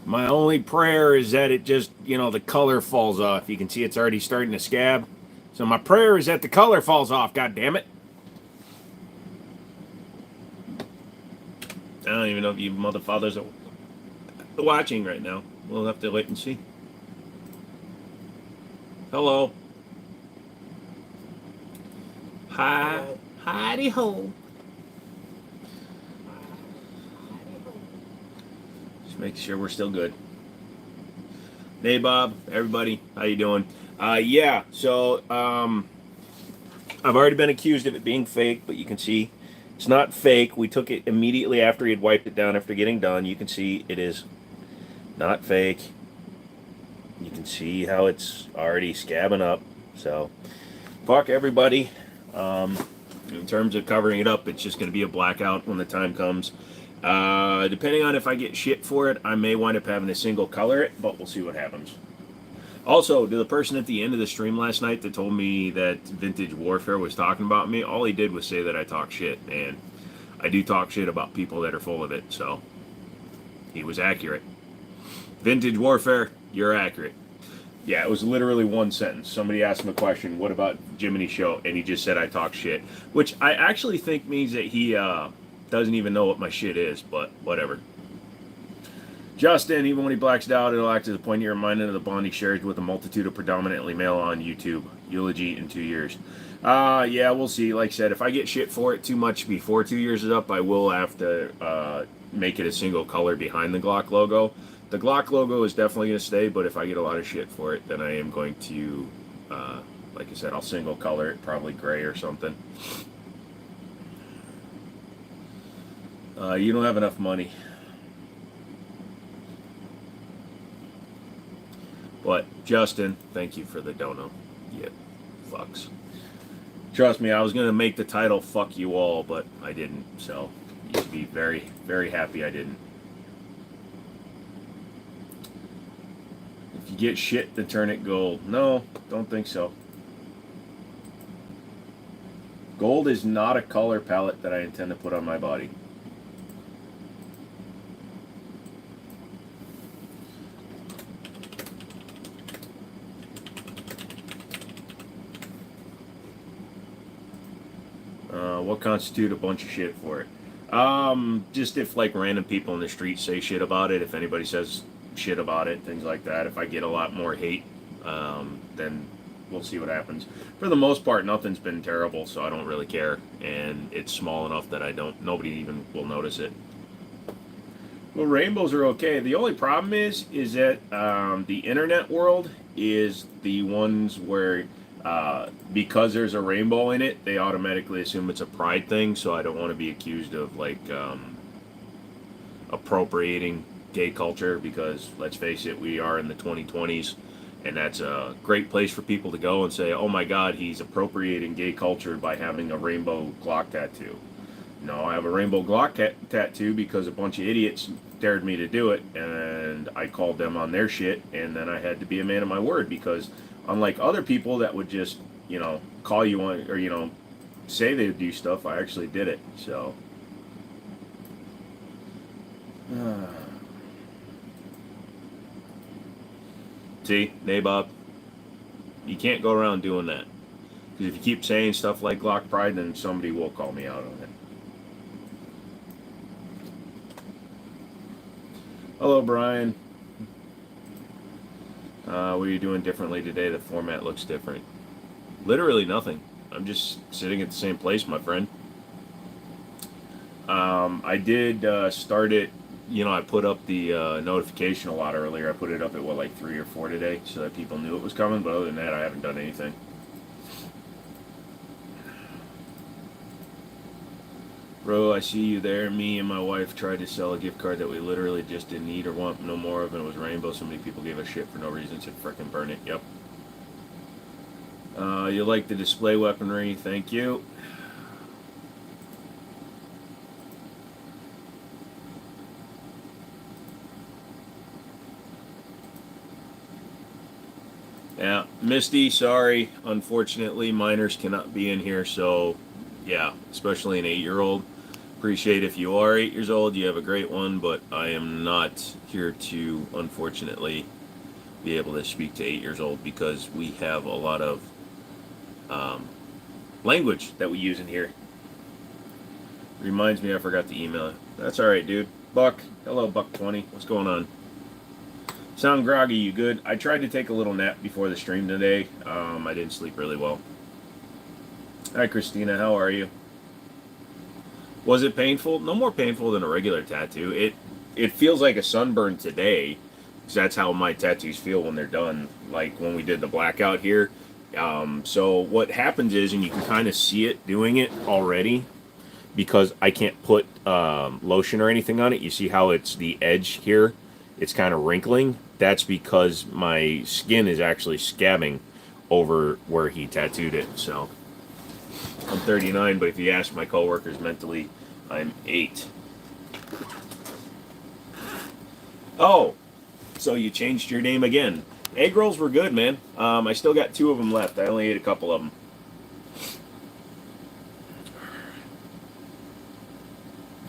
My only prayer is that it just, the color falls off. You can see it's already starting to scab. So my prayer is that the color falls off, god damn it. I don't even know if you motherfathers are watching right now. We'll have to wait and see. Hello. Hi. Hidey ho. Just making sure we're still good. Hey Bob, everybody, how you doing? Yeah, so I've already been accused of it being fake, but you can see it's not fake. We took it immediately after he had wiped it down after getting done. You can see it is not fake. You can see how it's already scabbing up. So, fuck everybody. In terms of covering it up, it's just going to be a blackout when the time comes. Depending on if I get shit for it, I may wind up having to single color it, but we'll see what happens. Also, to the person at the end of the stream last night that told me that Vintage Warfare was talking about me, all he did was say that I talk shit, and I do talk shit about people that are full of it, so he was accurate. Vintage Warfare, you're accurate. Yeah, it was literally one sentence. Somebody asked him a question, what about Jimmini show? And he just said I talk shit, which I actually think means that he doesn't even know what my shit is, but whatever. Justin, even when he blacks out, it'll act as a poignant reminder of the bond he shares with a multitude of predominantly male on YouTube. Eulogy in 2 years. Yeah, we'll see. Like I said, if I get shit for it too much before 2 years is up, I will have to make it a single color behind the Glock logo. The Glock logo is definitely going to stay, but if I get a lot of shit for it, then I am going to, like I said, I'll single color it, probably gray or something. You don't have enough money. But, Justin, thank you for the dono. Yeah, fucks. Trust me, I was going to make the title Fuck You All, but I didn't. So, you should be very, very happy I didn't. If you get shit, then turn it gold. No, don't think so. Gold is not a color palette that I intend to put on my body. What constitute a bunch of shit for it? Just if like random people in the street say shit about it, if anybody says shit about it, things like that. If I get a lot more hate, then we'll see what happens. For the most part, nothing's been terrible, so I don't really care, and it's small enough that nobody even will notice it. Well, rainbows are okay. The only problem is that the internet world is the ones where because there's a rainbow in it, they automatically assume it's a pride thing, so I don't want to be accused of like appropriating gay culture, because let's face it, we are in the 2020s, and that's a great place for people to go and say, oh my god, he's appropriating gay culture by having a rainbow Glock tattoo. No, I have a rainbow Glock tattoo because a bunch of idiots dared me to do it, and I called them on their shit, and then I had to be a man of my word, because unlike other people that would just, call you on, or, say they would do stuff, I actually did it, so. See, Nabob, you can't go around doing that. Because if you keep saying stuff like Glock Pride, then somebody will call me out on it. Hello, Brian. What are you doing differently today? The format looks different. Literally nothing. I'm just sitting at the same place, my friend. I did start it, I put up the notification a lot earlier. I put it up at, like 3 or 4 today, so that people knew it was coming, but other than that, I haven't done anything. Bro, I see you there. Me and my wife tried to sell a gift card that we literally just didn't need or want no more of, and it was rainbow. So many people gave us shit for no reason. Said frickin' burn it. Yep. You like the display weaponry? Thank you. Yeah, Misty, sorry. Unfortunately, minors cannot be in here, so yeah, especially an 8-year-old. Appreciate if you are 8 years old, you have a great one, but I am not here to, unfortunately, be able to speak to 8 years old because we have a lot of language that we use in here. Reminds me I forgot to email it. That's alright, dude. Buck. Hello, Buck20. What's going on? Sound groggy, you good? I tried to take a little nap before the stream today. I didn't sleep really well. Hi, Christina. How are you? Was it painful? No more painful than a regular tattoo. It feels like a sunburn today, because that's how my tattoos feel when they're done. Like when we did the blackout here. So what happens is, and you can kind of see it doing it already, because I can't put lotion or anything on it. You see how it's the edge here? It's kind of wrinkling. That's because my skin is actually scabbing over where he tattooed it. So I'm 39, but if you ask my coworkers mentally, I'm 8. Oh, so you changed your name again. Egg rolls were good, man. I still got 2 of them left. I only ate a couple of them.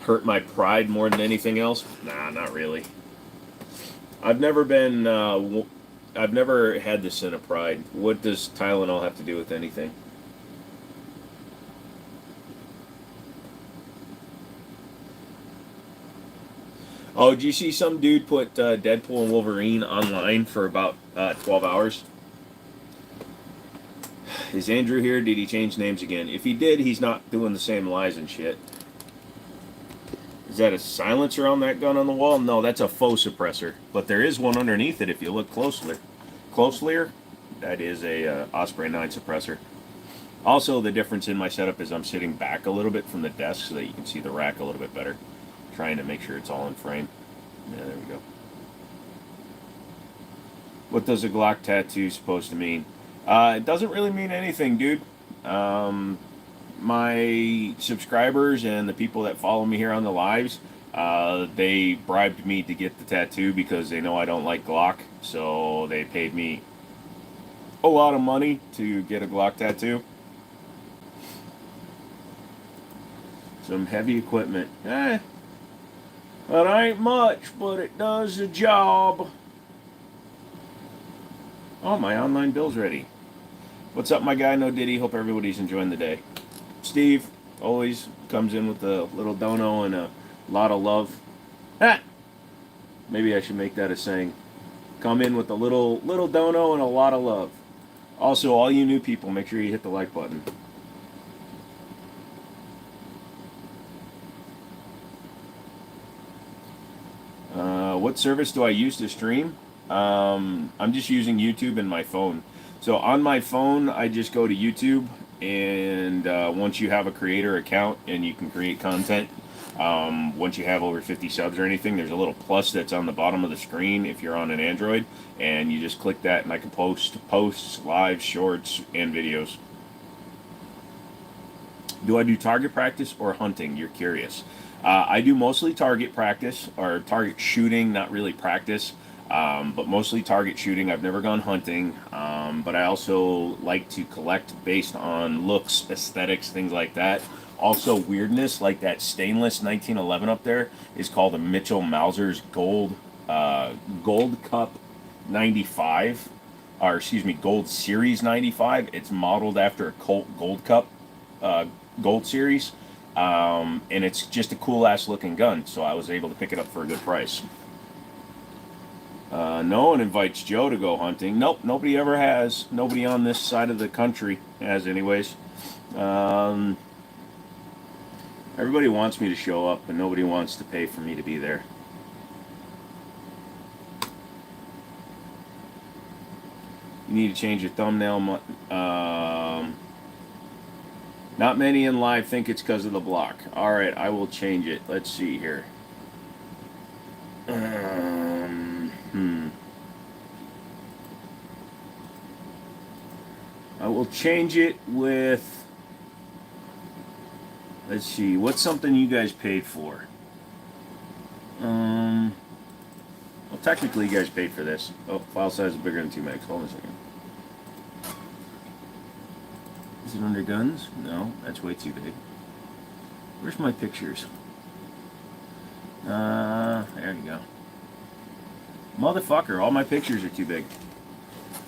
Hurt my pride more than anything else? Nah, not really. I've never been, I've never had the sin of pride. What does Tylenol have to do with anything? Oh, did you see some dude put Deadpool and Wolverine online for about 12 hours? Is Andrew here? Did he change names again? If he did, he's not doing the same lies and shit. Is that a silencer on that gun on the wall? No, that's a faux suppressor. But there is one underneath it if you look closely. That is a Osprey 9 suppressor. Also, the difference in my setup is I'm sitting back a little bit from the desk so that you can see the rack a little bit better. Trying to make sure it's all in frame. Yeah, there we go. What does a Glock tattoo supposed to mean? It doesn't really mean anything, dude. My subscribers and the people that follow me here on the lives, they bribed me to get the tattoo because they know I don't like Glock. So they paid me a lot of money to get a Glock tattoo. Some heavy equipment. That ain't much, but it does the job. Oh, my online bill's ready. What's up, my guy? No Diddy. Hope everybody's enjoying the day. Steve always comes in with a little dono and a lot of love. Ah! Maybe I should make that a saying. Come in with a little dono and a lot of love. Also, all you new people, make sure you hit the like button. What service do I use to stream? I'm just using YouTube and my phone. So on my phone, I just go to YouTube, and once you have a creator account and you can create content, once you have over 50 subs or anything, there's a little plus that's on the bottom of the screen if you're on an Android, and you just click that, and I can post posts, live, shorts, and videos. Do I do target practice or hunting? You're curious. I do mostly target practice, or target shooting, not really practice, but mostly target shooting. I've never gone hunting, but I also like to collect based on looks, aesthetics, things like that. Also weirdness, like that stainless 1911 up there is called a Mitchell Mauser's Gold Cup 95, or excuse me, Gold Series 95. It's modeled after a Colt Gold Cup Gold Series. And it's just a cool ass looking gun, so I was able to pick it up for a good price. No one invites Joe to go hunting. Nope, nobody ever has. Nobody on this side of the country has, anyways. Everybody wants me to show up, but nobody wants to pay for me to be there. You need to change your thumbnail. Not many in live think it's because of the block. Alright, I will change it. Let's see here. I will change it with... Let's see. What's something you guys paid for? Well, technically you guys paid for this. Oh, file size is bigger than 2 megs. Hold on a second. Is it under guns? No, that's way too big. Where's my pictures? There you go. Motherfucker, all my pictures are too big.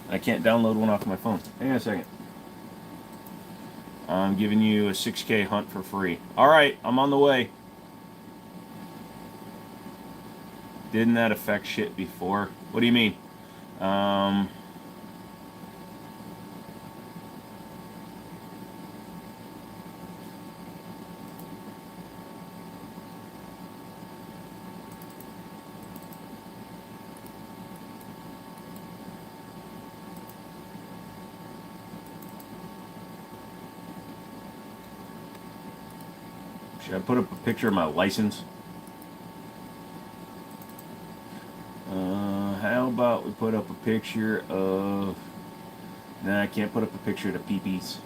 I can't download one off my phone. Hang on a second. I'm giving you a 6K hunt for free. Alright, I'm on the way. Didn't that affect shit before? What do you mean? Should I put up a picture of my license? How about we put up a picture of... Nah, I can't put up a picture of the peepees.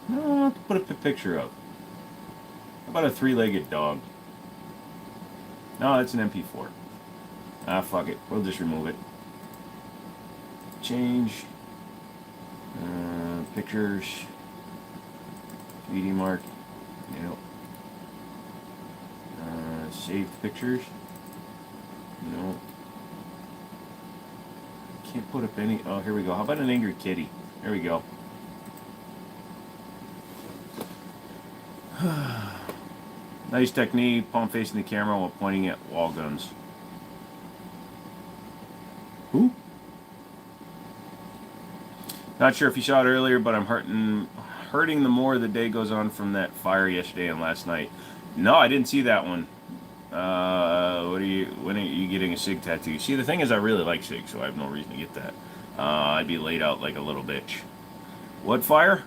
No, I'll have to put up a picture of. How about a three-legged dog? No, that's an MP4. Ah, fuck it. We'll just remove it. Change. Pictures. VD mark. Nope. Saved pictures. No. Can't put up any. Oh, here we go. How about an angry kitty? There we go. Nice technique. Palm facing the camera while pointing at wall guns. Who? Not sure if you saw it earlier, but I'm hurting the more the day goes on from that fire yesterday and last night. No, I didn't see that one. When are you getting a SIG tattoo? See, the thing is, I really like SIG, so I have no reason to get that. I'd be laid out like a little bitch. What fire?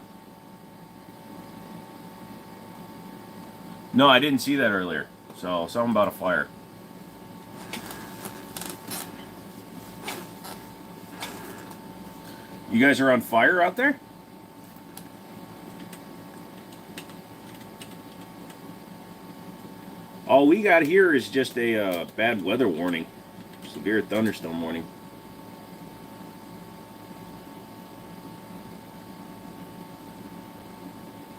No, I didn't see that earlier. So, something about a fire. You guys are on fire out there? All we got here is just a bad weather warning. Severe thunderstorm warning.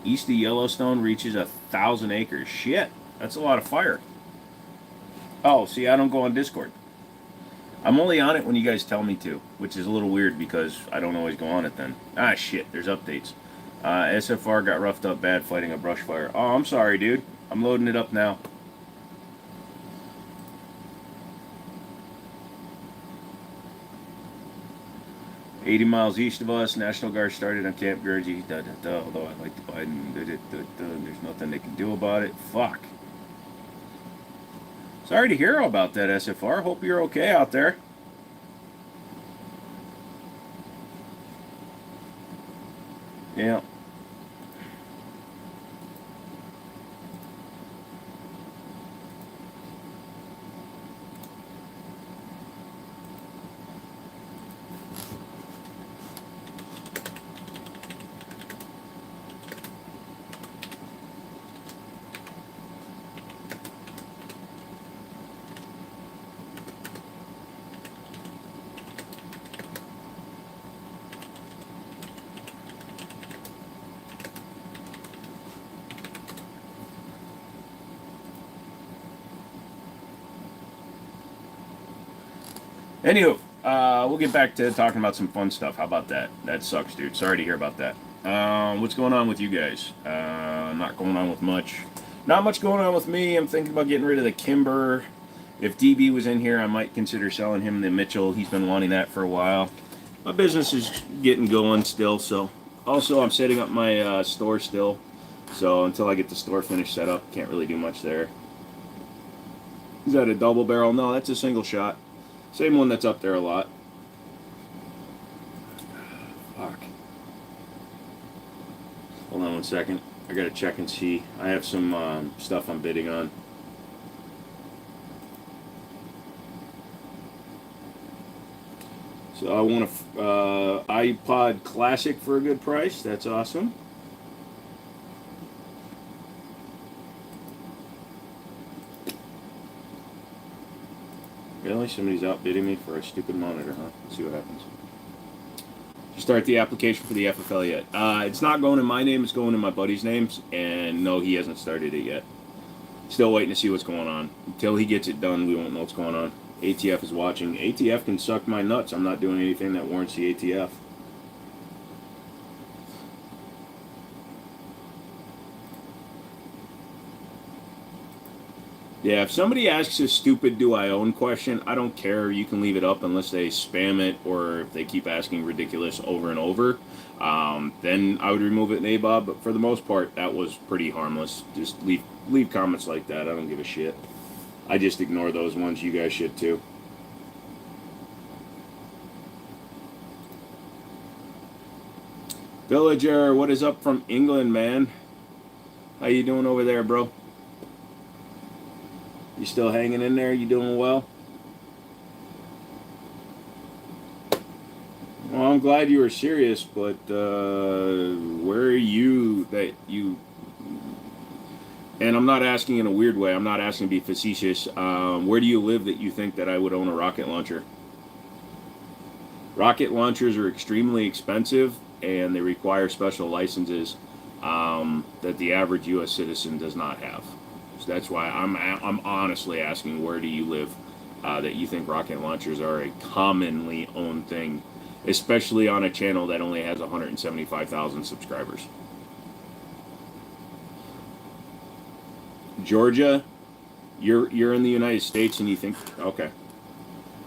East of Yellowstone reaches 1,000 acres. Shit, that's a lot of fire. Oh, see, I don't go on Discord. I'm only on it when you guys tell me to, which is a little weird because I don't always go on it then. Ah, shit, there's updates. SFR got roughed up bad fighting a brush fire. Oh, I'm sorry, dude. I'm loading it up now. "80 miles east of us, National Guard started on Camp Gurgee. Although I like the Biden, there's nothing they can do about it. Fuck. Sorry to hear about that, SFR. Hope you're okay out there. Yeah. Anywho, we'll get back to talking about some fun stuff. How about that? That sucks, dude. Sorry to hear about that. What's going on with you guys? Not going on with much. Not much going on with me. I'm thinking about getting rid of the Kimber. If DB was in here, I might consider selling him the Mitchell. He's been wanting that for a while. My business is getting going still, so. Also, I'm setting up my store still. So until I get the store finished set up, can't really do much there. Is that a double barrel? No, that's a single shot. Same one that's up there a lot. Fuck. Hold on one second. I gotta check and see. I have some stuff I'm bidding on. So I want a iPod Classic for a good price. That's awesome. Really? Somebody's outbidding me for a stupid monitor, huh? Let's see what happens. Did you start the application for the FFL yet? It's not going in my name, it's going in my buddy's names, and no, he hasn't started it yet. Still waiting to see what's going on. Until he gets it done, we won't know what's going on. ATF is watching. ATF can suck my nuts. I'm not doing anything that warrants the ATF. Yeah, if somebody asks a stupid do I own question, I don't care. You can leave it up unless they spam it or if they keep asking ridiculous over and over. Then I would remove it, Nabob. But for the most part, that was pretty harmless. Just leave comments like that. I don't give a shit. I just ignore those ones. You guys should too. Villager, what is up from England, man? How you doing over there, bro? You still hanging in there? You doing well? Well, I'm glad you were serious, but where are you that you... And I'm not asking in a weird way. I'm not asking to be facetious. Where do you live that you think that I would own a rocket launcher? Rocket launchers are extremely expensive, and they require special licenses that the average U.S. citizen does not have. So that's why I'm honestly asking, where do you live that you think rocket launchers are a commonly owned thing, especially on a channel that only has 175,000 subscribers. Georgia, you're in the United States and you think, okay.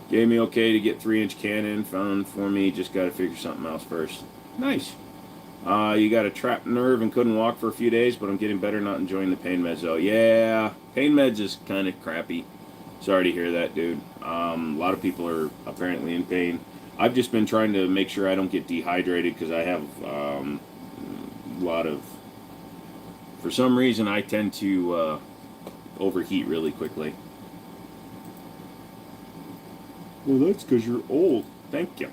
Gave me okay to get 3-inch cannon, found for me, just got to figure something else first. Nice. You got a trapped nerve and couldn't walk for a few days, but I'm getting better, not enjoying the pain meds though. Yeah, pain meds is kind of crappy. Sorry to hear that, dude. A lot of people are apparently in pain. I've just been trying to make sure I don't get dehydrated because I have a lot of... For some reason, I tend to overheat really quickly. Well, that's because you're old. Thank you.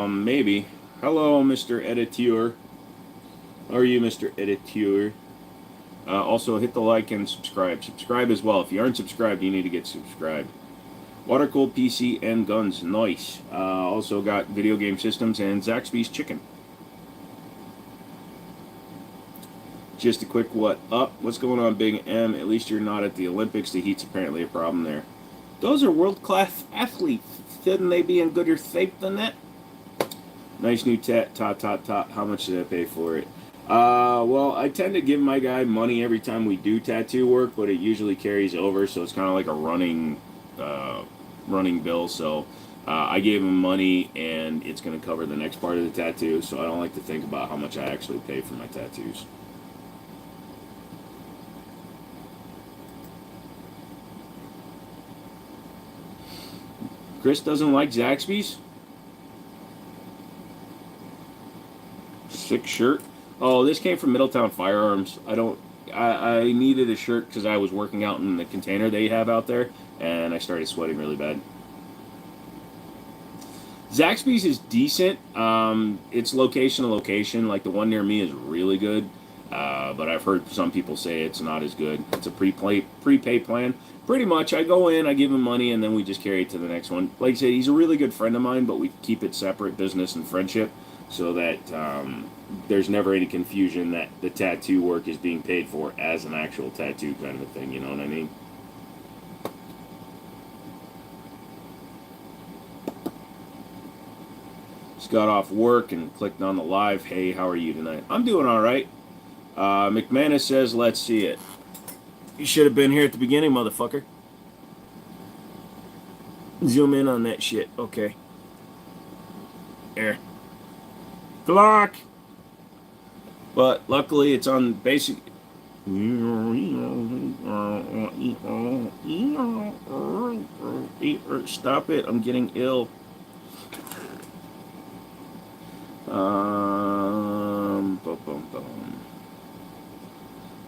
Maybe. Hello, Mr. Editeur. How are you, Mr. Editeur? Also, hit the like and subscribe. Subscribe as well. If you aren't subscribed, you need to get subscribed. Water-cooled PC and guns. Nice. Also got video game systems and Zaxby's chicken. Just a quick what up. What's going on, Big M? At least you're not at the Olympics. The heat's apparently a problem there. Those are world-class athletes. Shouldn't they be in gooder shape than that? Nice new tot. How much did I pay for it? Well, I tend to give my guy money every time we do tattoo work, but it usually carries over, so it's kind of like a running bill. So I gave him money, and it's going to cover the next part of the tattoo, so I don't like to think about how much I actually pay for my tattoos. Chris doesn't like Zaxby's? Sick shirt. Oh, this came from Middletown Firearms. I needed a shirt because I was working out in the container they have out there, and I started sweating really bad. Zaxby's is decent. It's location to location. Like the one near me is really good, but I've heard some people say it's not as good. It's a prepay plan. Pretty much, I go in, I give him money, and then we just carry it to the next one. Like I said, he's a really good friend of mine, but we keep it separate, business and friendship, so that there's never any confusion that the tattoo work is being paid for as an actual tattoo kind of a thing, you know what I mean? Just got off work and clicked on the live. Hey, how are you tonight? I'm doing all right. McManus says, let's see it. You should have been here at the beginning, motherfucker. Zoom in on that shit. Okay. There. Glock! But luckily it's on basic... Stop it. I'm getting ill.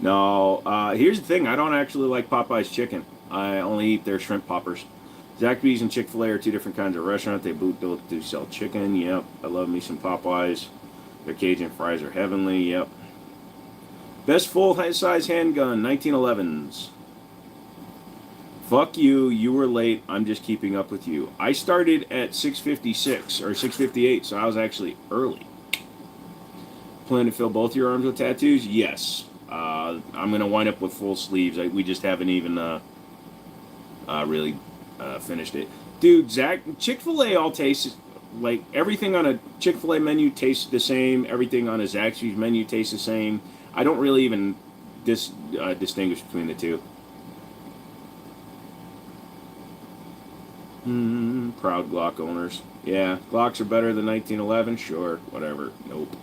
No, here's the thing. I don't actually like Popeye's chicken. I only eat their shrimp poppers. Zaxby's and Chick-fil-A are two different kinds of restaurant. They both do sell chicken. Yep. I love me some Popeyes. Their Cajun fries are heavenly. Yep. Best full-size handgun, 1911s. Fuck you, you were late, I'm just keeping up with you. I started at 6:56 or 6:58, so I was actually early. Plan to fill both your arms with tattoos? Yes. I'm going to wind up with full sleeves. We just haven't even really finished it. Dude, Zach, Chick-fil-A all tastes like everything on a Chick-fil-A menu tastes the same. Everything on a Zaxby's menu tastes the same. I don't really even distinguish between the two. Proud Glock owners. Yeah, Glocks are better than 1911. Sure, whatever. Nope.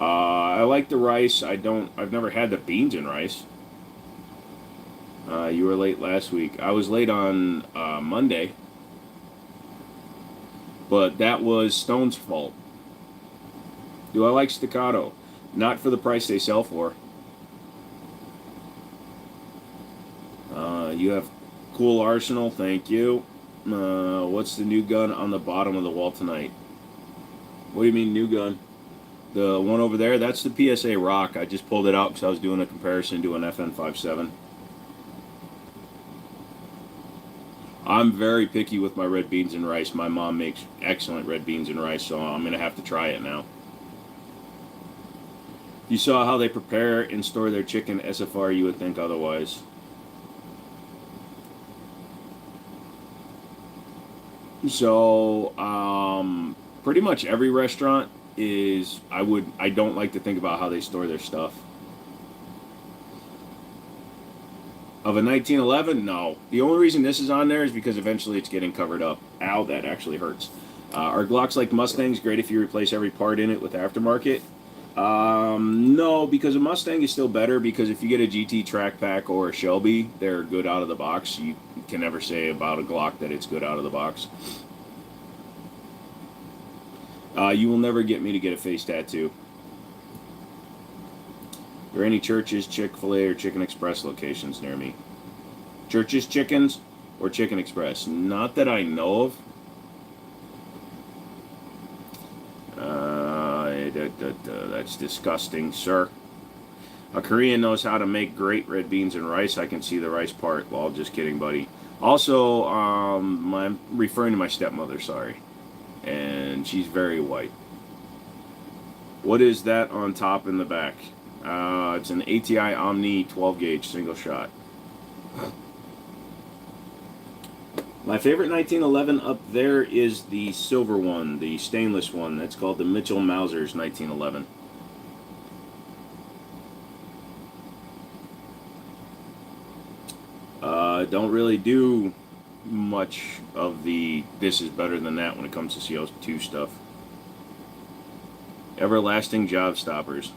I like the rice. I've never had the beans and rice. You were late last week. I was late on Monday, but that was Stone's fault. Do I like staccato? Not for the price they sell for. You have cool arsenal. Thank you. What's the new gun on the bottom of the wall tonight? What do you mean new gun? The one over there, that's the PSA Rock. I just pulled it out because I was doing a comparison to an FN57. I'm very picky with my red beans and rice. My mom makes excellent red beans and rice, so I'm going to have to try it now. You saw how they prepare and store their chicken SFR, you would think otherwise. So, pretty much every restaurant is, I don't like to think about how they store their stuff. Of a 1911, no. The only reason this is on there is because eventually it's getting covered up. Ow, that actually hurts. Are Glocks like Mustangs great if you replace every part in it with aftermarket? No, because a Mustang is still better, because if you get a GT Track Pack or a Shelby, they're good out of the box. You can never say about a Glock that it's good out of the box. You will never get me to get a face tattoo. Are there any Churches, Chick-fil-A, or Chicken Express locations near me? Churches, Chickens, or Chicken Express? Not that I know of. That's disgusting, sir. A Korean knows how to make great red beans and rice. I can see the rice part. Well, just kidding, buddy. Also, I'm referring to my stepmother, sorry. And she's very white. What is that on top in the back? It's an ATI Omni 12 gauge single shot. My favorite 1911 up there is the silver one, the stainless one. That's called the Mitchell Mauser's 1911. Don't really do much of the this is better than that when it comes to CO2 stuff. Everlasting job stoppers.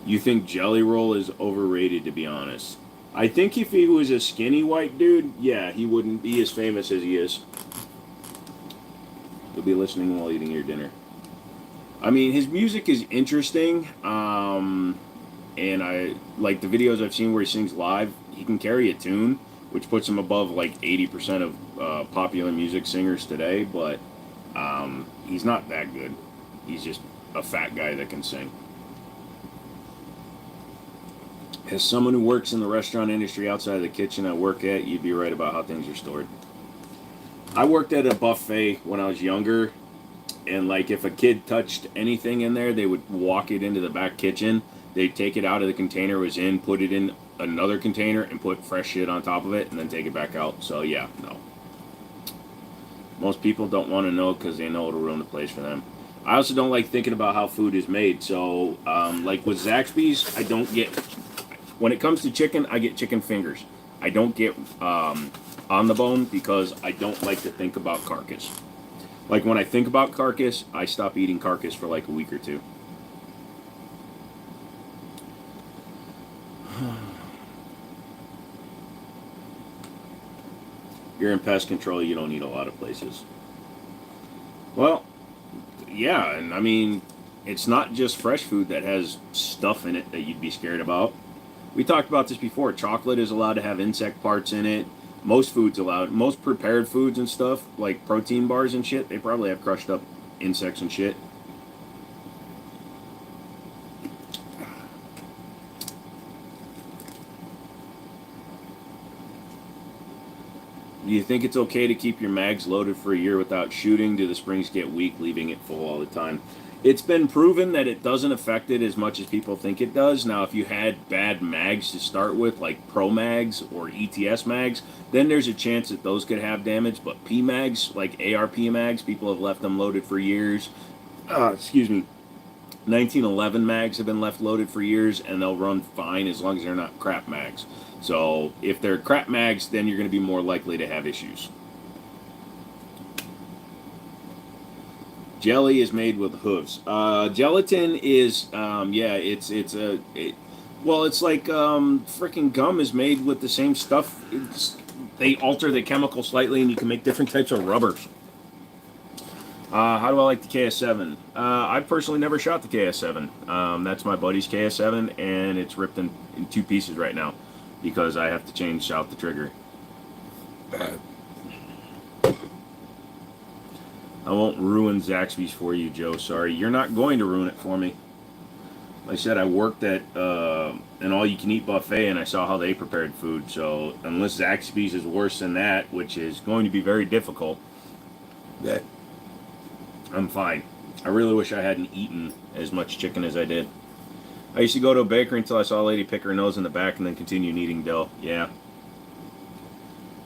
You think Jelly Roll is overrated, to be honest? I think if he was a skinny white dude, yeah, he wouldn't be as famous as he is. You'll be listening while eating your dinner. I mean, his music is interesting, and I like the videos I've seen where he sings live. He can carry a tune, which puts him above like 80% of popular music singers today, but he's not that good. He's just a fat guy that can sing. As someone who works in the restaurant industry outside of the kitchen I work at, you'd be right about how things are stored. I worked at a buffet when I was younger, and like if a kid touched anything in there, they would walk it into the back kitchen. They'd take it out of the container it was in, put it in another container, and put fresh shit on top of it, and then take it back out. So yeah, no. Most people don't want to know because they know it'll ruin the place for them. I also don't like thinking about how food is made. So like with Zaxby's, I don't get... When it comes to chicken, I get chicken fingers. I don't get on the bone because I don't like to think about carcass. Like when I think about carcass, I stop eating carcass for like a week or two. You're in pest control, you don't need a lot of places. Well, yeah, and I mean, it's not just fresh food that has stuff in it that you'd be scared about. We talked about this before. Chocolate is allowed to have insect parts in it. Most foods allowed. Most prepared foods and stuff, like protein bars and shit, they probably have crushed up insects and shit. Do you think it's okay to keep your mags loaded for a year without shooting? Do the springs get weak, leaving it full all the time? It's been proven that it doesn't affect it as much as people think it does. Now, if you had bad mags to start with, like Pro mags or ETS mags, then there's a chance that those could have damage. But P mags, like ARP mags, people have left them loaded for years. Excuse me. 1911 mags have been left loaded for years, and they'll run fine as long as they're not crap mags. So if they're crap mags, then you're going to be more likely to have issues. Jelly is made with hooves. Gelatin is, well, it's like freaking gum is made with the same stuff. They alter the chemical slightly, and you can make different types of rubbers. How do I like the KS7? I personally never shot the KS7. That's my buddy's KS7, and it's ripped in two pieces right now because I have to change out the trigger. I won't ruin Zaxby's for you, Joe. Sorry. You're not going to ruin it for me. Like I said, I worked at an all-you-can-eat buffet, and I saw how they prepared food. So unless Zaxby's is worse than that, which is going to be very difficult, I'm fine. I really wish I hadn't eaten as much chicken as I did. I used to go to a bakery until I saw a lady pick her nose in the back and then continue kneading dough. Yeah.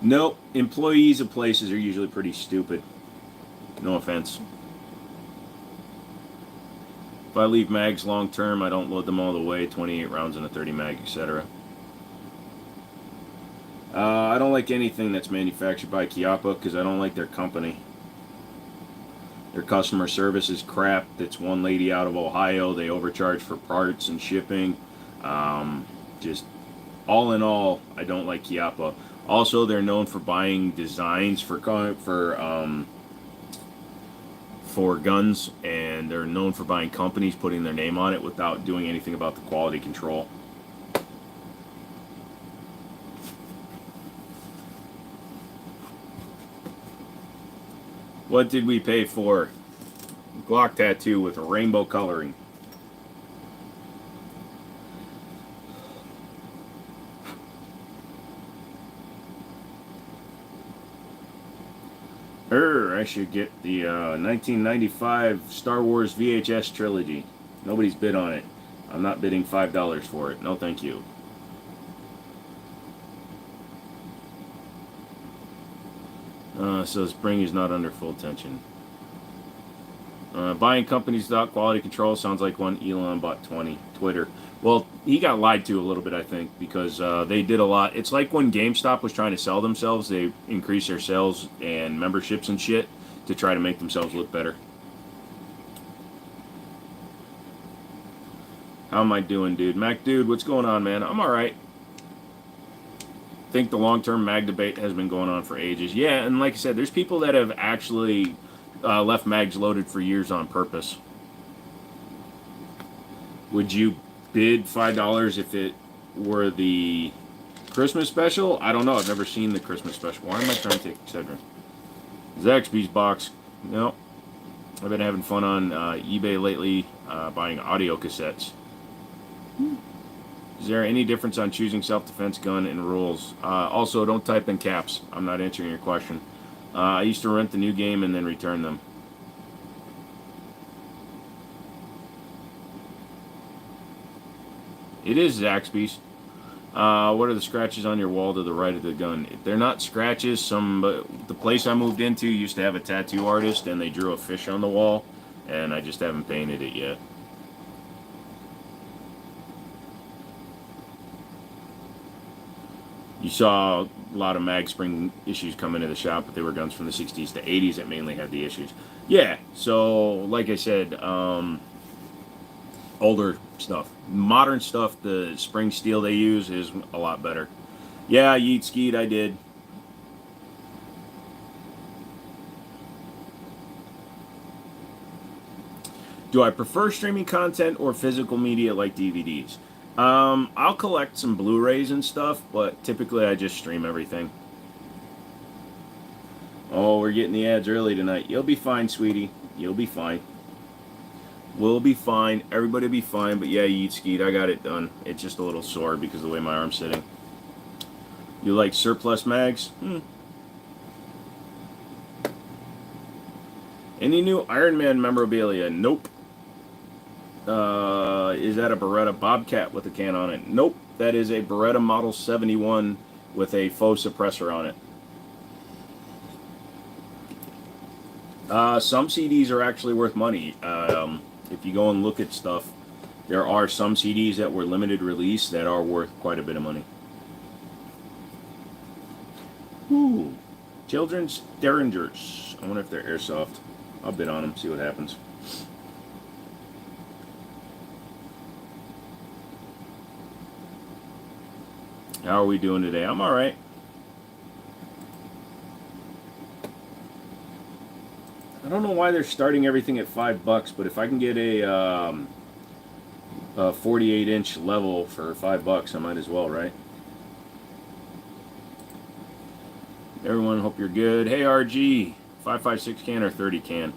Nope. Employees of places are usually pretty stupid. No offense. If I leave mags long term, I don't load them all the way. 28 rounds in a 30 mag, etc. I don't like anything that's manufactured by Chiappa because I don't like their company. Their customer service is crap. That's one lady out of Ohio. They overcharge for parts and shipping. Just all in all, I don't like Chiappa. Also, they're known for buying designs for guns, and they're known for buying companies, putting their name on it without doing anything about the quality control. What did we pay for? Glock tattoo with rainbow coloring. I should get the 1995 Star Wars VHS trilogy. Nobody's bid on it. I'm not bidding $5 for it. No, thank you. So spring is not under full tension. Buying companies without quality control sounds like one Elon bought 20. Twitter. Well, he got lied to a little bit, I think, because they did a lot. It's like when GameStop was trying to sell themselves. They increased their sales and memberships and shit to try to make themselves look better. How am I doing, dude? Mac, dude, what's going on, man? I'm alright. I think the long-term mag debate has been going on for ages. Yeah, and like I said, there's people that have actually left mags loaded for years on purpose. Would you bid $5 if it were the Christmas special? I don't know. I've never seen the Christmas special. Why am I trying to take Excedrin? Zaxby's box. No. I've been having fun on eBay lately buying audio cassettes. Is there any difference on choosing self-defense gun and rules? Also, don't type in caps. I'm not answering your question. I used to rent the new game and then return them. It is Zaxby's. What are the scratches on your wall to the right of the gun? They're not scratches. The place I moved into used to have a tattoo artist, and they drew a fish on the wall, and I just haven't painted it yet. You saw a lot of mag spring issues come into the shop, but they were guns from the 60s to 80s that mainly had the issues. Yeah, so like I said, older stuff. Modern stuff, the spring steel they use is a lot better. Yeah, yeet skied, I did. Do I prefer streaming content or physical media like DVDs? I'll collect some Blu-rays and stuff, but typically I just stream everything. Oh, we're getting the ads early tonight. You'll be fine, sweetie. You'll be fine. We'll be fine. Everybody will be fine. But yeah, yeet skeet. I got it done. It's just a little sore because of the way my arm's sitting. You like surplus mags? Any new Iron Man memorabilia? Nope. Is that a Beretta Bobcat with a can on it? Nope. That is a Beretta Model 71 with a faux suppressor on it. Some CDs are actually worth money. If you go and look at stuff, there are some CDs that were limited release that are worth quite a bit of money. Ooh. Children's Derringers. I wonder if they're airsoft. I'll bid on them, see what happens. How are we doing today? I'm alright. I don't know why they're starting everything at $5, but if I can get a 48-inch level for $5, I might as well, right? Everyone, hope you're good. Hey, RG, 5.56 can or 30 can.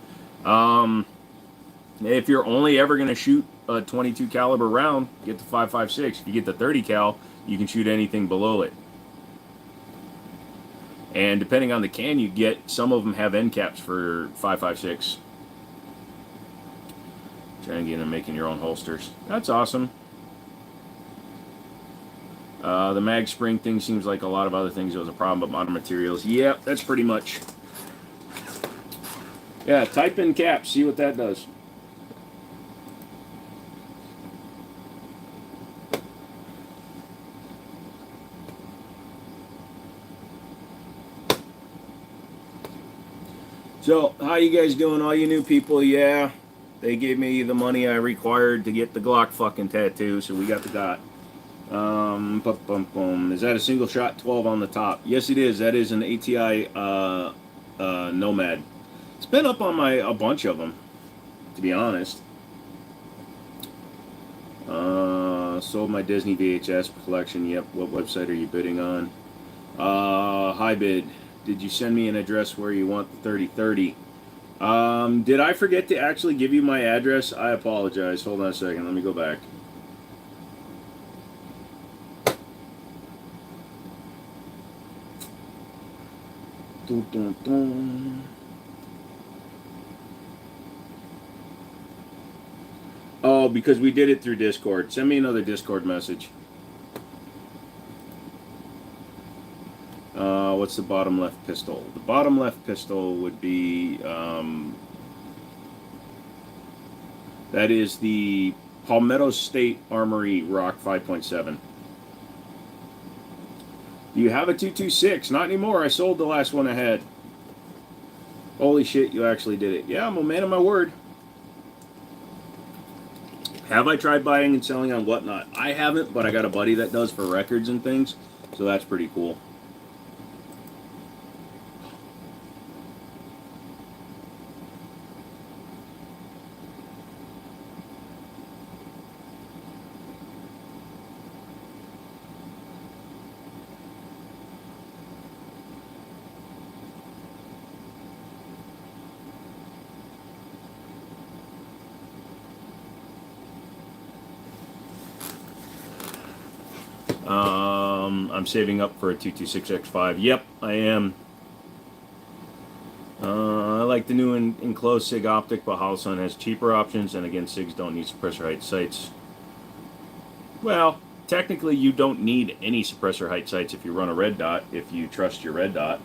If you're only ever going to shoot a 22 caliber round, get the 5.56. If you get the 30 cal, you can shoot anything below it. And depending on the can you get, some of them have end caps for 5.56. Trying to get them making your own holsters. That's awesome. The mag spring thing seems like a lot of other things. It was a problem, but modern materials. Yeah, that's pretty much. Yeah, type in caps. See what that does. So, how you guys doing, all you new people? Yeah, they gave me the money I required to get the Glock fucking tattoo, so we got the dot. Is that a single shot 12 on the top? Yes, it is. That is an ATI Nomad. It's been up on a bunch of them, to be honest. Sold my Disney VHS collection. Yep. What website are you bidding on? Hi bid. Did you send me an address where you want the 3030? Did I forget to actually give you my address? I apologize. Hold on a second. Let me go back. Dun, dun, dun. Oh, because we did it through Discord. Send me another Discord message. What's the bottom left pistol? The bottom left pistol would be, that is the Palmetto State Armory Rock 5.7. Do you have a 226? Not anymore. I sold the last one I had. Holy shit, you actually did it. Yeah, I'm a man of my word. Have I tried buying and selling on Whatnot? I haven't, but I got a buddy that does for records and things, so that's pretty cool. I'm saving up for a 226X5. Yep, I am. I like the new enclosed SIG optic, but Holosun has cheaper options, and again, SIGs don't need suppressor height sights. Well, technically, you don't need any suppressor height sights if you run a red dot, if you trust your red dot.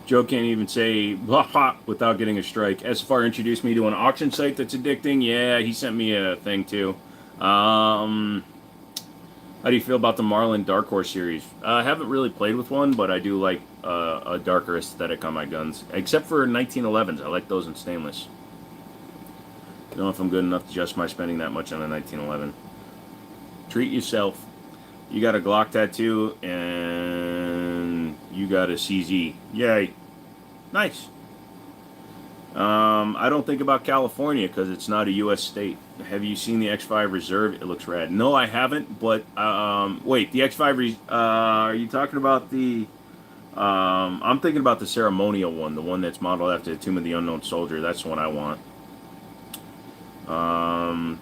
Joe can't even say blah, blah, without getting a strike. SFR introduced me to an auction site that's addicting. Yeah, he sent me a thing too. How do you feel about the Marlin Dark Horse series? I haven't really played with one, but I do like a darker aesthetic on my guns. Except for 1911s. I like those in stainless. Don't know if I'm good enough to justify spending that much on a 1911. Treat yourself. You got a Glock tattoo, and you got a CZ. Yay. Nice. I don't think about California because it's not a U.S. state. Have you seen the X5 Reserve? It looks rad. No, I haven't. But wait, the X5. Are you talking about the? I'm thinking about the ceremonial one, the one that's modeled after the Tomb of the Unknown Soldier. That's the one I want.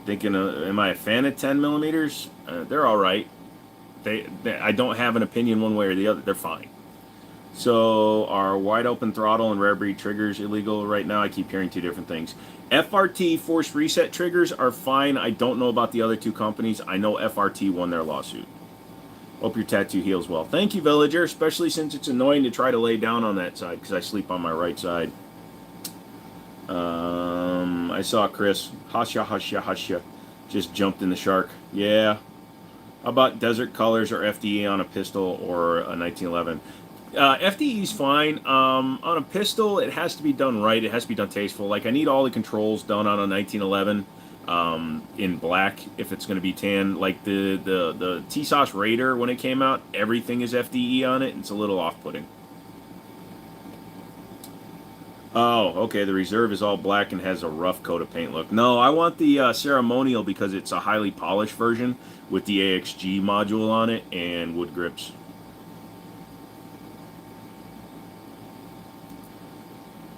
Thinking, am I a fan of 10 millimeters? They're all right. I don't have an opinion one way or the other. They're fine. So, are wide open throttle and rare breed triggers illegal right now? I keep hearing two different things. FRT force reset triggers are fine. I don't know about the other two companies. I know FRT won their lawsuit. Hope your tattoo heals well. Thank you, Villager, especially since it's annoying to try to lay down on that side because I sleep on my right side. I saw Chris. Hasha, hasha, hasha. Just jumped in the shark. Yeah. How about Desert Colors or FDE on a pistol or a 1911? FDE is fine. On a pistol, it has to be done right. It has to be done tasteful. Like, I need all the controls done on a 1911 in black if it's going to be tan. Like, the T-Sauce Raider, when it came out, everything is FDE on it. It's a little off-putting. Oh, okay. The Reserve is all black and has a rough coat of paint look. No, I want the Ceremonial because it's a highly polished version with the AXG module on it and wood grips.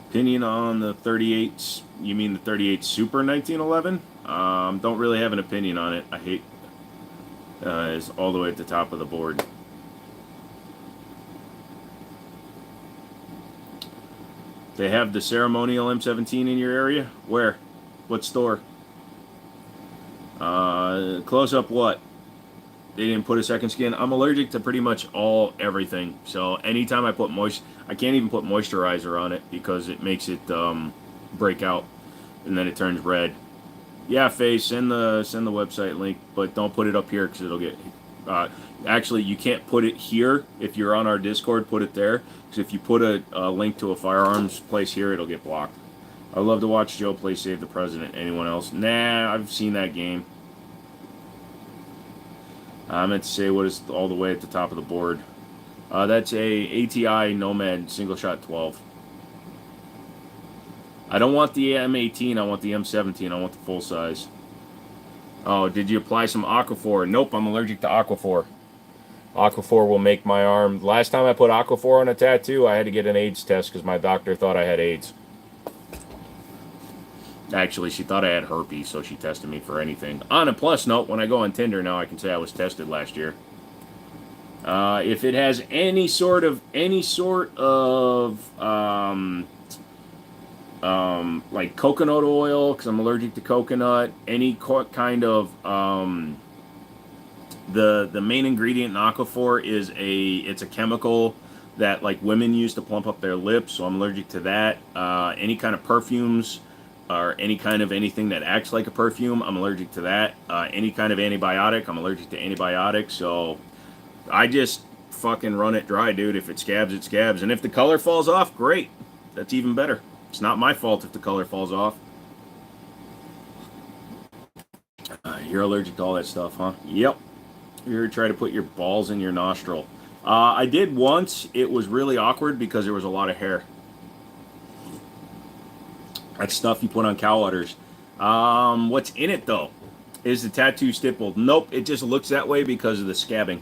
Opinion on the 38s? You mean the 38 Super 1911? Don't really have an opinion on it. I hate it's all the way at the top of the board. They have the ceremonial M17 in your area? Where? What store? Close up what? They didn't put a second skin. I'm allergic to pretty much everything. So anytime I put I can't even put moisturizer on it because it makes it break out and then it turns red. Yeah, Faye, send the website link, but don't put it up here because it'll get. Actually, you can't put it here. If you're on our Discord, put it there. Because if you put a link to a firearms place here, it'll get blocked. I'd love to watch Joe play Save the President. Anyone else? Nah, I've seen that game. I meant to say what is all the way at the top of the board. That's a ATI Nomad single shot 12. I don't want the M18. I want the M17. I want the full size. Oh, did you apply some Aquaphor? Nope, I'm allergic to Aquaphor. Aquaphor will make my arm. Last time I put Aquaphor on a tattoo, I had to get an AIDS test because my doctor thought I had AIDS. Actually, she thought I had herpes, so she tested me for anything. On a plus note, when I go on Tinder now, I can say I was tested last year. If it has any sort of like coconut oil, because I'm allergic to coconut, any kind of the main ingredient in Aquaphor is it's a chemical that like women use to plump up their lips, so I'm allergic to that. Any kind of perfumes or any kind of anything that acts like a perfume, I'm allergic to that. Any kind of antibiotic, I'm allergic to antibiotics, so I just fucking run it dry, dude. If it scabs, it scabs. And if the color falls off, great. That's even better. It's not my fault if the color falls off. You're allergic to all that stuff, huh? Yep. You ever try to put your balls in your nostril? I did once. It was really awkward because there was a lot of hair. That's stuff you put on cow udders. What's in it, though? Is the tattoo stippled? Nope, it just looks that way because of the scabbing.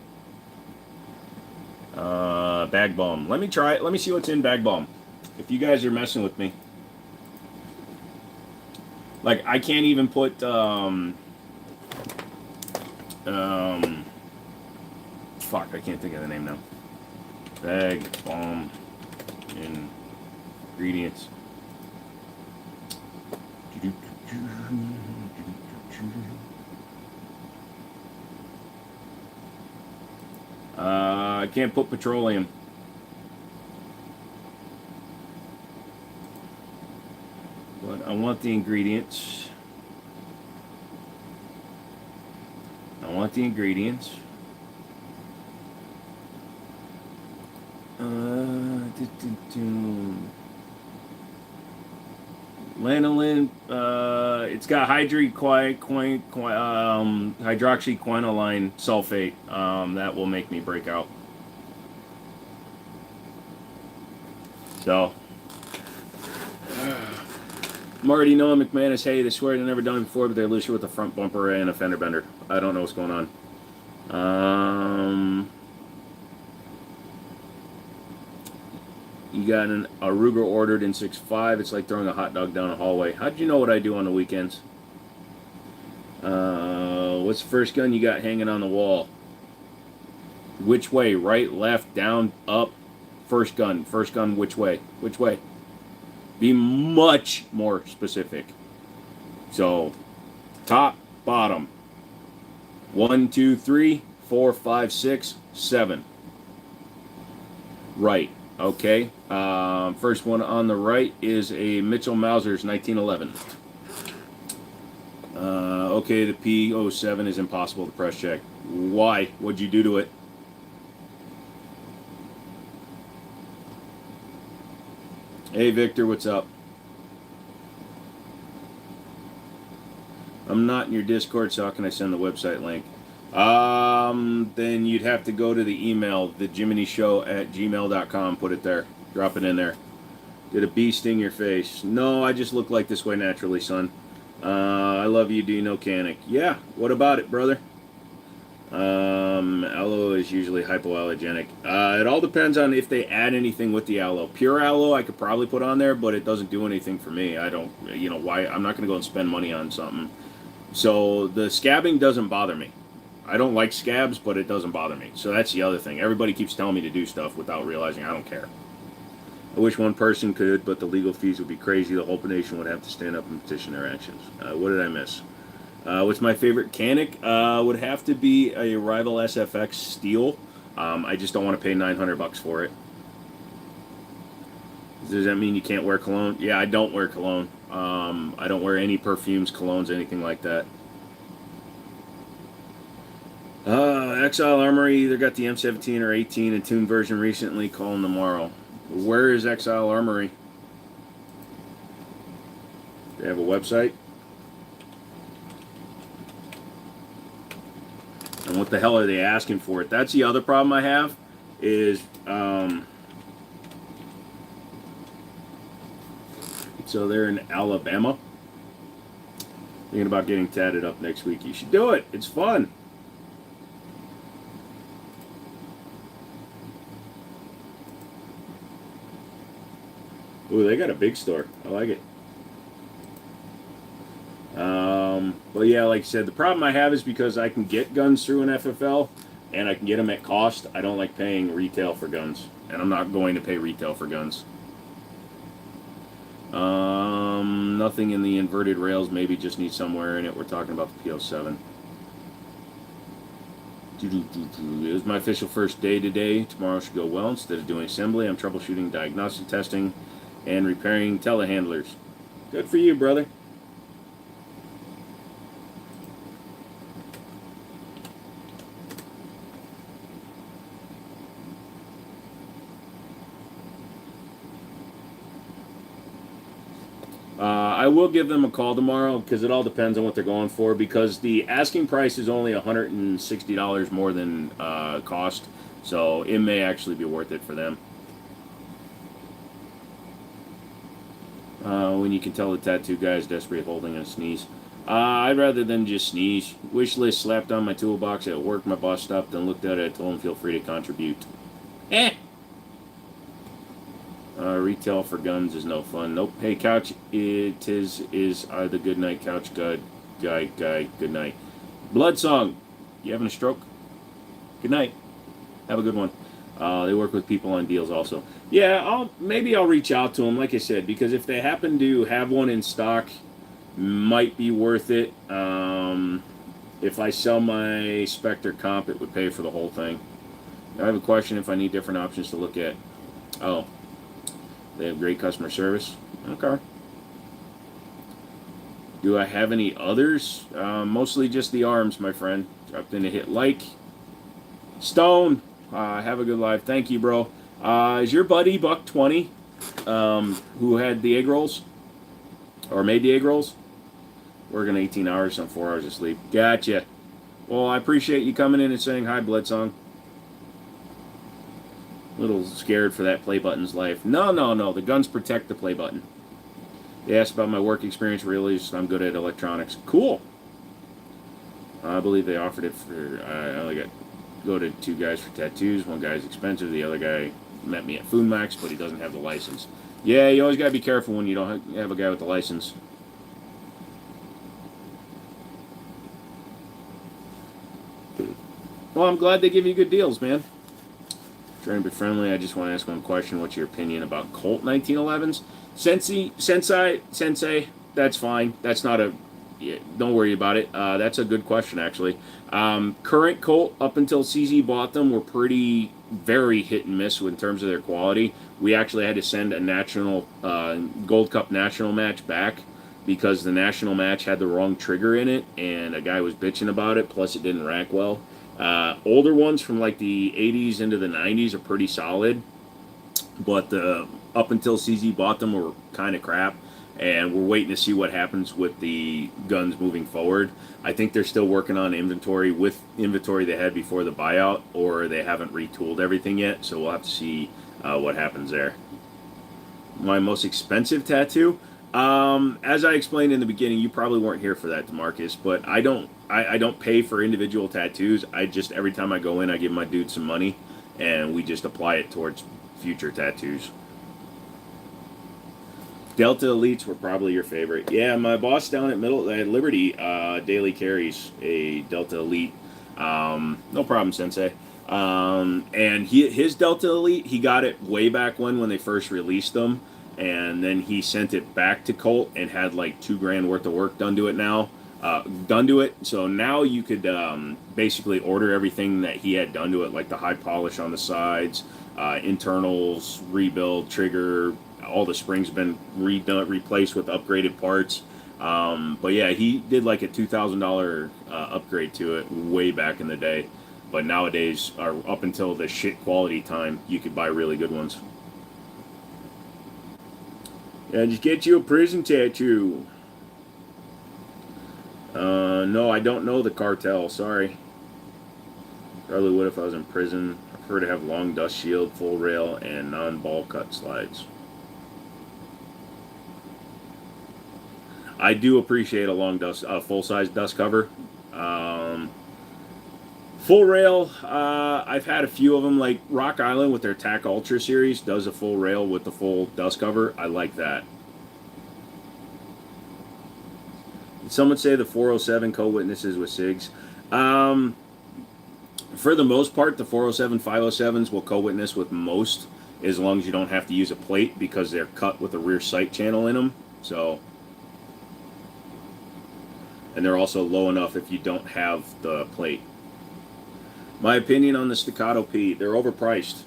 Bag balm. Let me try it. Let me see what's in bag balm. If you guys are messing with me. Like, I can't even put, fuck, I can't think of the name now. Bag balm ingredients. I can't put petroleum. But I want the ingredients. I want the ingredients. Lanolin, it's got hydroxyquinoline sulfate. That will make me break out. So, Marty, Noah McManus, hey, they swear they've never done it before, but they're looser with a front bumper and a fender bender. I don't know what's going on. You got a Ruger ordered in 6.5. It's like throwing a hot dog down a hallway. How'd you know what I do on the weekends? What's the first gun you got hanging on the wall? Which way? Right, left, down, up? First gun, which way? Which way? Be much more specific. So, top, bottom. 1, 2, 3, 4, 5, 6, 7. Right. Okay. First one on the right is a Mitchell Mauser's 1911. Okay, the P07 is impossible to press check. Why? What'd you do to it? Hey, Victor, what's up? I'm not in your Discord, so how can I send the website link? Then you'd have to go to the email, thejimminishow@gmail.com. Put it there. Drop it in there. Did a bee sting your face? No, I just look like this way naturally, son. I love you. Do you know Canic? Yeah. What about it, brother? Aloe is usually hypoallergenic. It all depends on if they add anything with the aloe. Pure aloe I could probably put on there, but it doesn't do anything for me. I don't, why? I'm not going to go and spend money on something. So the scabbing doesn't bother me. I don't like scabs, but it doesn't bother me. So that's the other thing. Everybody keeps telling me to do stuff without realizing I don't care. I wish one person could, but the legal fees would be crazy. The whole nation would have to stand up and petition their actions. What did I miss? What's my favorite Canic? Would have to be a Rival SFX Steel. I just don't want to pay $900 for it. Does that mean you can't wear cologne? Yeah, I don't wear cologne. I don't wear any perfumes, colognes, anything like that. Exile Armory either got the M17 or 18 and tuned version recently. Call them tomorrow. Where is Exile Armory? They have a website? And what the hell are they asking for it? That's the other problem I have is so they're in Alabama. Thinking about getting tatted up next week. You should do it. It's fun. Ooh, they got a big store. I like it. But yeah, like I said, the problem I have is because I can get guns through an FFL, and I can get them at cost. I don't like paying retail for guns, and I'm not going to pay retail for guns. Nothing in the inverted rails. Maybe just need somewhere in it. We're talking about the P07. It was my official first day today. Tomorrow should go well. Instead of doing assembly, I'm troubleshooting, diagnostic testing, and repairing telehandlers. Good for you, brother. I will give them a call tomorrow because it all depends on what they're going for, because the asking price is only $160 more than cost, so it may actually be worth it for them. When you can tell the tattoo guy is desperately holding a sneeze. I'd rather than just sneeze. Wish list slapped on my toolbox at work. My boss stopped and looked at it. I told him feel free to contribute. Retail for guns is no fun. Nope. Hey, couch, it is the good night couch guy. Good night. Blood Song, you having a stroke? Good night. Have a good one. They work with people on deals also. Yeah, maybe I'll reach out to them, like I said, because if they happen to have one in stock, might be worth it. If I sell my Spectre comp, it would pay for the whole thing. I have a question if I need different options to look at. Oh, they have great customer service. Okay. Do I have any others? Mostly just the arms, my friend. Dropped in to hit like. Stone, have a good life. Thank you, bro. Is your buddy Buck 20, who had the egg rolls or made the egg rolls? Working 18 hours on 4 hours of sleep. Gotcha. Well, I appreciate you coming in and saying hi, Bloodsong. A little scared for that play button's life. No, no, no. The guns protect the play button. They asked about my work experience. Realized I'm good at electronics. Cool. I believe they offered it for. I only got go to 2 guys for tattoos. One guy's expensive. The other guy met me at Food Max, but he doesn't have the license. Yeah, you always gotta be careful when you don't have a guy with the license. Well, I'm glad they give you good deals, man. Trying to be friendly, I just want to ask one question. What's your opinion about Colt 1911s? Sensei, that's fine. That's not a... Yeah, don't worry about it. That's a good question, actually. Current Colt, up until CZ bought them, were very hit and miss in terms of their quality. We actually had to send a national Gold Cup national match back because the national match had the wrong trigger in it, and a guy was bitching about it, plus it didn't rack well. Older ones from like the 80s into the 90s are pretty solid, but up until CZ bought them were kind of crap, and we're waiting to see what happens with the guns moving forward. I think they're still working on inventory with inventory they had before the buyout, or they haven't retooled everything yet, so we'll have to see what happens there. My most expensive tattoo? As I explained in the beginning, you probably weren't here for that, DeMarcus, but I don't pay for individual tattoos. I just, every time I go in, I give my dude some money, and we just apply it towards future tattoos. Delta Elites were probably your favorite. Yeah, my boss down at Liberty daily carries a Delta Elite. No problem, Sensei. And his Delta Elite, he got it way back when they first released them, and then he sent it back to Colt and had like $2,000 worth of work done to it now. So now you could basically order everything that he had done to it, like the high polish on the sides, internals, rebuild, trigger, all the springs have been replaced with upgraded parts. But yeah, he did like a $2,000 upgrade to it way back in the day. But nowadays, or up until the shit quality time, you could buy really good ones. Yeah, just get you a prison tattoo. No, I don't know the cartel. Sorry. Probably would if I was in prison. I prefer to have long dust shield, full rail, and non-ball cut slides. I do appreciate a long dust, full-size dust cover. Full rail, I've had a few of them, like Rock Island with their TAC Ultra series does a full rail with the full dust cover. I like that. Some would say the 407 co-witnesses with SIGs. For the most part, the 407, 507s will co-witness with most, as long as you don't have to use a plate because they're cut with a rear sight channel in them. So, and they're also low enough if you don't have the plate. My opinion on the Staccato P, they're overpriced.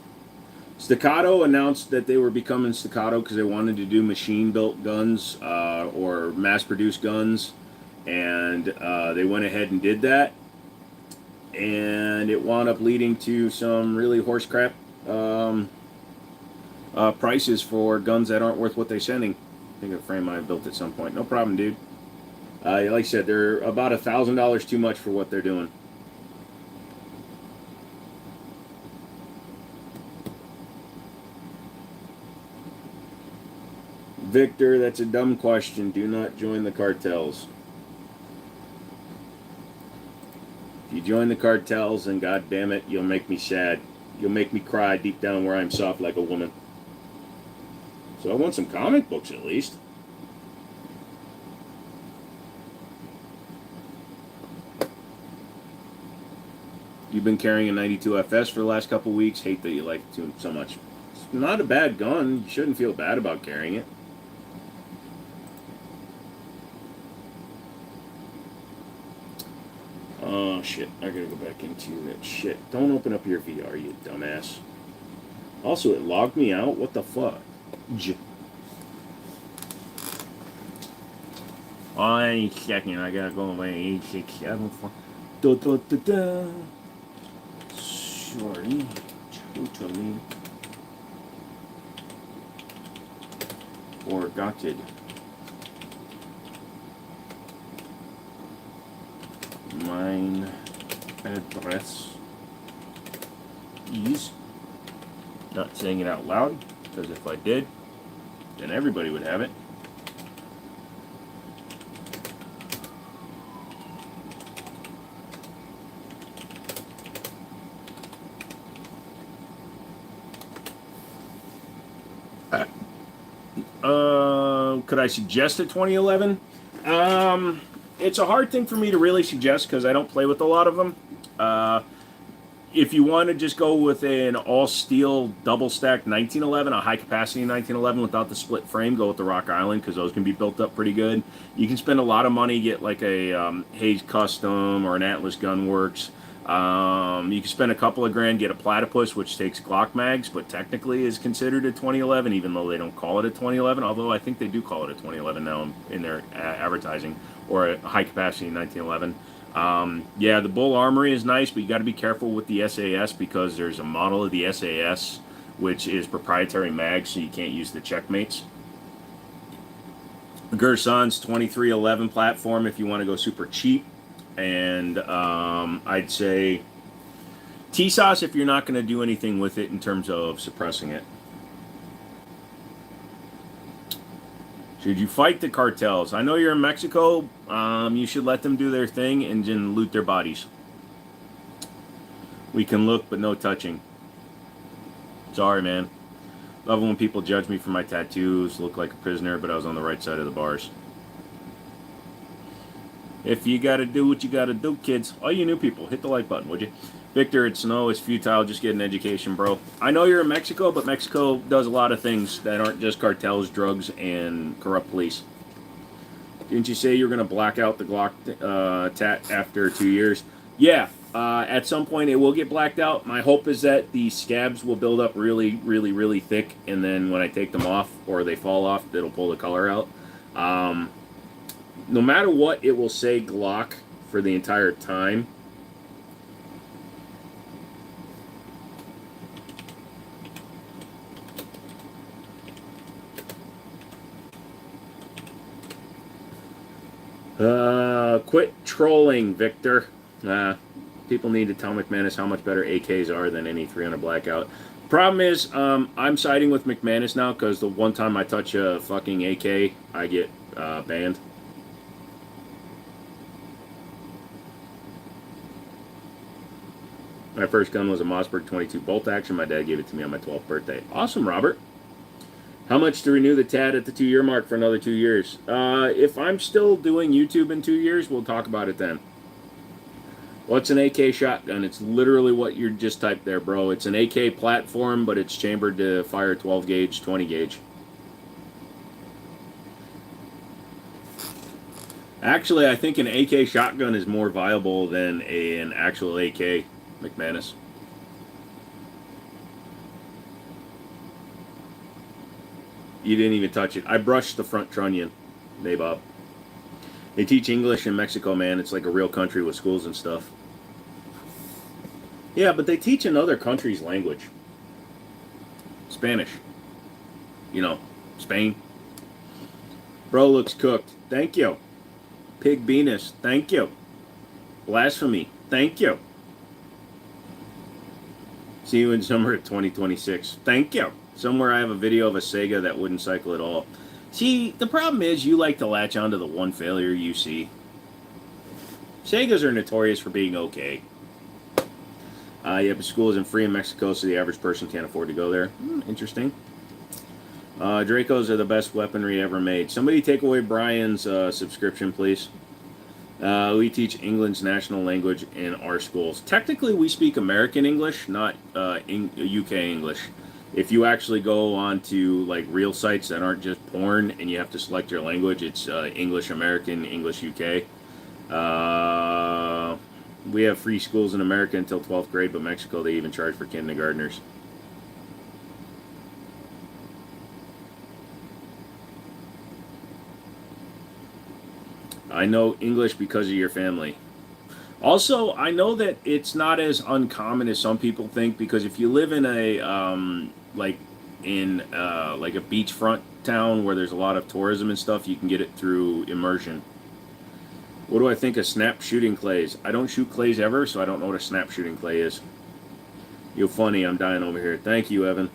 Staccato announced that they were becoming Staccato because they wanted to do machine-built guns or mass-produced guns, and they went ahead and did that, and it wound up leading to some really horse crap prices for guns that aren't worth what they're sending. I think a frame I built at some point. No problem, dude. Like I said, they're about $1,000 too much for what they're doing. Victor, that's a dumb question. Do not join the cartels. If you join the cartels, then God damn it, you'll make me sad. You'll make me cry deep down where I'm soft like a woman. So I want some comic books at least. You've been carrying a 92 FS for the last couple weeks. Hate that you like it so much. It's not a bad gun. You shouldn't feel bad about carrying it. Oh shit, I gotta go back into that shit. Don't open up your VR, you dumbass. Also, it logged me out? What the fuck? One second, I gotta go away. 8, 6, 7, 4. Da, da, da, da. Sorry, totally. Forgotten. Mine address is, not saying it out loud, because if I did, then everybody would have it. Could I suggest a 2011? It's a hard thing for me to really suggest because I don't play with a lot of them. If you want to just go with an all-steel double-stacked 1911, a high-capacity 1911 without the split frame, go with the Rock Island because those can be built up pretty good. You can spend a lot of money, get like a Hayes Custom or an Atlas Gunworks. You can spend a couple of grand, get a Platypus, which takes Glock mags, but technically is considered a 2011, even though they don't call it a 2011, although I think they do call it a 2011 now in their advertising, or a high-capacity 1911. Yeah, the Bull Armory is nice, but you got to be careful with the SAS because there's a model of the SAS which is proprietary mags, so you can't use the checkmates. Gerson's 2311 platform if you want to go super cheap. And I'd say TSOS if you're not going to do anything with it in terms of suppressing it. Should you fight the cartels? I know you're in Mexico. You should let them do their thing and then loot their bodies. We can look, but no touching. Sorry, man. Love when people judge me for my tattoos. Look like a prisoner, but I was on the right side of the bars. If you gotta do what you gotta do, kids. All you new people, hit the like button, would you? Victor, it's no, it's futile. Just get an education, bro. I know you're in Mexico, but Mexico does a lot of things that aren't just cartels, drugs, and corrupt police. Didn't you say you were gonna black out the Glock tat after 2 years? Yeah, at some point it will get blacked out. My hope is that the scabs will build up really, really, really thick, and then when I take them off or they fall off, it'll pull the color out. No matter what, it will say Glock for the entire time. Quit trolling, Victor. People need to tell McManus how much better AKs are than any 300 blackout. Problem is, I'm siding with McManus now because the one time I touch a fucking AK, I get banned. My first gun was a Mossberg 22 bolt action. My dad gave it to me on my 12th birthday. Awesome, Robert. How much to renew the TAD at the 2-year mark for another 2 years? If I'm still doing YouTube in 2 years, we'll talk about it then. What's an AK shotgun? It's literally what you just typed there, bro. It's an AK platform, but it's chambered to fire 12 gauge, 20 gauge. Actually, I think an AK shotgun is more viable than an actual AK, McManus. You didn't even touch it. I brushed the front trunnion, Nabob. They teach English in Mexico, man. It's like a real country with schools and stuff. Yeah, but they teach another country's language. Spanish. You know, Spain. Bro looks cooked. Thank you. Pig Venus. Thank you. Blasphemy. Thank you. See you in summer of 2026. Thank you. Somewhere I have a video of a Sega that wouldn't cycle at all. See, the problem is you like to latch onto the one failure you see. Segas are notorious for being okay. Yeah, but school isn't free in Mexico, so the average person can't afford to go there. Interesting. Dracos are the best weaponry ever made. Somebody take away Brian's subscription, please. We teach England's national language in our schools. Technically, we speak American English, not UK English. If you actually go on to like real sites that aren't just porn and you have to select your language, it's English American, English UK. We have free schools in America until 12th grade, but Mexico, they even charge for kindergartners. I know English because of your family. Also, I know that it's not as uncommon as some people think, because if you live in a like in like a beachfront town where there's a lot of tourism and stuff, you can get it through immersion. What do I think of snap shooting clays? I don't shoot clays ever, so I don't know what a snap shooting clay is. You're funny, I'm dying over here. Thank you, Evan.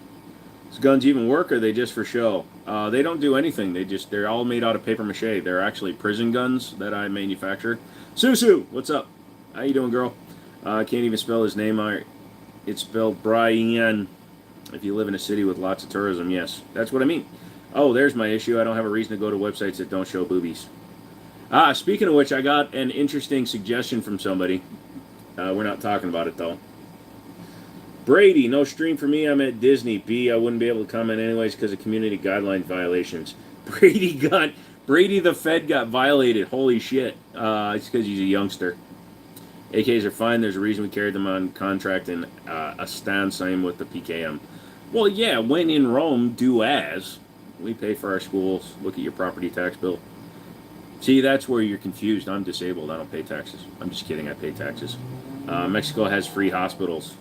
Does guns even work, or are they just for show? They don't do anything. They're all made out of paper mache. They're actually prison guns that I manufacture. Susu, what's up? How you doing, girl? I can't even spell his name. It's spelled Brian. If you live in a city with lots of tourism, yes. That's what I mean. Oh, there's my issue. I don't have a reason to go to websites that don't show boobies. Speaking of which, I got an interesting suggestion from somebody. We're not talking about it, though. Brady, no stream for me. I'm at Disney. B, I wouldn't be able to comment anyways because of community guideline violations. Brady the Fed got violated. Holy shit. It's because he's a youngster. AKs are fine. There's a reason we carried them on contract and a stand sign with the PKM. Well, yeah, when in Rome, do as. We pay for our schools. Look at your property tax bill. See, that's where you're confused. I'm disabled. I don't pay taxes. I'm just kidding. I pay taxes. Mexico has free hospitals.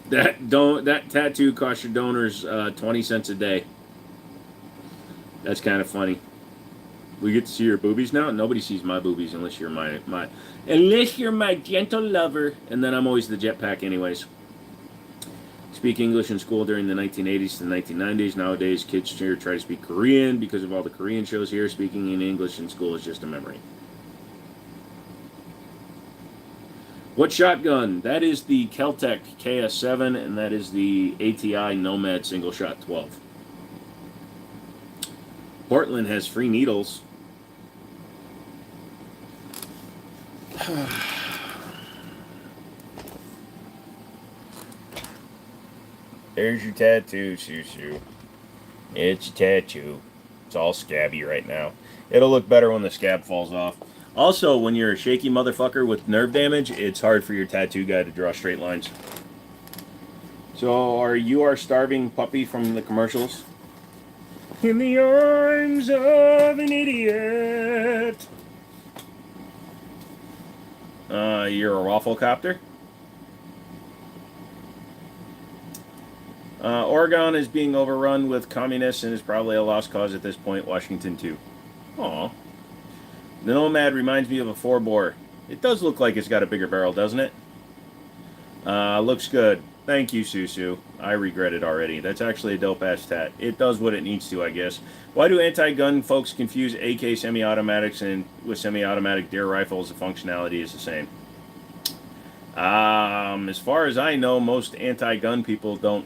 That tattoo costs your donors 20 cents a day. That's kind of funny. We get to see your boobies now. Nobody sees my boobies unless you're my gentle lover. And then I'm always the jetpack, anyways. Speak English in school during the 1980s to the 1990s. Nowadays, kids here try to speak Korean because of all the Korean shows here. Speaking in English in school is just a memory. What shotgun? That is the Keltec KS7, and that is the ATI Nomad Single Shot 12. Portland has free needles. There's your tattoo, Susu. It's a tattoo. It's all scabby right now. It'll look better when the scab falls off. Also, when you're a shaky motherfucker with nerve damage, it's hard for your tattoo guy to draw straight lines. So, are you our starving puppy from the commercials? In the arms of an idiot. You're a waffle copter? Oregon is being overrun with communists and is probably a lost cause at this point. Washington, too. Aw. The Nomad reminds me of a 4-bore. It does look like it's got a bigger barrel, doesn't it? Looks good. Thank you, Susu. I regret it already. That's actually a dope-ass tat. It does what it needs to, I guess. Why do anti-gun folks confuse AK semi-automatics and with semi-automatic deer rifles? The functionality is the same. As far as I know, most anti-gun people don't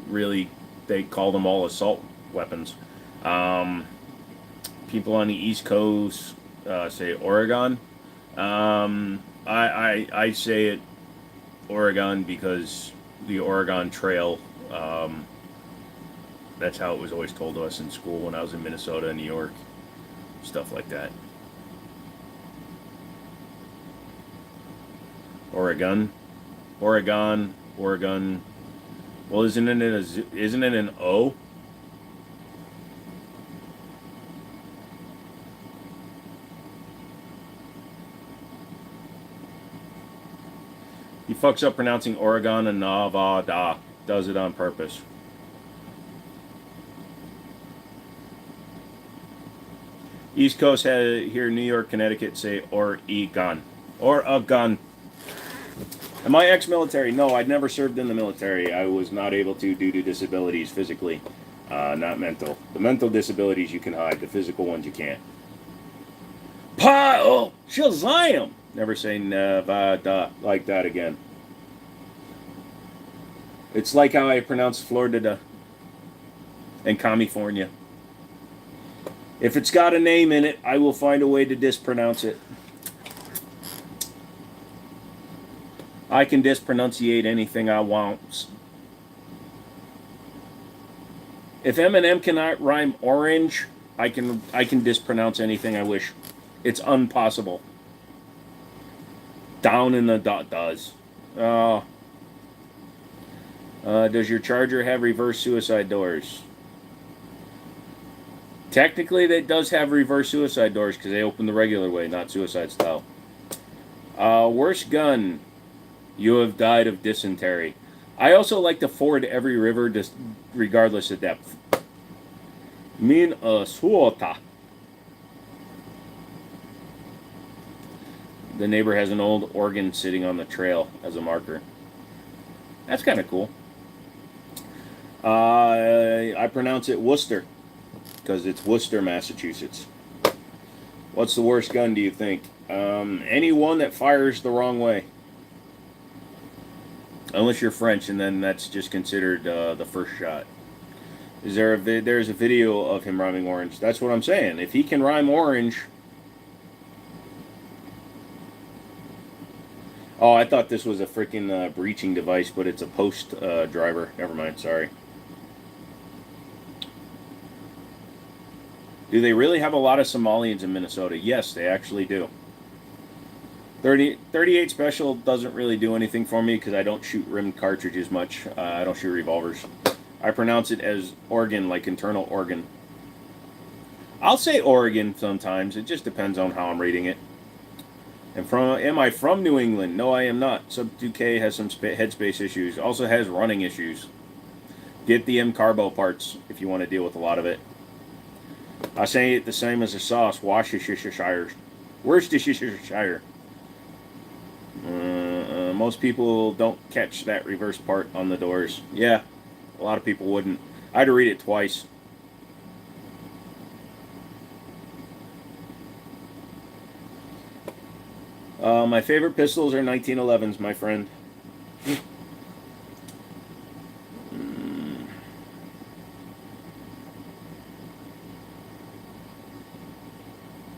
really, they call them all assault weapons. People on the East Coast say Oregon. I say it Oregon because the Oregon Trail, that's how it was always told to us in school when I was in Minnesota and New York, stuff like that. Oregon. Well, isn't it an O? He fucks up pronouncing Oregon and Nevada. Does it on purpose. East Coast had here, New York, Connecticut say Oregon. Oregon. Am I ex-military? No, I'd never served in the military. I was not able to due to disabilities physically, not mental. The mental disabilities you can hide. The physical ones you can't. Pile! Shazam! Never say Nevada like that again. It's like how I pronounce Florida and California. If it's got a name in it, I will find a way to dispronounce it. I can dispronunciate anything I want. If Eminem cannot rhyme orange, I can dispronounce anything I wish. It's impossible. Down in the dot does. Does your charger have reverse suicide doors? Technically, that does have reverse suicide doors because they open the regular way, not suicide style. Worst gun. You have died of dysentery. I also like to ford every river, regardless of depth. Minnesota. The neighbor has an old organ sitting on the trail as a marker. That's kind of cool. I pronounce it Worcester because it's Worcester, Massachusetts. What's the worst gun, do you think? Any one that fires the wrong way. Unless you're French, and then that's just considered the first shot. There's a video of him rhyming orange. That's what I'm saying. If he can rhyme orange... Oh, I thought this was a freaking breaching device, but it's a post driver. Never mind, sorry. Do they really have a lot of Somalians in Minnesota? Yes, they actually do. 38 Special doesn't really do anything for me because I don't shoot rimmed cartridges much. I don't shoot revolvers. I pronounce it as organ, like internal organ. I'll say Oregon sometimes. It just depends on how I'm reading it. Am I from New England? No, I am not. Sub 2K has some headspace issues. Also has running issues. Get the M-Carbo parts if you want to deal with a lot of it. I say it the same as a sauce. Worcestershire. Worcestershire. Most people don't catch that reverse part on the doors. Yeah, a lot of people wouldn't. I had to read it twice. My favorite pistols are 1911s, my friend.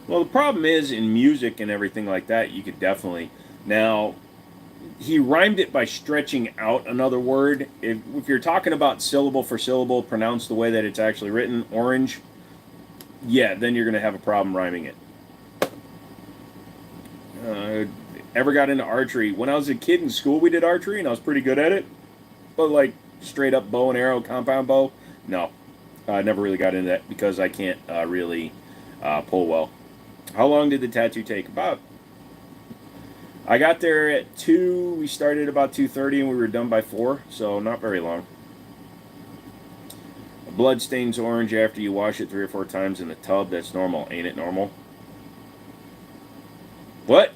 Well, the problem is in music and everything like that, you could definitely... Now, he rhymed it by stretching out another word. If you're talking about syllable for syllable, pronounced the way that it's actually written, orange, yeah, then you're going to have a problem rhyming it. Ever got into archery? When I was a kid in school, we did archery, and I was pretty good at it. But, like, straight up bow and arrow, compound bow, no. I never really got into that because I can't really pull well. How long did the tattoo take? I got there at 2. We started about 2:30, and we were done by 4, so not very long. Blood stains orange after you wash it 3 or 4 times in the tub. That's normal. Ain't it normal? What?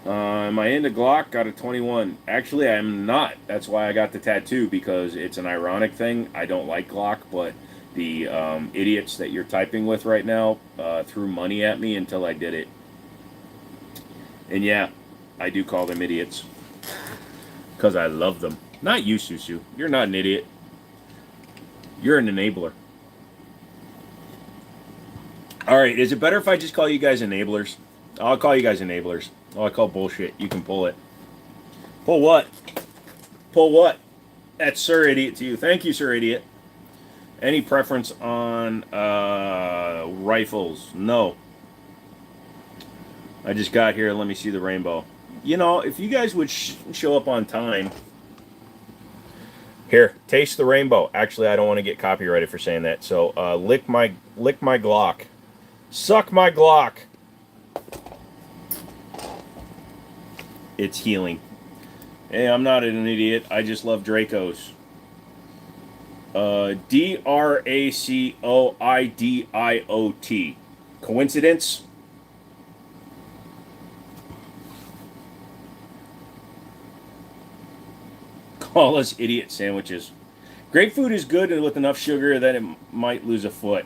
Am I into Glock? Got a 21. Actually, I'm not. That's why I got the tattoo, because it's an ironic thing. I don't like Glock, but the idiots that you're typing with right now threw money at me until I did it. And yeah, I do call them idiots. Because I love them. Not you, Susu. You're not an idiot. You're an enabler. Alright, is it better if I just call you guys enablers? I'll call you guys enablers. Oh, I call bullshit. You can pull it. Pull what? Pull what? That's Sir Idiot to you. Thank you, Sir Idiot. Any preference on rifles? No. I just got here. Let me see the rainbow. You know, if you guys would show up on time. Here, taste the rainbow. Actually, I don't want to get copyrighted for saying that. So, lick my Glock. Suck my Glock. It's healing. Hey, I'm not an idiot. I just love Dracos. Dracoidiot. Coincidence? Call us idiot sandwiches. Grapefruit is good and with enough sugar that it might lose a foot.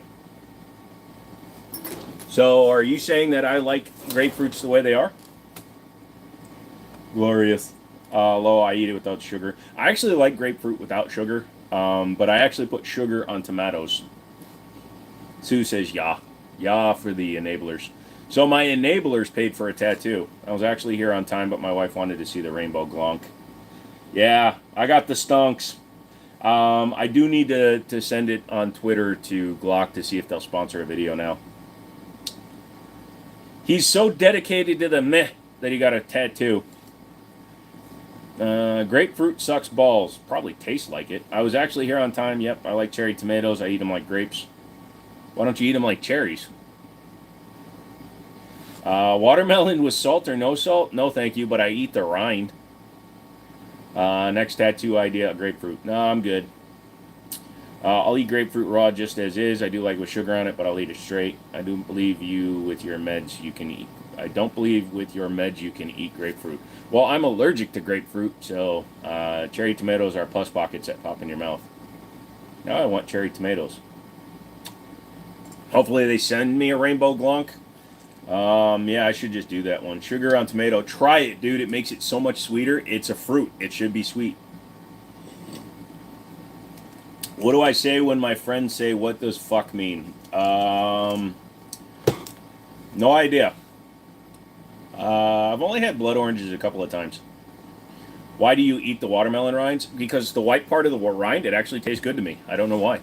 So, are you saying that I like grapefruits the way they are? Glorious. Although I eat it without sugar. I actually like grapefruit without sugar, but I actually put sugar on tomatoes. Sue says, yeah. Yeah for the enablers. So my enablers paid for a tattoo. I was actually here on time, but my wife wanted to see the rainbow glonk. Yeah, I got the stonks. I do need to send it on Twitter to Glock to see if they'll sponsor a video now. He's so dedicated to the meh that he got a tattoo. Grapefruit sucks balls. Probably tastes like it. I was actually here on time. Yep, I like cherry tomatoes. I eat them like grapes. Why don't you eat them like cherries? Watermelon with salt or no salt? No, thank you, but I eat the rind. Next tattoo idea, grapefruit. No, I'm good. I'll eat grapefruit raw just as is. I do like with sugar on it, but I'll eat it straight. I do believe you with your meds you can eat. I don't believe with your meds you can eat grapefruit. Well, I'm allergic to grapefruit, so cherry tomatoes are pus pockets that pop in your mouth. Now I want cherry tomatoes. Hopefully they send me a rainbow glunk. Yeah, I should just do that one. Sugar on tomato. Try it, dude. It makes it so much sweeter. It's a fruit. It should be sweet. What do I say when my friends say, "What does fuck mean?" No idea. I've only had blood oranges a couple of times. Why do you eat the watermelon rinds? Because the white part of the rind, it actually tastes good to me. I don't know why.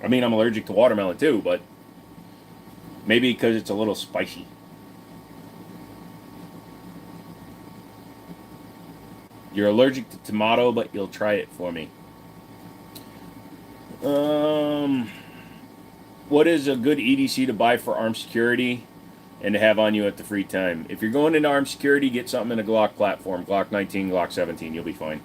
I mean, I'm allergic to watermelon too, but maybe because it's a little spicy. You're allergic to tomato, but you'll try it for me. What is a good EDC to buy for armed security and to have on you at the free time? If you're going into armed security, get something in a Glock platform. Glock 19, Glock 17. You'll be fine.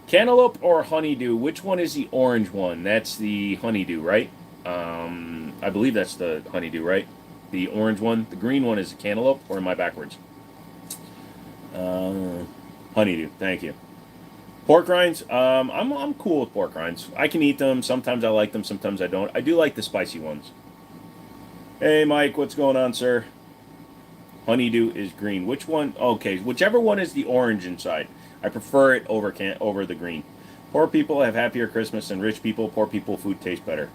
Cantaloupe or honeydew? Which one is the orange one? That's the honeydew, right? I believe that's the honeydew, right? The orange one. The green one is the cantaloupe, or am I backwards? Honeydew. Thank you. Pork rinds. I'm cool with pork rinds. I can eat them. Sometimes I like them. Sometimes I don't. I do like the spicy ones. Hey, Mike. What's going on, sir? Honeydew is green. Which one? Okay, whichever one is the orange inside. I prefer it over the green. Poor people have happier Christmas than rich people. Poor people food tastes better.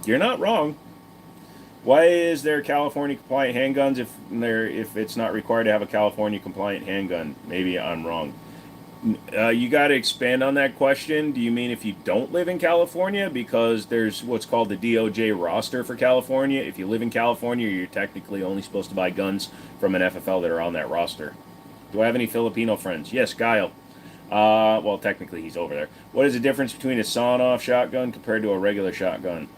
You're not wrong. Why is there California compliant handguns if it's not required to have a California compliant handgun? Maybe I'm wrong. You got to expand on that question. Do you mean if you don't live in California? Because there's what's called the DOJ roster for California. If you live in California, you're technically only supposed to buy guns from an FFL that are on that roster. Do I have any Filipino friends? Yes, Guile. Well, technically he's over there. What is the difference between a sawn-off shotgun compared to a regular shotgun?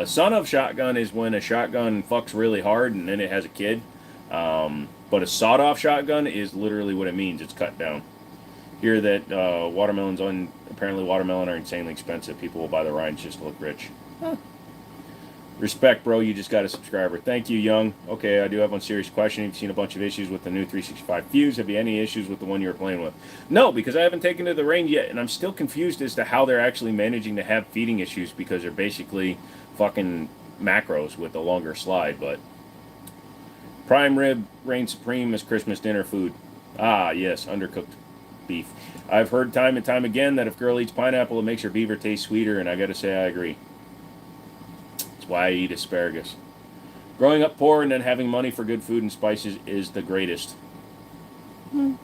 Sawn-off shotgun is when a shotgun fucks really hard and then it has a kid. But a sawed-off shotgun is literally what it means. It's cut down. Hear that apparently watermelon are insanely expensive. People will buy the rinds just to look rich. Huh. Respect, bro. You just got a subscriber. Thank you, Young. Okay, I do have one serious question. You've seen a bunch of issues with the new 365 Fuse. Have you any issues with the one you were playing with? No, because I haven't taken to the range yet, and I'm still confused as to how they're actually managing to have feeding issues because they're basically fucking macros with a longer slide. But prime rib reigns supreme as Christmas dinner food. Ah, yes, undercooked beef. I've heard time and time again that if girl eats pineapple, it makes her beaver taste sweeter, and I gotta say I agree. That's why I eat asparagus. Growing up poor and then having money for good food and spices is the greatest. You're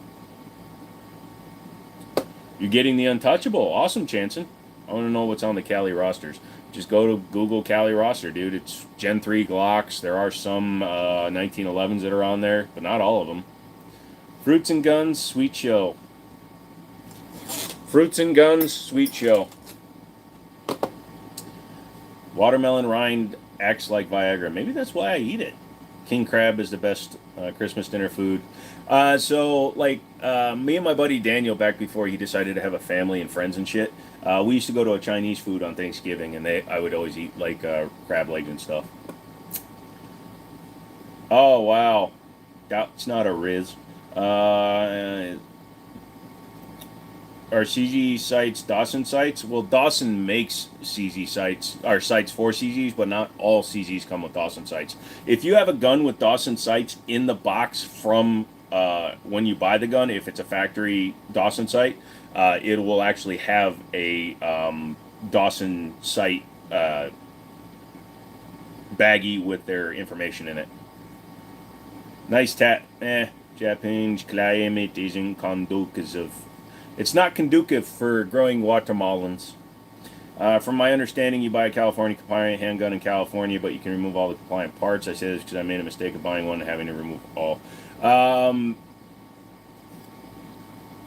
getting the untouchable. Awesome, Chanson. I want to know what's on the Cali rosters. Just go to Google Cali roster, dude. It's Gen 3 Glocks. There are some 1911s that are on there, but not all of them. Fruits and Guns, Sweet Show. Fruits and Guns, Sweet Show. Watermelon rind acts like Viagra. Maybe that's why I eat it. King crab is the best Christmas dinner food. Me and my buddy Daniel, back before he decided to have a family and friends and shit, we used to go to a Chinese food on Thanksgiving, and I would always eat crab legs and stuff. Oh wow, that's not a Riz. Are CZ sites Dawson sites? Well, Dawson makes CZ sites, or sites for CZs, but not all CZs come with Dawson sites. If you have a gun with Dawson sites in the box from when you buy the gun, if it's a factory Dawson site, it will actually have a Dawson site baggie with their information in it. Nice tat. Japanese climate isn't conducive. It's not conducive for growing watermelons. From my understanding, you buy a California compliant handgun in California, but you can remove all the compliant parts. I say this because I made a mistake of buying one and having to remove all.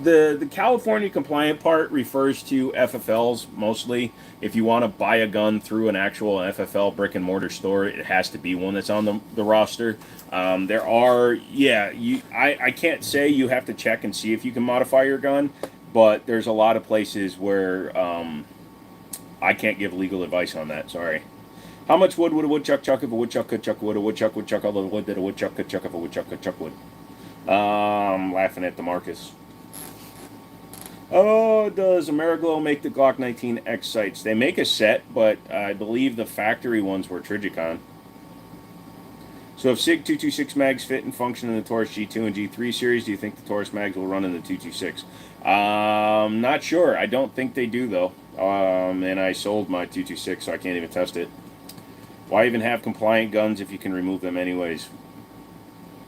the California compliant part refers to FFLs mostly. If you want to buy a gun through an actual FFL brick and mortar store, it has to be one that's on the roster. There are, yeah, I can't say you have to check and see if you can modify your gun, but there's a lot of places where I can't give legal advice on that. Sorry. How much wood would a woodchuck chuck if a woodchuck could chuck wood? A woodchuck would chuck all the wood that a woodchuck could chuck if a woodchuck could chuck wood. Laughing at DeMarcus. Oh, does Ameriglow make the Glock 19X sights? They make a set, but I believe the factory ones were Trigicon. So if SIG 226 mags fit and function in the Taurus G2 and G3 series, do you think the Taurus mags will run in the 226? Not sure. I don't think they do, though. And I sold my 226, so I can't even test it. Why even have compliant guns if you can remove them anyways?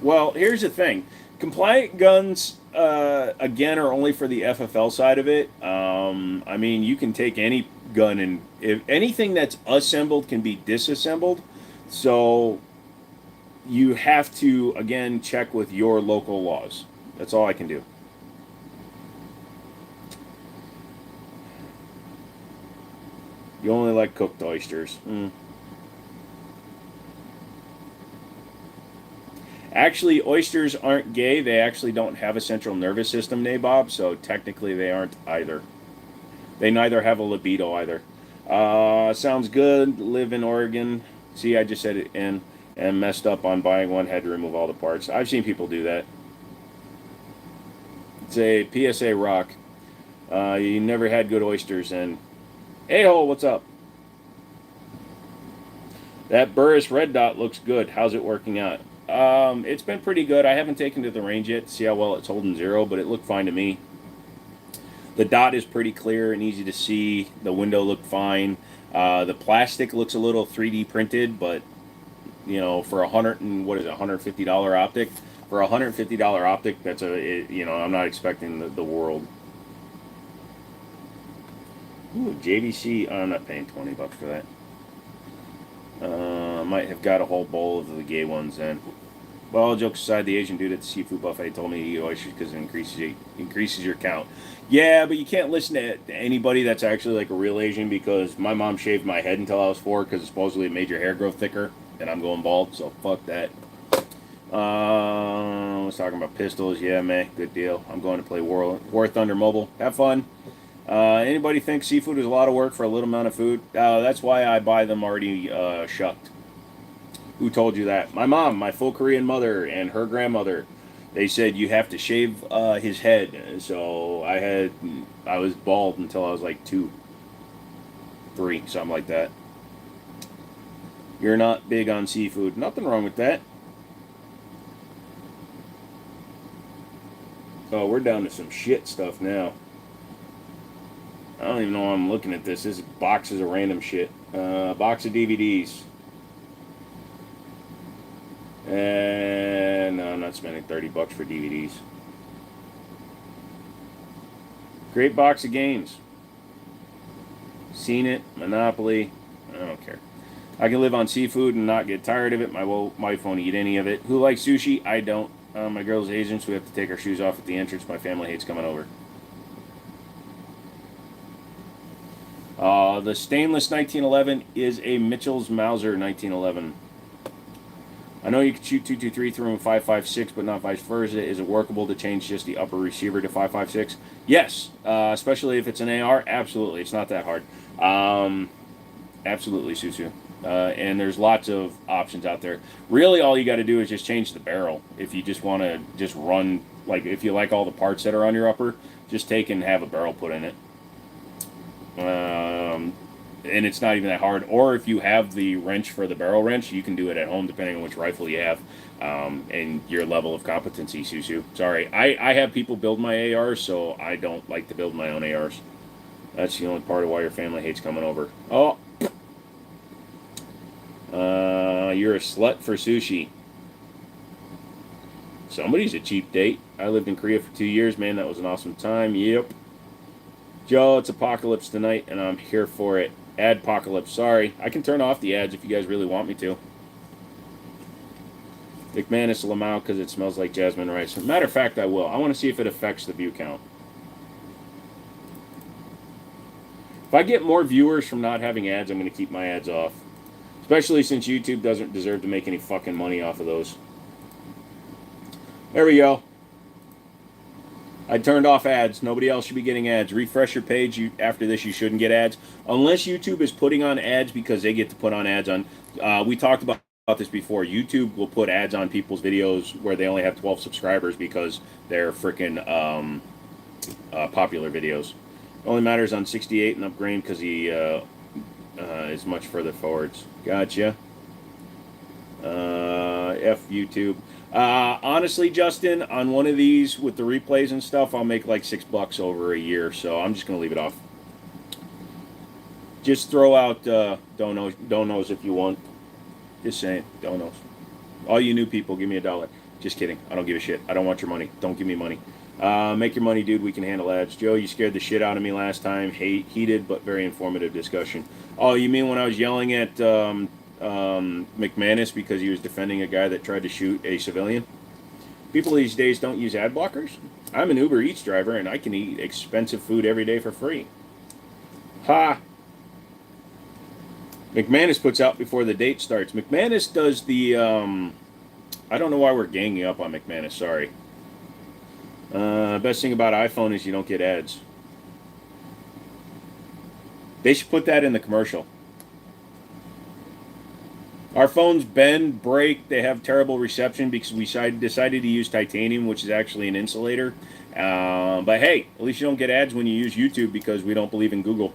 Well, here's the thing. Compliant guns, again, are only for the FFL side of it. I mean, you can take any gun and if anything that's assembled can be disassembled. So you have to, again, check with your local laws. That's all I can do. You only like cooked oysters. Actually, oysters aren't gay. They actually don't have a central nervous system, Nabob, so technically they aren't either. They neither have a libido either. Sounds good. Live in Oregon. See, I just said it in and messed up on buying one. Had to remove all the parts. I've seen people do that. It's a PSA rock. You never had good oysters, and hey-ho, what's up? That Burris red dot looks good. How's it working out? It's been pretty good. I haven't taken to the range yet to see how well it's holding zero, but it looked fine to me. The dot is pretty clear and easy to see. The window looked fine. The plastic looks a little 3D printed, but you know, for $150 optic. For a $150 optic, that's I'm not expecting the world. Ooh, JVC. I'm not paying $20 for that. Might have got a whole bowl of the gay ones then. Well, all jokes aside, the Asian dude at the seafood buffet told me to eat oysters because it increases your count. Yeah, but you can't listen to anybody that's actually like a real Asian, because my mom shaved my head until I was 4 because supposedly it made your hair grow thicker, and I'm going bald, so fuck that. I was talking about pistols. Yeah, man, good deal. I'm going to play War Thunder Mobile. Have fun. Anybody think seafood is a lot of work for a little amount of food? That's why I buy them already shucked. Who told you that? My mom, my full Korean mother, and her grandmother. They said you have to shave his head. So I was bald until I was like 2, 3, something like that. You're not big on seafood. Nothing wrong with that. Oh, we're down to some shit stuff now. I don't even know why I'm looking at this. This is boxes of random shit. Box of DVDs. And no, I'm not spending $30 for DVDs. Great box of games. Seen it. Monopoly. I don't care. I can live on seafood and not get tired of it. My wife won't eat any of it. Who likes sushi? I don't. My girl's Asian, so we have to take our shoes off at the entrance. My family hates coming over. The stainless 1911 is a Mitchell's Mauser 1911. I know you can shoot 223 through a 5.56, but not vice versa. Is it workable to change just the upper receiver to 5.56? Yes, especially if it's an AR. Absolutely, it's not that hard. Absolutely, Susu. And there's lots of options out there. Really, all you got to do is just change the barrel. If you just want to just run, like if you like all the parts that are on your upper, just take and have a barrel put in it. And it's not even that hard. Or if you have the wrench for the barrel wrench, you can do it at home depending on which rifle you have and your level of competency, Susu. Sorry, I have people build my ARs, so I don't like to build my own ARs. That's the only part of why your family hates coming over. Oh, you're a slut for sushi. Somebody's a cheap date. I lived in Korea for 2 years, man. That was an awesome time. Yep. Joe, it's apocalypse tonight, and I'm here for it. Adpocalypse. Sorry. I can turn off the ads if you guys really want me to. McManus Lamau because it smells like jasmine rice. Matter of fact, I will. I want to see if it affects the view count. I get more viewers from not having ads, I'm going to keep my ads off. Especially since YouTube doesn't deserve to make any fucking money off of those. There we go. I turned off ads. Nobody else should be getting ads. Refresh your page. After this, you shouldn't get ads. Unless YouTube is putting on ads because they get to put on ads on. We talked about this before. YouTube will put ads on people's videos where they only have 12 subscribers because they're freaking popular videos. It only matters on 68 and upgrade because he is much further forwards. Gotcha. F YouTube. Honestly, Justin, on one of these with the replays and stuff, I'll make like $6 over a year, so I'm just gonna leave it off. Just throw out don't knows if you want. Just saying, don't knows. All you new people, give me $1. Just kidding. I don't give a shit. I don't want your money. Don't give me money. Make your money, dude. We can handle ads. Joe, you scared the shit out of me last time. Heated but very informative discussion. Oh, you mean when I was yelling at McManus because he was defending a guy that tried to shoot a civilian? People these days don't use ad blockers. I'm an Uber Eats driver and I can eat expensive food every day for free. Ha! McManus puts out before the date starts. McManus does the I don't know why we're ganging up on McManus, sorry. Best thing about iPhone is you don't get ads. They should put that in the commercial. Our phones bend, break, they have terrible reception because we decided to use titanium, which is actually an insulator. But hey, at least you don't get ads when you use YouTube because we don't believe in Google.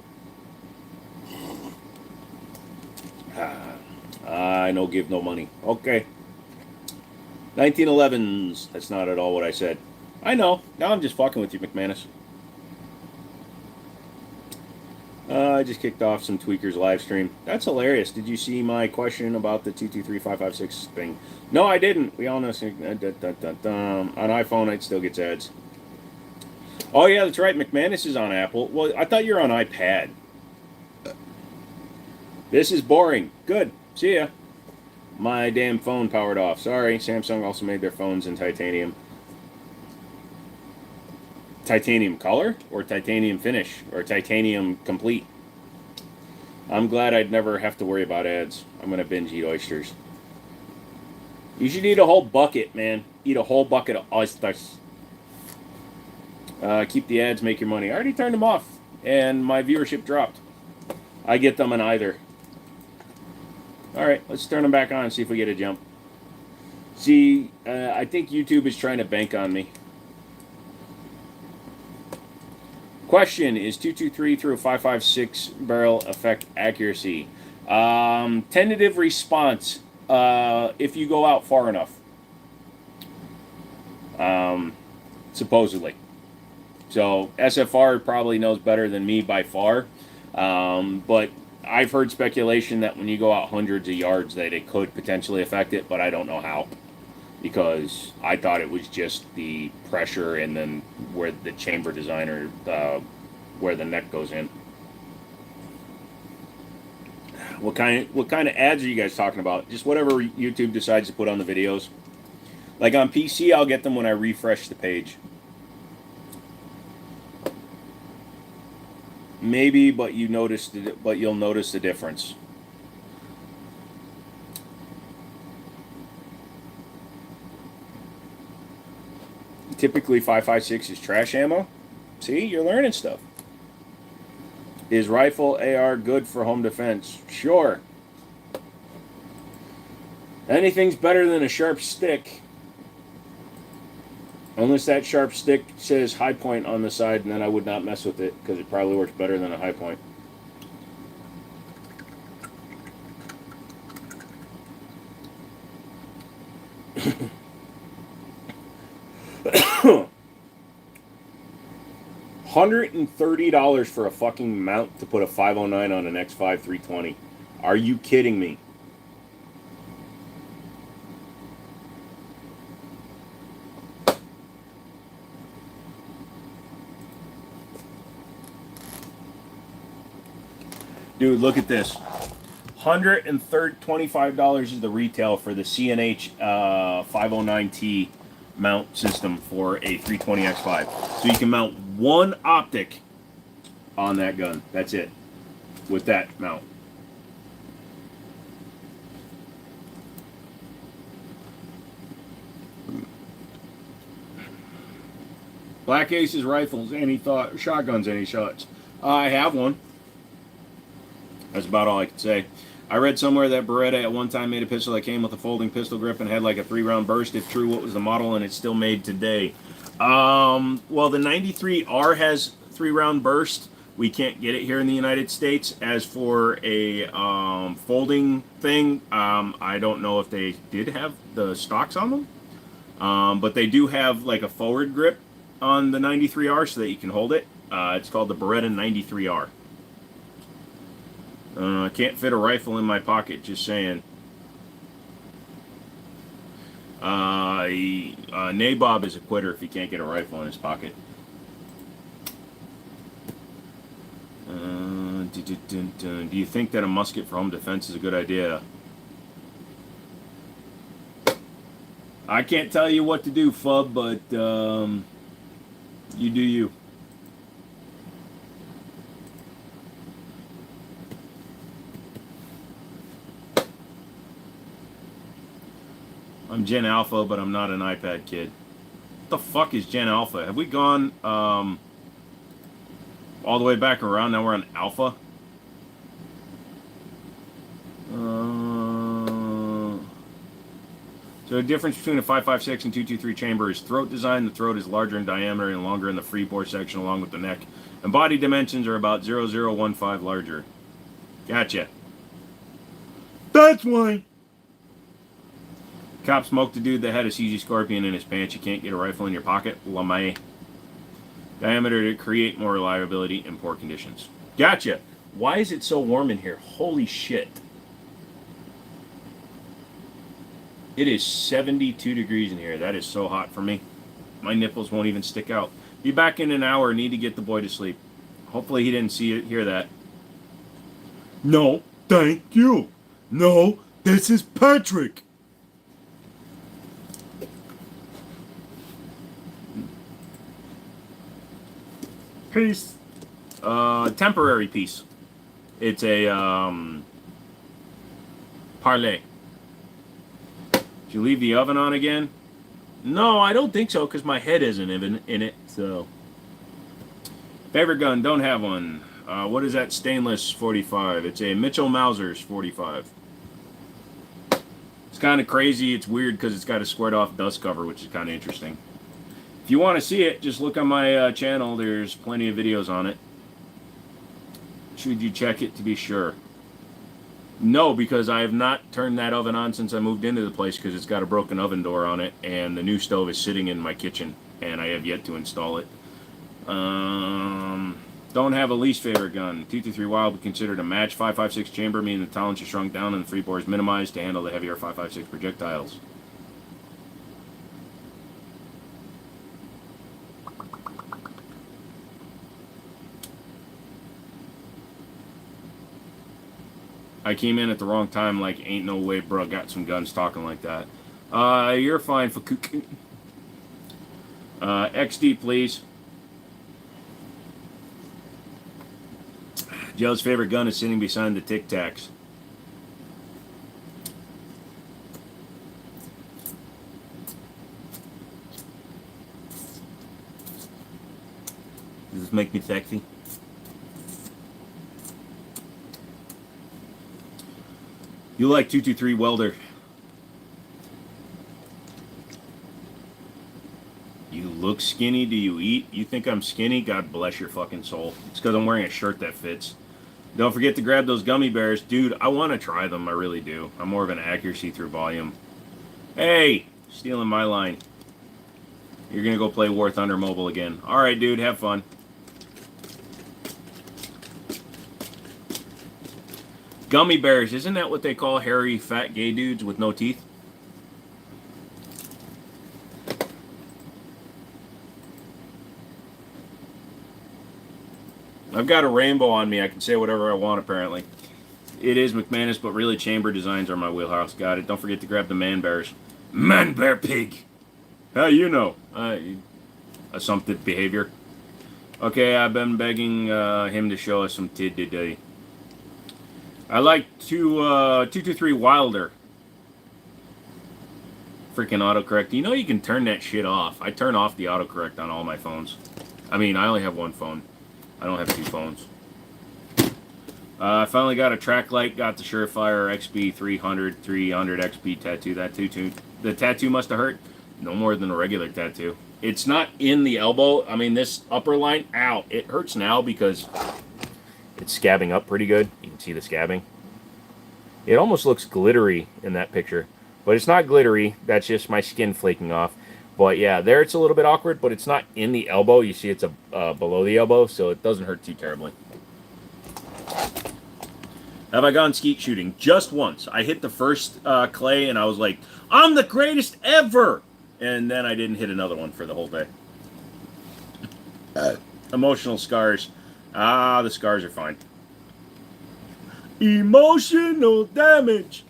I no give no money. Okay. 1911s. That's not at all what I said. I know. Now I'm just fucking with you, McManus. I just kicked off some Tweakers live stream. That's hilarious. Did you see my question about the 223556 thing? No, I didn't. We all know. On iPhone, it still gets ads. Oh, yeah, that's right. McManus is on Apple. Well, I thought you were on iPad. This is boring. Good. See ya. My damn phone powered off. Sorry. Samsung also made their phones in titanium. Titanium color or titanium finish or titanium complete. I'm glad I'd never have to worry about ads. I'm gonna binge eat oysters. You should eat a whole bucket, man. Eat a whole bucket of oysters. Keep the ads, make your money. I already turned them off and my viewership dropped. I get them on either. Alright, let's turn them back on and see if we get a jump. See, I think YouTube is trying to bank on me. Question, is 223 through 556 barrel affect accuracy? Tentative response, if you go out far enough. Supposedly. So SFR probably knows better than me by far. But I've heard speculation that when you go out hundreds of yards that it could potentially affect it, but I don't know how. Because I thought it was just the pressure and then where the chamber designer, where the neck goes in. What kind of ads are you guys talking about? Just whatever YouTube decides to put on the videos. Like on PC, I'll get them when I refresh the page. Maybe, but you'll notice the difference. Typically 556 is trash ammo. See, you're learning stuff. Is rifle AR good for home defense? Sure. Anything's better than a sharp stick. Unless that sharp stick says high point on the side, and then I would not mess with it because it probably works better than a high point. $130 for a fucking mount to put a 509 on an X5 320. Are you kidding me? Dude, look at this. $125 is the retail for the CNH 509T mount system for a 320 X5. So you can mount one optic on that gun. That's it. with that mount. Black Aces rifles, any thought? Shotguns, any shots? I have one. That's about all I can say. I read somewhere that Beretta at one time made a pistol that came with a folding pistol grip and had like a 3-round burst. If true, what was the model, and it's still made today? Well, the 93R has 3-round burst. We can't get it here in the United States. As for a folding thing, I don't know if they did have the stocks on them, but they do have like a forward grip on the 93R so that you can hold it. It's called the Beretta 93R. I can't fit a rifle in my pocket, just saying. Nabob is a quitter if he can't get a rifle in his pocket. Do you think that a musket for home defense is a good idea? I can't tell you what to do, Fub, but you do you. I'm Gen Alpha, but I'm not an iPad kid. What the fuck is Gen Alpha? Have we gone all the way back around? Now we're on Alpha? So the difference between a 5.56 and 2.23 chamber is throat design. The throat is larger in diameter and longer in the free bore section along with the neck. And body dimensions are about 0.015 larger. Gotcha. That's why. Cop smoked a dude that had a CG Scorpion in his pants. You can't get a rifle in your pocket. Lamay. Diameter to create more reliability in poor conditions. Gotcha. Why is it so warm in here? Holy shit. It is 72 degrees in here. That is so hot for me. My nipples won't even stick out. Be back in an hour. Need to get the boy to sleep. Hopefully he didn't hear that. No, thank you. No, this is Patrick. Peace. Temporary piece. It's a parlay. Did you leave the oven on again? No, I don't think so, because my head isn't in it. So, favorite gun? Don't have one. What is that? Stainless 45. It's a Mitchell Mauser's 45. It's kind of crazy. It's weird because it's got a squared off dust cover, which is kind of interesting. If you want to see it, just look on my channel. There's plenty of videos on it. Should you check it to be sure? No, because I have not turned that oven on since I moved into the place because it's got a broken oven door on it, and the new stove is sitting in my kitchen, and I have yet to install it. Don't have a least favorite gun. 223 Wild would considered a match 5.56 chamber, meaning the tolerance is shrunk down and the free bore is minimized to handle the heavier 5.56 projectiles. I came in at the wrong time, like, ain't no way, bro, got some guns talking like that. You're fine, Fakuk. XD, please. Joe's favorite gun is sitting beside the Tic Tacs. Does this make me sexy? You like 223 welder. You look skinny. Do you eat? You think I'm skinny? God bless your fucking soul. It's because I'm wearing a shirt that fits. Don't forget to grab those gummy bears. Dude, I want to try them. I really do. I'm more of an accuracy through volume. Hey! Stealing my line. You're going to go play War Thunder Mobile again. Alright, dude. Have fun. Gummy bears, isn't that what they call hairy, fat, gay dudes with no teeth? I've got a rainbow on me. I can say whatever I want, apparently. It is McManus, but really chamber designs are my wheelhouse. Got it. Don't forget to grab the man bears. Man bear pig! How you know? Assumptive behavior. Okay, I've been begging him to show us some tid today. I like 223 Wilder. Freaking autocorrect. You know you can turn that shit off. I turn off the autocorrect on all my phones. I mean, I only have one phone. I don't have two phones. I finally got a track light. Got the Surefire XB 300 XP tattoo. The tattoo must have hurt. No more than a regular tattoo. It's not in the elbow. I mean, this upper line, ow, it hurts now because it's scabbing up pretty good. You can see the scabbing. It almost looks glittery in that picture, but it's not glittery. That's just my skin flaking off. But yeah, there it's a little bit awkward, but it's not in the elbow. You see it's below the elbow, so it doesn't hurt too terribly. Have I gone skeet shooting? Just once. I hit the first clay, and I was like, I'm the greatest ever! And then I didn't hit another one for the whole day. Emotional scars. The scars are fine. Emotional damage.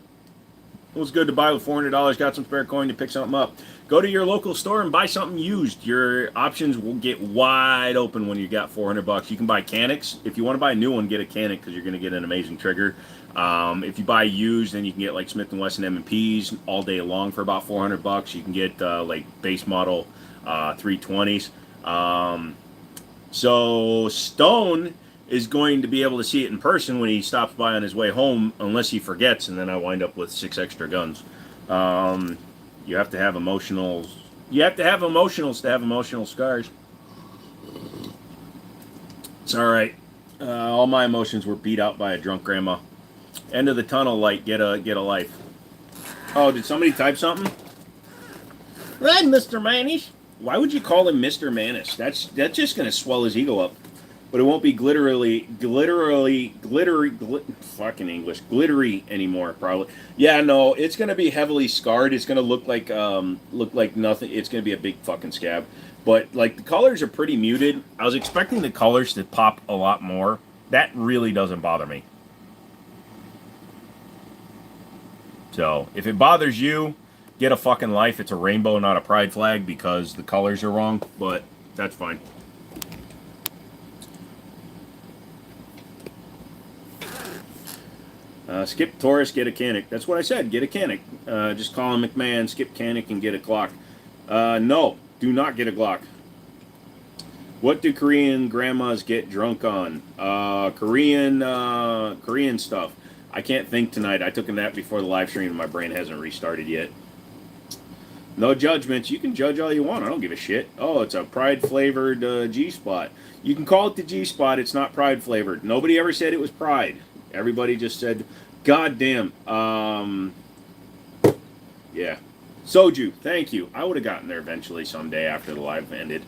It was good to buy with $400. Got some spare coin to pick something up. Go to your local store and buy something used. Your options will get wide open when you got $400. You can buy Canics. If you want to buy a new one, get a Canic because you're going to get an amazing trigger. If you buy used, then you can get like Smith & Wesson M&Ps all day long for about $400. You can get like base model 320s. So Stone is going to be able to see it in person when he stops by on his way home, unless he forgets, and then I wind up with 6 extra guns. You have to have emotionals. You have to have emotionals to have emotional scars. It's all right. All my emotions were beat out by a drunk grandma. End of the tunnel light. Get a life. Oh, did somebody type something? Right, Mr. Manish. Why would you call him Mr. Manish? That's just gonna swell his ego up. But it won't be glittery anymore, probably. Yeah, no, it's gonna be heavily scarred. It's gonna look like nothing. It's gonna be a big fucking scab. But like the colors are pretty muted. I was expecting the colors to pop a lot more. That really doesn't bother me. So if it bothers you, get a fucking life. It's a rainbow, not a pride flag, because the colors are wrong. But that's fine. Skip Taurus, get a Canic. That's what I said, get a Canic. Just call him McMahon, skip Canic, and get a Glock. No, do not get a Glock. What do Korean grandmas get drunk on? Korean stuff. I can't think tonight. I took a nap before the live stream and my brain hasn't restarted yet. No judgments. You can judge all you want. I don't give a shit. Oh, it's a pride-flavored G-spot. You can call it the G-spot. It's not pride-flavored. Nobody ever said it was pride. Everybody just said, God damn. Yeah. Soju, thank you. I would have gotten there eventually someday after the live ended.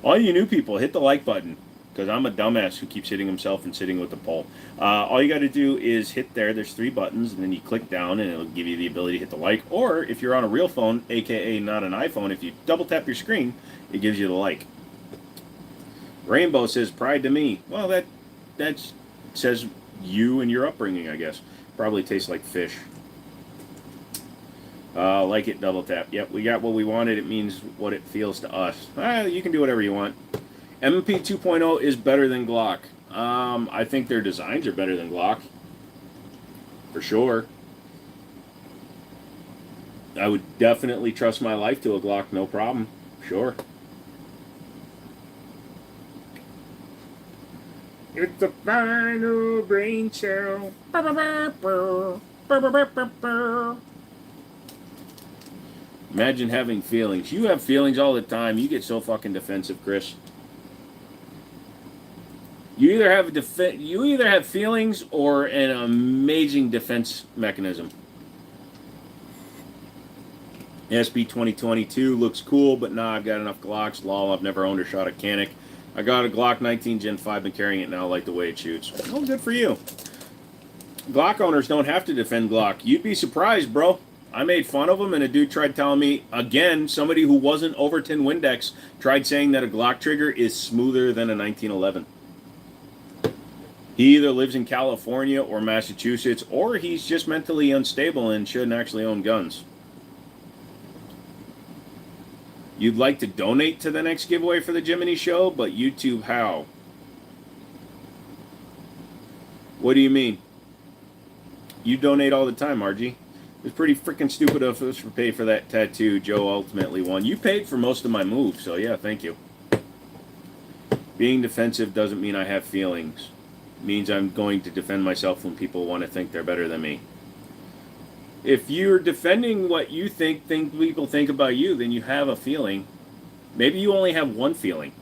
All you new people, hit the like button. Because I'm a dumbass who keeps hitting himself and sitting with the poll. All you got to do is hit there. There's 3 buttons, and then you click down, and it'll give you the ability to hit the like. Or if you're on a real phone, a.k.a. not an iPhone, if you double tap your screen, it gives you the like. Rainbow says, pride to me. Well, that says you and your upbringing, I guess. Probably tastes like fish. Like it, double tap. Yep, we got what we wanted. It means what it feels to us. You can do whatever you want. M&P 2.0 is better than Glock. I think their designs are better than Glock. For sure. I would definitely trust my life to a Glock, no problem. Sure. It's the final brain cell. Imagine having feelings. You have feelings all the time. You get so fucking defensive, Chris. You either have feelings or an amazing defense mechanism. SB 2022 looks cool, but nah, I've got enough Glocks. Lol, I've never owned or shot a Canic. I got a Glock 19 Gen 5, been carrying it now, I like the way it shoots. Well, good for you. Glock owners don't have to defend Glock. You'd be surprised, bro. I made fun of him, and a dude tried telling me, again, somebody who wasn't Overton Windex, tried saying that a Glock trigger is smoother than a 1911. He either lives in California or Massachusetts, or he's just mentally unstable and shouldn't actually own guns. You'd like to donate to the next giveaway for the Jimmini show, but YouTube how? What do you mean? You donate all the time, RG. It was pretty freaking stupid of us to pay for that tattoo. Joe ultimately won. You paid for most of my moves, so yeah, thank you. Being defensive doesn't mean I have feelings. It means I'm going to defend myself when people want to think they're better than me. If you're defending what you think people think about you, then you have a feeling. Maybe you only have one feeling.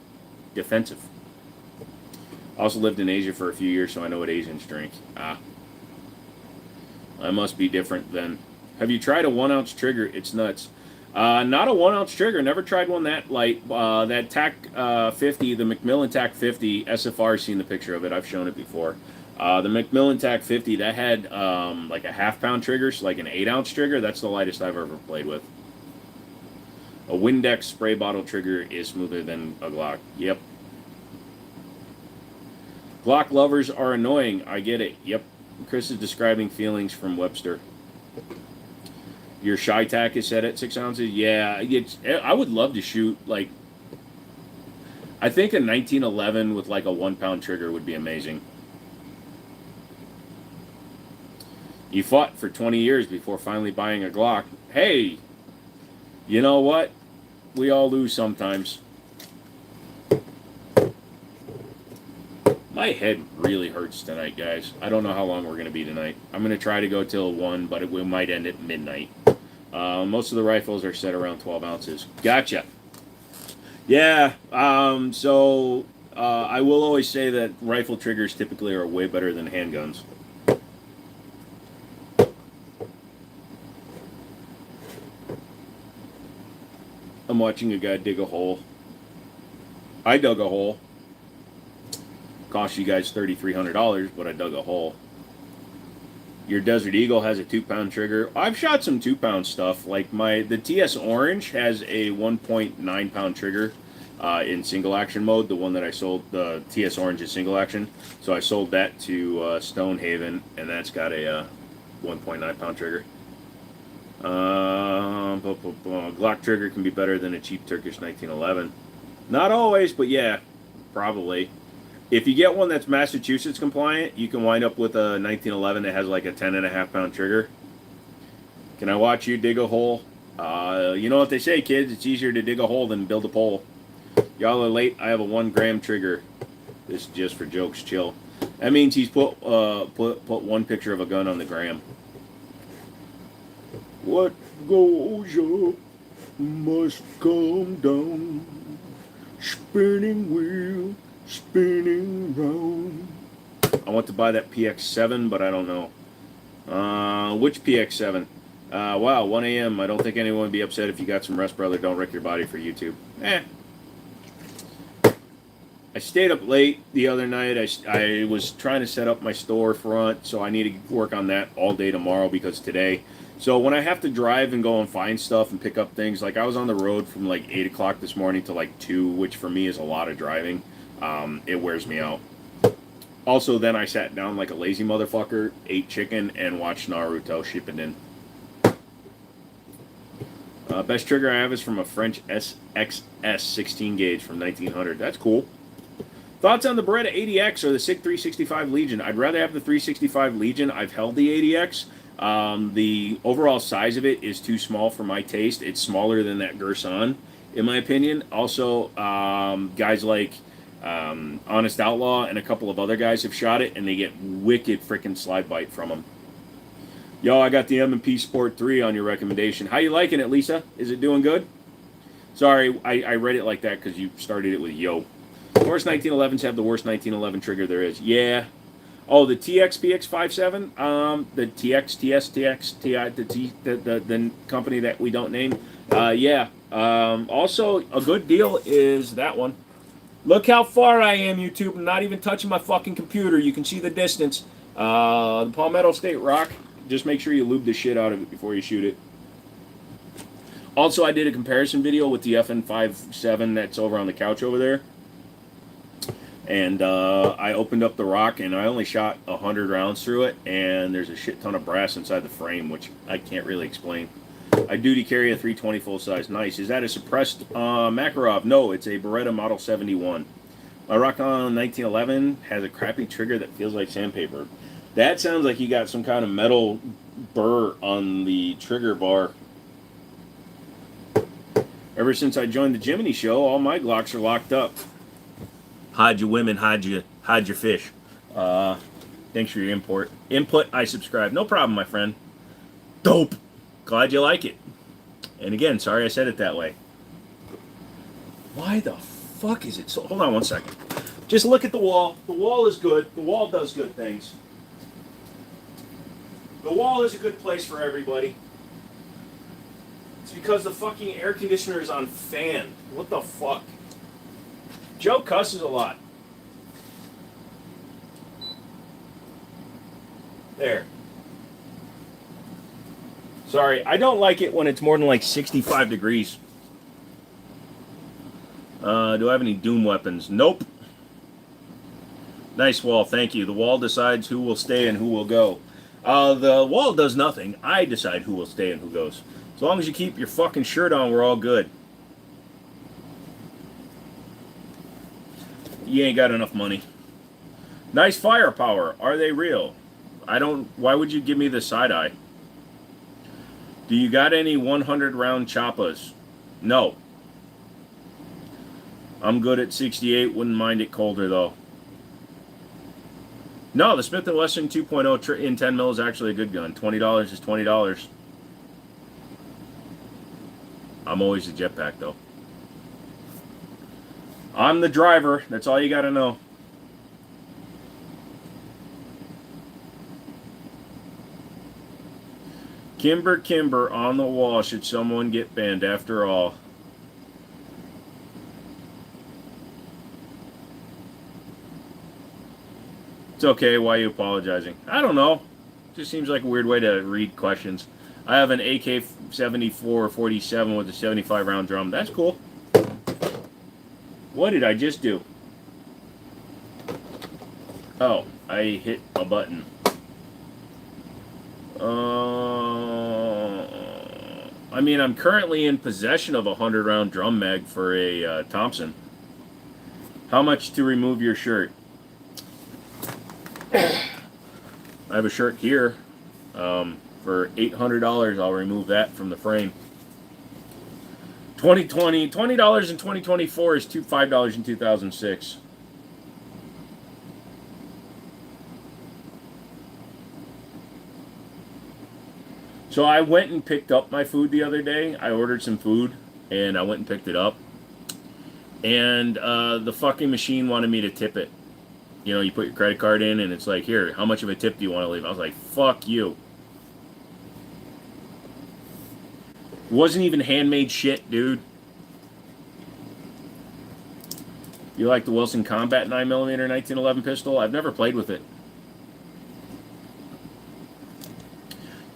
Defensive. I also lived in Asia for a few years, so I know what Asians drink. Ah. I must be different then. Have you tried a 1-ounce trigger? It's nuts. Not a 1-ounce trigger. Never tried one that light. That TAC 50, the Macmillan TAC 50, SFR, seen the picture of it. I've shown it before. The Macmillan TAC 50, that had like a half-pound trigger, so like an 8-ounce trigger. That's the lightest I've ever played with. A Windex spray bottle trigger is smoother than a Glock. Yep. Glock lovers are annoying. I get it. Yep. Chris is describing feelings from Webster. Your shy tack is set at 6 ounces? Yeah, I would love to shoot, like, I think a 1911 with like a 1-pound trigger would be amazing. You fought for 20 years before finally buying a Glock. Hey, you know what? We all lose sometimes. My head really hurts tonight, guys. I don't know how long we're going to be tonight. I'm going to try to go till 1, but we might end at midnight. Most of the rifles are set around 12 ounces. Gotcha. Yeah, so I will always say that rifle triggers typically are way better than handguns. I'm watching a guy dig a hole. I dug a hole. Cost you guys $3,300, but I dug a hole. Your Desert Eagle has a 2-pound trigger. I've shot some 2-pound stuff. Like the TS Orange has a 1.9-pound trigger in single action mode. The one that I sold, the TS Orange is single action. So I sold that to Stonehaven, and that's got a 1.9-pound trigger. Glock trigger can be better than a cheap Turkish 1911. Not always, but yeah, probably. If you get one that's Massachusetts compliant, you can wind up with a 1911 that has like a 10.5-pound trigger. Can I watch you dig a hole? You know what they say, kids? It's easier to dig a hole than build a pole. Y'all are late. I have a 1-gram trigger. This is just for jokes. Chill. That means he's put one picture of a gun on the gram. What goes up must come down. Spinning wheel. Spinning round. I want to buy that PX7, but I don't know. Which PX7? Wow, 1 a.m. I don't think anyone would be upset if you got some rest, brother. Don't wreck your body for YouTube. I stayed up late the other night. I was trying to set up my storefront, so I need to work on that all day tomorrow because today. So when I have to drive and go and find stuff and pick up things, like I was on the road from like 8 o'clock this morning to like 2, which for me is a lot of driving. It wears me out. Also, then I sat down like a lazy motherfucker, ate chicken, and watched Naruto Shippuden. Best trigger I have is from a French SXS 16 gauge from 1900. That's cool. Thoughts on the Beretta 80X or the SIG 365 Legion? I'd rather have the 365 Legion. I've held the 80X. The overall size of it is too small for my taste. It's smaller than that Gerson, in my opinion. Also, guys like Honest Outlaw and a couple of other guys have shot it, and they get wicked freaking slide bite from them. Yo, I got the M&P Sport 3 on your recommendation. How you liking it, Lisa? Is it doing good? Sorry, I read it like that because you started it with yo. The worst 1911s have the worst 1911 trigger there is. Yeah. Oh, the TX-PX57? The TX, TS, TX, TI, the company that we don't name. Yeah. Also, a good deal is that one. Look how far I am, YouTube. I'm not even touching my fucking computer. You can see the distance. The Palmetto State Rock. Just make sure you lube the shit out of it before you shoot it. Also, I did a comparison video with the FN57 that's over on the couch over there. And I opened up the rock, and I only shot 100 rounds through it, and there's a shit ton of brass inside the frame, which I can't really explain. I duty carry a 320 full size. Nice. Is that a suppressed Makarov? No, it's a Beretta Model 71. My Rock on 1911 has a crappy trigger that feels like sandpaper. That sounds like you got some kind of metal burr on the trigger bar. Ever since I joined the Jimmini show, all my Glocks are locked up. Hide your women, hide your fish. Thanks for your input. I subscribe. No problem, my friend. Dope. Glad you like it. And again, sorry I said it that way. Why the fuck is it so... Hold on one second. Just look at the wall. The wall is good. The wall does good things. The wall is a good place for everybody. It's because the fucking air conditioner is on fan. What the fuck? Joe cusses a lot. There. Sorry, I don't like it when it's more than like 65 degrees. Do I have any Doom weapons? Nope. Nice wall, thank you. The wall decides who will stay and who will go. The wall does nothing. I decide who will stay and who goes. As long as you keep your fucking shirt on, we're all good. You ain't got enough money. Nice firepower. Are they real? I don't... Why would you give me the side eye? Do you got any 100 round choppas? No. I'm good at 68. Wouldn't mind it colder though. No, the Smith & Wesson 2.0 in 10 mil is actually a good gun. $20 is $20. I'm always a jetpack though. I'm the driver. That's all you got to know. Kimber on the wall. Should someone get banned after all? It's okay. Why are you apologizing? I don't know. Just seems like a weird way to read questions. I have an AK-74 47 with a 75 round drum. That's cool. What did I just do? Oh, I hit a button. I mean, I'm currently in possession of a 100 round drum mag for a Thompson. How much to remove your shirt? I have a shirt here. For $800, I'll remove that from the frame. $20 in 2024 is $5 in 2006. So I went and picked up my food the other day. I ordered some food, and I went and picked it up. And the fucking machine wanted me to tip it. You know, you put your credit card in, and it's like, here, how much of a tip do you want to leave? I was like, fuck you. It wasn't even handmade shit, dude. You like the Wilson Combat 9mm 1911 pistol? I've never played with it.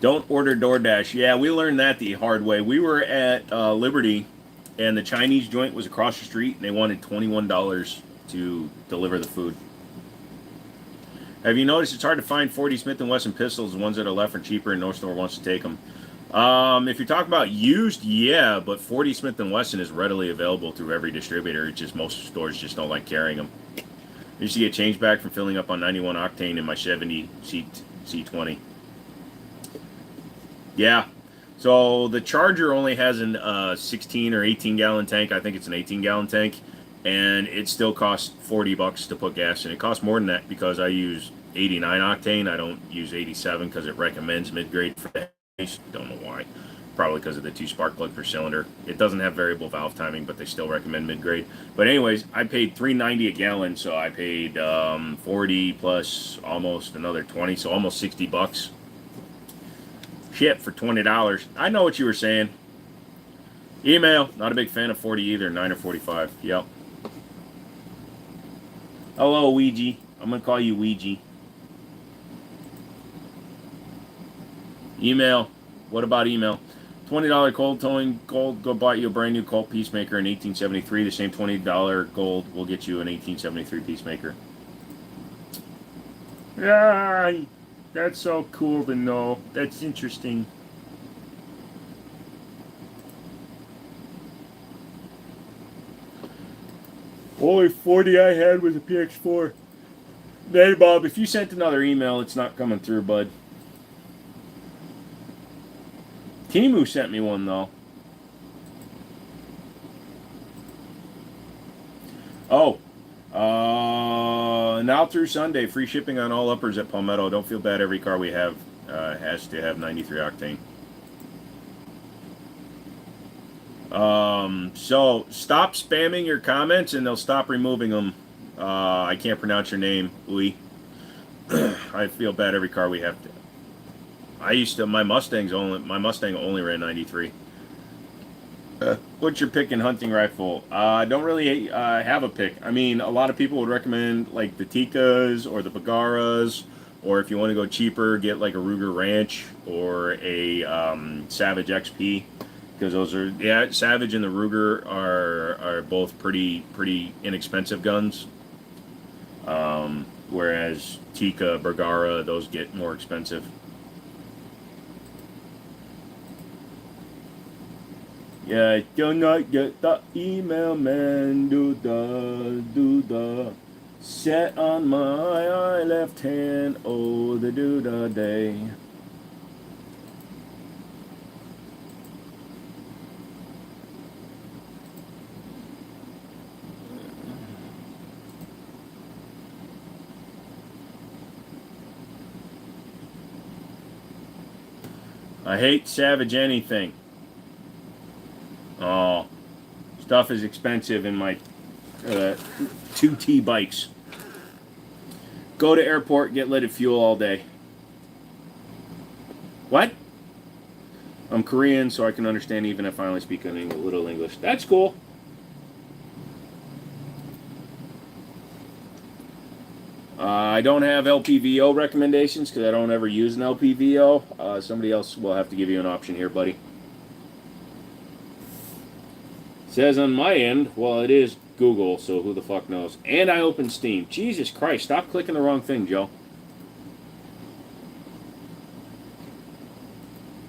Don't order DoorDash. Yeah, we learned that the hard way. We were at Liberty, and the Chinese joint was across the street, and they wanted $21 to deliver the food. Have you noticed it's hard to find 40 Smith & Wesson pistols? The ones that are left are cheaper, and no store wants to take them. If you're talking about used, yeah, but 40 Smith & Wesson is readily available through every distributor. It's just most stores just don't like carrying them. I used to get change back from filling up on 91 octane in my 70 C20. Yeah. So the Charger only has an 16 or 18 gallon tank. I think it's an 18 gallon tank, and it still costs $40 to put gas in. It costs more than that because I use 89 octane. I don't use 87 because it recommends mid-grade for that. Don't know why. Probably because of the 2 spark plug per cylinder. It doesn't have variable valve timing, but they still recommend mid-grade. But anyways, I paid $3.90 a gallon, so I paid 40 plus almost another 20, so almost $60. Shit for $20. I know what you were saying. Email. Not a big fan of 40 either. 9 or 45. Yep. Hello, Ouija. I'm gonna call you Ouija. Email. What about email? $20 cold towing gold. Go buy you a brand new Colt Peacemaker in 1873. The same $20 gold will get you an 1873 Peacemaker. Yeah, that's so cool to know. That's interesting. Only 40 I had was a PX4. Hey, Bob, if you sent another email, it's not coming through, bud. Timu sent me one, though. Oh, now through Sunday, free shipping on all uppers at Palmetto. Don't feel bad. Every car we have has to have 93 octane. So stop spamming your comments, and they'll stop removing them. I can't pronounce your name, Louis. I feel bad. Every car we have to. I used to. My Mustang only ran 93. What's your pick in hunting rifle? I don't really have a pick. I mean, a lot of people would recommend like the Tikas or the Bagaras, or if you want to go cheaper, get like a Ruger Ranch or a Savage XP, because those are Savage and the Ruger are both pretty inexpensive guns. Whereas Tika, Bergara, those get more expensive. Yeah, I do not get the email, man. Do the. Set on my left hand, oh, the do the day. I hate Savage anything. Oh, stuff is expensive in my 2T bikes. Go to airport, get leaded fuel all day. What? I'm Korean, so I can understand even if I only speak a little English. That's cool. I don't have LPVO recommendations because I don't ever use an LPVO. Somebody else will have to give you an option here, buddy. Says on my end, well, it is Google, so who the fuck knows. And I opened Steam. Jesus Christ, stop clicking the wrong thing, Joe.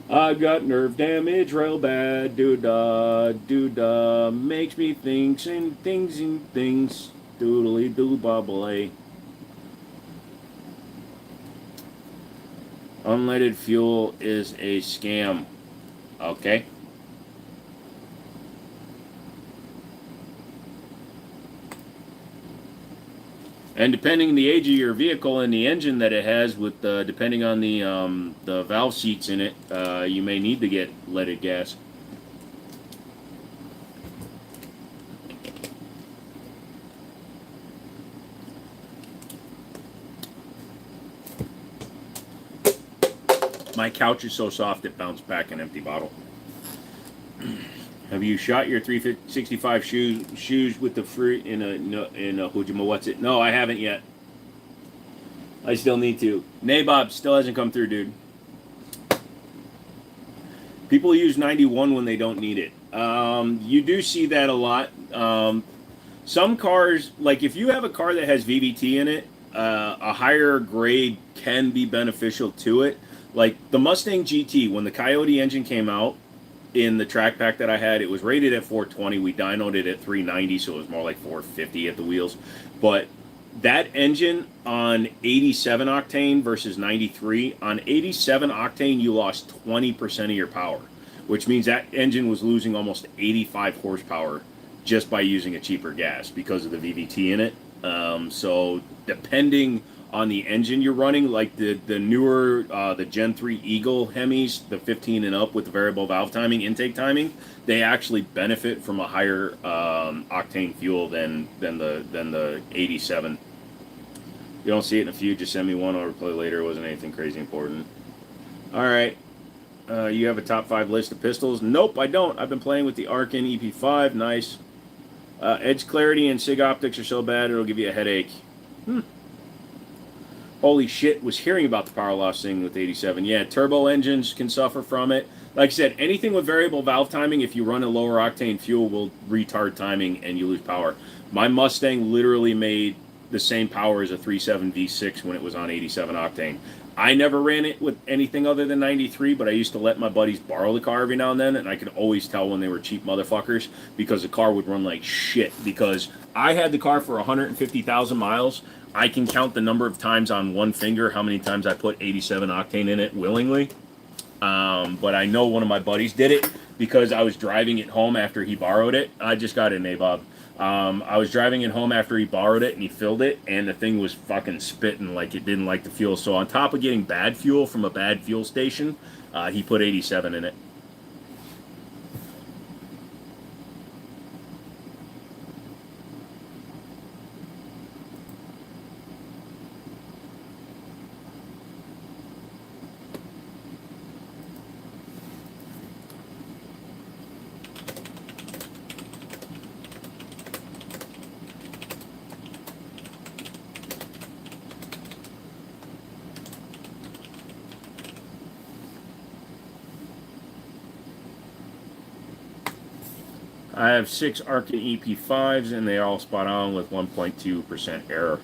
I got nerve damage real bad. Doo-da, makes me think and things. Doodly doo bobbly. Unleaded fuel is a scam. Okay. And depending on the age of your vehicle and the engine that it has, with depending on the valve seats in it, you may need to get leaded gas. My couch is so soft it bounced back an empty bottle. Have you shot your 365 shoes with the free in a Hujima? What's it? No, I haven't yet. I still need to. Nabob still hasn't come through, dude. People use 91 when they don't need it. You do see that a lot. Some cars, like if you have a car that has VVT in it, a higher grade can be beneficial to it. Like the Mustang GT, when the Coyote engine came out, in the track pack that I had, it was rated at 420. We dynoed it at 390, so it was more like 450 at the wheels. But that engine on 87 octane versus 93, on 87 octane, you lost 20% of your power, which means that engine was losing almost 85 horsepower just by using a cheaper gas because of the VVT in it. So depending on the engine you're running, like the newer the Gen 3 Eagle Hemis, the 15 and up with the variable valve timing, intake timing, they actually benefit from a higher octane fuel than the 87. You don't see it in a few, just send me one, I'll replay later. It wasn't anything crazy important. Alright. You have a top 5 list of pistols? Nope, I don't. I've been playing with the Arkin EP5. Nice. Edge clarity and SIG optics are so bad it'll give you a headache. Holy shit, was hearing about the power loss thing with 87. Yeah, turbo engines can suffer from it. Like I said, anything with variable valve timing, if you run a lower octane fuel, will retard timing and you lose power. My Mustang literally made the same power as a 3.7 V6 when it was on 87 octane. I never ran it with anything other than 93, but I used to let my buddies borrow the car every now and then, and I could always tell when they were cheap motherfuckers because the car would run like shit. Because I had the car for 150,000 miles I can count the number of times on one finger how many times I put 87 octane in it willingly. But I know one of my buddies did it because I was driving it home after he borrowed it. I just got it, Nabob. I was driving it home after he borrowed it and he filled it, and the thing was fucking spitting like it didn't like the fuel. So on top of getting bad fuel from a bad fuel station, he put 87 in it. I have 6 Arkin EP5s, and they're all spot on with 1.2% error.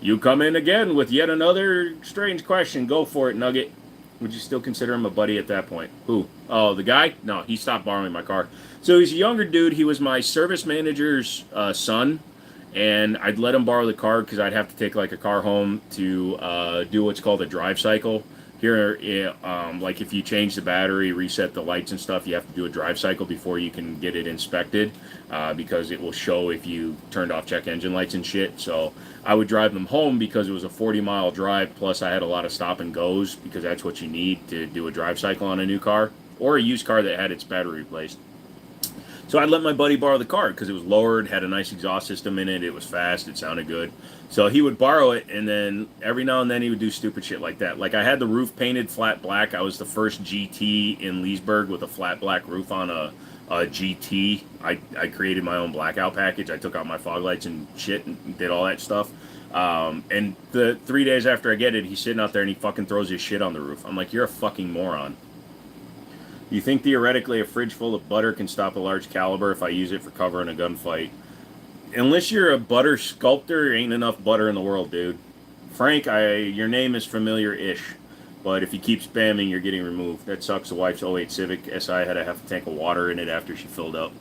You come in again with yet another strange question. Go for it, Nugget. Would you still consider him a buddy at that point? Who? Oh, the guy? No, he stopped borrowing my car. So he's a younger dude. He was my service manager's son, and I'd let him borrow the car because I'd have to take like a car home to do what's called a drive cycle. Here, like if you change the battery, reset the lights and stuff, you have to do a drive cycle before you can get it inspected because it will show if you turned off check engine lights and shit. So I would drive them home because it was a 40-mile drive, plus I had a lot of stop and goes because that's what you need to do a drive cycle on a new car or a used car that had its battery replaced. So I'd let my buddy borrow the car because it was lowered, had a nice exhaust system in it, it was fast, it sounded good. So he would borrow it, and then every now and then he would do stupid shit like that. Like I had the roof painted flat black. I was the first GT in Leesburg with a flat black roof on a GT. I created my own blackout package. I took out my fog lights and shit and did all that stuff. And the 3 days after I get it, he's sitting out there and he fucking throws his shit on the roof. I'm like, you're a fucking moron. You think theoretically a fridge full of butter can stop a large caliber if I use it for cover in a gunfight? Unless you're a butter sculptor, ain't enough butter in the world, dude. Frank, your name is familiar-ish, but if you keep spamming, you're getting removed. That sucks. The wife's '08 Civic SI had a half a tank of water in it after she filled up,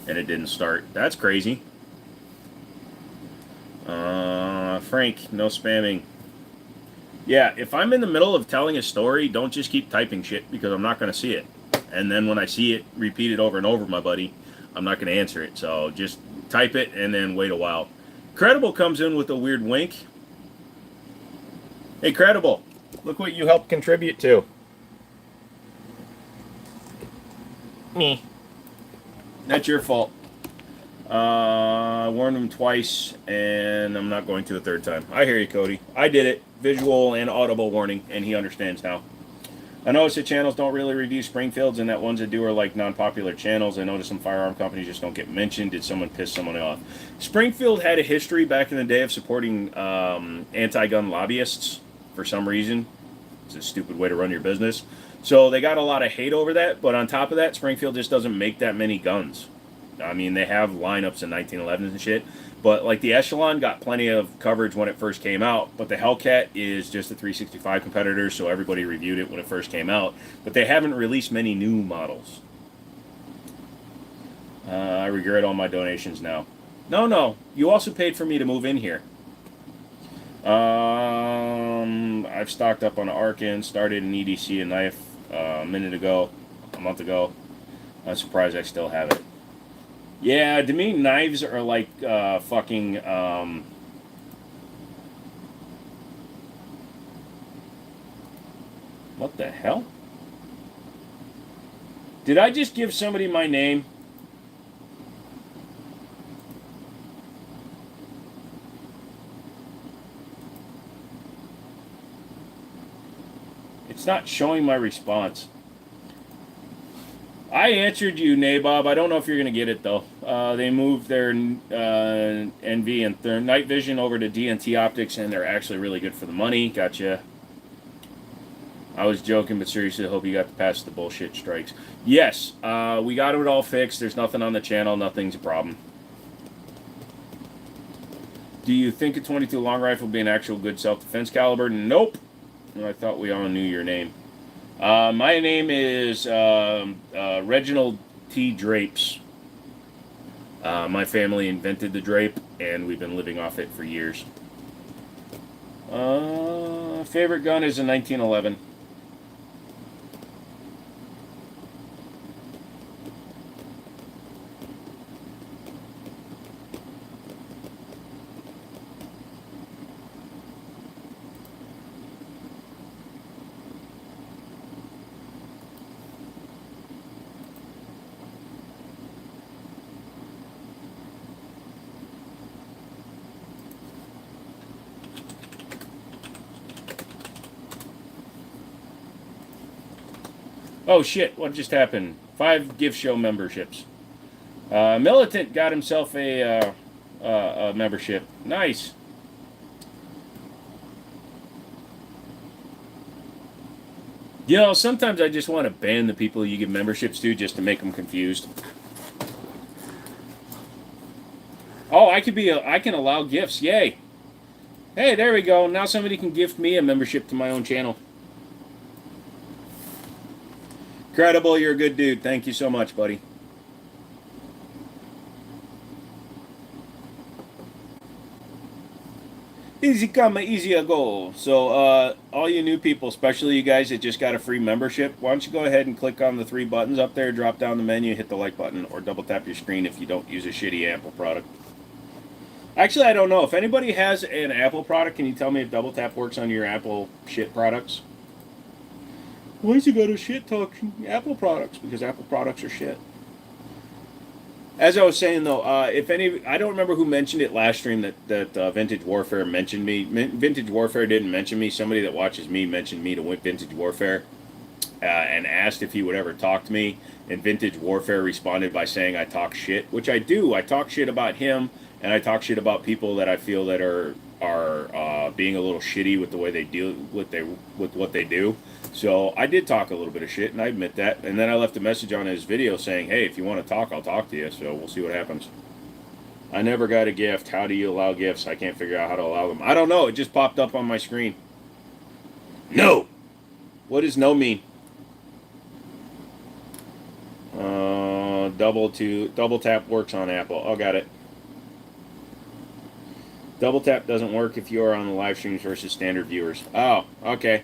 and it didn't start. That's crazy. Frank, no spamming. Yeah, if I'm in the middle of telling a story, don't just keep typing shit because I'm not going to see it. And then when I see it repeated over and over, my buddy, I'm not going to answer it. So just type it and then wait a while. Credible comes in with a weird wink. Hey, Credible, look what you helped contribute to. Me. That's your fault. I warned him twice, and I'm not going to the third time. I hear you, Cody. I did it. Visual and audible warning, and he understands now. I noticed that channels don't really review Springfields, and that ones that do are like non-popular channels. I noticed some firearm companies just don't get mentioned. Did someone piss someone off? Springfield had a history back in the day of supporting anti-gun lobbyists for some reason. It's a stupid way to run your business. So they got a lot of hate over that, but on top of that, Springfield just doesn't make that many guns. I mean, they have lineups in 1911s and shit, but like the Echelon got plenty of coverage when it first came out, but the Hellcat is just a 365 competitor, so everybody reviewed it when it first came out, but they haven't released many new models. I regret all my donations now. No, you also paid for me to move in here. I've stocked up on Arkin, started an EDC and knife a month ago. I'm surprised I still have it. Yeah, to me, knives are like fucking. What the hell? Did I just give somebody my name? It's not showing my response. I answered you, Nabob. I don't know if you're going to get it, though. They moved their NV and their night vision over to DNT optics, and they're actually really good for the money. Gotcha. I was joking, but seriously, I hope you got to pass the bullshit strikes. Yes, we got it all fixed. There's nothing on the channel. Nothing's a problem. Do you think a 22 long rifle will be an actual good self-defense caliber? Nope. I thought we all knew your name. My name is Reginald T. Drapes. My family invented the drape, and we've been living off it for years. Favorite gun is a 1911. Oh shit, what just happened? 5 gift show memberships. Militant got himself a membership. Nice. You know, sometimes I just want to ban the people you give memberships to just to make them confused. Oh, I can allow gifts. Yay. Hey, there we go. Now somebody can gift me a membership to my own channel. Credible, you're a good dude. Thank you so much, buddy. Easy come, easy go. So, all you new people, especially you guys that just got a free membership, why don't you go ahead and click on the 3 buttons up there, drop down the menu, hit the like button, or double tap your screen if you don't use a shitty Apple product. Actually, I don't know. If anybody has an Apple product, can you tell me if double tap works on your Apple shit products? Why is you got to shit talk Apple products? Because Apple products are shit. As I was saying though, if any, I don't remember who mentioned it last stream that Vintage Warfare mentioned me. Vintage Warfare didn't mention me. Somebody that watches me mentioned me to Vintage Warfare, and asked if he would ever talk to me. And Vintage Warfare responded by saying I talk shit, which I do. I talk shit about him, and I talk shit about people that I feel that are being a little shitty with the way they deal with what they do. So I did talk a little bit of shit, and I admit that. And then I left a message on his video saying, hey, if you want to talk, I'll talk to you. So we'll see what happens. I never got a gift. How do you allow gifts? I can't figure out how to allow them. I don't know. It just popped up on my screen. No. What does no mean? Double tap works on Apple. Oh, got it. Double tap doesn't work if you are on the live streams versus standard viewers. Oh, okay.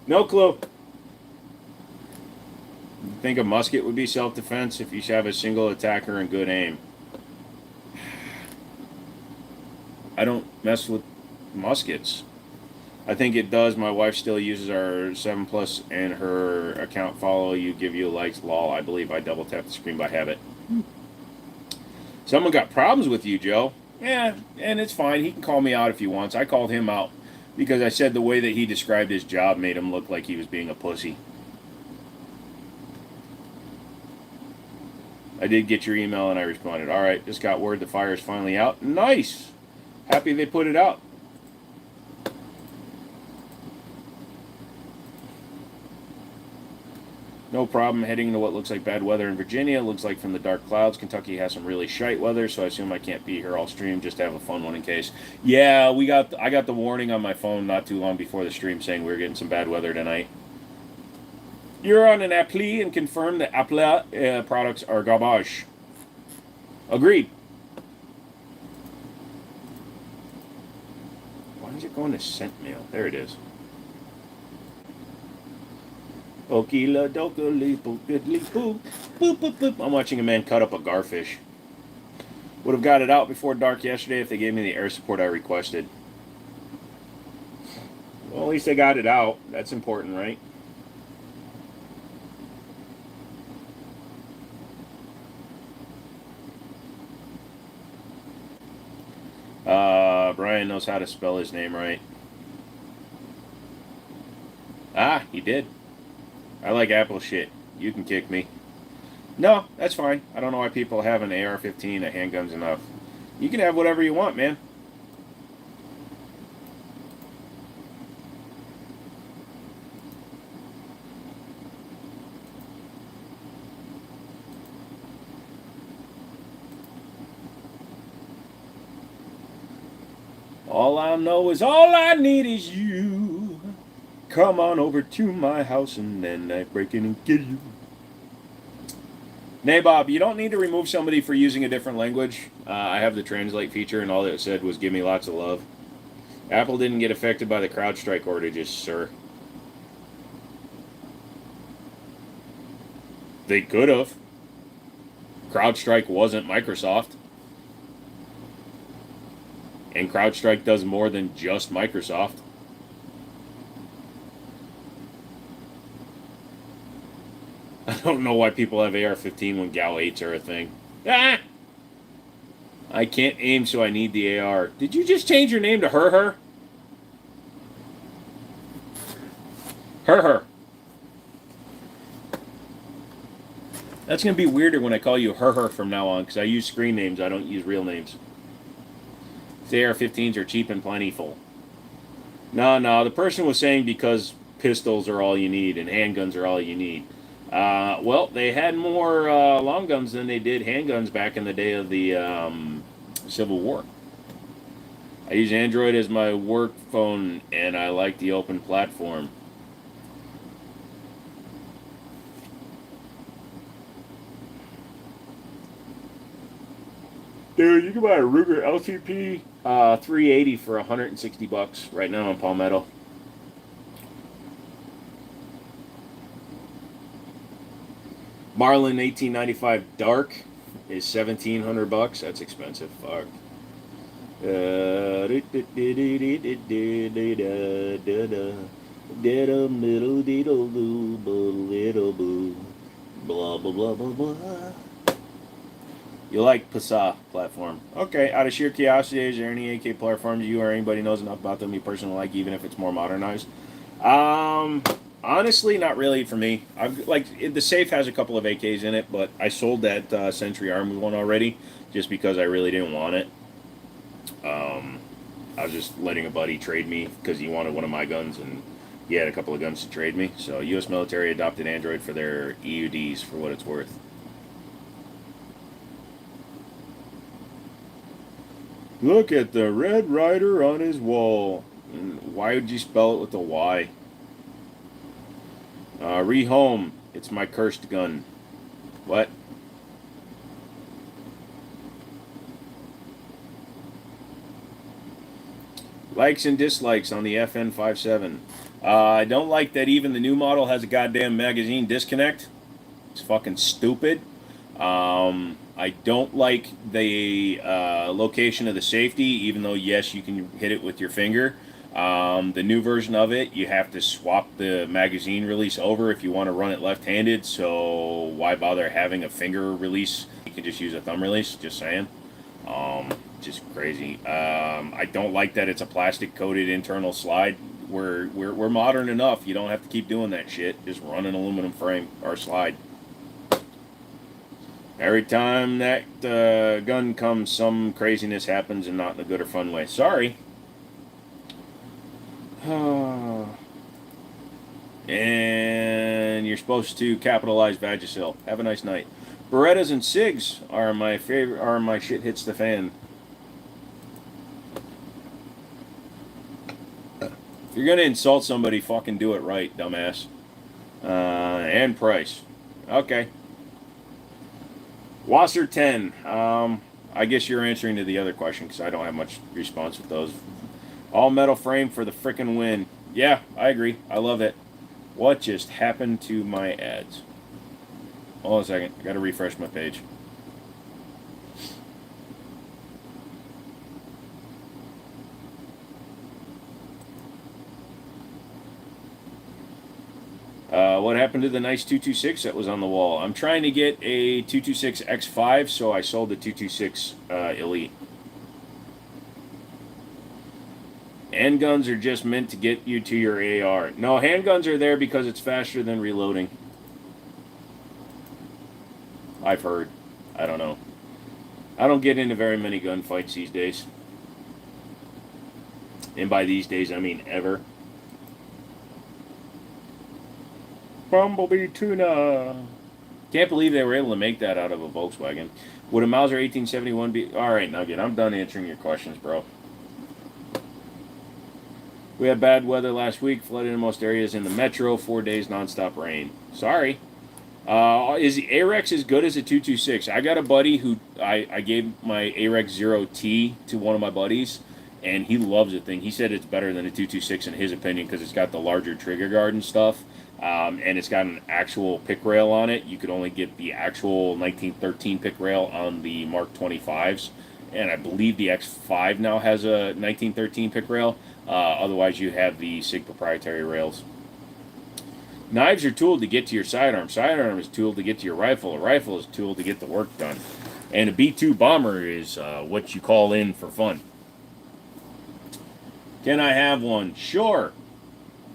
No clue. Think a musket would be self-defense if you have a single attacker and good aim. I don't mess with muskets. I think it does. My wife still uses our 7+ and her account follow you, give you likes, lol. I believe I double tap the screen by habit. Someone got problems with you, Joe. Yeah, and it's fine. He can call me out if he wants. I called him out because I said the way that he described his job made him look like he was being a pussy. I did get your email and I responded. All right, just got word the fire is finally out. Nice. Happy they put it out. No problem heading into what looks like bad weather in Virginia. Looks like from the dark clouds, Kentucky has some really shite weather, so I assume I can't be here all stream, just to have a fun one in case. Yeah, I got the warning on my phone not too long before the stream saying we were getting some bad weather tonight. You're on an appli and confirm that Apple products are garbage. Agreed. Why is it going to sent mail? There it is. I'm watching a man cut up a garfish. Would have got it out before dark yesterday if they gave me the air support I requested. Well, at least they got it out. That's important, right? Brian knows how to spell his name right. Ah, he did. I like Apple shit. You can kick me. No, that's fine. I don't know why people have an AR-15. A handgun's enough. You can have whatever you want, man. All I know is all I need is you. Come on over to my house and then I break in and kill you. Nabob, you don't need to remove somebody for using a different language. I have the translate feature, and all it said was "give me lots of love." Apple didn't get affected by the CrowdStrike outages, sir. They could have. CrowdStrike wasn't Microsoft. And CrowdStrike does more than just Microsoft. I don't know why people have AR-15 when GAL 8s are a thing. Ah! I can't aim, so I need the AR. Did you just change your name to Her? Her. That's going to be weirder when I call you Her from now on, because I use screen names, I don't use real names. The AR-15s are cheap and plentiful. No, the person was saying because pistols are all you need and handguns are all you need. Well, they had more long guns than they did handguns back in the day of the Civil War. I use Android as my work phone, and I like the open platform. Dude, you can buy a Ruger LCP 380 for $160 right now on Palmetto. Marlin 1895 Dark is $1,700. That's expensive. Fuck. Blah blah blah blah blah. You like PSA platform. Okay, out of sheer curiosity, is there any AK platforms you or anybody knows enough about them you personally like, even if it's more modernized? Honestly, not really for me. The safe has a couple of AKs in it, but I sold that Century Army one already just because I really didn't want it. I was just letting a buddy trade me because he wanted one of my guns and he had a couple of guns to trade me. So U.S. military adopted Android for their EUDs for what it's worth. Look at the Red Rider on his wall. Why would you spell it with a Y? Rehome. It's my cursed gun. What? Likes and dislikes on the FN57. I don't like that even the new model has a goddamn magazine disconnect. It's fucking stupid. I don't like the location of the safety, even though, yes, you can hit it with your finger. The new version of it, you have to swap the magazine release over if you want to run it left-handed, so why bother having a finger release? You can just use a thumb release, just saying. Just crazy. I don't like that it's a plastic-coated internal slide. We're modern enough. You don't have to keep doing that shit. Just run an aluminum frame or slide. Every time that gun comes, some craziness happens and not in a good or fun way. Sorry. And you're supposed to capitalize Vagisil. Have a nice night. Berettas and SIGs are my favorite. Are my shit hits the fan. If you're gonna insult somebody, fucking do it right, dumbass. And price. Okay. Wasser 10. I guess you're answering to the other question because I don't have much response with those. All metal frame for the frickin' win. Yeah, I agree. I love it. What just happened to my ads? Hold on a second. I gotta refresh my page. What happened to the nice 226 that was on the wall? I'm trying to get a 226 X5, so I sold the 226 Elite. Handguns are just meant to get you to your AR. No, handguns are there because it's faster than reloading. I've heard. I don't know. I don't get into very many gunfights these days. And by these days, I mean ever. Bumblebee tuna. Can't believe they were able to make that out of a Volkswagen. Would a Mauser 1871 be... Alright, Nugget, I'm done answering your questions, bro. We had bad weather last week, flooded in most areas in the metro, 4 days nonstop rain. Sorry. Is the Arex as good as a 226? I got a buddy who I gave my Arex 0T to one of my buddies, and he loves the thing. He said it's better than a 226 in his opinion because it's got the larger trigger guard and stuff, and it's got an actual pick rail on it. You could only get the actual 1913 pick rail on the Mark 25s, and I believe the X5 now has a 1913 pick rail. Otherwise, you have the SIG proprietary rails. Knives are tooled to get to your sidearm. Sidearm is tooled to get to your rifle. A rifle is tooled to get the work done. And a B-2 bomber is what you call in for fun. Can I have one? Sure.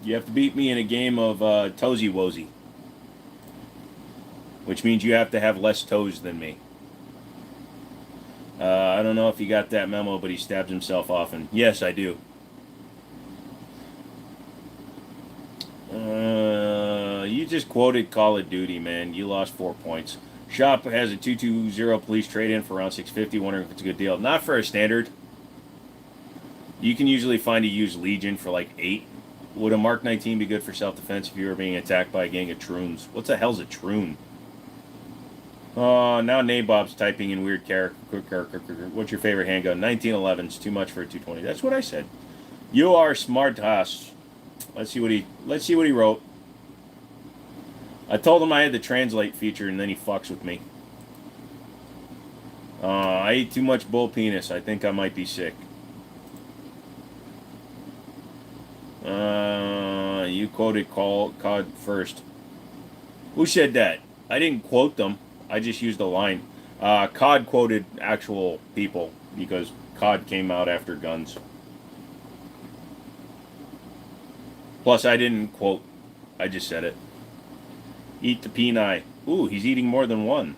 You have to beat me in a game of Toesy Woesy. Which means you have to have less toes than me. I don't know if you got that memo, but he stabs himself often. Yes, I do. You just quoted Call of Duty, man. You lost 4 points. Shop has a 220 police trade-in for around 650. Wondering if it's a good deal. Not for a standard. You can usually find a used Legion for like 8. Would a Mark 19 be good for self-defense if you were being attacked by a gang of troons? What the hell's a troon? Oh, now Nabob's typing in weird character. What's your favorite handgun? 1911's too much for a 220. That's what I said. You are smart ass. Let's see what he wrote. I told him I had the translate feature, and then he fucks with me. I ate too much bull penis. I think I might be sick. You quoted COD first. Who said that? I didn't quote them. I just used a line. COD quoted actual people because COD came out after guns. Plus, I didn't quote. I just said it. Eat the peni. Ooh, he's eating more than one.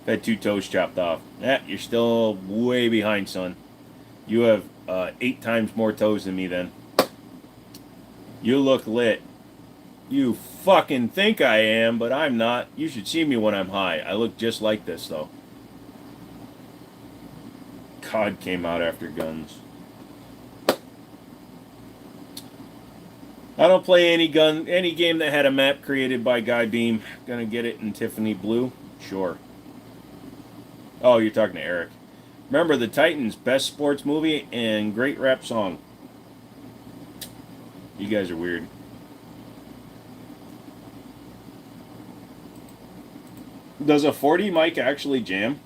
Had 2 toes chopped off. You're still way behind, son. You have 8 times more toes than me then. You look lit. You fucking think I am, but I'm not. You should see me when I'm high. I look just like this, though. COD came out after guns. I don't play any game that had a map created by Guy Beam. Gonna get it in Tiffany Blue? Sure. Oh, you're talking to Eric. Remember the Titans, best sports movie and great rap song. You guys are weird. Does a 40 mic actually jam?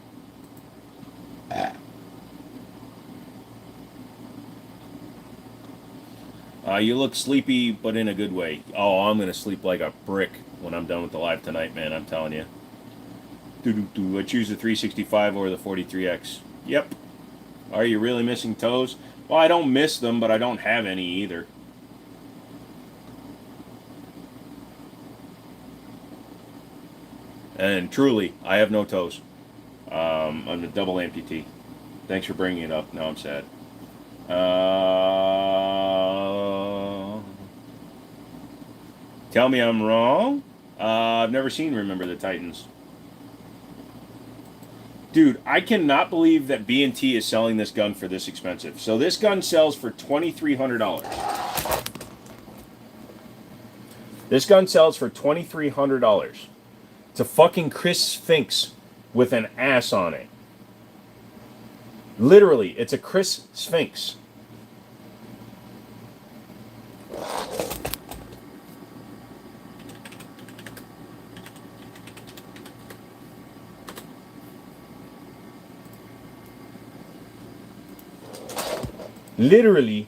You look sleepy, but in a good way. Oh, I'm going to sleep like a brick when I'm done with the live tonight, man. I'm telling you. I choose the 365 or the 43X. Yep. Are you really missing toes? Well, I don't miss them, but I don't have any either. And truly, I have no toes. I'm a double amputee. Thanks for bringing it up. Now I'm sad. Tell me I'm wrong. I've never seen Remember the Titans. Dude, I cannot believe that B&T is selling this gun for this expensive. So this gun sells for $2,300. This gun sells for $2,300. It's a fucking Chris Sphinx with an ass on it. Literally, it's a Chris Sphinx. Literally,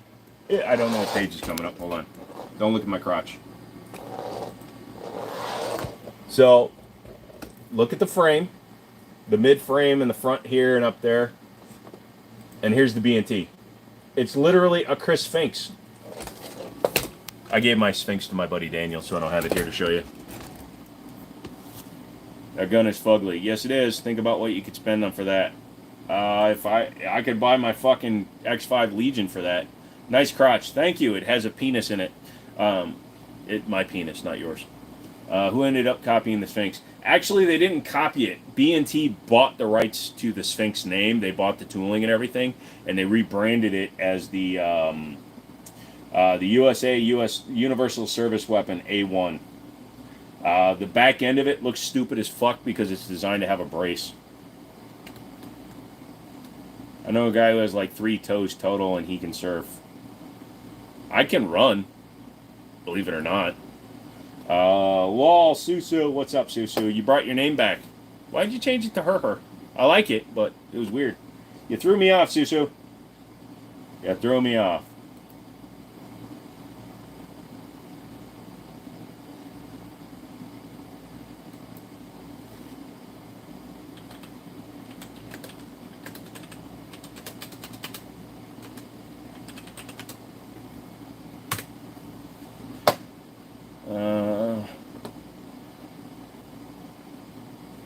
I don't know what page is coming up. Hold on. Don't look at my crotch. So, look at the frame, the mid frame and the front here and up there. And here's the B&T. It's literally a Chris Sphinx. I gave my Sphinx to my buddy Daniel, so I don't have it here to show you. That gun is fugly. Yes, it is. Think about what you could spend on for that. If I could buy my fucking X5 Legion for that. Nice crotch. Thank you. It has a penis in it. My penis, not yours. Who ended up copying the Sphinx? Actually, they didn't copy it. B&T bought the rights to the Sphinx name. They bought the tooling and everything, and they rebranded it as the US Universal Service Weapon A1. The back end of it looks stupid as fuck because it's designed to have a brace. I know a guy who has like 3 toes total and he can surf. I can run, believe it or not. Lol, Susu, what's up, Susu? You brought your name back. Why'd you change it to her? I like it, but it was weird. You threw me off, Susu. You threw me off.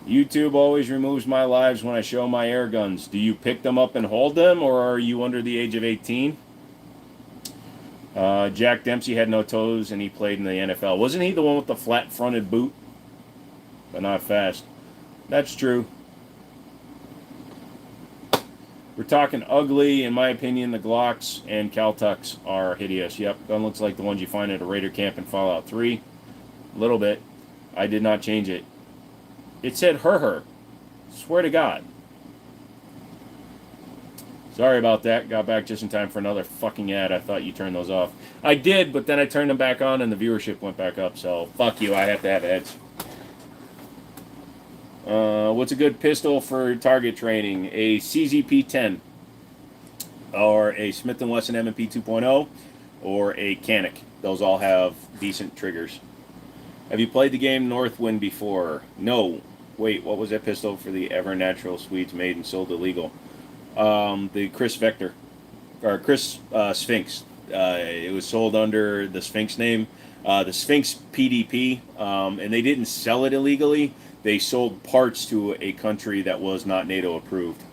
YouTube always removes my lives when I show my air guns. Do you pick them up and hold them, or are you under the age of 18? Jack Dempsey had no toes, and he played in the NFL. Wasn't he the one with the flat-fronted boot? But not fast. That's true. We're talking ugly. In my opinion, the Glocks and Caltucks are hideous. Yep, gun looks like the ones you find at a Raider camp in Fallout 3. A little bit. I did not change it. It said her. Swear to God. Sorry about that. Got back just in time for another fucking ad. I thought you turned those off. I did, but then I turned them back on and the viewership went back up. So, fuck you. I have to have ads. What's a good pistol for target training? A CZP-10. Or a Smith & Wesson M&P 2.0. Or a Canic. Those all have decent triggers. Have you played the game Northwind before? No. Wait, what was that pistol for the ever natural Swedes made and sold illegal? The Chris Vector. Or Chris Sphinx. It was sold under the Sphinx name. The Sphinx PDP. And they didn't sell it illegally. They sold parts to a country that was not NATO approved.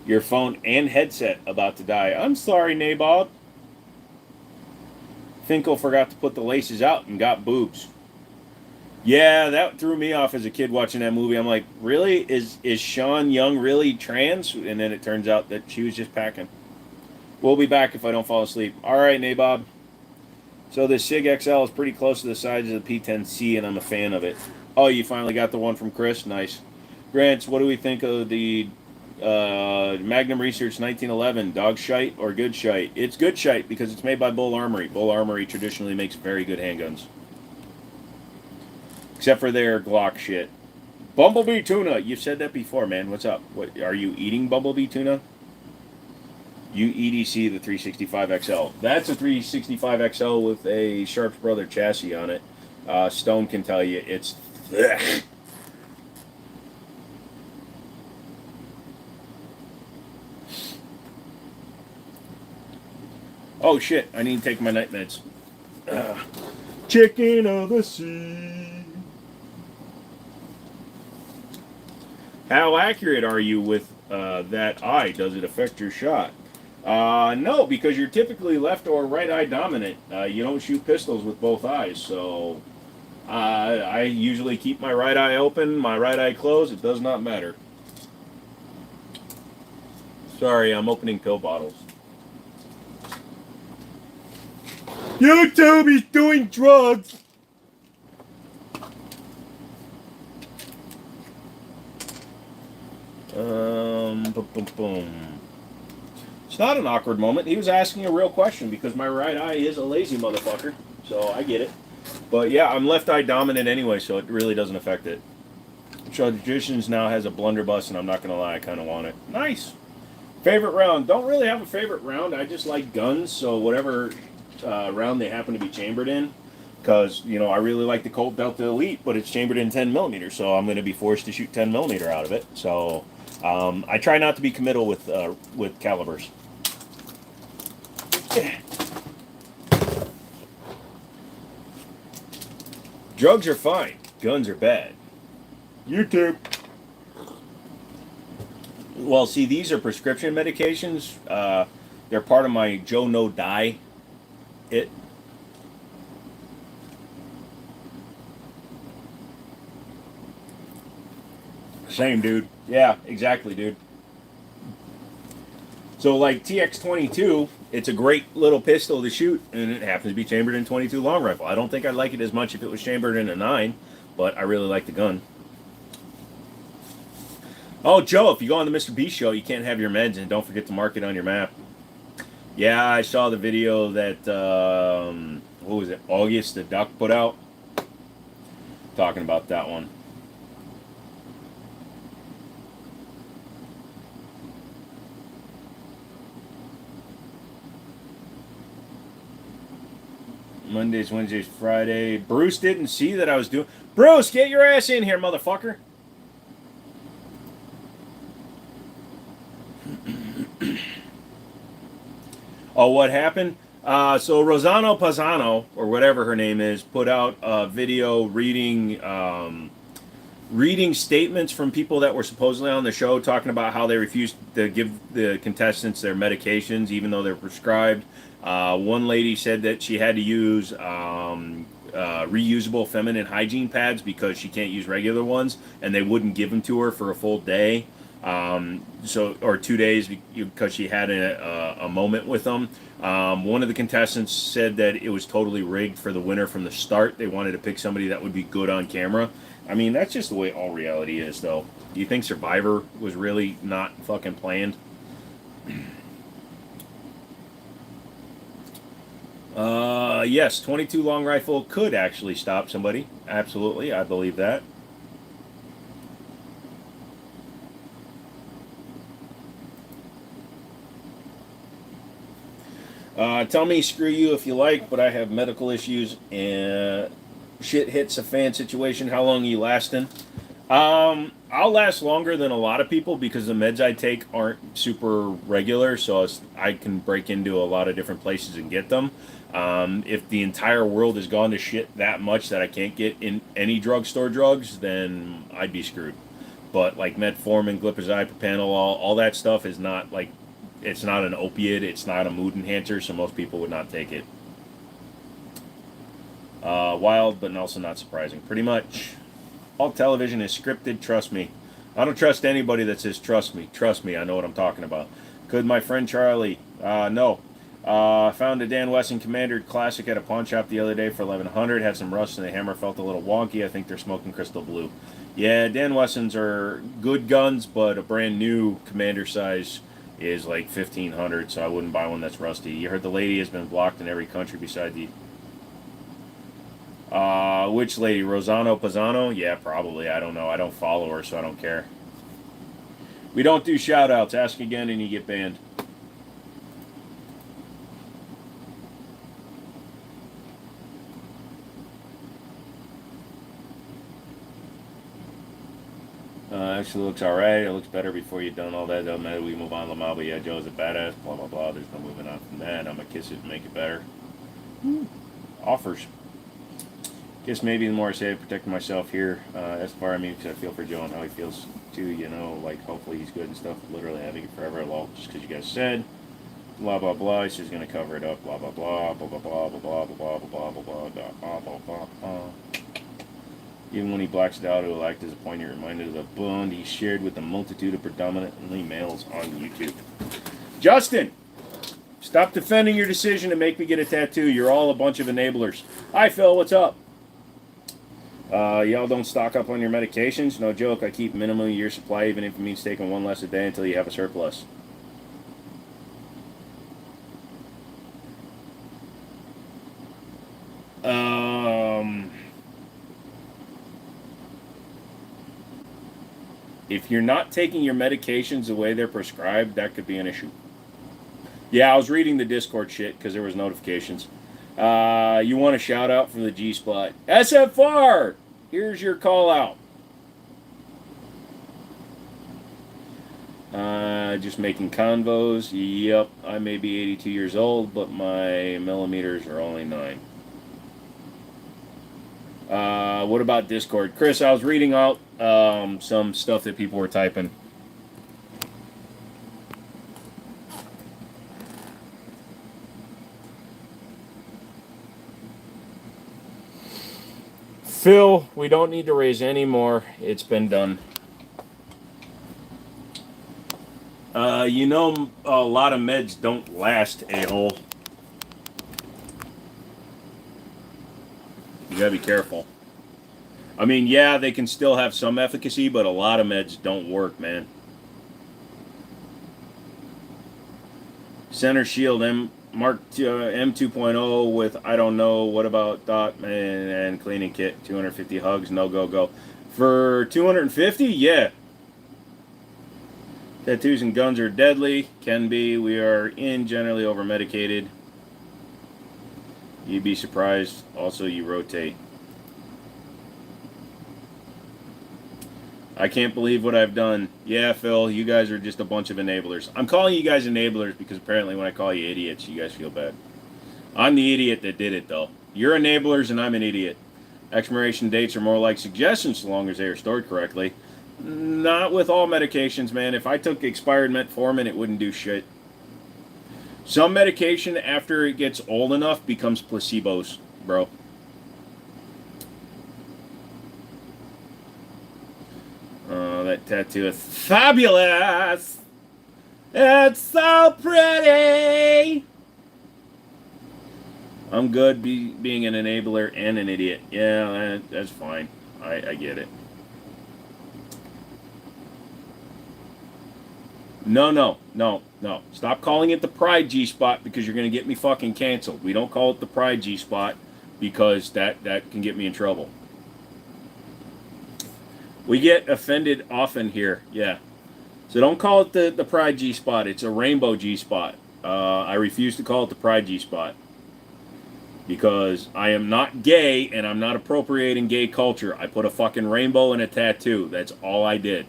Your phone and headset about to die. I'm sorry, Nabob. Finkel forgot to put the laces out and got boobs. Yeah, that threw me off as a kid watching that movie. I'm like, really? Is Sean Young really trans? And then it turns out that she was just packing. We'll be back if I don't fall asleep. All right, Nabob. So this SIG XL is pretty close to the size of the P10C, and I'm a fan of it. Oh, you finally got the one from Chris? Nice. Grants, what do we think of the Magnum Research 1911, dog shite or good shite? It's good shite because it's made by Bull Armory. Bull Armory traditionally makes very good handguns. Except for their Glock shit. Bumblebee tuna. You've said that before, man. What's up? What, are you eating Bumblebee tuna? You EDC the 365XL. That's a 365XL with a Sharps Brother chassis on it. Stone can tell you it's... Ugh. Oh shit, I need to take my night meds. Chicken of the sea. How accurate are you with that eye? Does it affect your shot? No, because you're typically left or right eye dominant. You don't shoot pistols with both eyes, so I usually keep my right eye open, my right eye closed. It does not matter. Sorry, I'm opening pill bottles. YouTube is doing drugs. Boom, boom, boom. It's not an awkward moment. He was asking a real question because my right eye is a lazy motherfucker, so I get it. But yeah, I'm left eye dominant anyway, so it really doesn't affect it. Traditions now has a blunderbuss, and I'm not gonna lie, I kind of want it. Nice. Favorite round? Don't really have a favorite round. I just like guns, so whatever round they happen to be chambered in. Because, you know, I really like the Colt Delta Elite, but it's chambered in 10 millimeters, so I'm going to be forced to shoot 10 millimeter out of it. So I try not to be committal with calibers. Drugs are fine. Guns are bad. YouTube. Well, see, these are prescription medications. They're part of my Joe No Die it. Same, dude. Yeah, exactly, dude. So like TX22, it's a great little pistol to shoot, and it happens to be chambered in 22 long rifle. I don't think I'd like it as much if it was chambered in a 9, but I really like the gun. Oh, Joe, if you go on the Mr. Beast show, you can't have your meds, and don't forget to mark it on your map. Yeah, I saw the video that, what was it, August the Duck put out, talking about that one. Mondays, Wednesdays, Friday. Bruce didn't see that I was doing... Bruce, get your ass in here, motherfucker. Oh, what happened? So Rosano Pazano, or whatever her name is, put out a video reading statements from people that were supposedly on the show, talking about how they refused to give the contestants their medications, even though they're prescribed. One lady said that she had to use reusable feminine hygiene pads because she can't use regular ones, and they wouldn't give them to her for a full day. Or 2 days because she had a moment with them. One of the contestants said that it was totally rigged for the winner from the start. They wanted to pick somebody that would be good on camera. I mean, that's just the way all reality is, though. Do you think Survivor was really not fucking planned? Yes, 22 long rifle could actually stop somebody. Absolutely, I believe that. Tell me screw you if you like, but I have medical issues and shit hits a fan situation. How long are you lasting? I'll last longer than a lot of people because the meds I take aren't super regular, so I can break into a lot of different places and get them. If the entire world has gone to shit that much that I can't get in any drugstore drugs, then I'd be screwed. But like metformin, glipizide, propanolol, all that stuff is not like... It's not an opiate, it's not a mood enhancer, so most people would not take it. Wild, but also not surprising. Pretty much all television is scripted, trust me. I don't trust anybody that says trust me. Trust me, I know what I'm talking about. Could my friend Charlie? No. Found a Dan Wesson Commander Classic at a pawn shop the other day for $1,100. Had some rust and the hammer felt a little wonky. I think they're smoking crystal blue. Yeah, Dan Wessons are good guns, but a brand new Commander size is like $1,500, so I wouldn't buy one that's rusty. You heard the lady has been blocked in every country beside the... which lady? Rosano Pazano? Yeah, probably. I don't know. I don't follow her, so I don't care. We don't do shout-outs. Ask again and you get banned. Actually looks alright. It looks better before you've done all that. Doesn't matter. We move on, Lamar. But yeah, Joe's a badass. Blah, blah, blah. There's no moving on from that. I'm going to kiss it and make it better. Offers. Guess maybe the more I say, protecting myself here. That's the part I mean, because I feel for Joe and how he feels too. You know, like hopefully he's good and stuff. Literally having it forever. Lol, just because you guys said. Blah, blah, blah. He's just going to cover it up. Blah, blah, blah. Blah, blah, blah, blah, blah, blah, blah, blah, blah, blah, blah, blah, blah, blah. Even when he blacks it out, it will act as a poignant reminder of the bond he shared with the multitude of predominantly males on YouTube. Justin, stop defending your decision to make me get a tattoo. You're all a bunch of enablers. Hi, Phil. What's up? Y'all don't stock up on your medications? No joke. I keep minimum year supply, even if it means taking one less a day until you have a surplus. If you're not taking your medications the way they're prescribed, that could be an issue. Yeah, I was reading the Discord shit because there was notifications. You want a shout out from the G-Spot. SFR! Here's your call out. Just making convos. Yep, I may be 82 years old, but my millimeters are only 9. What about Discord? Chris, I was reading out some stuff that people were typing. Phil, we don't need to raise any more. It's been done. You know, a lot of meds don't last, a-hole. You gotta be careful. I mean, yeah, they can still have some efficacy, but a lot of meds don't work, man. Center Shield Mark M2.0 with I don't know what about dot and cleaning kit 250 hugs no go for 250. Yeah, tattoos and guns are deadly, can be. We are generally over medicated. You'd be surprised. Also, you rotate. I can't believe what I've done. Yeah, Phil, you guys are just a bunch of enablers. I'm calling you guys enablers because apparently when I call you idiots, you guys feel bad. I'm the idiot that did it, though. You're enablers and I'm an idiot. Expiration dates are more like suggestions so long as they are stored correctly. Not with all medications, man. If I took expired metformin, it wouldn't do shit. Some medication, after it gets old enough, becomes placebos, bro. That tattoo is fabulous. It's so pretty. I'm good being an enabler and an idiot. Yeah, that's fine. I get it. No. Stop calling it the Pride G-spot because you're going to get me fucking canceled. We don't call it the Pride G-spot because that can get me in trouble. We get offended often here, yeah. So don't call it the Pride G-spot. It's a rainbow G-spot. I refuse to call it the Pride G-spot because I am not gay and I'm not appropriating gay culture. I put a fucking rainbow in a tattoo. That's all I did.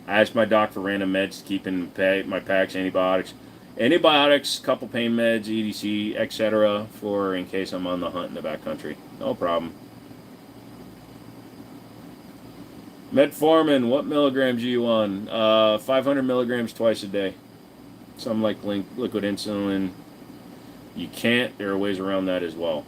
I asked my doc for random meds to keep in my packs, antibiotics, couple pain meds, EDC, etc. for in case I'm on the hunt in the backcountry. No problem. Metformin, what milligrams are you on? 500 milligrams twice a day. Some like liquid insulin. You can't. There are ways around that as well.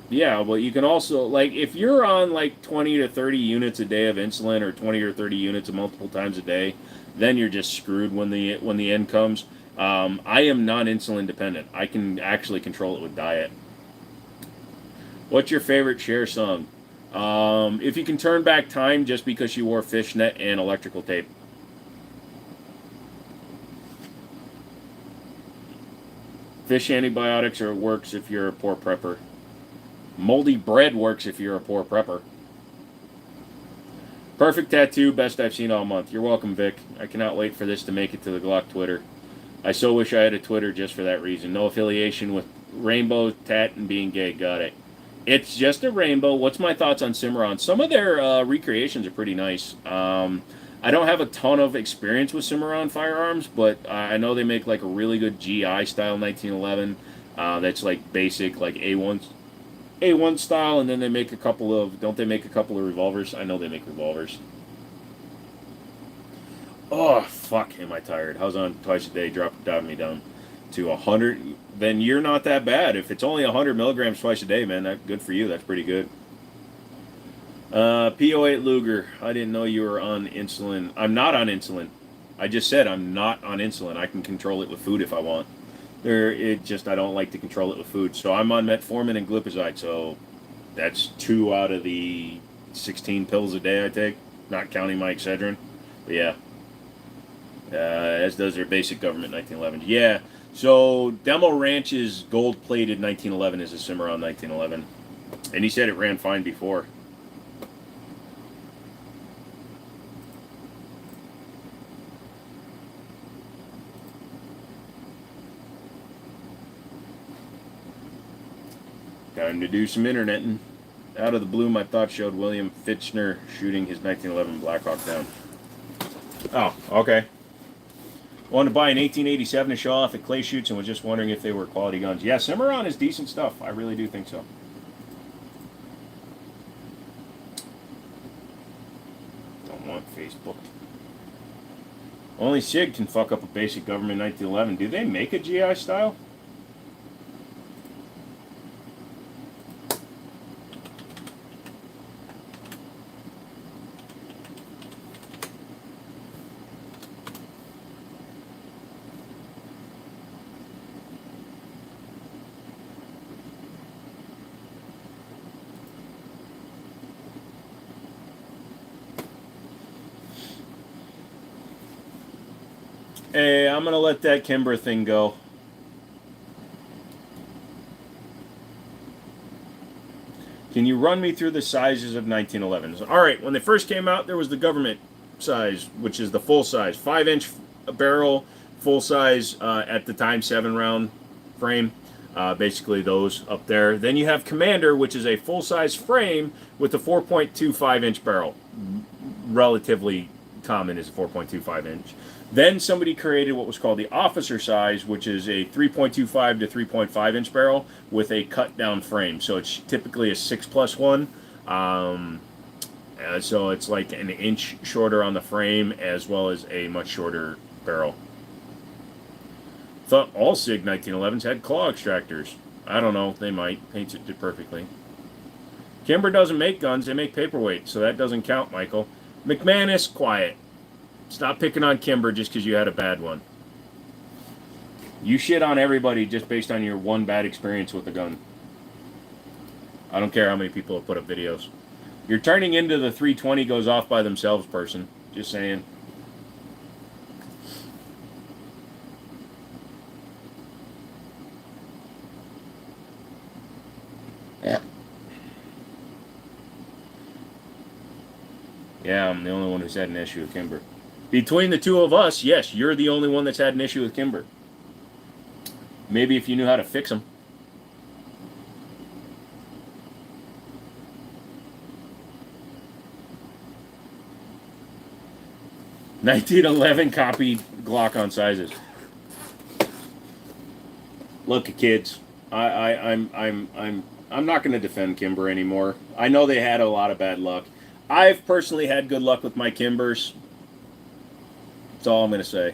Yeah, but you can also, like, if you're on like 20 to 30 units a day of insulin or 20 or 30 units multiple times a day, then you're just screwed when the end comes. I am non-insulin dependent. I can actually control it with diet. What's your favorite Cher song? If you can turn back time, just because she wore fishnet and electrical tape. Fish antibiotics works if you're a poor prepper. Moldy bread works if you're a poor prepper. Perfect tattoo, best I've seen all month. You're welcome, Vic. I cannot wait for this to make it to the Glock Twitter. I so wish I had a Twitter just for that reason. No affiliation with rainbow, tat, and being gay. Got it. It's just a rainbow. What's my thoughts on Cimarron? Some of their recreations are pretty nice. I don't have a ton of experience with Cimarron firearms, but I know they make like a really good GI style 1911. That's like basic, like A1 style, and then they make a couple of. Don't they make a couple of revolvers? I know they make revolvers. Oh fuck, am I tired? How's on twice a day driving me down to 100? Then you're not that bad. If it's only 100 milligrams twice a day, man, that's good for you. That's pretty good. PO8 Luger. I didn't know you were on insulin. I'm not on insulin. I just said I'm not on insulin. I can control it with food if I want. I don't like to control it with food. So I'm on metformin and glipizide. So that's 2 out of the 16 pills a day I take, not counting my Excedrin. But yeah, as does their basic government 1911. Yeah. So Demo Ranch's gold-plated 1911 is a Cimarron 1911, and he said it ran fine before. Time to do some interneting. Out of the blue, my thoughts showed William Fichtner shooting his 1911 Blackhawk down. Oh, okay. Wanted to buy an 1887 to show off at Clay Shoots and was just wondering if they were quality guns. Yeah, Cimarron is decent stuff. I really do think so. Don't want Facebook. Only Sig can fuck up a basic government 1911. Do they make a GI style? Hey, I'm gonna let that Kimber thing go. Can you run me through the sizes of 1911s? All right, when they first came out, there was the government size, which is the full size, 5-inch barrel, full size at the time, 7-round frame. Basically, those up there. Then you have Commander, which is a full size frame with a 4.25-inch barrel. Relatively common is a 4.25 inch. Then somebody created what was called the officer size, which is a 3.25 to 3.5 inch barrel with a cut down frame. So it's typically a 6+1. So it's like an inch shorter on the frame as well as a much shorter barrel. Thought all SIG 1911s had claw extractors. I don't know. They might. Paints it perfectly. Kimber doesn't make guns. They make paperweight. So that doesn't count, Michael. McManus, quiet. Stop picking on Kimber just because you had a bad one. You shit on everybody just based on your one bad experience with a gun. I don't care how many people have put up videos. You're turning into the 320 goes off by themselves person. Just saying. Yeah, I'm the only one who's had an issue with Kimber. Between the two of us, yes, you're the only one that's had an issue with Kimber. Maybe if you knew how to fix them. (1911) copied Glock on sizes. Look, kids, I'm not going to defend Kimber anymore. I know they had a lot of bad luck. I've personally had good luck with my Kimbers. That's all I'm going to say.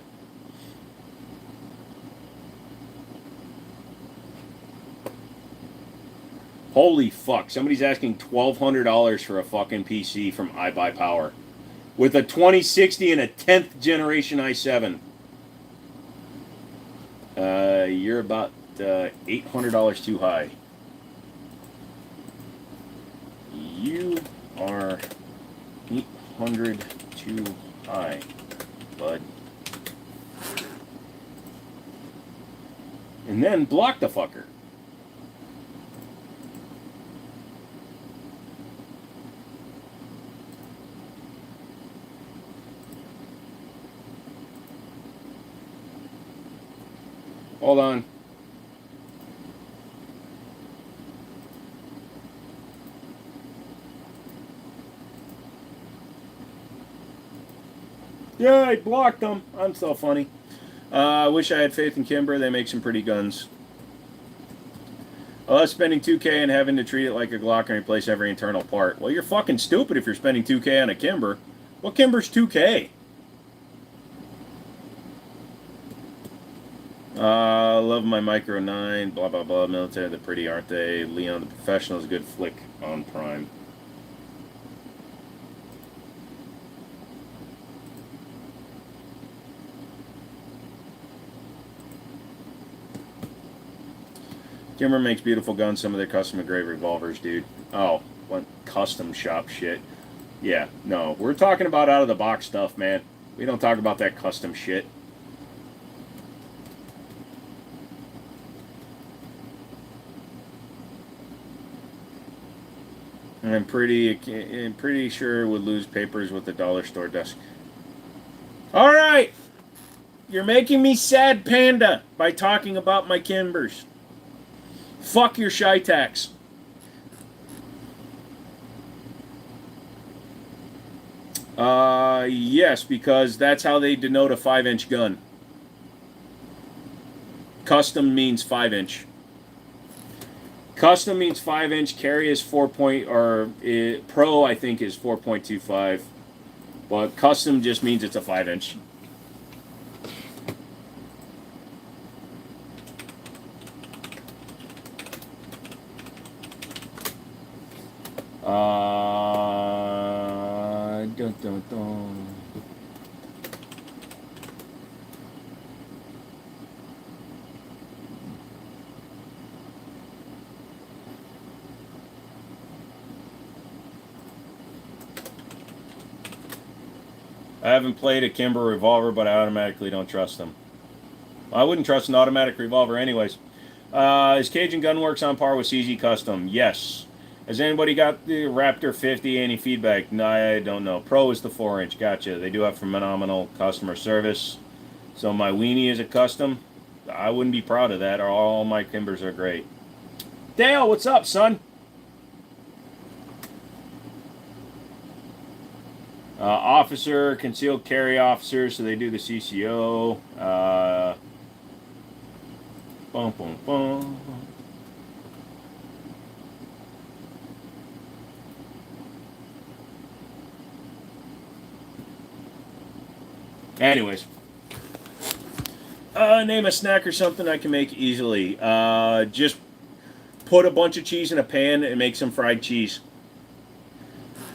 Holy fuck. Somebody's asking $1,200 for a fucking PC from iBuyPower. With a 2060 and a 10th generation i7. You're about $800 too high. You are 800 too high, bud. And then block the fucker. Hold on. Yeah, I blocked them. I'm so funny. I wish I had faith in Kimber. They make some pretty guns. I love spending $2K and having to treat it like a Glock and replace every internal part. Well, you're fucking stupid if you're spending $2K on a Kimber. What Kimber's $2K? Love my Micro 9, blah, blah, blah. Military, they're pretty, aren't they? Leon, the Professional is a good flick on Prime. Kimber makes beautiful guns, some of their custom engraved revolvers, dude. Oh, what custom shop shit. Yeah, no. We're talking about out-of-the-box stuff, man. We don't talk about that custom shit. I'm pretty sure would lose papers with the dollar store desk. All right, you're making me sad, Panda, by talking about my Kimbers. Fuck your shy tax. Yes, because that's how they denote a 5-inch gun. Custom means 5-inch. Custom means 5-inch. Carry is 4 point, or Pro I think is 4.25, but custom just means it's a 5-inch. Dun, dun, dun. I haven't played a Kimber revolver, but I automatically don't trust them. I wouldn't trust an automatic revolver anyways. Is Cajun Gunworks on par with CZ Custom? Yes. Has anybody got the Raptor 50? Any feedback? No, I don't know. Pro is the 4-inch. Gotcha. They do have phenomenal customer service. So my weenie is a custom. I wouldn't be proud of that. All my Kimbers are great. Dale, what's up, son? Officer, concealed carry officer, so they do the CCO. Boom, boom, boom. Anyways. Name a snack or something I can make easily. Just put a bunch of cheese in a pan and make some fried cheese.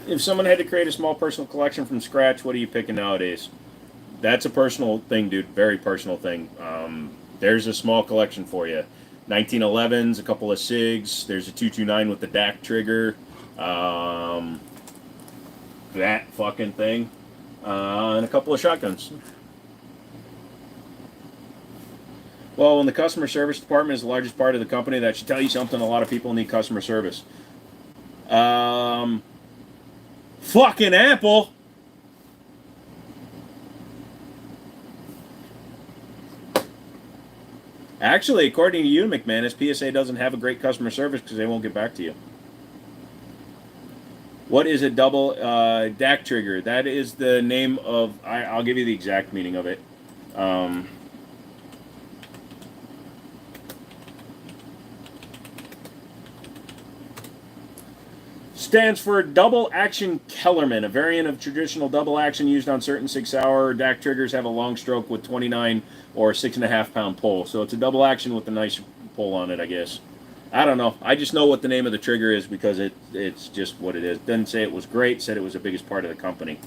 If someone had to create a small personal collection from scratch, what are you picking nowadays? That's a personal thing, dude. Very personal thing. There's a small collection for you. 1911s, a couple of SIGs. There's a 229 with the DAC trigger. That fucking thing. And a couple of shotguns. Well, when the customer service department is the largest part of the company, that should tell you something. A lot of people need customer service. Fucking Apple. Actually, according to you, McManus, PSA doesn't have a great customer service because they won't get back to you. What is a double DAC trigger? That is the name of... I'll give you the exact meaning of it. Stands for Double Action Kellerman, a variant of traditional double action used on certain 6-hour DAC triggers. Have a long stroke with 29 or 6.5 pound pull. So it's a double action with a nice pull on it, I guess. I don't know. I just know what the name of the trigger is because it's just what it is. Didn't say it was great, said it was the biggest part of the company.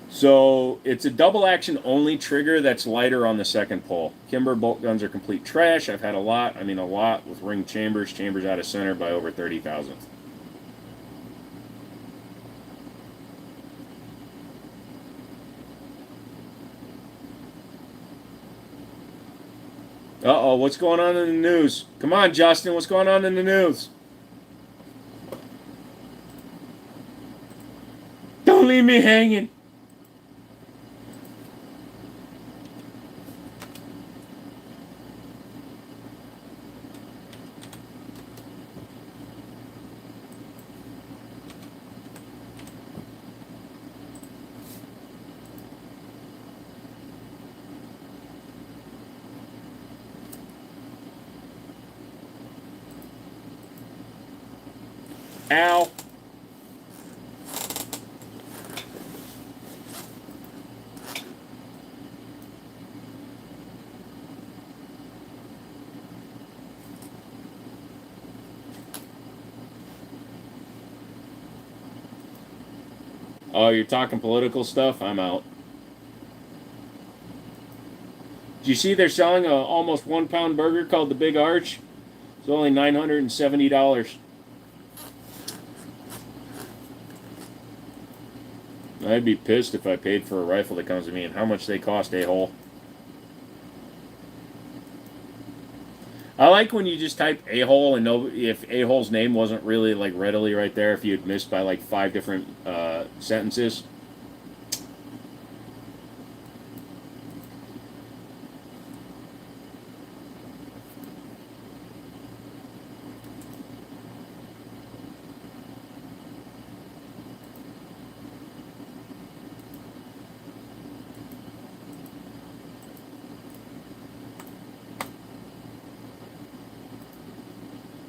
So it's a double action only trigger that's lighter on the second pull. Kimber bolt guns are complete trash. I've had a lot with ring chambers out of center by over 30,000. Uh-oh, what's going on in the news? Come on, Justin, what's going on in the news? Don't leave me hanging. Ow. Oh, you're talking political stuff? I'm out. Do you see they're selling a almost 1 pound burger called the Big Arch? It's only $970. I'd be pissed if I paid for a rifle that comes to me and how much they cost, a-hole. I like when you just type a-hole and know if a-hole's name wasn't really like readily right there, if you had missed by like 5 different sentences.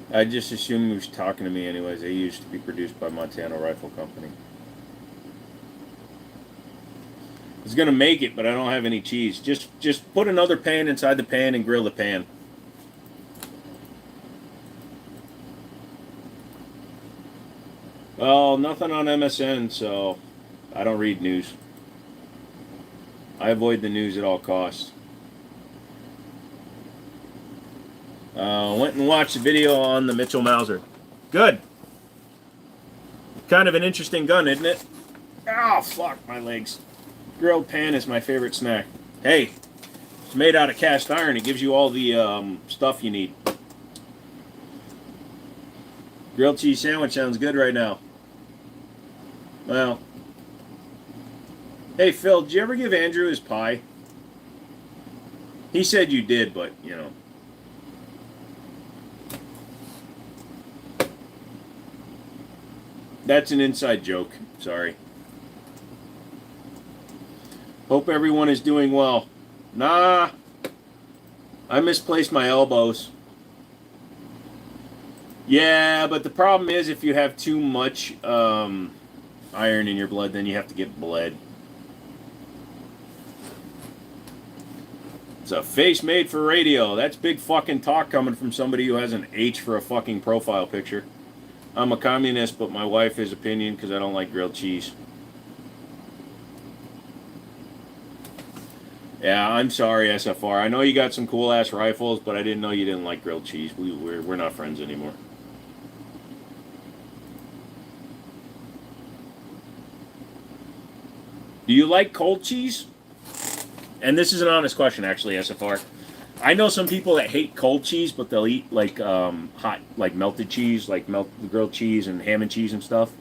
I just assumed he was talking to me anyways. They used to be produced by Montana Rifle Company. I was going to make it, but I don't have any cheese. Just put another pan inside the pan and grill the pan. Well, nothing on MSN, so I don't read news. I avoid the news at all costs. Went and watched a video on the Mitchell Mauser. Good. Kind of an interesting gun, isn't it? Oh, fuck, my legs. Grilled pan is my favorite snack. Hey, it's made out of cast iron. It gives you all the stuff you need. Grilled cheese sandwich sounds good right now. Well. Hey, Phil, did you ever give Andrew his pie? He said you did, but, you know. That's an inside joke. Sorry. Hope everyone is doing well. Nah. I misplaced my elbows. Yeah, but the problem is if you have too much iron in your blood, then you have to get bled. It's a face made for radio. That's big fucking talk coming from somebody who has an H for a fucking profile picture. I'm a communist, but my wife has opinion because I don't like grilled cheese. Yeah, I'm sorry, SFR. I know you got some cool-ass rifles, but I didn't know you didn't like grilled cheese. We're not friends anymore. Do you like cold cheese? And this is an honest question, actually, SFR. I know some people that hate cold cheese, but they'll eat like hot, like melted cheese, like grilled cheese and ham and cheese and stuff.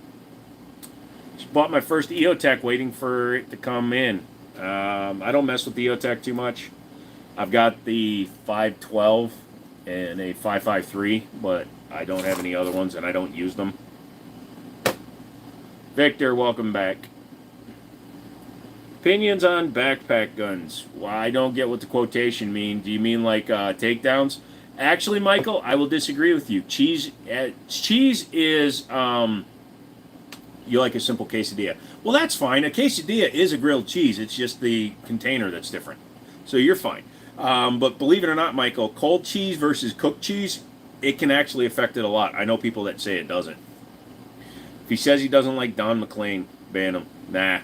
Just bought my first EOTech, waiting for it to come in. I don't mess with the EOTech too much. I've got the 512 and a 553, but I don't have any other ones, and I don't use them. Victor, welcome back. Opinions on backpack guns. Well, I don't get what the quotation mean. Do you mean like takedowns? Actually, Michael, I will disagree with you. Cheese is you like a simple quesadilla. Well, that's fine. A quesadilla is a grilled cheese. It's just the container that's different. So you're fine. But believe it or not, Michael, cold cheese versus cooked cheese, it can actually affect it a lot. I know people that say it doesn't. If he says he doesn't like Don McLean, ban him. Nah.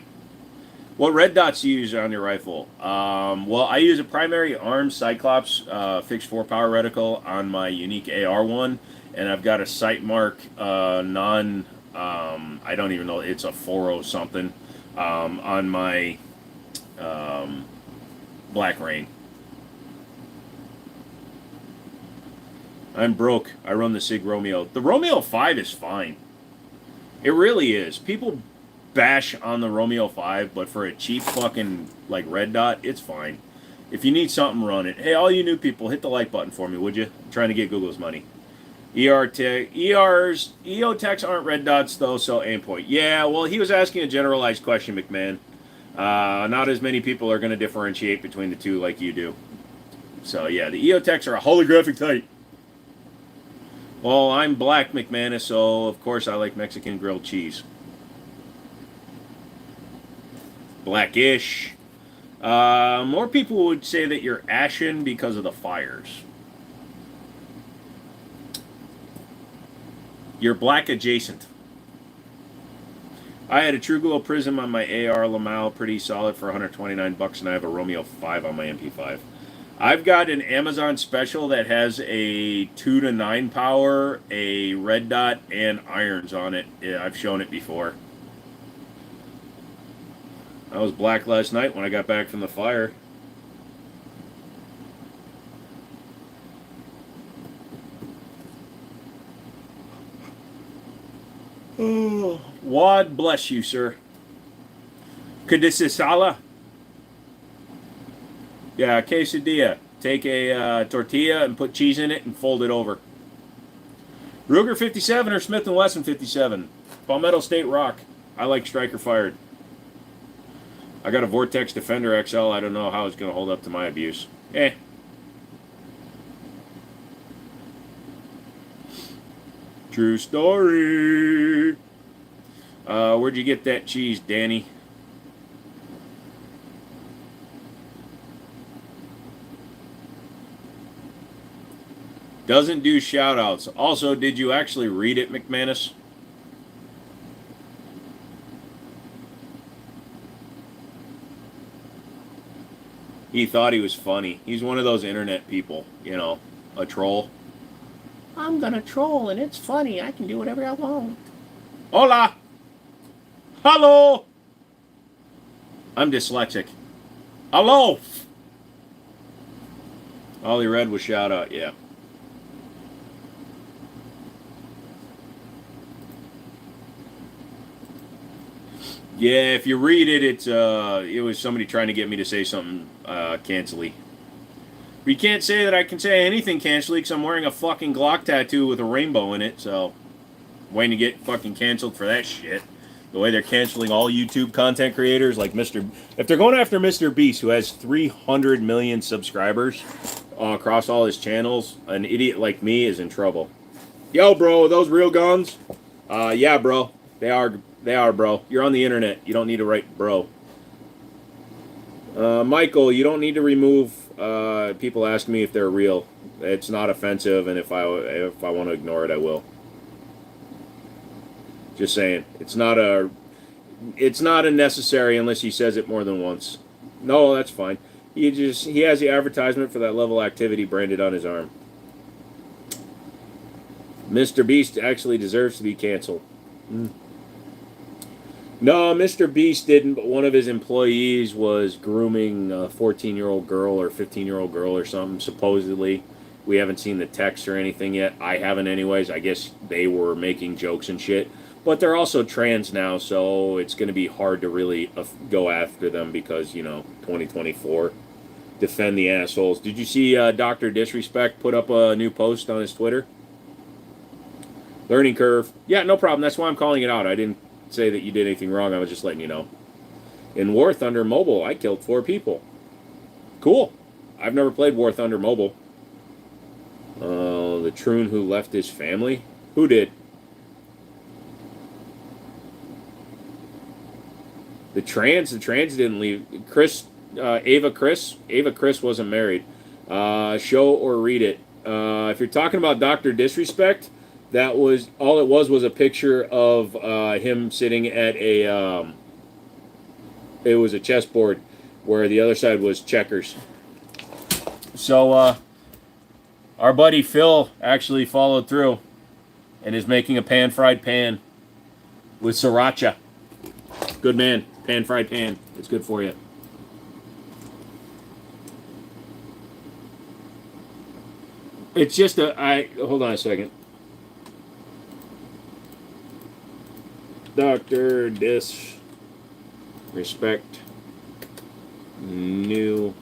What red dots do you use on your rifle? Well, I use a primary armed Cyclops fixed 4-power reticle on my unique AR1, and I've got a sight mark I don't even know, it's a 4.0 something on my Black Rain. I'm broke. I run the Sig Romeo. The Romeo 5 is fine. It really is. People bash on the Romeo 5, but for a cheap fucking like red dot, it's fine. If you need something, run it. Hey, all you new people, hit the like button for me, would you? I'm trying to get Google's money. EOTechs aren't red dots though, so aim point. Yeah, well, he was asking a generalized question, McMahon. Not as many people are going to differentiate between the two like you do. So yeah, the EOTechs are a holographic type. Well, I'm black, McManus, so of course I like Mexican grilled cheese. Blackish. More people would say that you're ashen because of the fires. You're black adjacent. I had a True Glow Prism on my AR Lamal, pretty solid for $129, and I have a Romeo 5 on my MP5. I've got an Amazon special that has a 2 to 9 power, a red dot, and irons on it. Yeah, I've shown it before. I was black last night when I got back from the fire. Oh, Wad bless you, sir. Kadisisala. Yeah, quesadilla. Take a tortilla and put cheese in it and fold it over. Ruger 57 or Smith & Wesson 57. Palmetto State Rock. I like striker fired. I got a Vortex Defender XL. I don't know how it's going to hold up to my abuse. True story. Where'd you get that cheese, Danny? Doesn't do shout-outs. Also, did you actually read it, McManus? He thought he was funny. He's one of those internet people, you know, a troll. I'm gonna troll and it's funny. I can do whatever I want. Hola! Hello! I'm dyslexic. Hello! All he read was shout out, yeah. Yeah, if you read it, it was somebody trying to get me to say something cancel-y. But you can't say that I can say anything cancel-y because I'm wearing a fucking Glock tattoo with a rainbow in it, so I'm waiting to get fucking canceled for that shit. The way they're canceling all YouTube content creators like Mr. If they're going after Mr. Beast, who has 300 million subscribers across all his channels, an idiot like me is in trouble. Yo, bro, are those real guns? Yeah, bro. They are, bro. You're on the internet. You don't need to write bro. Michael, you don't need to remove people ask me if they're real. It's not offensive, and if I want to ignore it, I will. Just saying, it's not a necessary unless he says it more than once. No, that's fine. He has the advertisement for that level activity branded on his arm. Mr. Beast actually deserves to be canceled. No, Mr. Beast didn't, but one of his employees was grooming a 14-year-old girl or 15-year-old girl or something, supposedly. We haven't seen the text or anything yet. I haven't anyways. I guess they were making jokes and shit. But they're also trans now, so it's going to be hard to really go after them because, you know, 2024. Defend the assholes. Did you see Dr. Disrespect put up a new post on his Twitter? Learning curve. Yeah, no problem. That's why I'm calling it out. I didn't say that you did anything wrong. I was just letting you know. In War Thunder Mobile, I killed 4 people. Cool. I've never played War Thunder Mobile. The Troon who left his family? Who did? The trans didn't leave. Ava Chris wasn't married. Show or read it. If you're talking about Dr. Disrespect, that was all it was a picture of him sitting at a it was a chessboard where the other side was checkers. So our buddy Phil actually followed through and is making a pan-fried pan with sriracha. Good man. Pan-fried pan. It's good for you. It's just hold on a second. Dr. Disrespect. New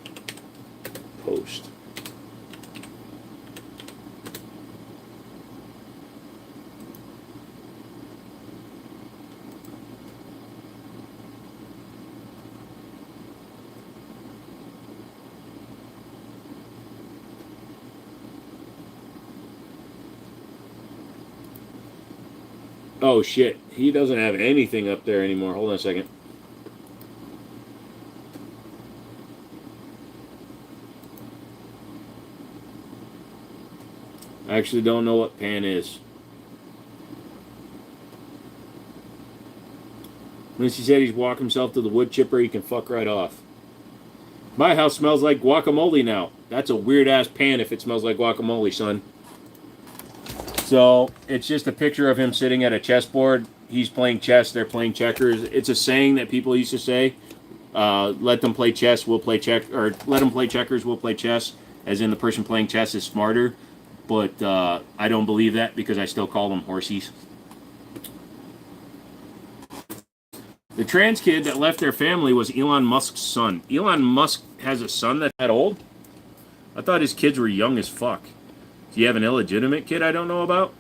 post. Oh shit, he doesn't have anything up there anymore. Hold on a second. I actually don't know what pan is. When she said he's walked himself to the wood chipper, he can fuck right off. My house smells like guacamole now. That's a weird ass pan if it smells like guacamole, son. So it's just a picture of him sitting at a chessboard. He's playing chess, they're playing checkers. It's a saying that people used to say, let them play chess, we'll play check, or let them play checkers, we'll play chess, as in the person playing chess is smarter. But I don't believe that because I still call them horsies. The trans kid that left their family was Elon Musk's son. Elon Musk has a son that's that old? I thought his kids were young as fuck. Do you have an illegitimate kid I don't know about?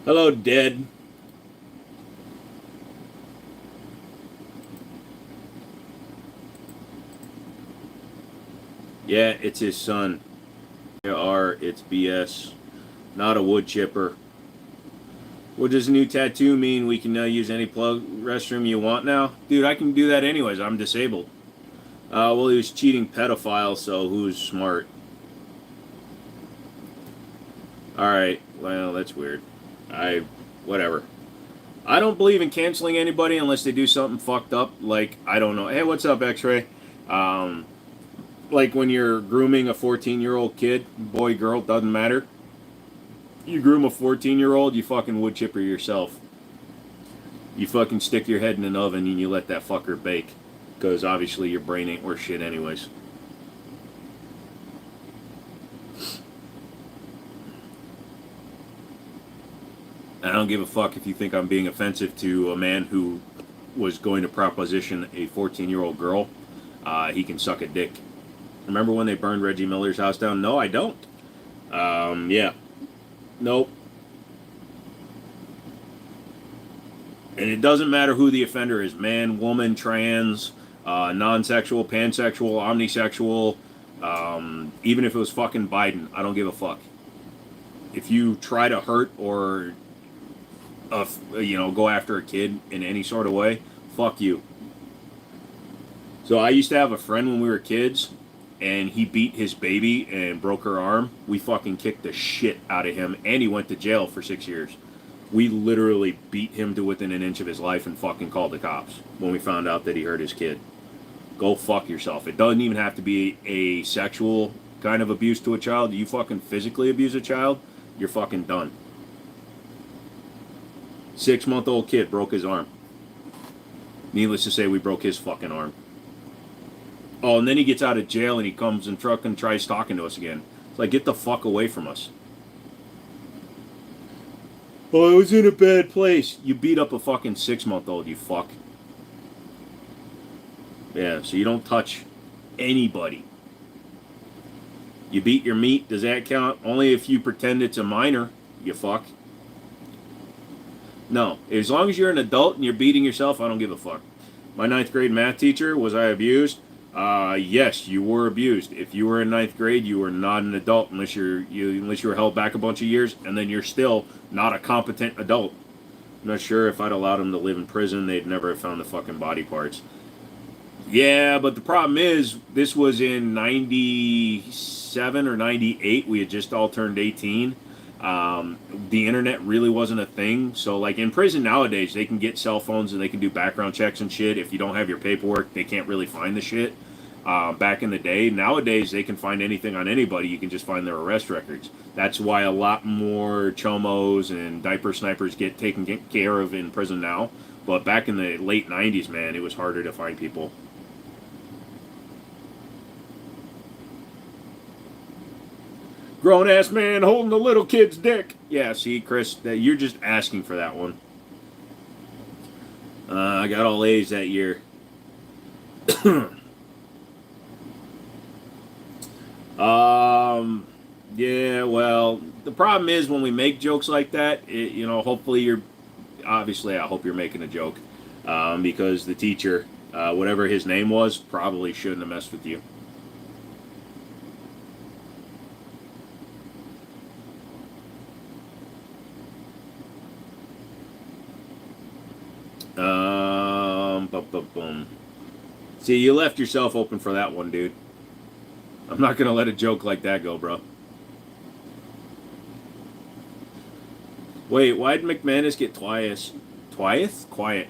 Hello, Dead. Yeah, it's his son. It's BS. Not a wood chipper. What does a new tattoo mean? We can now use any plug restroom you want now? Dude, I can do that anyways. I'm disabled. Well, he was cheating pedophile, so who's smart? Alright, well, that's weird. Whatever. I don't believe in canceling anybody unless they do something fucked up. Like, I don't know. Hey, what's up, X-Ray? Like when you're grooming a 14-year-old kid, boy, girl, doesn't matter. You groom a 14-year-old, you fucking wood chipper yourself. You fucking stick your head in an oven and you let that fucker bake. Because obviously your brain ain't worth shit anyways. I don't give a fuck if you think I'm being offensive to a man who was going to proposition a 14-year-old girl. He can suck a dick. Remember when they burned Reggie Miller's house down? No, I don't. Yeah. Nope. And it doesn't matter who the offender is. Man, woman, trans, non-sexual, pansexual, omnisexual. Even if it was fucking Biden, I don't give a fuck. If you try to hurt or go after a kid in any sort of way, fuck you. So I used to have a friend when we were kids, and he beat his baby and broke her arm. We fucking kicked the shit out of him, and he went to jail for 6 years. We literally beat him to within an inch of his life and fucking called the cops when we found out that he hurt his kid. Go fuck yourself. It doesn't even have to be a sexual kind of abuse to a child. You fucking physically abuse a child, you're fucking done. 6-month-old kid broke his arm. Needless to say, we broke his fucking arm. Oh, and then he gets out of jail and he comes in truck and tries talking to us again. It's like, get the fuck away from us. Oh, I was in a bad place. You beat up a fucking 6-month-old, you fuck. Yeah, so you don't touch anybody. You beat your meat, does that count? Only if you pretend it's a minor, you fuck. No, as long as you're an adult and you're beating yourself, I don't give a fuck. My 9th grade math teacher, was I abused? Yes, you were abused. If you were in 9th grade, you were not an adult unless you were held back a bunch of years, and then you're still not a competent adult. I'm not sure if I'd allowed him to live in prison, they'd never have found the fucking body parts. Yeah, but the problem is, this was in 97 or 98. We had just all turned 18. The internet really wasn't a thing. So, like, in prison nowadays, they can get cell phones and they can do background checks and shit. If you don't have your paperwork, they can't really find the shit. Back in the day, nowadays, they can find anything on anybody. You can just find their arrest records. That's why a lot more chomos and diaper snipers get taken care of in prison now. But back in the late 90s, man, it was harder to find people. Grown-ass man holding a little kid's dick. Yeah, see, Chris, you're just asking for that one. I got all A's that year. Yeah, well, the problem is when we make jokes like that, hopefully obviously I hope you're making a joke. Because the teacher, whatever his name was, probably shouldn't have messed with you. Boom. See, you left yourself open for that one, dude. I'm not gonna let a joke like that go, bro. Wait, why'd McManus get twice? Twice? Quiet.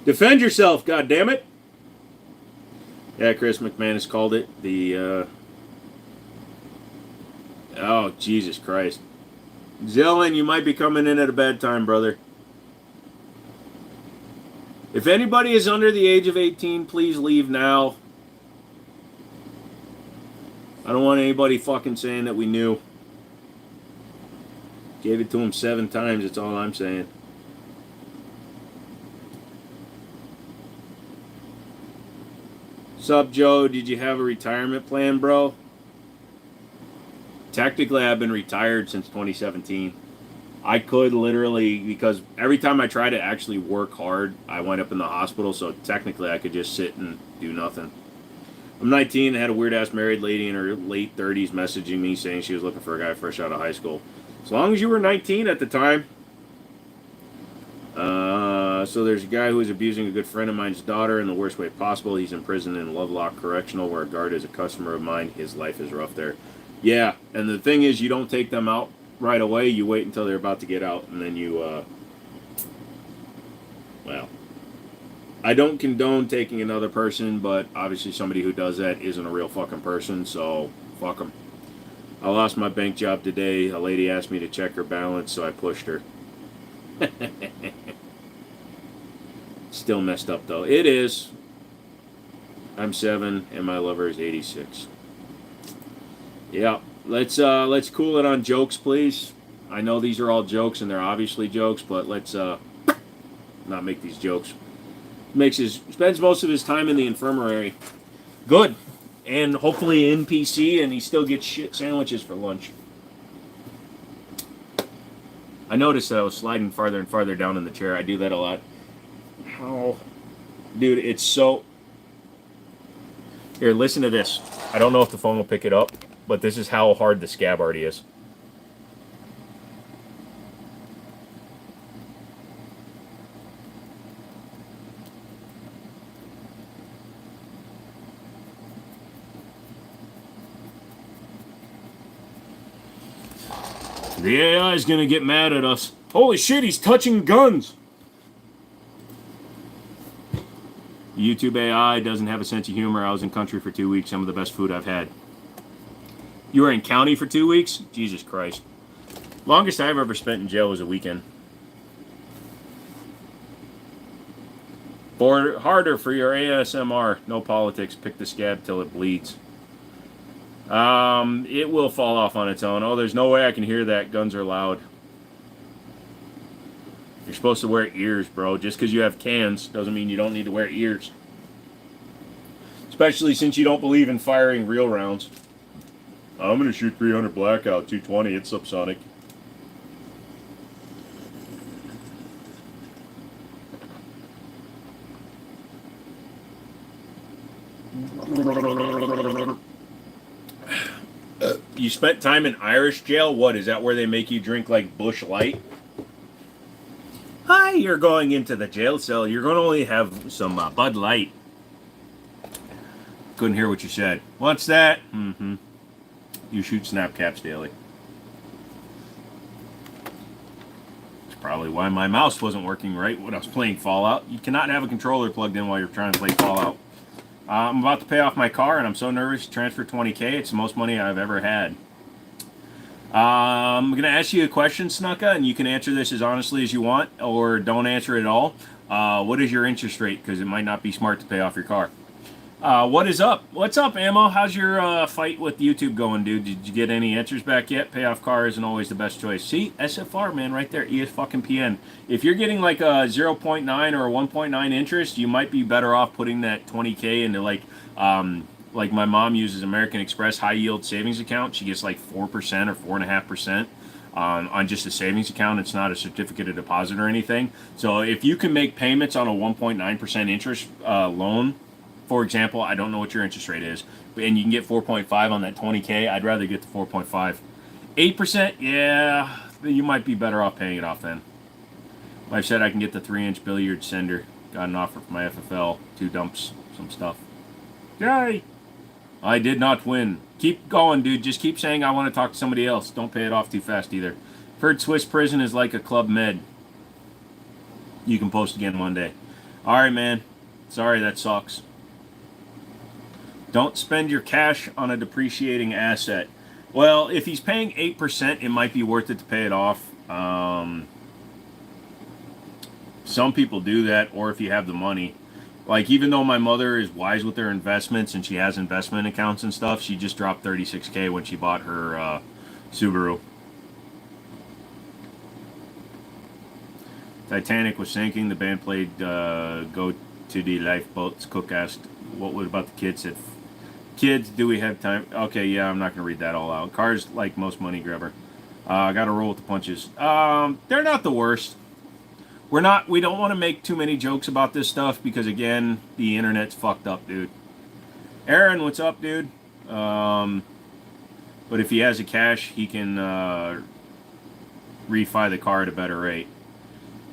Defend yourself, goddammit! Yeah, Chris McManus called it Oh, Jesus Christ. Zillin, you might be coming in at a bad time, brother. If anybody is under the age of 18, please leave now. I don't want anybody fucking saying that we knew. Gave it to him 7 times, that's all I'm saying. Sup, Joe? Did you have a retirement plan, bro? Technically, I've been retired since 2017. I could literally, because every time I try to actually work hard, I wind up in the hospital, so technically I could just sit and do nothing. I'm 19 and had a weird-ass married lady in her late 30s messaging me saying she was looking for a guy fresh out of high school. As long as you were 19 at the time. So there's a guy who is abusing a good friend of mine's daughter in the worst way possible. He's in prison in Lovelock Correctional, where a guard is a customer of mine. His life is rough there. Yeah, and the thing is, you don't take them out right away. You wait until they're about to get out, and then you, well, I don't condone taking another person, but obviously somebody who does that isn't a real fucking person, so fuck them. I lost my bank job today. A lady asked me to check her balance, so I pushed her. Still messed up though. It is. I'm 7 and my lover is 86. Yeah, let's cool it on jokes, please. I know these are all jokes and they're obviously jokes, but let's not make these jokes. Spends most of his time in the infirmary. Good. And hopefully in PC, and he still gets shit sandwiches for lunch. I noticed that I was sliding farther and farther down in the chair. I do that a lot. How? Dude, it's so... Here, listen to this. I don't know if the phone will pick it up, but this is how hard the scab already is. The AI is going to get mad at us. Holy shit, he's touching guns! YouTube AI doesn't have a sense of humor. I was in country for 2 weeks. Some of the best food I've had. You were in county for 2 weeks? Jesus Christ. Longest I've ever spent in jail was a weekend. Harder for your ASMR. No politics. Pick the scab till it bleeds. It will fall off on its own. Oh, there's no way I can hear that. Guns are loud. You're supposed to wear ears, bro. Just because you have cans doesn't mean you don't need to wear ears. Especially since you don't believe in firing real rounds. I'm going to shoot 300 blackout, 220. It's subsonic. You spent time in Irish jail? What, is that where they make you drink like Bush Light? Hi, you're going into the jail cell. You're going to only have some Bud Light. Couldn't hear what you said. What's that? Mm-hmm. You shoot snap caps daily. That's probably why my mouse wasn't working right when I was playing Fallout. You cannot have a controller plugged in while you're trying to play Fallout. I'm about to pay off my car, and I'm so nervous to transfer $20K. It's the most money I've ever had. I'm going to ask you a question, Snucka, and you can answer this as honestly as you want, or don't answer it at all. What is your interest rate? Because it might not be smart to pay off your car. What is up? What's up, Ammo? How's your fight with YouTube going, dude? Did you get any answers back yet? Pay off car isn't always the best choice. See? SFR, man, right there. ES-fucking-PN. If you're getting like a 0.9 or a 1.9 interest, you might be better off putting that 20K into like my mom uses American Express high yield savings account. She gets like 4% or 4.5% on just a savings account. It's not a certificate of deposit or anything. So if you can make payments on a 1.9% interest loan, for example, I don't know what your interest rate is, and you can get 4.5 on that 20K, I'd rather get the 4.5. 8%, yeah, you might be better off paying it off then. Wife said I can get the 3-inch billiard sender. Got an offer from my FFL. 2 dumps, some stuff. Yay! I did not win. Keep going, dude. Just keep saying I want to talk to somebody else. Don't pay it off too fast either. Heard Swiss prison is like a Club Med. You can post again one day. Alright, man. Sorry, that sucks. Don't spend your cash on a depreciating asset. Well, if he's paying 8%, it might be worth it to pay it off. Some people do that, or if you have the money. Like, even though my mother is wise with her investments and she has investment accounts and stuff, she just dropped $36K when she bought her Subaru. Titanic was sinking. The band played Go to the Lifeboats. Cook asked, what was about the kids? Said, kids, do we have time? Okay, yeah, I'm not going to read that all out. Cars, like most money grabber. I got to roll with the punches. They're not the worst. We don't want to make too many jokes about this stuff because, again, the internet's fucked up, dude. Aaron, what's up, dude? But if he has the cash, he can refi the car at a better rate.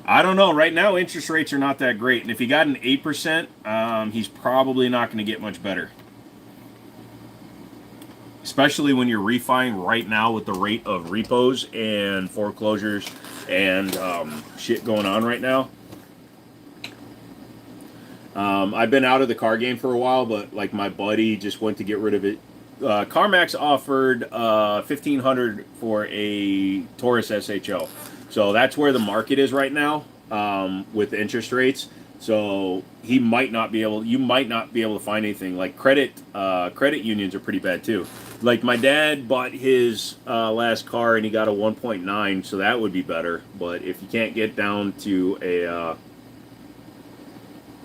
I don't know. Right now, interest rates are not that great. And if he got an 8%, he's probably not going to get much better. especially when you're refining right now with the rate of repos and foreclosures and shit going on right now. I've been out of the car game for a while, but like my buddy just went to get rid of it. CarMax offered $1,500 for a Taurus SHO, so that's where the market is right now with interest rates. So he might not be able. You might not be able to find anything. Like credit unions are pretty bad too. Like my dad bought his last car and he got a 1.9, so that would be better. But if you can't get down to a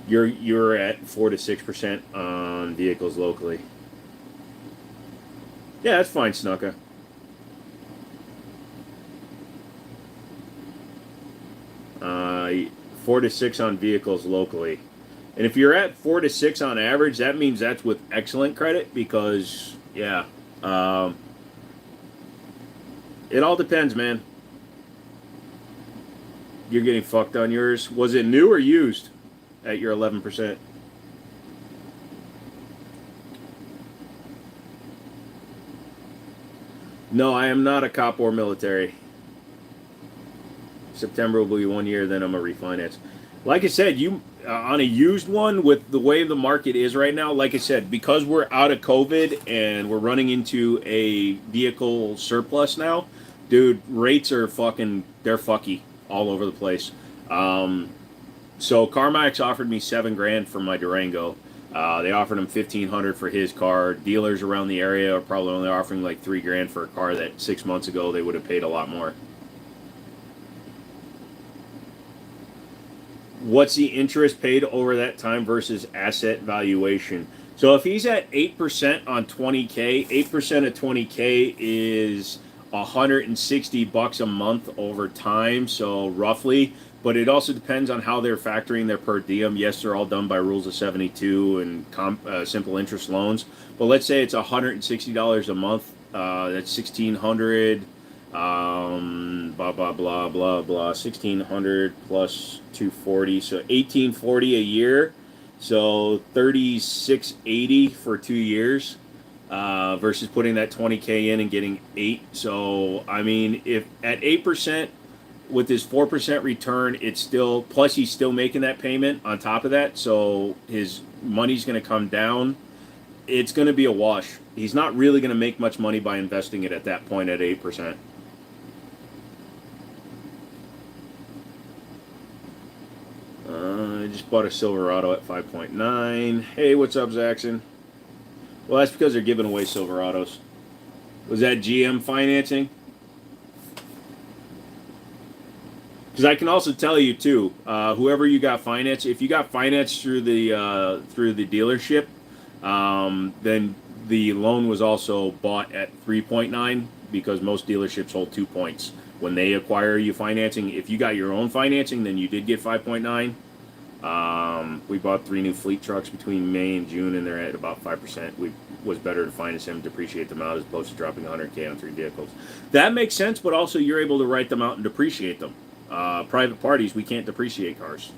you're at 4 to 6% on vehicles locally. Yeah, that's fine, Snuka. Uh, 4 to 6 on vehicles locally, and if you're at 4 to 6 on average, that means that's with excellent credit because yeah, it all depends, man. You're getting fucked on yours. Was it new or used at your 11%? No, I am not a cop or military. September will be 1 year, then I'm a refinance. Like I said, you on a used one with the way the market is right now. Like I said, because we're out of COVID and we're running into a vehicle surplus now, dude, rates are they're fucky all over the place. So CarMax offered me $7,000 for my Durango. They offered him $1,500 for his car. Dealers around the area are probably only offering like $3,000 for a car that 6 months ago they would have paid a lot more. What's the interest paid over that time versus asset valuation? So if he's at 8% on 20K, 8% of 20K is $160 a month over time, so roughly. But it also depends on how they're factoring their per diem. Yes, they're all done by rules of 72 and simple interest loans. But let's say it's $160 a month. That's 1,600. Blah blah blah blah blah. 1,600 plus 240, so 1,840 a year. So 3,680 for 2 years. Versus putting that 20K in and getting 8. So I mean, if at 8%. With his 4% return, it's still, plus he's still making that payment on top of that, so his money's going to come down. It's going to be a wash. He's not really going to make much money by investing it at that point at 8%. I just bought a Silverado at 5.9. Hey, what's up, Zaxxon? Well, that's because they're giving away Silverados. Was that GM financing? Because I can also tell you too, whoever you got financed, if you got financed through the dealership, then the loan was also bought at 3.9 because most dealerships hold 2 points when they acquire you financing. If you got your own financing, then you did get 5.9. We bought 3 new fleet trucks between May and June, and they're at about 5%. We was better to finance them, depreciate them out, as opposed to dropping 100K on 3 vehicles. That makes sense, but also you're able to write them out and depreciate them. Private parties, we can't depreciate cars.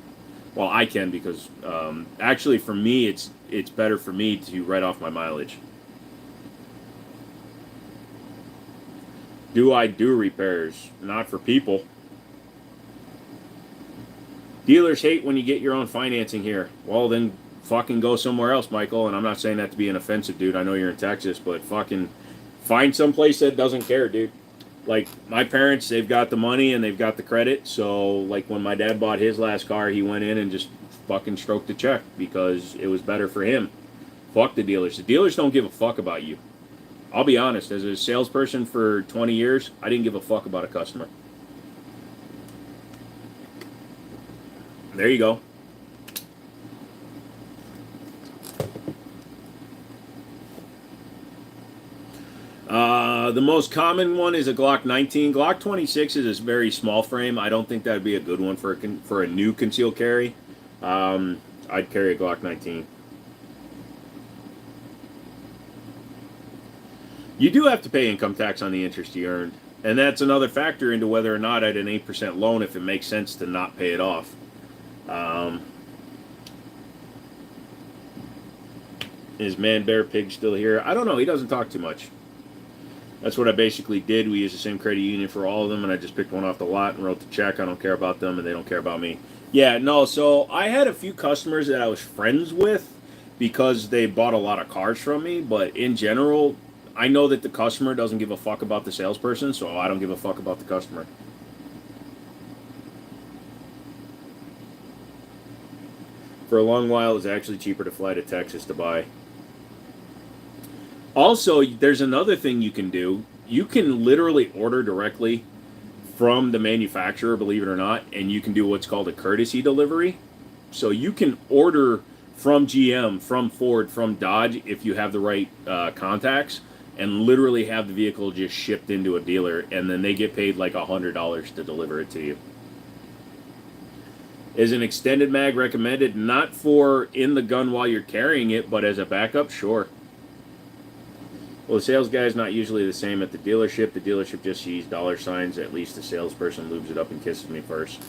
Well, I can because actually for me, it's better for me to write off my mileage. Do I do repairs? Not for people. Dealers hate when you get your own financing here. Well, then fucking go somewhere else, Michael. And I'm not saying that to be an offensive dude. I know you're in Texas, but fucking find someplace that doesn't care, dude. Like my parents, they've got the money and they've got the credit. So like when my dad bought his last car, he went in and just fucking stroked the check because it was better for him. Fuck the dealers. The dealers don't give a fuck about you. I'll be honest, as a salesperson for 20 years, I didn't give a fuck about a customer. There you go. The most common one is a Glock 19. Glock 26 is a very small frame. I don't think that would be a good one for a new concealed carry. I'd carry a Glock 19. You do have to pay income tax on the interest you earned. And that's another factor into whether or not at an 8% loan, if it makes sense to not pay it off. Is Man Bear Pig still here? I don't know. He doesn't talk too much. That's what I basically did. We used the same credit union for all of them, and I just picked one off the lot and wrote the check. I don't care about them, and they don't care about me. Yeah, no, so I had a few customers that I was friends with because they bought a lot of cars from me, but in general, I know that the customer doesn't give a fuck about the salesperson, so I don't give a fuck about the customer. For a long while, it was actually cheaper to fly to Texas to buy. Also, there's another thing you can do. You can literally order directly from the manufacturer, believe it or not, and you can do what's called a courtesy delivery. So you can order from GM, from Ford, from Dodge if you have the right contacts, and literally have the vehicle just shipped into a dealer, and then they get paid like $100 to deliver it to you. Is an extended mag recommended? Not for in the gun while you're carrying it, but as a backup, sure. Well, the sales guy is not usually the same at the dealership. The dealership just sees dollar signs. At least the salesperson lubes it up and kisses me first.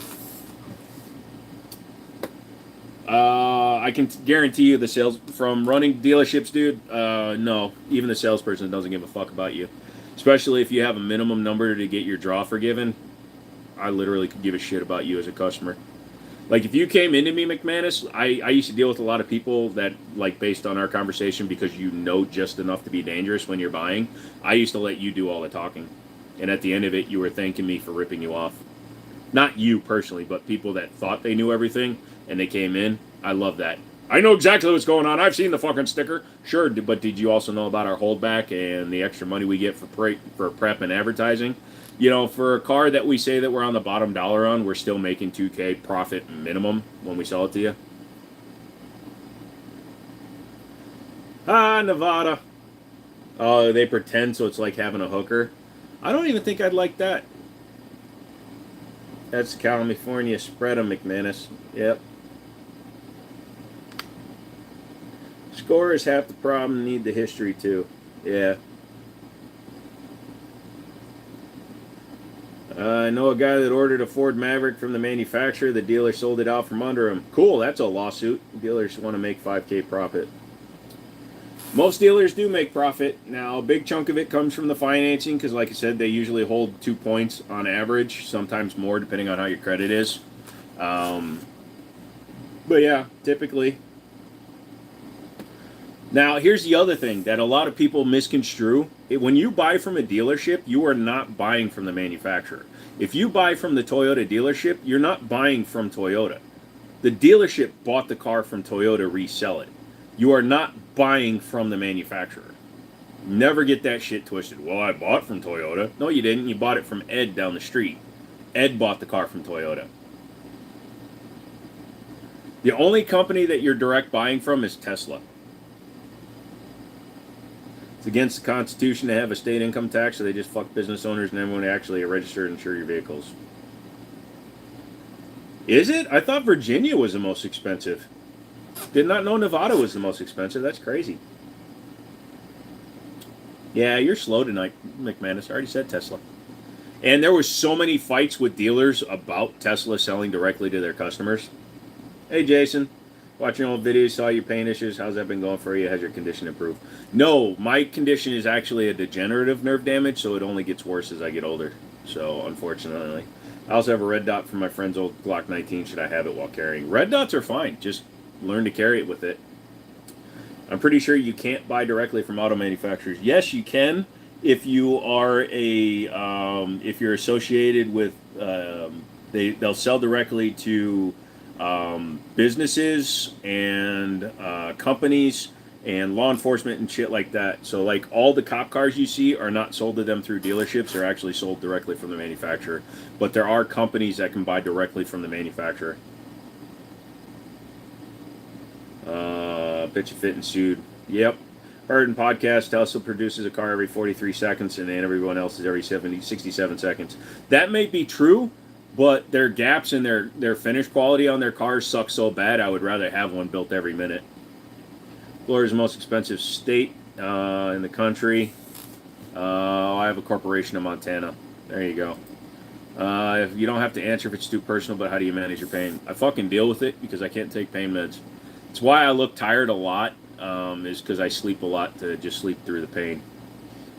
I can guarantee you the sales from running dealerships, dude. No, even the salesperson doesn't give a fuck about you. Especially if you have a minimum number to get your draw forgiven. I literally could give a shit about you as a customer. Like, if you came into me, McManus, I used to deal with a lot of people that, like, based on our conversation, because you know just enough to be dangerous when you're buying, I used to let you do all the talking. And at the end of it, you were thanking me for ripping you off. Not you personally, but people that thought they knew everything, and they came in. I love that. I know exactly what's going on. I've seen the fucking sticker. Sure, but did you also know about our holdback and the extra money we get for prep and advertising? You know, for a car that we say that we're on the bottom dollar on, we're still making $2K profit minimum when we sell it to you. Ah, Nevada. Oh, they pretend so it's like having a hooker. I don't even think I'd like that. That's California spread 'em, McManus. Yep. Score is half the problem, need the history too. Yeah. I know a guy that ordered a Ford Maverick from the manufacturer. The dealer sold it out from under him. Cool, that's a lawsuit. Dealers want to make 5K profit. Most dealers do make profit. Now, a big chunk of it comes from the financing because, like I said, they usually hold 2 points on average, sometimes more depending on how your credit is. But yeah, typically. Now, here's the other thing that a lot of people misconstrue. When you buy from a dealership, you are not buying from the manufacturer. If you buy from the Toyota dealership, you're not buying from Toyota. The dealership bought the car from Toyota, resell it. You are not buying from the manufacturer. Never get that shit twisted. Well, I bought from Toyota. No, you didn't. You bought it from Ed down the street. Ed bought the car from Toyota. The only company that you're direct buying from is Tesla. It's against the Constitution to have a state income tax, so they just fuck business owners and everyone actually register and insure your vehicles. Is it? I thought Virginia was the most expensive. Did not know Nevada was the most expensive. That's crazy. Yeah, you're slow tonight, McManus. I already said Tesla. And there was so many fights with dealers about Tesla selling directly to their customers. Hey, Jason. Watching old videos, saw your pain issues. How's that been going for you? Has your condition improved? No, my condition is actually a degenerative nerve damage, so it only gets worse as I get older. So, unfortunately. I also have a red dot from my friend's old Glock 19. Should I have it while carrying? Red dots are fine. Just learn to carry it with it. I'm pretty sure you can't buy directly from auto manufacturers. Yes, you can if you are if you're associated with, they'll sell directly to businesses and companies and law enforcement and shit like that. So like all the cop cars you see are not sold to them through dealerships. They're actually sold directly from the manufacturer. But there are companies that can buy directly from the manufacturer. Bitch Fit and Sued. Yep. Heard in podcast, Tesla produces a car every 43 seconds and then everyone else is every 67 seconds. That may be true, but their gaps in their finish quality on their cars suck so bad, I would rather have one built every minute. Florida's the most expensive state in the country. I have a corporation in Montana. There you go. You don't have to answer if it's too personal, but how do you manage your pain? I fucking deal with it because I can't take pain meds. It's why I look tired a lot, is because I sleep a lot to just sleep through the pain.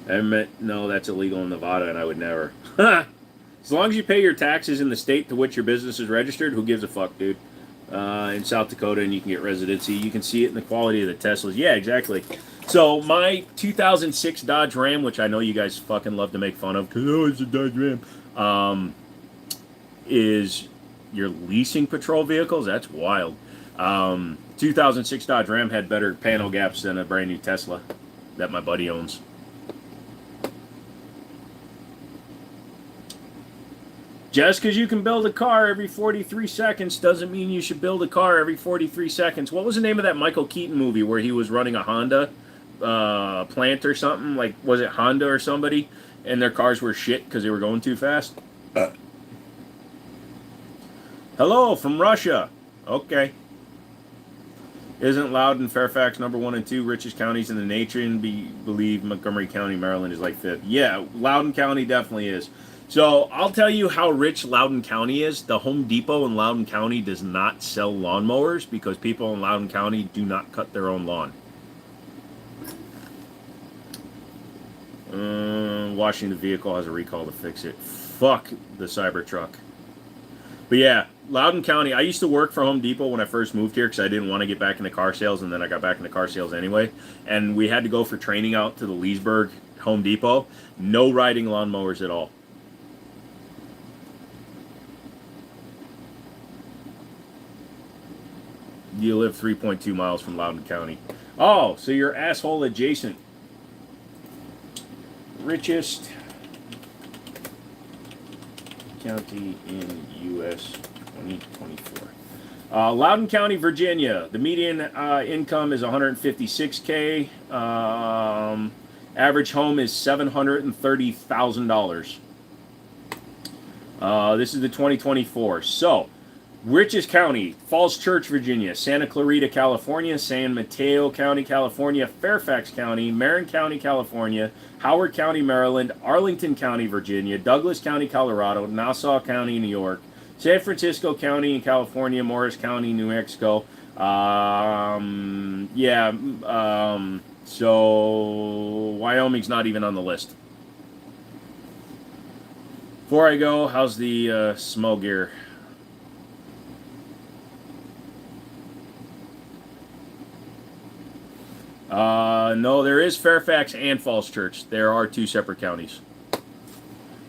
I meant, no, that's illegal in Nevada, and I would never. As long as you pay your taxes in the state to which your business is registered, who gives a fuck, dude? In South Dakota, and you can get residency. You can see it in the quality of the Teslas. Yeah, exactly. So my 2006 Dodge Ram, which I know you guys fucking love to make fun of, because oh, it's a Dodge Ram, is you're leasing patrol vehicles. That's wild. 2006 Dodge Ram had better panel gaps than a brand new Tesla that my buddy owns. Just because you can build a car every 43 seconds doesn't mean you should build a car every 43 seconds. What was the name of that Michael Keaton movie where he was running a Honda plant or something? Like, was it Honda or somebody? And their cars were shit because they were going too fast? Hello from Russia. Okay. Isn't Loudoun, Fairfax number 1 and 2 richest counties in the nation? Believe Montgomery County, Maryland is like 5th. Yeah, Loudoun County definitely is. So I'll tell you how rich Loudoun County is. The Home Depot in Loudoun County does not sell lawnmowers because people in Loudoun County do not cut their own lawn. Washington vehicle has a recall to fix it. Fuck the Cybertruck. But yeah, Loudoun County, I used to work for Home Depot when I first moved here because I didn't want to get back into car sales, and then I got back into car sales anyway. And we had to go for training out to the Leesburg Home Depot. No riding lawnmowers at all. You live 3.2 miles from Loudoun County. Oh, so you're asshole adjacent. Richest county in U.S. 2024. Loudoun County, Virginia. The median income is $156K. Average home is $730,000. This is the 2024. So, richest county, Falls Church, Virginia, Santa Clarita, California, San Mateo County, California, Fairfax County, Marin County, California, Howard County, Maryland, Arlington County, Virginia, Douglas County, Colorado, Nassau County, New York, San Francisco County in California, Morris County, New Mexico. So Wyoming's not even on the list. Before I go, how's the smell gear? No, there is Fairfax and Falls Church. There are 2 separate counties.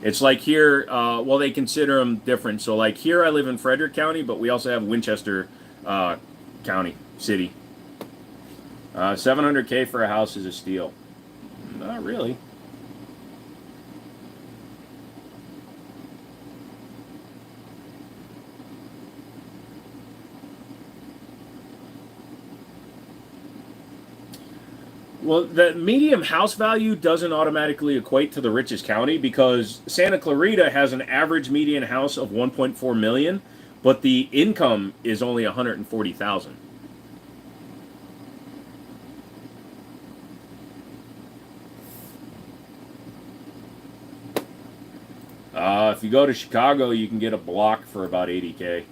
It's like here, well, they consider them different. So like here I live in Frederick County, but we also have Winchester County, city. $700K for a house is a steal. Not really. Well, the medium house value doesn't automatically equate to the richest county because Santa Clarita has an average median house of 1.4 million, but the income is only 140,000. If you go to Chicago, you can get a block for about 80K.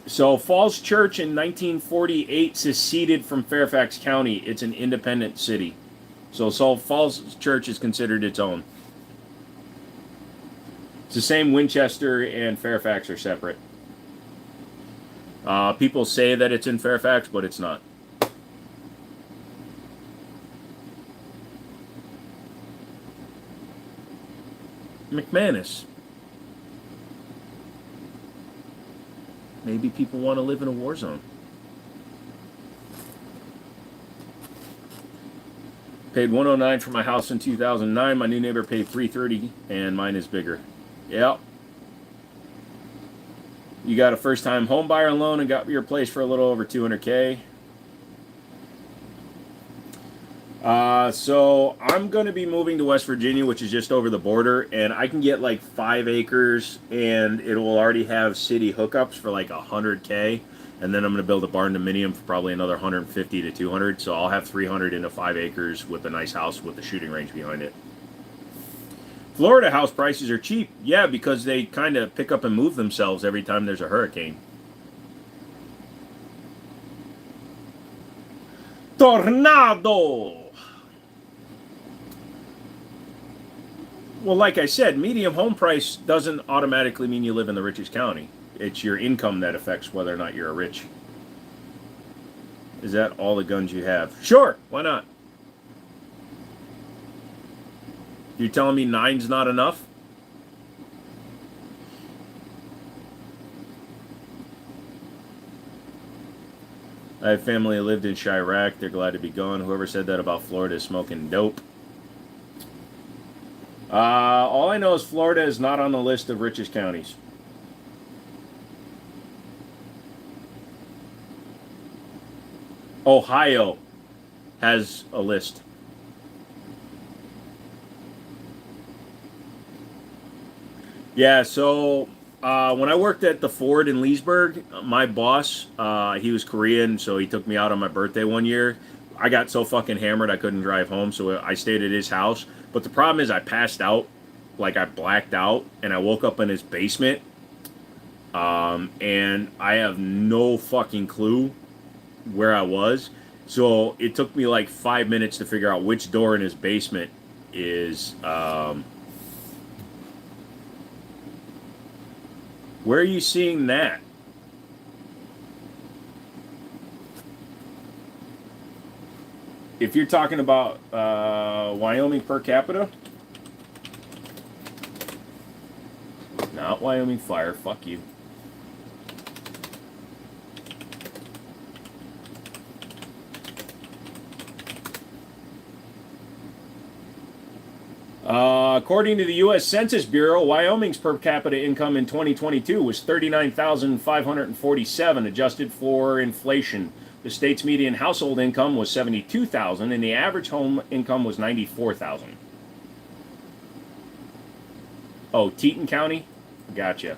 So Falls Church in 1948 seceded from Fairfax County. It's an independent city. So Falls Church is considered its own. It's the same. Winchester and Fairfax are separate. People say that it's in Fairfax, but it's not. McManus. Maybe people want to live in a war zone. Paid $109 for my house in 2009. My new neighbor paid $330, and mine is bigger. Yep. You got a first-time home buyer loan and got your place for a little over $200K. So I'm going to be moving to West Virginia, which is just over the border, and I can get like 5 acres, and it will already have city hookups for like 100K, and then I'm going to build a barn dominium for probably another 150 to 200. So I'll have 300 into 5 acres with a nice house with a shooting range behind it. Florida house prices are cheap, yeah, because they kind of pick up and move themselves every time there's a hurricane. Tornado! Well, like I said, medium home price doesn't automatically mean you live in the richest county. It's your income that affects whether or not you're a rich. Is that all the guns you have? Sure, why not? You're telling me 9's not enough? I have family who lived in Chirac. They're glad to be gone. Whoever said that about Florida is smoking dope. All I know is Florida is not on the list of richest counties. Ohio has a list. Yeah, so when I worked at the Ford in Leesburg, my boss, he was Korean, so he took me out on my birthday one year. I got so fucking hammered I couldn't drive home, so I stayed at his house. But the problem is I passed out, like I blacked out, and I woke up in his basement. And I have no fucking clue where I was. So it took me like 5 minutes to figure out which door in his basement is. Where are you seeing that? If you're talking about Wyoming per capita, not Wyoming Fire, fuck you. According to the U.S. Census Bureau, Wyoming's per capita income in 2022 was $39,547, adjusted for inflation. The state's median household income was $72,000, and the average home income was $94,000. Oh, Teton County? Gotcha.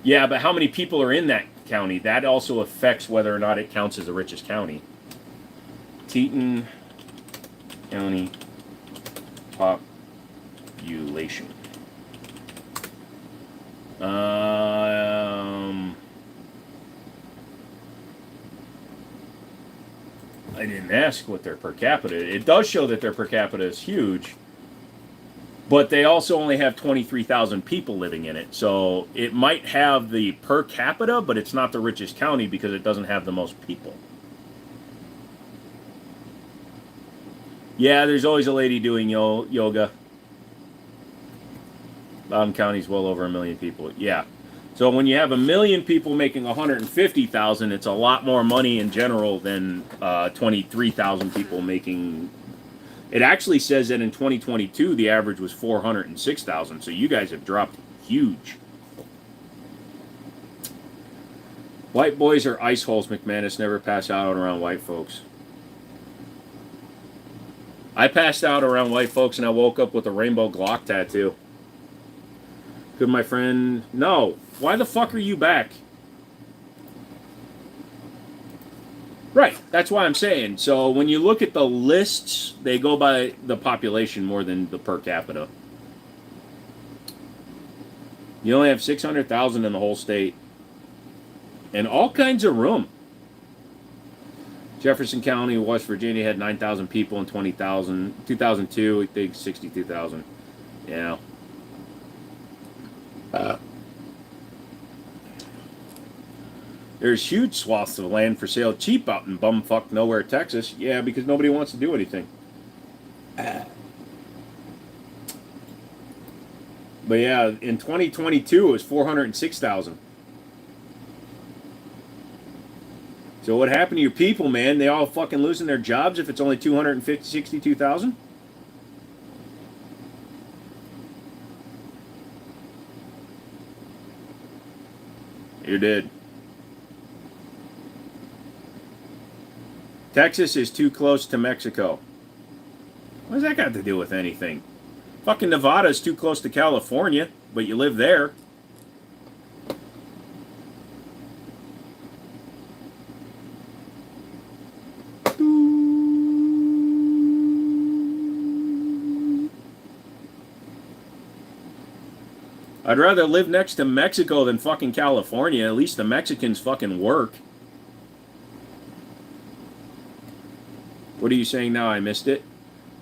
Yeah, but how many people are in that county? That also affects whether or not it counts as the richest county. Teton County population. I didn't ask what their per capita. It does show that their per capita is huge, but they also only have 23,000 people living in it. So it might have the per capita, but it's not the richest county because it doesn't have the most people. Yeah, there's always a lady doing yoga. Loudoun County's well over 1 million people. Yeah. So when you have 1 million people making 150,000, it's a lot more money in general than 23,000 people making. It actually says that in 2022 the average was 406,000. So you guys have dropped huge. White boys are ice holes, McManus. Never pass out around white folks. I passed out around white folks and I woke up with a rainbow Glock tattoo. Could my friend... No. Why the fuck are you back? Right. That's why I'm saying. So when you look at the lists, they go by the population more than the per capita. You only have 600,000 in the whole state. And all kinds of room. Jefferson County, West Virginia had 9,000 people in 2002, I think 62,000. Yeah. There's huge swaths of land for sale cheap out in bumfuck nowhere, Texas. Yeah, because nobody wants to do anything. But yeah, in 2022 it was 406,000. So what happened to your people, man? They all fucking losing their jobs if it's only 262,000? You did. Texas is too close to Mexico. What does that got to do with anything? Fucking Nevada is too close to California, but you live there. I'd rather live next to Mexico than fucking California. At least the Mexicans fucking work. What are you saying now? I missed it.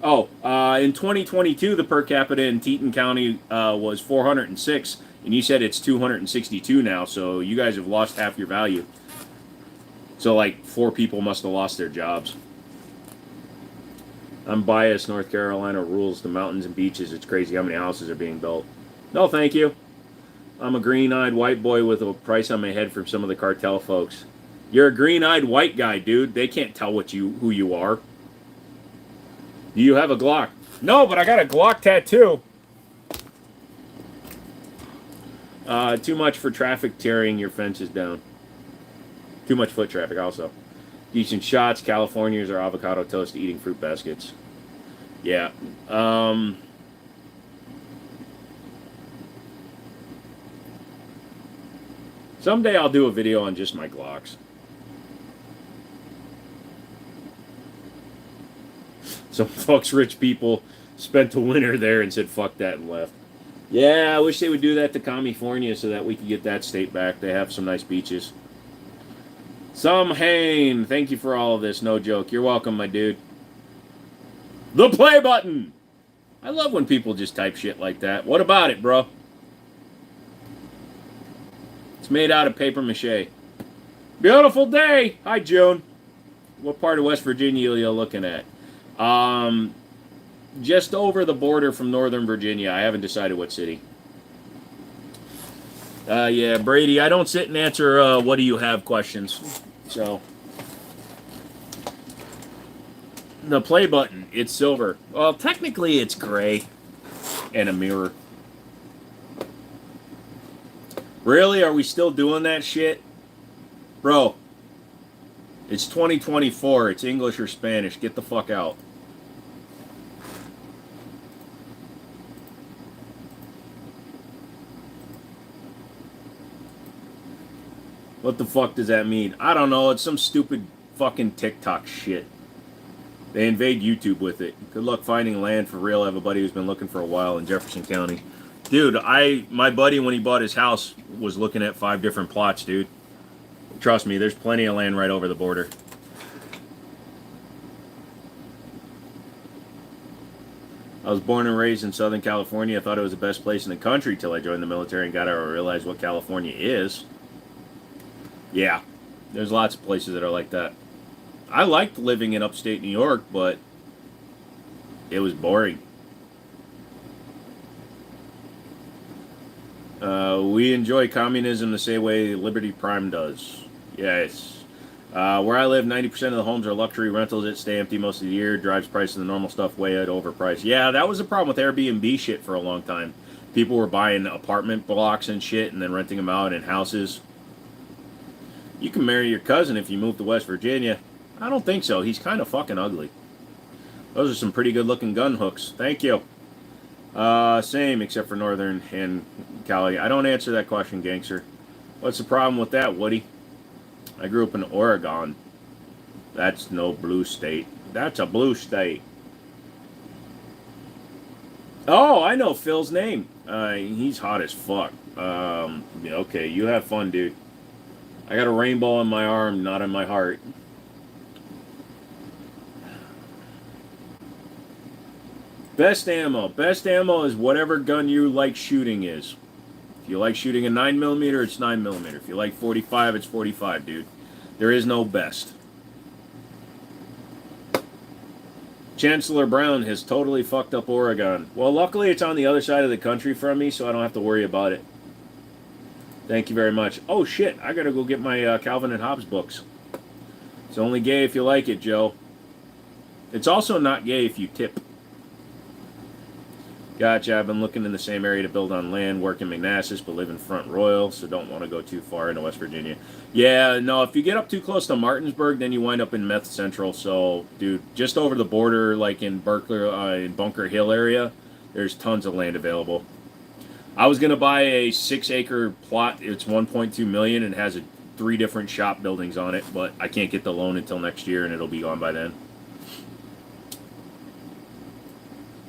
Oh, in 2022, the per capita in Teton County was 406, and you said it's 262 now, so you guys have lost half your value. So, like, 4 people must have lost their jobs. I'm biased. North Carolina rules the mountains and beaches. It's crazy how many houses are being built. No, thank you. I'm a green-eyed white boy with a price on my head from some of the cartel folks. You're a green-eyed white guy, dude. They can't tell who you are. Do you have a Glock? No, but I got a Glock tattoo. Too much for traffic tearing your fences down. Too much foot traffic also. Decent shots. Californians are avocado toast eating fruit baskets. Yeah. Someday I'll do a video on just my Glocks. Some folks, rich people, spent the winter there and said, fuck that, and left. Yeah, I wish they would do that to California so that we could get that state back. They have some nice beaches. Some Hain, thank you for all of this. No joke. You're welcome, my dude. The play button! I love when people just type shit like that. What about it, bro? It's made out of paper mache. Beautiful day! Hi, June. What part of West Virginia are you looking at? Just over the border from Northern Virginia. I haven't decided what city. Yeah, Brady, I don't sit and answer what do you have questions. So, the play button, it's silver. Well, technically it's gray and a mirror. Really? Are we still doing that shit? Bro, it's 2024. It's English or Spanish. Get the fuck out. What the fuck does that mean? I don't know. It's some stupid fucking TikTok shit. They invade YouTube with it. Good luck finding land for real. I have a buddy who's been looking for a while in Jefferson County. Dude, my buddy, when he bought his house, was looking at 5 different plots, dude. Trust me, there's plenty of land right over the border. I was born and raised in Southern California. I thought it was the best place in the country till I joined the military and got out and realized what California is. Yeah, there's lots of places that are like that. I liked living in upstate New York, but it was boring. We enjoy communism the same way Liberty Prime does. Yes. Where I live, 90% of the homes are luxury rentals that stay empty most of the year. Drives price of the normal stuff way at overpriced. Yeah, that was the problem with Airbnb shit for a long time. People were buying apartment blocks and shit and then renting them out in houses. You can marry your cousin if you move to West Virginia. I don't think so. He's kind of fucking ugly. Those are some pretty good looking gun hooks. Thank you. Same, except for Northern and Cali. I don't answer that question, gangster. What's the problem with that, Woody? I grew up in Oregon. That's no blue state. That's a blue state. Oh, I know Phil's name. He's hot as fuck. Yeah, okay, you have fun, dude. I got a rainbow on my arm, not on my heart. Best ammo. Best ammo is whatever gun you like shooting is. If you like shooting a 9mm, it's 9mm. If you like 45, it's 45, dude. There is no best. Chancellor Brown has totally fucked up Oregon. Well, luckily it's on the other side of the country from me, so I don't have to worry about it. Thank you very much. Oh, shit. I gotta go get my Calvin and Hobbes books. It's only gay if you like it, Joe. It's also not gay if you tip. Gotcha. I've been looking in the same area to build on land, work in Manassas, but live in Front Royal, so don't want to go too far into West Virginia. Yeah, no, if you get up too close to Martinsburg, then you wind up in Meth Central. So, dude, just over the border, like in Berkeley, in Bunker Hill area, there's tons of land available. I was gonna buy a 6-acre plot. It's 1.2 million and has 3 different shop buildings on it, but I can't get the loan until next year, and it'll be gone by then.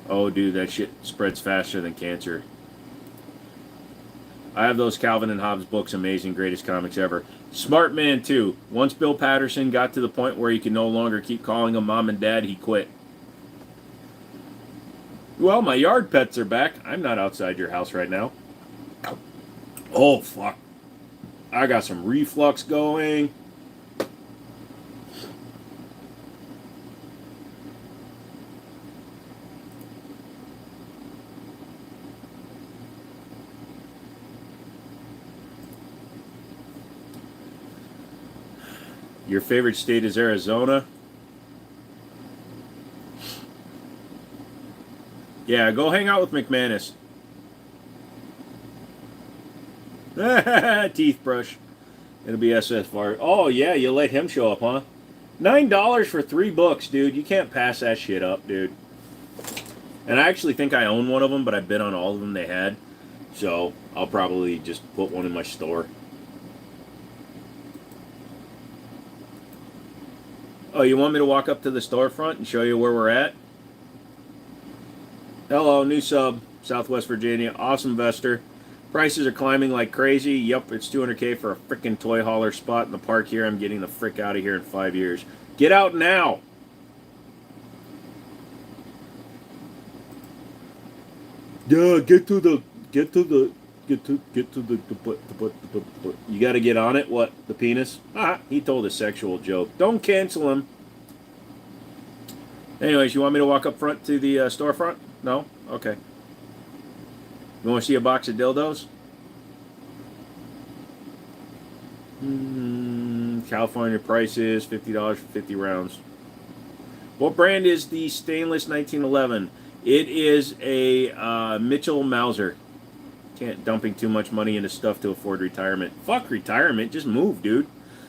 Oh, dude, that shit spreads faster than cancer. I have those Calvin and Hobbes books, amazing, greatest comics ever. Smart man, too. Once Bill Patterson got to the point where he could no longer keep calling them mom and dad, he quit. Well, my yard pets are back. I'm not outside your house right now. Oh, fuck. I got some reflux going. Your favorite state is Arizona? Yeah, go hang out with McManus. Teeth brush. It'll be SFR. Oh, yeah, you let him show up, huh? $9 for 3 books, dude. You can't pass that shit up, dude. And I actually think I own one of them, but I bid on all of them they had. So I'll probably just put one in my store. Oh, you want me to walk up to the storefront and show you where we're at? Hello, new sub, Southwest Virginia. Awesome Vester. Prices are climbing like crazy. Yup, it's $200K for a freaking toy hauler spot in the park here. I'm getting the frick out of here in 5 years. Get out now! Yeah, get to the. You got to get on it. What? The penis? Ah, he told a sexual joke. Don't cancel him. Anyways, you want me to walk up front to the storefront? No? Okay. You want to see a box of dildos? California prices, $50 for 50 rounds. What brand is the stainless 1911? It is a Mitchell Mauser. Can't dumping too much money into stuff to afford retirement. Fuck retirement, just move, dude.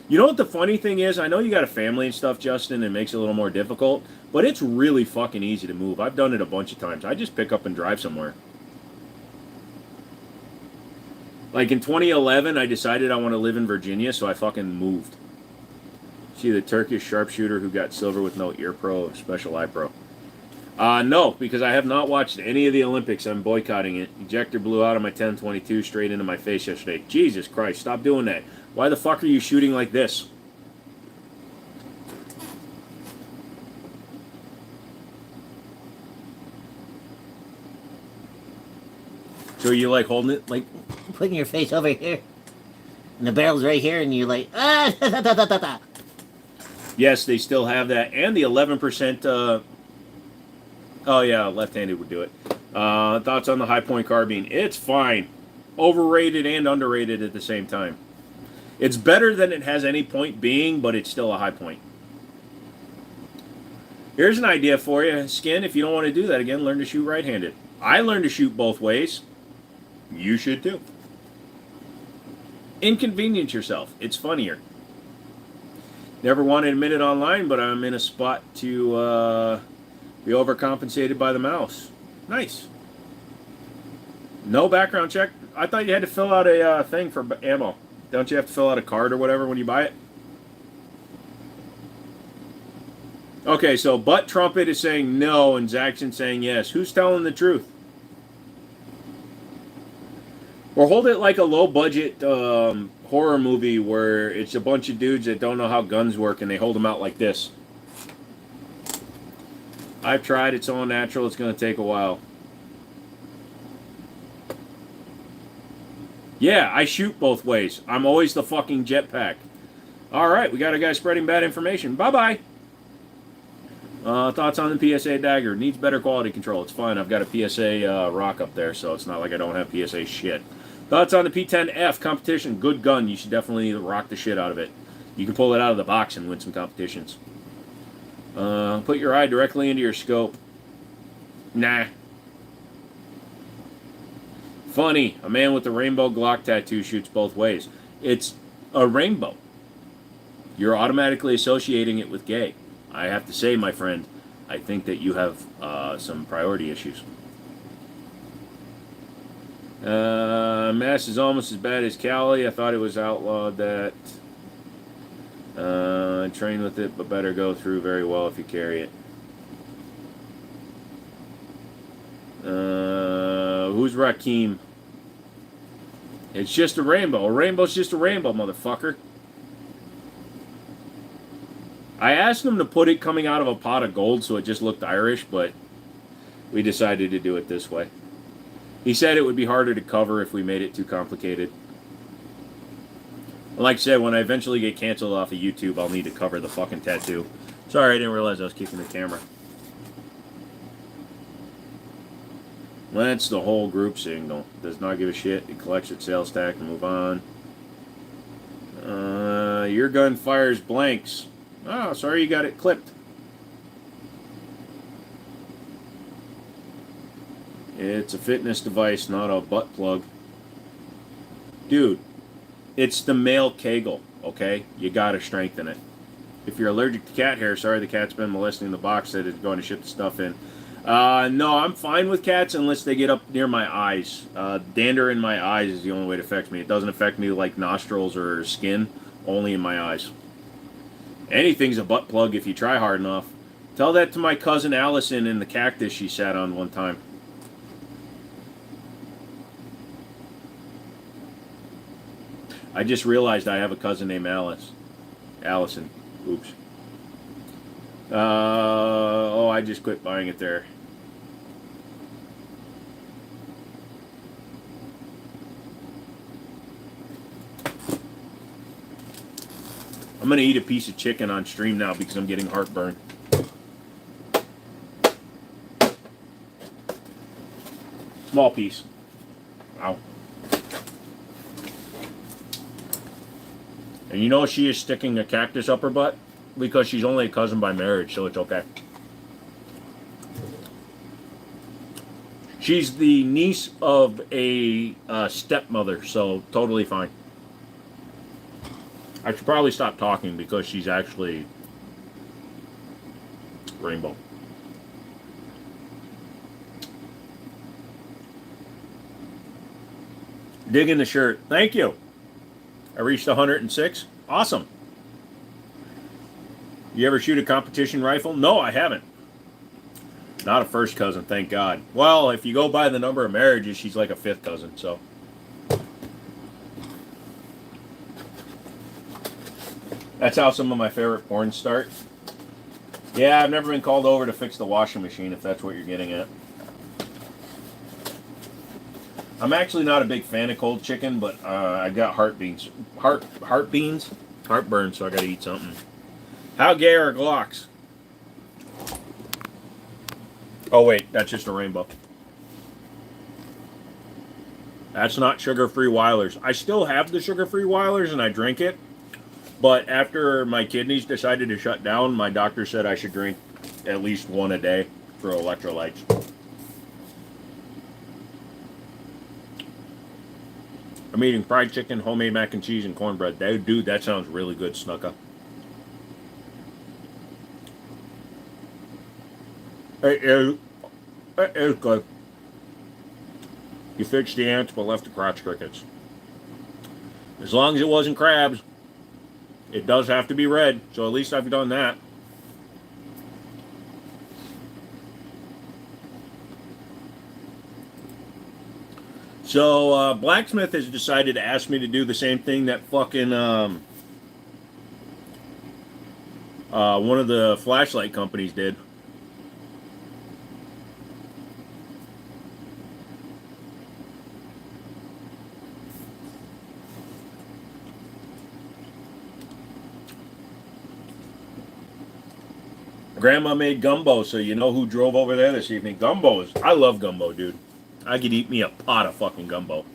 You know what the funny thing is? I know you got a family and stuff, Justin, and it makes it a little more difficult, but it's really fucking easy to move. I've done it a bunch of times. I just pick up and drive somewhere. Like in 2011, I decided I want to live in Virginia, so I fucking moved. See the Turkish sharpshooter who got silver with no ear pro, special eye pro. No, because I have not watched any of the Olympics. I'm boycotting it. Ejector blew out of my 1022 straight into my face yesterday. Jesus Christ, stop doing that. Why the fuck are you shooting like this? So you like holding it like putting your face over here, and the barrel's right here, and you're like, ah, da, da, da, da, da. Yes, they still have that, and the 11%. Oh yeah, left-handed would do it. Thoughts on the High Point carbine? It's fine, overrated and underrated at the same time. It's better than it has any point being, but it's still a high point. Here's an idea for you, Skin. If you don't want to do that again, learn to shoot right-handed. I learned to shoot both ways. You should too. Inconvenience yourself. It's funnier. Never wanted to admit it online, but I'm in a spot to be overcompensated by the mouse. Nice. No background check. I thought you had to fill out a thing for ammo. Don't you have to fill out a card or whatever when you buy it? Okay, so Butt Trumpet is saying no and Zaxxon saying yes. Who's telling the truth? Or hold it like a low-budget horror movie where it's a bunch of dudes that don't know how guns work and they hold them out like this. I've tried. It's all natural. It's going to take a while. Yeah, I shoot both ways. I'm always the fucking jetpack. All right, we got a guy spreading bad information. Bye-bye. Thoughts on the PSA dagger? Needs better quality control. It's fine. I've got a PSA rock up there, so it's not like I don't have PSA shit. Thoughts on the P10F competition? Good gun. You should definitely rock the shit out of it. You can pull it out of the box and win some competitions. Put your eye directly into your scope. Nah. Funny, a man with a rainbow Glock tattoo shoots both ways. It's a rainbow. You're automatically associating it with gay. I have to say, my friend, I think that you have some priority issues. Mass is almost as bad as Cali. I thought it was outlawed that. Train with it, but better go through very well if you carry it. Who's Rakim? It's just a rainbow. A rainbow's just a rainbow, motherfucker. I asked him to put it coming out of a pot of gold so it just looked Irish, but we decided to do it this way. He said it would be harder to cover if we made it too complicated. Like I said, when I eventually get canceled off of YouTube, I'll need to cover the fucking tattoo. Sorry, I didn't realize I was kicking the camera. That's the whole group signal. Does not give a shit. It collects its sales tax and move on. Your gun fires blanks. Oh, sorry you got it clipped. It's a fitness device, not a butt plug. Dude, it's the male Kegel, okay? You gotta strengthen it. If you're allergic to cat hair, sorry the cat's been molesting the box that is going to ship the stuff in. No, I'm fine with cats unless they get up near my eyes. Dander in my eyes is the only way it affects me. It doesn't affect me like nostrils or skin, only in my eyes. Anything's a butt plug if you try hard enough. Tell that to my cousin Allison in the cactus she sat on one time. I just realized I have a cousin named Allison. Oops. Oh, I just quit buying it there. I'm going to eat a piece of chicken on stream now because I'm getting heartburn. Small piece. Wow. And you know she is sticking a cactus up her butt? Because she's only a cousin by marriage, so it's okay. She's the niece of a stepmother, so totally fine. I should probably stop talking because she's actually rainbow. Dig in the shirt. Thank you. I reached 106. Awesome. You ever shoot a competition rifle? No, I haven't. Not a first cousin, thank God. Well, if you go by the number of marriages, she's like a fifth cousin, so. That's how some of my favorite porns start. Yeah, I've never been called over to fix the washing machine, if that's what you're getting at. I'm actually not a big fan of cold chicken, but I got heartburn, so I gotta eat something. How gay are Glocks? Oh wait, that's just a rainbow. That's not sugar-free Weilers. I still have the sugar-free Weilers and I drink it, but after my kidneys decided to shut down, my doctor said I should drink at least one a day for electrolytes. I'm eating fried chicken, homemade mac and cheese, and cornbread. Dude, that sounds really good, Snuka. It is good. You fixed the ants, but left the crotch crickets. As long as it wasn't crabs. It does have to be red, so at least I've done that. So, Blacksmith has decided to ask me to do the same thing that fucking, one of the flashlight companies did. Grandma made gumbo, so you know who drove over there this evening. Gumbo is, I love gumbo, dude. I could eat me a pot of fucking gumbo.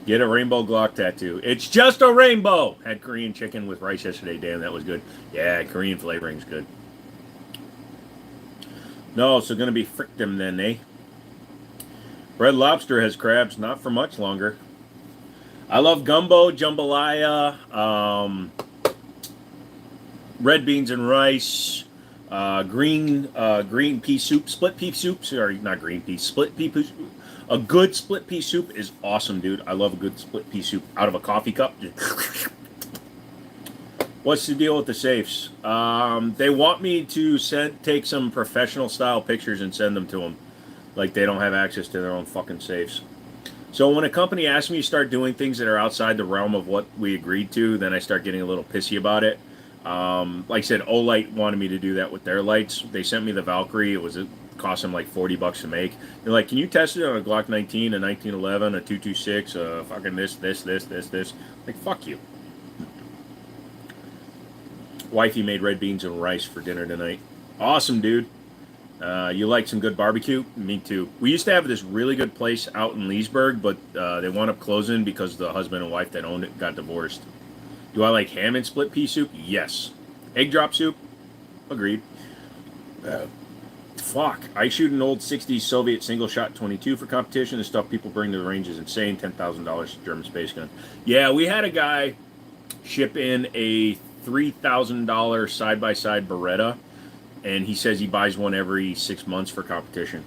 Get a rainbow Glock tattoo. It's just a rainbow! Had Korean chicken with rice yesterday. Damn, that was good. Yeah, Korean flavoring's good. No, so gonna be frickdom then, eh? Red Lobster has crabs, not for much longer. I love gumbo, jambalaya, red beans and rice, green pea soup, split pea soup. Sorry, not green pea, split pea soup. A good split pea soup is awesome, dude. I love a good split pea soup out of a coffee cup. What's the deal with the safes? They want me to take some professional style pictures and send them to them. Like they don't have access to their own fucking safes. So when a company asks me to start doing things that are outside the realm of what we agreed to, then I start getting a little pissy about it. Like I said, Olight wanted me to do that with their lights. They sent me the Valkyrie. It cost them like $40 to make. They're like, can you test it on a Glock 19, a 1911, a 226, fucking this? Like, fuck you. Wifey made red beans and rice for dinner tonight. Awesome, dude. You like some good barbecue? Me too. We used to have this really good place out in Leesburg, but they wound up closing because the husband and wife that owned it got divorced. Do I like ham and split pea soup? Yes. Egg drop soup? Agreed. Fuck. I shoot an old 60s Soviet single shot 22 for competition. The stuff people bring to the range is insane. $10,000 German space gun. Yeah, we had a guy ship in a $3,000 side-by-side Beretta, and he says he buys one every 6 months for competition.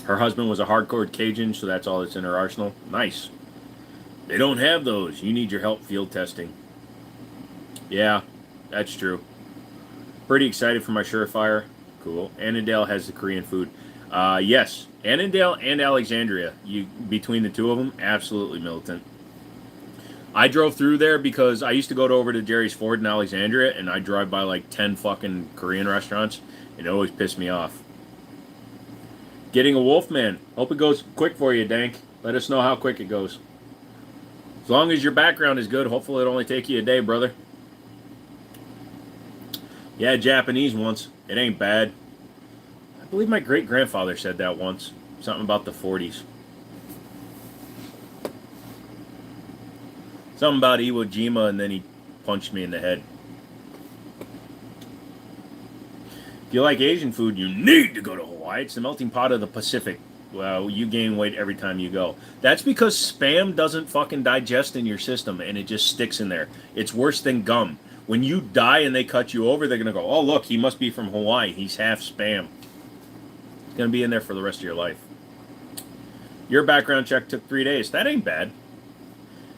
Her husband was a hardcore Cajun, so that's all that's in her arsenal. Nice. They don't have those. You need your help field testing. Yeah, that's true. Pretty excited for my Surefire. Cool. Annandale has the Korean food. Yes, Annandale and Alexandria. Between the two of them, absolutely militant. I drove through there because I used to go over to Jerry's Ford in Alexandria, and I drive by like 10 fucking Korean restaurants, and it always pissed me off. Getting a Wolfman. Hope it goes quick for you, Dank. Let us know how quick it goes. As long as your background is good, hopefully it'll only take you a day, brother. Yeah, Japanese once. It ain't bad. I believe my great-grandfather said that once. Something about the 40s. Something about Iwo Jima, and then he punched me in the head. If you like Asian food, you need to go to Hawaii. It's the melting pot of the Pacific. Well, you gain weight every time you go. That's because Spam doesn't fucking digest in your system, and it just sticks in there. It's worse than gum. When you die and they cut you over, they're going to go, oh, look, he must be from Hawaii. He's half Spam. It's going to be in there for the rest of your life. Your background check took 3 days. That ain't bad.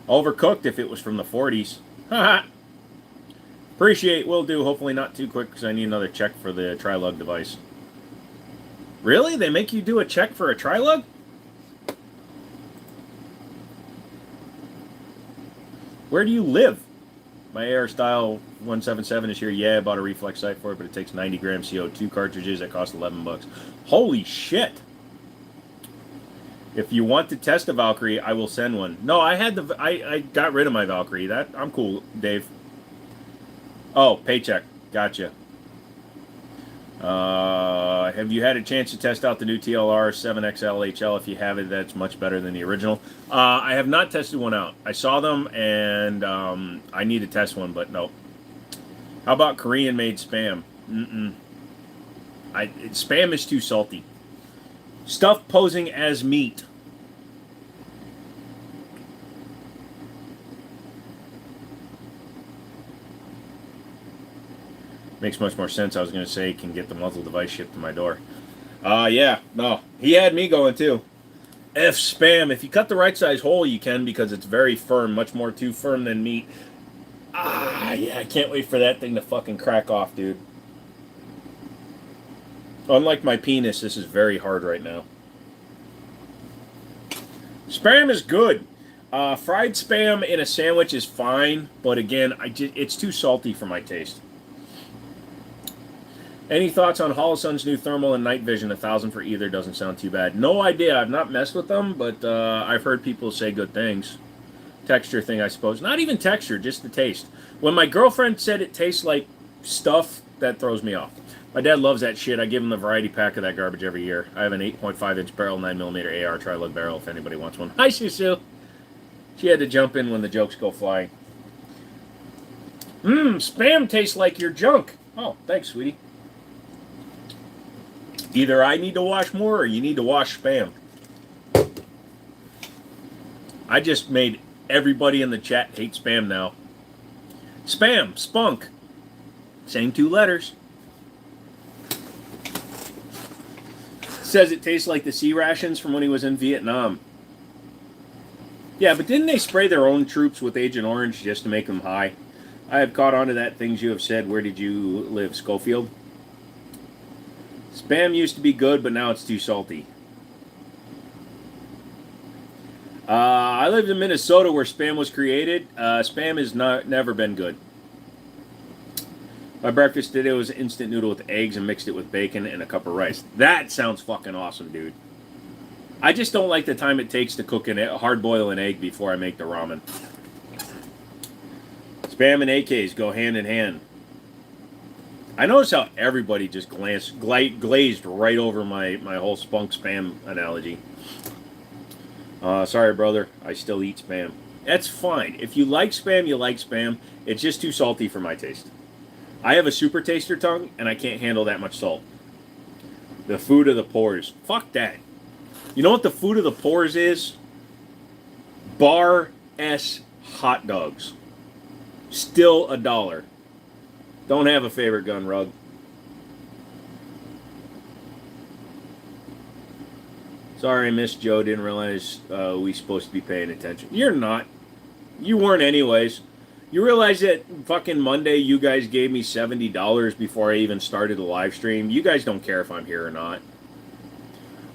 Overcooked if it was from the 40s. Haha. Appreciate, will do. Hopefully not too quick because I need another check for the Trilug device. Really? They make you do a check for a Trilug? Where do you live? My AR Style 177 is here. Yeah, I bought a reflex sight for it, but it takes 90 gram CO2 cartridges that cost $11. Holy shit! If you want to test a Valkyrie, I will send one. No, I got rid of my Valkyrie. I'm cool, Dave. Oh, paycheck. Gotcha. Have you had a chance to test out the new TLR 7XL HL? If you have it, that's much better than the original. I have not tested one out. I saw them, and I need to test one, but no. How about Korean-made Spam? Spam is too salty. Stuff posing as meat. Makes much more sense. I was going to say, can get the muzzle device shipped to my door. Yeah, no. He had me going, too. F Spam. If you cut the right size hole, you can, because it's very firm. Much more too firm than meat. Yeah, I can't wait for that thing to fucking crack off, dude. Unlike my penis, this is very hard right now. Spam is good. Fried Spam in a sandwich is fine, but again, it's too salty for my taste. Any thoughts on Holosun's new thermal and night vision? 1,000 for either doesn't sound too bad. No idea. I've not messed with them, but I've heard people say good things. Texture thing, I suppose. Not even texture, just the taste. When my girlfriend said it tastes like stuff, that throws me off. My dad loves that shit. I give him the variety pack of that garbage every year. I have an 8.5-inch barrel, 9mm AR Trilug barrel if anybody wants one. Hi, Susu. She had to jump in when the jokes go flying. Spam tastes like your junk. Oh, thanks, sweetie. Either I need to wash more or you need to wash Spam. I just made everybody in the chat hate Spam now. Spam, spunk. Same 2 letters. Says it tastes like the sea rations from when he was in Vietnam. Yeah, but didn't they spray their own troops with Agent Orange just to make them high? I have caught on to that. Things you have said. Where did you live, Schofield? Spam used to be good, but now it's too salty. I lived in Minnesota where Spam was created. Spam has never been good. My breakfast today was instant noodle with eggs and mixed it with bacon and a cup of rice. That sounds fucking awesome, dude. I just don't like the time it takes to cook a hard-boil an egg before I make the ramen. Spam and AKs go hand in hand. I notice how everybody just glazed right over my whole spunk Spam analogy. Sorry, brother. I still eat Spam. That's fine. If you like Spam, you like Spam. It's just too salty for my taste. I have a super taster tongue, and I can't handle that much salt. The food of the poors. Fuck that. You know what the food of the poors is? Bar S hot dogs. Still $1. Don't have a favorite gun, Rug. Sorry, Miss Joe. Didn't realize we supposed to be paying attention. You're not. You weren't anyways. You realize that fucking Monday you guys gave me $70 before I even started the live stream? You guys don't care if I'm here or not.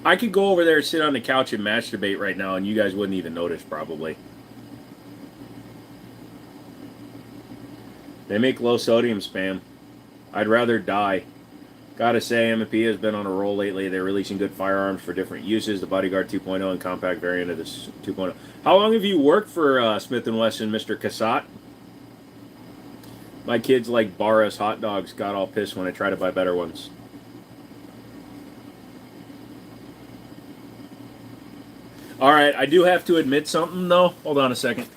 I could go over there, sit on the couch, and masturbate right now, and you guys wouldn't even notice, probably. They make low sodium Spam. I'd rather die. Gotta say, M&P has been on a roll lately. They're releasing good firearms for different uses. The Bodyguard 2.0 and compact variant of this 2.0. How long have you worked for Smith & Wesson, Mr. Cassatt? My kids like Barras hot dogs. Got all pissed when I try to buy better ones. All right, I do have to admit something, though. Hold on a second.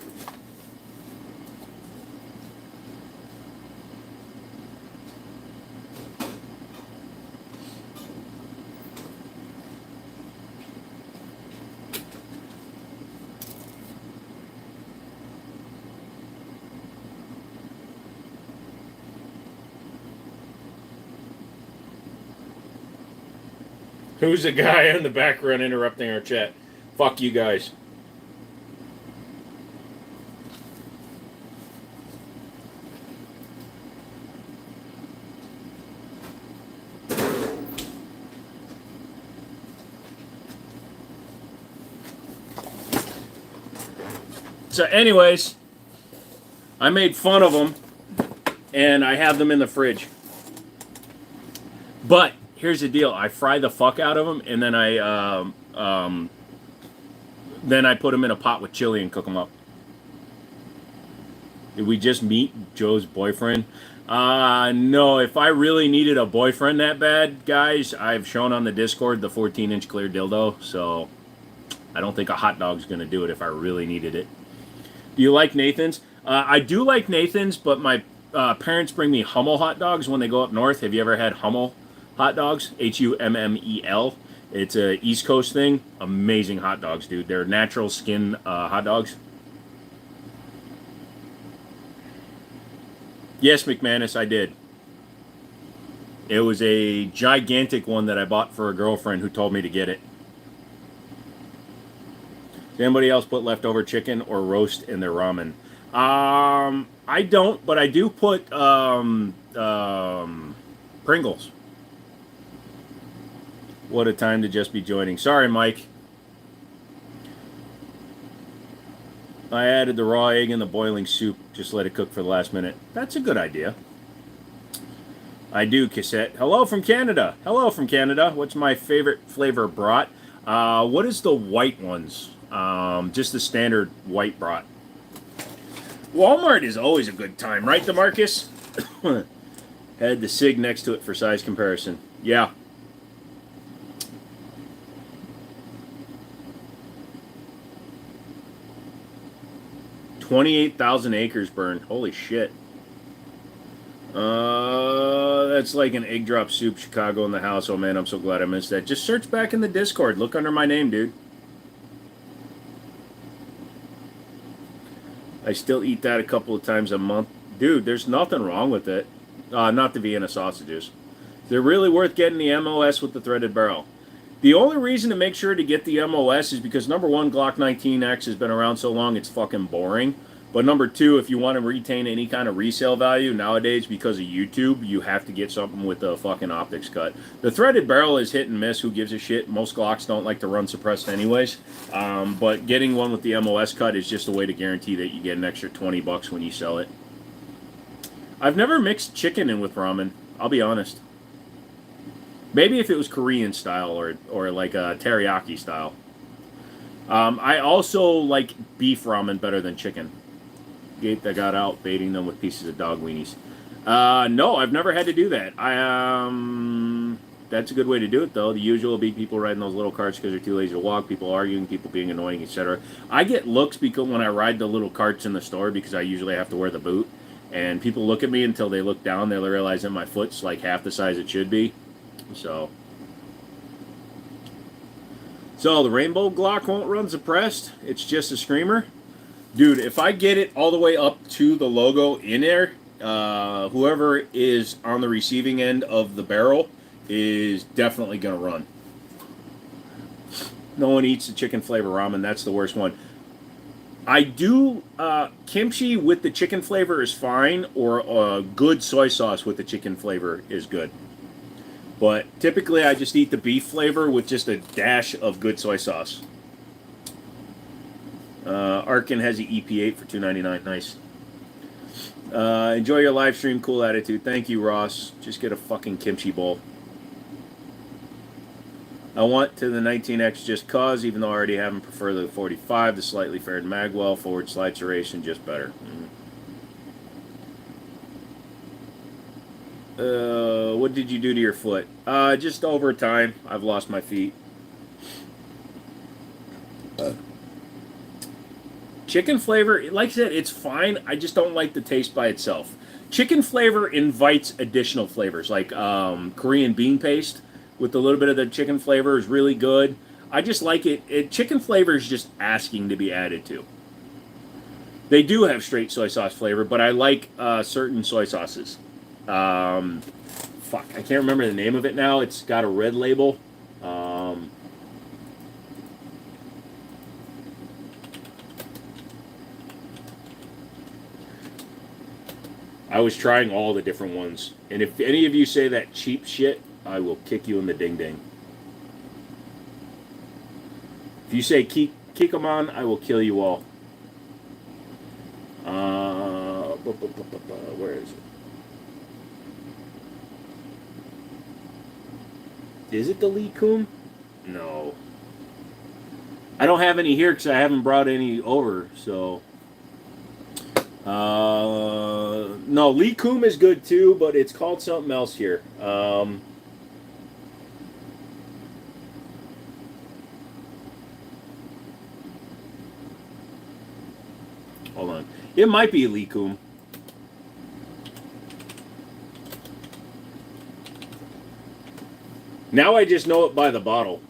Who's the guy in the background interrupting our chat? Fuck you guys. So anyways, I made fun of them, and I have them in the fridge. But here's the deal: I fry the fuck out of them, and then I put them in a pot with chili and cook them up. Did we just meet Joe's boyfriend? No. If I really needed a boyfriend that bad, guys, I've shown on the Discord the 14-inch clear dildo, so I don't think a hot dog's gonna do it if I really needed it. Do you like Nathan's? I do like Nathan's, but my parents bring me Hummel hot dogs when they go up north. Have you ever had Hummel hot dogs? Hummel. It's a East Coast thing. Amazing hot dogs, dude. They're natural skin hot dogs. Yes, McManus, I did. It was a gigantic one that I bought for a girlfriend who told me to get it. Does anybody else put leftover chicken or roast in their ramen? I don't, but I do put Pringles. What a time to just be joining. Sorry, Mike. I added the raw egg in the boiling soup. Just let it cook for the last minute. That's a good idea. I do, Cassette. Hello from Canada. Hello from Canada. What's my favorite flavor brat? What is the white ones? Just the standard white brat. Walmart is always a good time, right, DeMarcus? Had the SIG next to it for size comparison. Yeah. $28,000 acres burned. Holy shit. That's like an egg drop soup, Chicago in the house. Oh man, I'm so glad I missed that. Just search back in the Discord. Look under my name, dude. I still eat that a couple of times a month. Dude, there's nothing wrong with it. Not the Vienna sausages. They're really worth getting the MOS with the threaded barrel. The only reason to make sure to get the MOS is because number one, Glock 19X has been around so long it's fucking boring. But number two, if you want to retain any kind of resale value nowadays because of YouTube, you have to get something with a fucking optics cut. The threaded barrel is hit and miss. Who gives a shit? Most Glocks don't like to run suppressed anyways. But getting one with the MOS cut is just a way to guarantee that you get an extra $20 when you sell it. I've never mixed chicken in with ramen. I'll be honest. Maybe if it was Korean style or like a teriyaki style. I also like beef ramen better than chicken. Gate that got out, baiting them with pieces of dog weenies. No, I've never had to do that. That's a good way to do it, though. The usual will be people riding those little carts because they're too lazy to walk, people arguing, people being annoying, etc. I get looks because when I ride the little carts in the store because I usually have to wear the boot, and people look at me until they look down, they realize that my foot's like half the size it should be. So the Rainbow Glock won't run suppressed. It's just a screamer. Dude, if I get it all the way up to the logo in there, whoever is on the receiving end of the barrel is definitely going to run. No one eats the chicken flavor ramen. That's the worst one. I do, kimchi with the chicken flavor is fine, or a good soy sauce with the chicken flavor is good. But typically I just eat the beef flavor with just a dash of good soy sauce. Arkin has the EP8 for $2.99. Nice. Enjoy your live stream. Cool attitude. Thank you, Ross. Just get a fucking kimchi bowl. I want to the 19X just cause, even though I already have them, prefer the 45, the slightly faired magwell, forward slide duration, just better. What did you do to your foot? Just over time, I've lost my feet. Chicken flavor, like I said, it's fine. I just don't like the taste by itself. Chicken flavor invites additional flavors, like Korean bean paste with a little bit of the chicken flavor is really good. I just like it. Chicken flavor is just asking to be added to. They do have straight soy sauce flavor, but I like certain soy sauces. Fuck, I can't remember the name of it now. It's got a red label. I was trying all the different ones. And if any of you say that cheap shit, I will kick you in the ding-ding. If you say Kikkoman, I will kill you all. Where is it? Is it the Lee Kum? No. I don't have any here because I haven't brought any over, so... no, Lee Kum is good too, but it's called something else here. Hold on. It might be Lee Kum. Now I just know it by the bottle.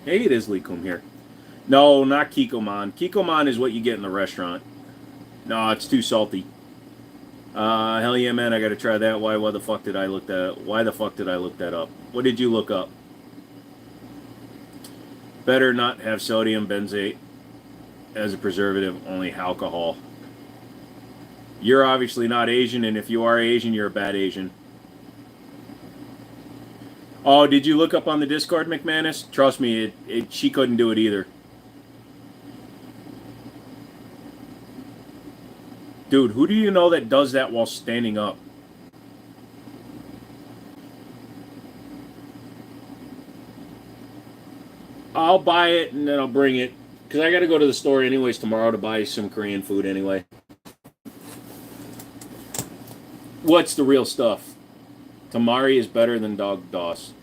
Hey, it is Lee Kum here. No, not Kikkoman. Kikkoman is what you get in the restaurant. No, it's too salty. Hell yeah, man! I gotta try that. Why the fuck did I look that? Why the fuck did I look that up? What did you look up? Better not have sodium benzoate as a preservative. Only alcohol. You're obviously not Asian, and if you are Asian, you're a bad Asian. Oh, did you look up on the Discord, McManus? Trust me, she couldn't do it either. Dude, who do you know that does that while standing up? I'll buy it and then I'll bring it. Because I got to go to the store anyways tomorrow to buy some Korean food anyway. What's the real stuff? Tamari is better than Dog Doss.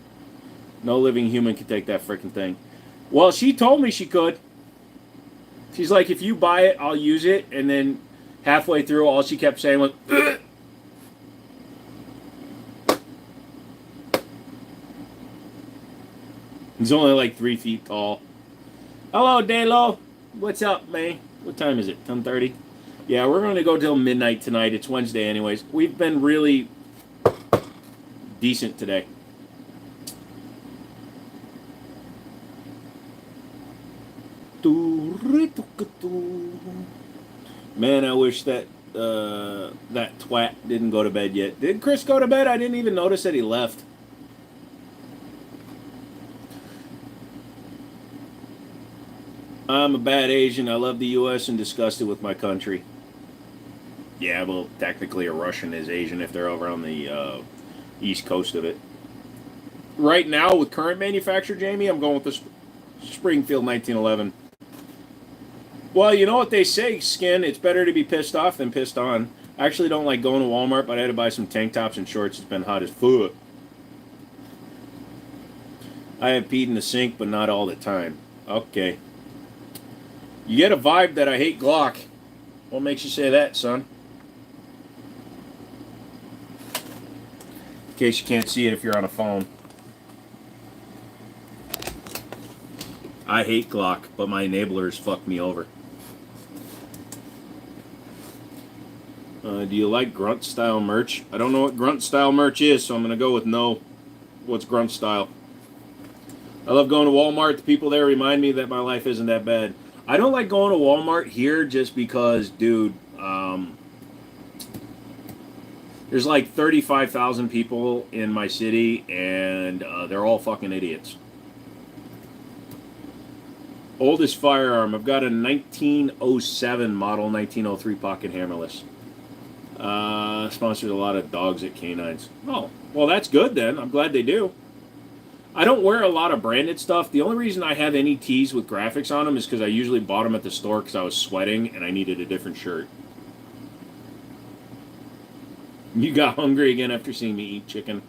No living human can take that freaking thing. Well, she told me she could. She's like, if you buy it, I'll use it. And then halfway through, all she kept saying was, ugh. He's only like 3 feet tall. Hello, Dalo. What's up, man? What time is it? 10:30? Yeah, we're going to go till midnight tonight. It's Wednesday anyways. We've been really decent today. Man, I wish that that twat didn't go to bed yet. Did Chris go to bed? I didn't even notice that he left. I'm a bad Asian. I love the U.S. and disgusted with my country. Yeah, well, technically a Russian is Asian if they're over on the east coast of it. Right now, with current manufacturer, Jamie, I'm going with the Springfield 1911. Well, you know what they say, Skin, it's better to be pissed off than pissed on. I actually don't like going to Walmart, but I had to buy some tank tops and shorts. It's been hot as fuck. I have peed in the sink, but not all the time. Okay. You get a vibe that I hate Glock. What makes you say that, son? In case you can't see it if you're on a phone. I hate Glock, but my enablers fuck me over. Do you like grunt style merch? I don't know what grunt style merch is, so I'm going to go with no. What's grunt style? I love going to Walmart. The people there remind me that my life isn't that bad. I don't like going to Walmart here just because, dude, there's like 35,000 people in my city, and they're all fucking idiots. Oldest firearm. I've got a 1907 model 1903 pocket hammerless. Sponsors a lot of dogs at canines. Oh, well, that's good then. I'm glad they do. I don't wear a lot of branded stuff. The only reason I have any tees with graphics on them is because I usually bought them at the store because I was sweating and I needed a different shirt. You got hungry again after seeing me eat chicken.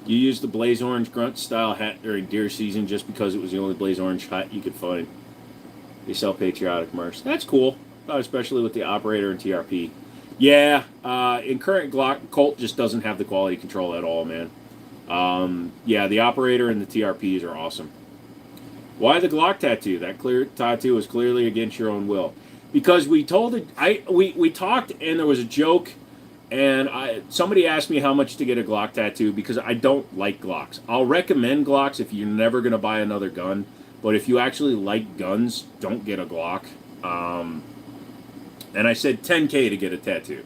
You used the Blaze Orange Grunt style hat during deer season just because it was the only Blaze Orange hat you could find. They sell patriotic merch. That's cool, especially with the operator and TRP. Yeah, in current Glock, Colt just doesn't have the quality control at all, man. Yeah, the operator and the TRPs are awesome. Why the Glock tattoo? That clear tattoo is clearly against your own will. Because we told it, we talked and there was a joke, and somebody asked me how much to get a Glock tattoo because I don't like Glocks. I'll recommend Glocks if you're never going to buy another gun, but if you actually like guns, don't get a Glock. And I said $10K to get a tattoo.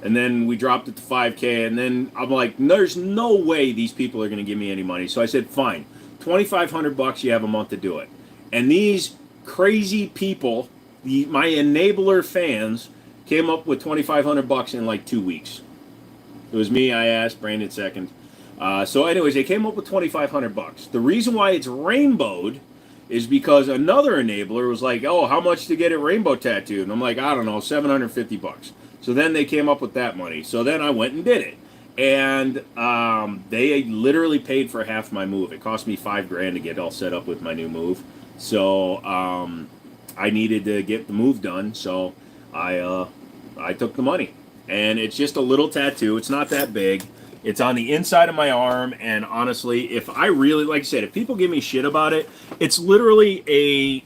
And then we dropped it to $5K, and then I'm like, there's no way these people are going to give me any money. So I said, fine, $2,500, you have a month to do it. And these crazy people, my enabler fans, came up with $2,500 in like 2 weeks. It was me, I asked, Brandon second. So anyways, they came up with $2,500. The reason why it's rainbowed is because another enabler was like, oh, how much to get a rainbow tattooed? And I'm like, I don't know, $750. So then they came up with that money. So then I went and did it. And they literally paid for half my move. It cost me $5,000 to get all set up with my new move. So I needed to get the move done. So I took the money. And it's just a little tattoo. It's not that big. It's on the inside of my arm, and honestly, if I really, like I said, if people give me shit about it, it's literally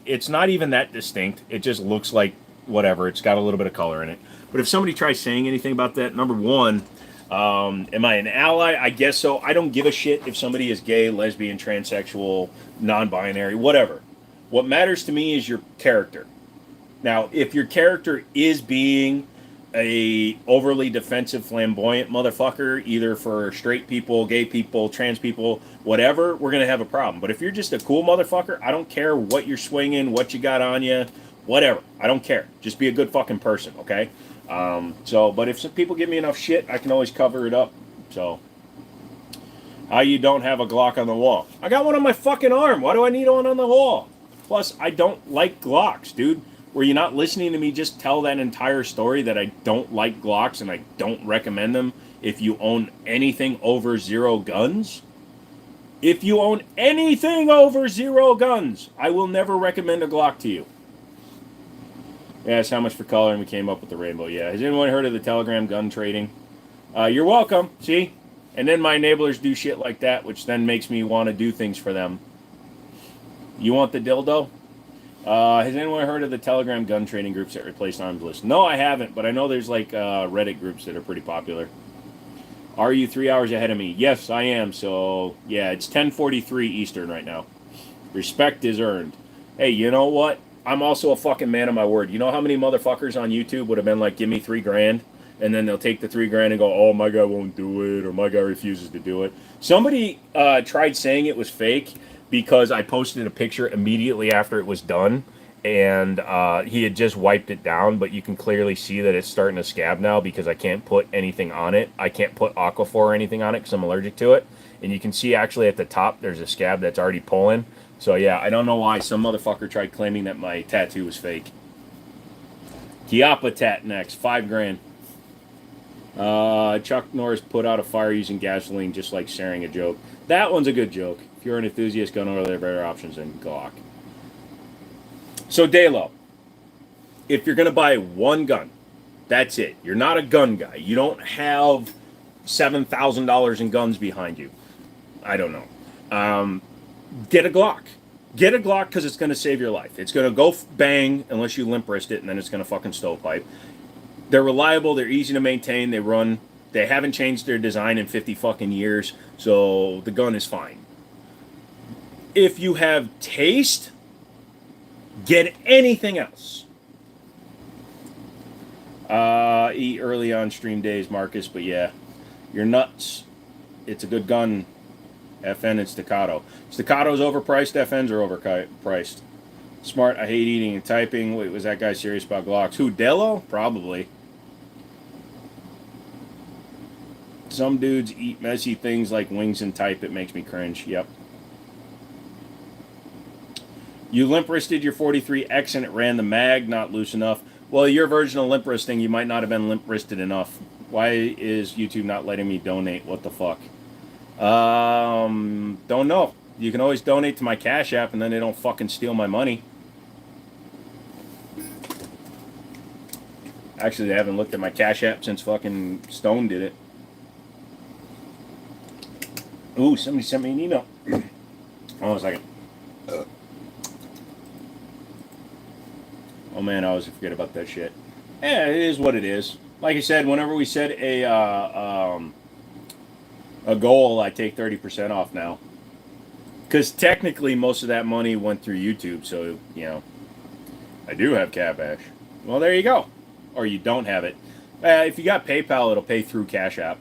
it's not even that distinct. It just looks like whatever. It's got a little bit of color in it. But if somebody tries saying anything about that, number one, am I an ally? I guess so. I don't give a shit if somebody is gay, lesbian, transsexual, non-binary, whatever. What matters to me is your character. Now, if your character is being a overly defensive, flamboyant motherfucker, either for straight people, gay people, trans people, whatever, we're gonna have a problem. But if you're just a cool motherfucker, I don't care what you're swinging, what you got on you, whatever. I don't care. Just be a good fucking person, okay? But if some people give me enough shit, I can always cover it up. So, how you don't have a Glock on the wall? I got one on my fucking arm. Why do I need one on the wall? Plus, I don't like Glocks, dude. Were you not listening to me just tell that entire story that I don't like Glocks and I don't recommend them if you own anything over 0 guns? If you own anything over 0 guns, I will never recommend a Glock to you. Yes, how much for color, and we came up with the rainbow. Yeah, has anyone heard of the Telegram gun trading? You're welcome, see? And then my enablers do shit like that, which then makes me want to do things for them. You want the dildo? Has anyone heard of the Telegram gun trading groups that replaced Arms List? No, I haven't, but I know there's like Reddit groups that are pretty popular. Are you 3 hours ahead of me? Yes, I am. So, yeah, it's 10:43 Eastern right now. Respect is earned. Hey, you know what? I'm also a fucking man of my word. You know how many motherfuckers on YouTube would have been like, give me $3,000, and then they'll take the $3,000 and go, oh, my guy won't do it, or my guy refuses to do it. Somebody tried saying it was fake because I posted a picture immediately after it was done, and he had just wiped it down, but you can clearly see that it's starting to scab now because I can't put anything on it. I can't put Aquaphor or anything on it because I'm allergic to it. And you can see actually at the top there's a scab that's already pulling. So yeah, I don't know why some motherfucker tried claiming that my tattoo was fake. Kiapa tat next, $5,000. Chuck Norris put out a fire using gasoline, just like sharing a joke. That one's a good joke. If you're an enthusiast gun owner, there are better options than Glock. So Dalo, if you're gonna buy one gun, that's it. You're not a gun guy. You don't have $7,000 in guns behind you. I don't know. Get a Glock. Get a Glock because it's going to save your life. It's going to go bang unless you limp wrist it, and then it's going to fucking stovepipe. They're reliable. They're easy to maintain. They run. They haven't changed their design in 50 fucking years, so the gun is fine. If you have taste, get anything else. Eat early on stream days, Marcus, but yeah, you're nuts. It's a good gun. FN and Staccato. Staccato's overpriced, FNs are overpriced. Smart, I hate eating and typing. Wait, was that guy serious about Glocks? Who, Dello? Probably. Some dudes eat messy things like wings and type. It makes me cringe. Yep. You limp-wristed your 43X and it ran the mag, not loose enough. Well, your version of limp-wristing, you might not have been limp-wristed enough. Why is YouTube not letting me donate? What the fuck? Don't know. You can always donate to my Cash App and then they don't fucking steal my money. Actually, they haven't looked at my Cash App since fucking Stone did it. Ooh, somebody sent me an email. Hold on a second. Oh man, I always forget about that shit. Yeah, it is what it is. Like I said, whenever we set a goal, I take 30% off now. Because technically, most of that money went through YouTube, so, you know, I do have Cash. Well, there you go. Or you don't have it. If you got PayPal, it'll pay through Cash App.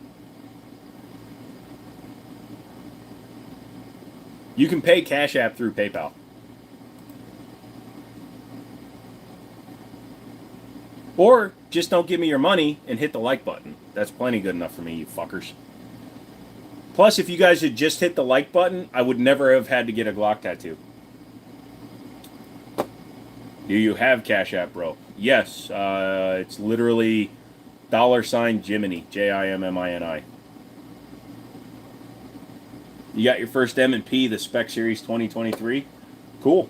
You can pay Cash App through PayPal. Or just don't give me your money and hit the like button. That's plenty good enough for me, you fuckers. Plus, if you guys had just hit the like button, I would never have had to get a Glock tattoo. Do you have Cash App, bro? Yes. It's literally $Jimmini. Jimmini. You got your first M&P, the Spec Series 2023? Cool.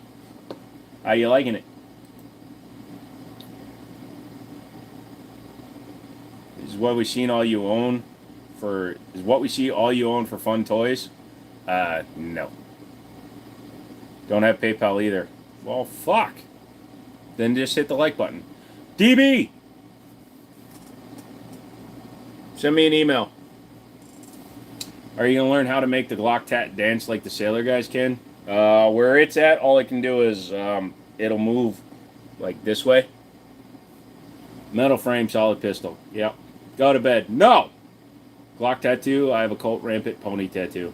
How you liking it? Is what we seen all you own for fun toys? No. Don't have PayPal either. Well, fuck. Then just hit the like button. DB! Send me an email. Are you going to learn how to make the Glock tat dance like the sailor guys can? Where it's at, all I can do is it'll move like this way. Metal frame, solid pistol. Yep. Go to bed. No! Glock tattoo, I have a Colt Rampant pony tattoo.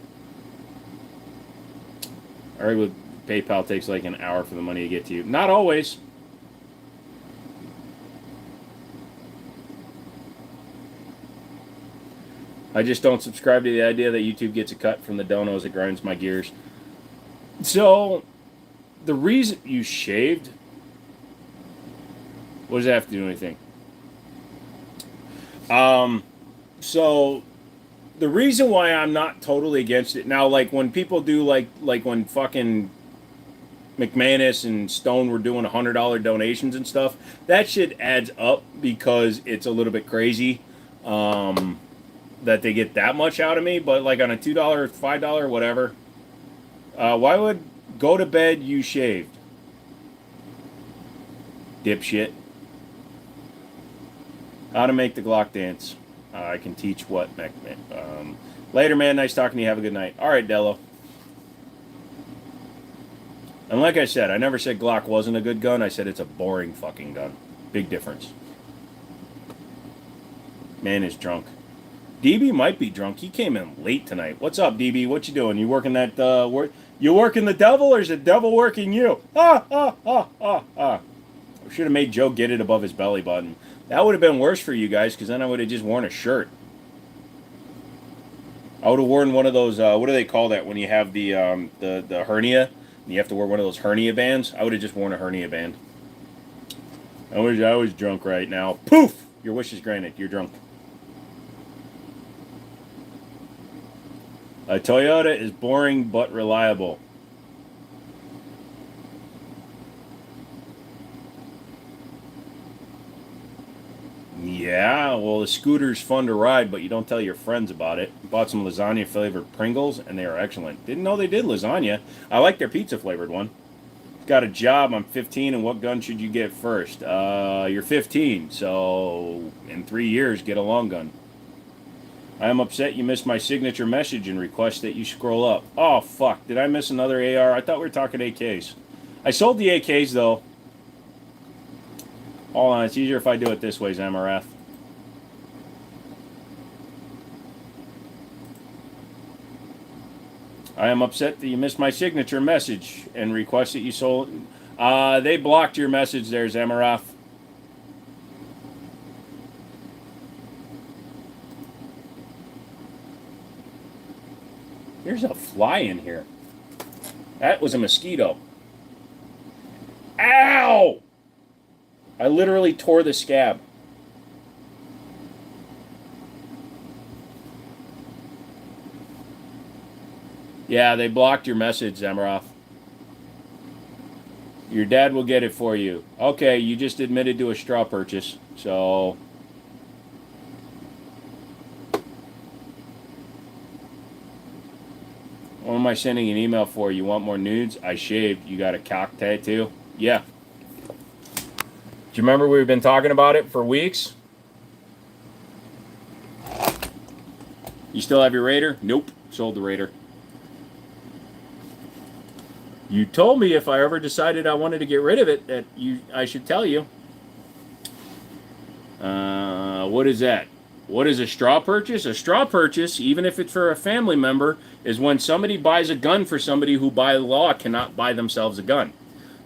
I heard with PayPal takes like an hour for the money to get to you. Not always. I just don't subscribe to the idea that YouTube gets a cut from the donos. It grinds my gears. So, the reason you shaved, What does that have to do with anything? So the reason why I'm not totally against it now, like when people do like when fucking McManus and Stone were doing $100 donations and stuff, that shit adds up because it's a little bit crazy that they get that much out of me. But like on a $2, $5, whatever, why would go to bed you shaved? Dipshit. How to make the Glock dance. I can teach what, later, man. Nice talking to you. Have a good night. All right, Dello. And like I said, I never said Glock wasn't a good gun. I said it's a boring fucking gun. Big difference. Man is drunk. DB might be drunk. He came in late tonight. What's up, DB? What you doing? You working that work? You working the devil, or is the devil working you? Ah, ah, ah, ah, ah. I should have made Joe get it above his belly button. That would have been worse for you guys, because then I would have just worn a shirt. I would have worn one of those, what do they call that when you have the hernia? And you have to wear one of those hernia bands? I would have just worn a hernia band. I was drunk right now. Poof! Your wish is granted. You're drunk. A Toyota is boring but reliable. Yeah, well, the scooter's fun to ride, but you don't tell your friends about it. Bought some lasagna flavored Pringles, and they are excellent. Didn't know they did lasagna. I like their pizza flavored one. Got a job. I'm 15, and what gun should you get first? You're 15, so in 3 years, get a long gun. I am upset you missed my signature message and request that you scroll up. Oh, fuck. Did I miss another AR? I thought we were talking AKs. I sold the AKs, though. Hold on, it's easier if I do it this way, Zamarath. I am upset that you missed my signature message and request that you sold. They blocked your message there, Zamarath. There's a fly in here. That was a mosquito. Ow! I literally tore the scab. Yeah, they blocked your message, Zamaroff. Your dad will get it for you. Okay, you just admitted to a straw purchase, so... What am I sending an email for? You want more nudes? I shaved. You got a cock tattoo? Yeah. Do you remember we've been talking about it for weeks? You still have your Raider? Nope. Sold the Raider. You told me if I ever decided I wanted to get rid of it that I should tell you. What is that? What is a straw purchase? A straw purchase, even if it's for a family member, is when somebody buys a gun for somebody who by law cannot buy themselves a gun.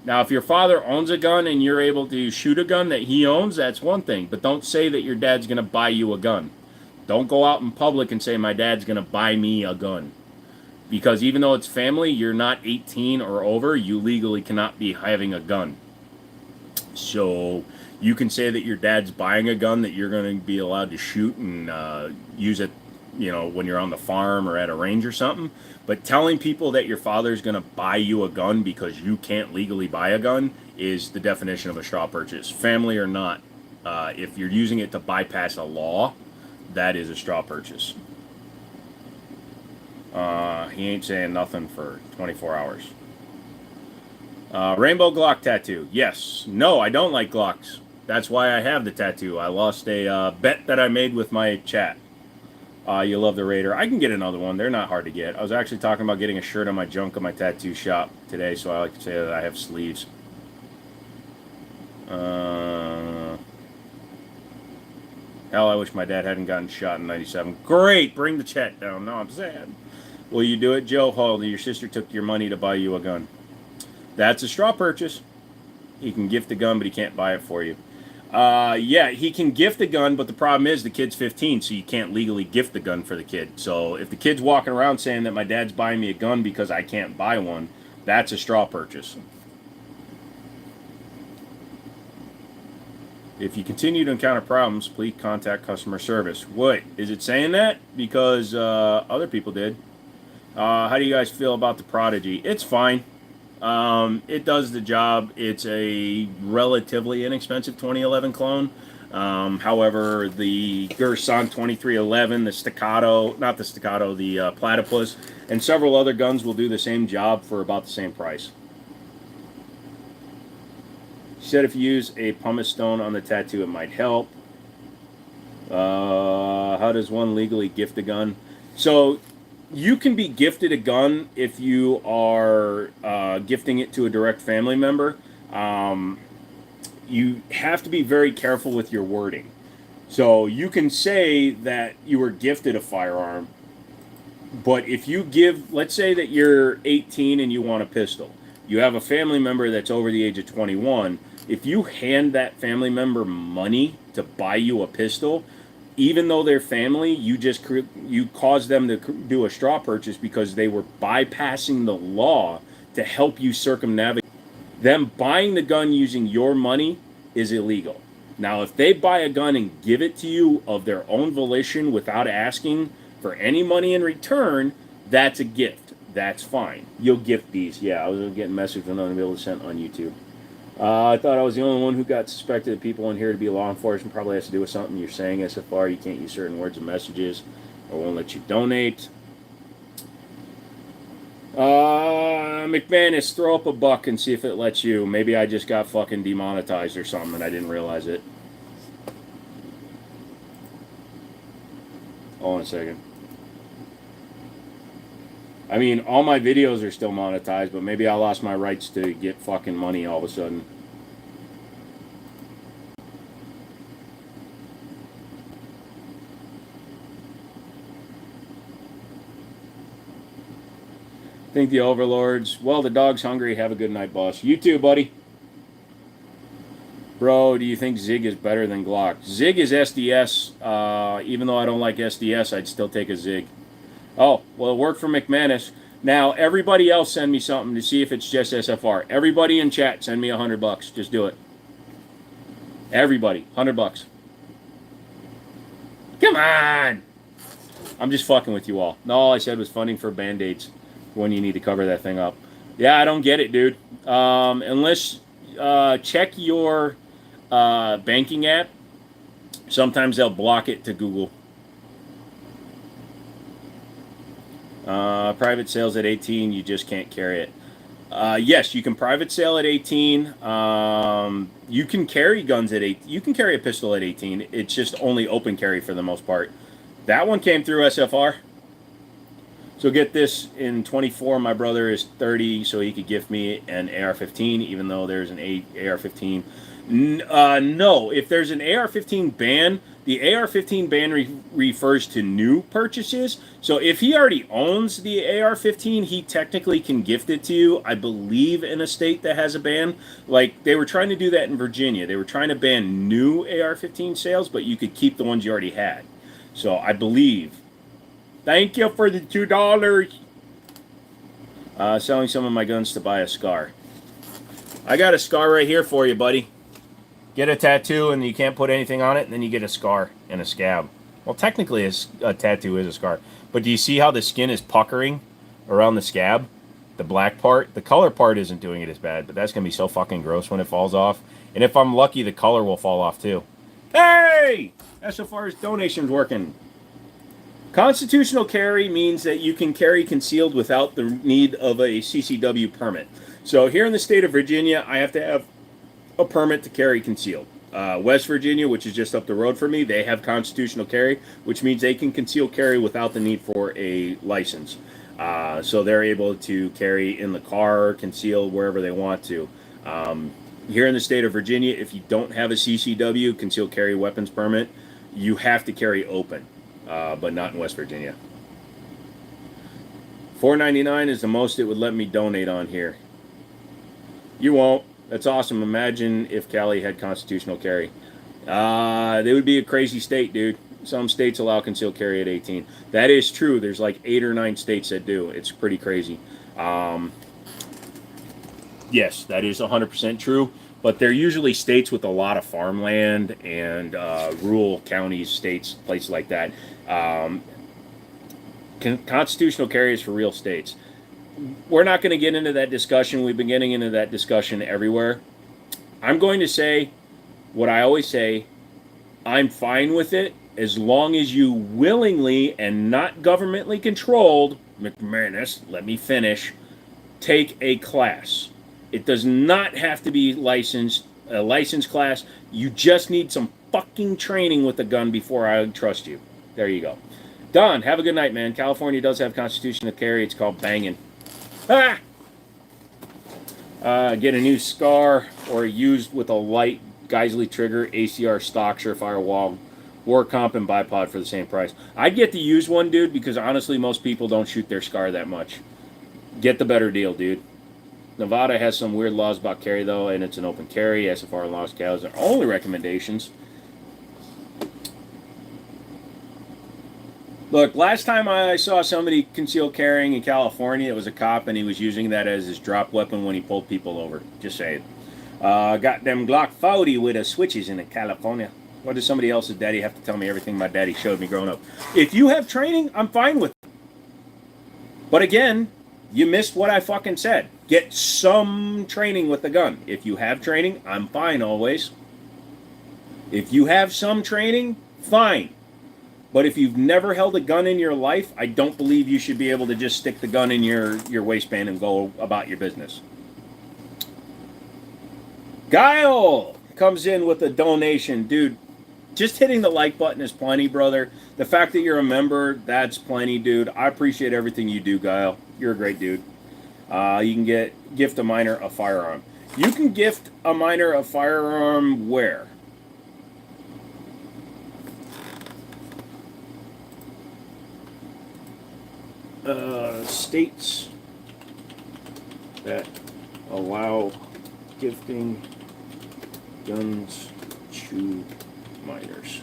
Now, if your father owns a gun and you're able to shoot a gun that he owns, that's one thing. But don't say that your dad's going to buy you a gun. Don't go out in public and say, my dad's going to buy me a gun. Because even though it's family, you're not 18 or over, you legally cannot be having a gun. So you can say that your dad's buying a gun that you're going to be allowed to shoot and use it, you know, when you're on the farm or at a range or something. But telling people that your father's going to buy you a gun because you can't legally buy a gun is the definition of a straw purchase. Family or not, if you're using it to bypass a law, that is a straw purchase. He ain't saying nothing for 24 hours. Rainbow Glock tattoo. Yes. No, I don't like Glocks. That's why I have the tattoo. I lost a bet that I made with my chat. You love the Raider. I can get another one. They're not hard to get. I was actually talking about getting a shirt on my junk on my tattoo shop today, so I like to say that I have sleeves. Hell, I wish my dad hadn't gotten shot in 97. Great! Bring the chat down. No, I'm sad. Will you do it, Joe? Hold, your sister took your money to buy you a gun. That's a straw purchase. He can gift a gun, but he can't buy it for you. Yeah, he can gift a gun, but the problem is the kid's 15, so you can't legally gift the gun for the kid. So if the kid's walking around saying that my dad's buying me a gun because I can't buy one, that's a straw purchase. If you continue to encounter problems, please contact customer service. What? Is it saying that? Because other people did. How do you guys feel about the Prodigy? It's fine. It does the job. It's a relatively inexpensive 2011 clone. However, the Gerson 2311, the Staccato, not the Staccato, the Platypus, and several other guns will do the same job for about the same price. She said if you use a pumice stone on the tattoo, it might help. How does one legally gift a gun? So you can be gifted a gun if you are gifting it to a direct family member. You have to be very careful with your wording. So you can say that you were gifted a firearm, but if you give, let's say that you're 18 and you want a pistol, you have a family member that's over the age of 21. If you hand that family member money to buy you a pistol, even though they're family, you cause them to do a straw purchase because they were bypassing the law to help you circumnavigate. Them buying the gun using your money is illegal. Now, if they buy a gun and give it to you of their own volition without asking for any money in return, that's a gift. That's fine. You'll gift these. Yeah, I was getting messages from other people sent on YouTube. I thought I was the only one who got suspected of people in here to be law enforcement. Probably has to do with something you're saying SFR. You can't use certain words and messages or won't let you donate. McManus, throw up a buck and see if it lets you. Maybe I just got fucking demonetized or something and I didn't realize it. Hold on a second. I mean, all my videos are still monetized, but maybe I lost my rights to get fucking money all of a sudden. Think the overlords. Well, the dog's hungry. Have a good night, boss. You too, buddy. Bro, do you think Zig is better than Glock? Zig is SDS. Even though I don't like SDS, I'd still take a Zig. Oh, well, it worked for McManus. Now, everybody else send me something to see if it's just SFR. Everybody in chat, send me $100. Just do it. Everybody, $100. Come on! I'm just fucking with you all. No, all I said was funding for Band-Aids when you need to cover that thing up. Yeah, I don't get it, dude. Unless, check your banking app. Sometimes they'll block it to Google. Private sales at 18, you just can't carry it. Yes, you can private sale at 18. You can carry guns at 18. You can carry a pistol at 18. It's just only open carry for the most part. That one came through SFR. So get this, in 24, my brother is 30, so he could gift me an AR-15, even though there's an AR-15. No, if there's an AR-15 ban, the AR-15 ban refers to new purchases. So if he already owns the AR-15, he technically can gift it to you, I believe, in a state that has a ban. Like, they were trying to do that in Virginia. They were trying to ban new AR-15 sales, but you could keep the ones you already had. So I believe. Thank you for the $2. Selling some of my guns to buy a scar. I got a scar right here for you, buddy. Get a tattoo and you can't put anything on it, and then you get a scar and a scab. Well, technically a tattoo is a scar. But do you see how the skin is puckering around the scab? The black part? The color part isn't doing it as bad, but that's going to be so fucking gross when it falls off. And if I'm lucky, the color will fall off too. Hey! That's so far as donations working. Constitutional carry means that you can carry concealed without the need of a CCW permit. So here in the state of Virginia, I have to have a permit to carry concealed. West Virginia, which is just up the road from me, they have constitutional carry, which means they can conceal carry without the need for a license. So they're able to carry in the car, conceal wherever they want to. Here in the state of Virginia, if you don't have a CCW, concealed carry weapons permit, you have to carry open. But not in West Virginia. $4.99 is the most it would let me donate on here. You won't. That's awesome. Imagine if Cali had constitutional carry. They would be a crazy state, dude. Some states allow concealed carry at 18. That is true. There's like 8 or 9 states that do. It's pretty crazy. Yes, that is 100% true. but they're usually states with a lot of farmland and rural counties, states, places like that. Constitutional carry is for real states. We're not going to get into that discussion. We've been getting into that discussion everywhere. I'm going to say what I always say. I'm fine with it as long as you willingly and not governmentally controlled, McManus, let me finish, take a class. It does not have to be licensed, a licensed class. You just need some fucking training with a gun before I trust you. There you go. Don, have a good night, man. California does have constitutional carry. It's called banging. Ah! Get a new SCAR or used with a light Geisley trigger, ACR stock, Surefire wall, War Comp, and bipod for the same price. I'd get the used one, dude, because honestly, most people don't shoot their SCAR that much. Get the better deal, dude. Nevada has some weird laws about carry, though, and it's an open carry. SFR and lost cows are only recommendations. Look, last time I saw somebody concealed carrying in California, it was a cop, and he was using that as his drop weapon when he pulled people over. Just saying. Got them Glock 40 with the switches in it, California. What does somebody else's daddy have to tell me everything my daddy showed me growing up? If you have training, I'm fine with it. But again, you missed what I fucking said. Get some training with the gun. If you have training, I'm fine always. If you have some training, fine. But if you've never held a gun in your life, I don't believe you should be able to just stick the gun in your waistband and go about your business. Guile comes in with a donation. Dude, just hitting the like button is plenty, brother. The fact that you're a member, that's plenty, dude. I appreciate everything you do, Guile. You're a great dude. You can gift a minor a firearm. You can gift a minor a firearm where? States that allow gifting guns to minors.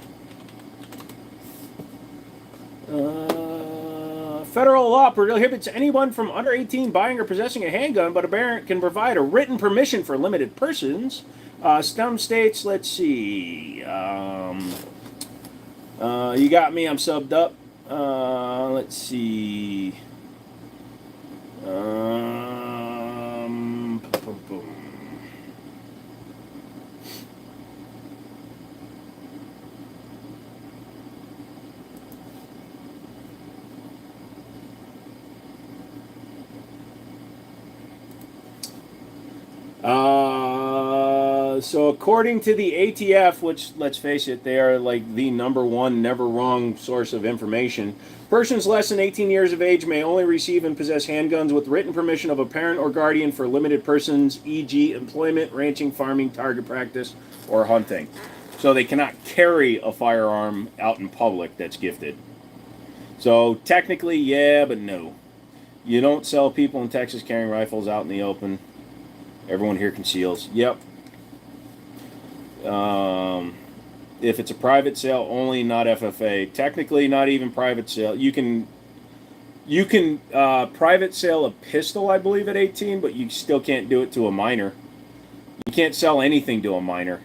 Federal law prohibits anyone from under 18 buying or possessing a handgun, but a parent can provide a written permission for limited persons. Some states, let's see. You got me, I'm subbed up. Let's see. Boom, boom. So according to the ATF, which, let's face it, they are like the #1 never wrong source of information, persons less than 18 years of age may only receive and possess handguns with written permission of a parent or guardian for limited persons, e.g. employment, ranching, farming, target practice, or hunting. So they cannot carry a firearm out in public that's gifted. So technically, yeah, but no. You don't sell people in Texas carrying rifles out in the open. Everyone here conceals. Yep. If it's a private sale only, not FFA. Technically, not even private sale. You can private sale a pistol, I believe, at 18, but you still can't do it to a minor. You can't sell anything to a minor.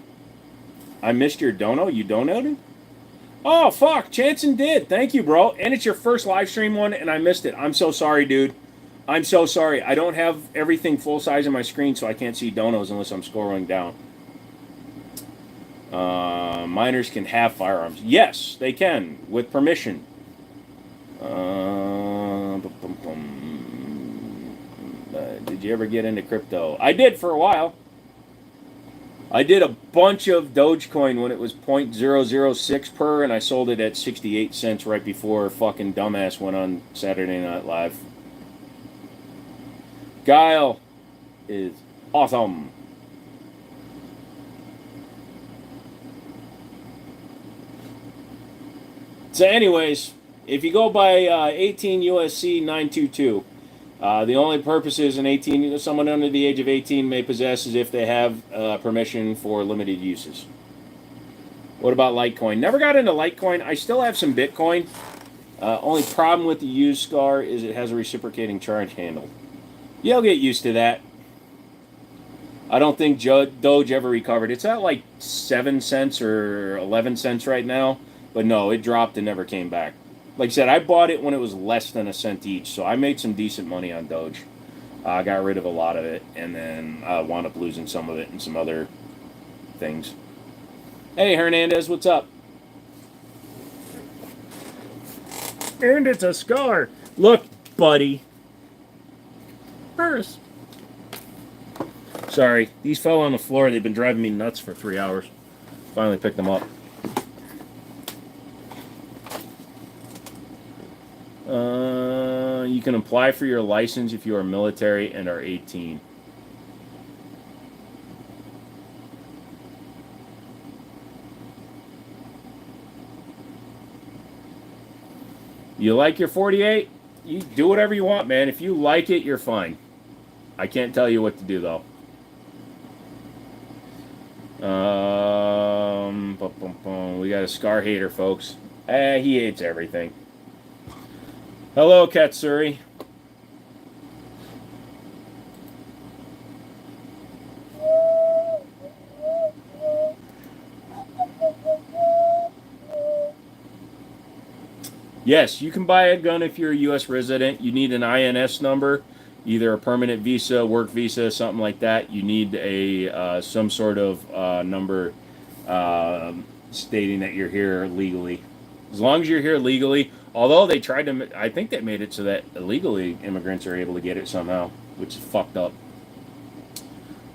I missed your dono. You donated? Oh, fuck. Chanson did. Thank you, bro. And it's your first live stream one, and I missed it. I'm so sorry, dude. I'm so sorry. I don't have everything full size on my screen, so I can't see donos unless I'm scrolling down. Minors can have firearms. Yes, they can, with permission. Did you ever get into crypto? I did for a while. I did a bunch of Dogecoin when it was 0.006 per, and I sold it at 68 cents right before fucking dumbass went on Saturday Night Live. Guile is awesome. So anyways, if you go by 18 USC 922, the only purposes someone under the age of 18 may possess is if they have permission for limited uses. What about Litecoin? Never got into Litecoin. I still have some Bitcoin. Only problem with the used SCAR is it has a reciprocating charge handle. You'll get used to that. I don't think Doge ever recovered. It's at like 7 cents or 11 cents right now. But no, it dropped and never came back. Like I said, I bought it when it was less than a cent each, so I made some decent money on Doge. I got rid of a lot of it, and then wound up losing some of it and some other things. Hey, Hernandez, what's up? And it's a scar. Look, buddy. First. Sorry, these fell on the floor. They've been driving me nuts for 3 hours. Finally picked them up. You can apply for your license if you are military and are 18. You like your 48? You do whatever you want, man. If you like it, you're fine. I can't tell you what to do, though. We got a scar hater, folks. He hates everything. Hello, Katsuri. Yes, you can buy a gun if you're a U.S. resident. You need an INS number, either a permanent visa, work visa, something like that. You need a some sort of number stating that you're here legally. As long as you're here legally, although they tried to, I think they made it so that illegally immigrants are able to get it somehow, which is fucked up.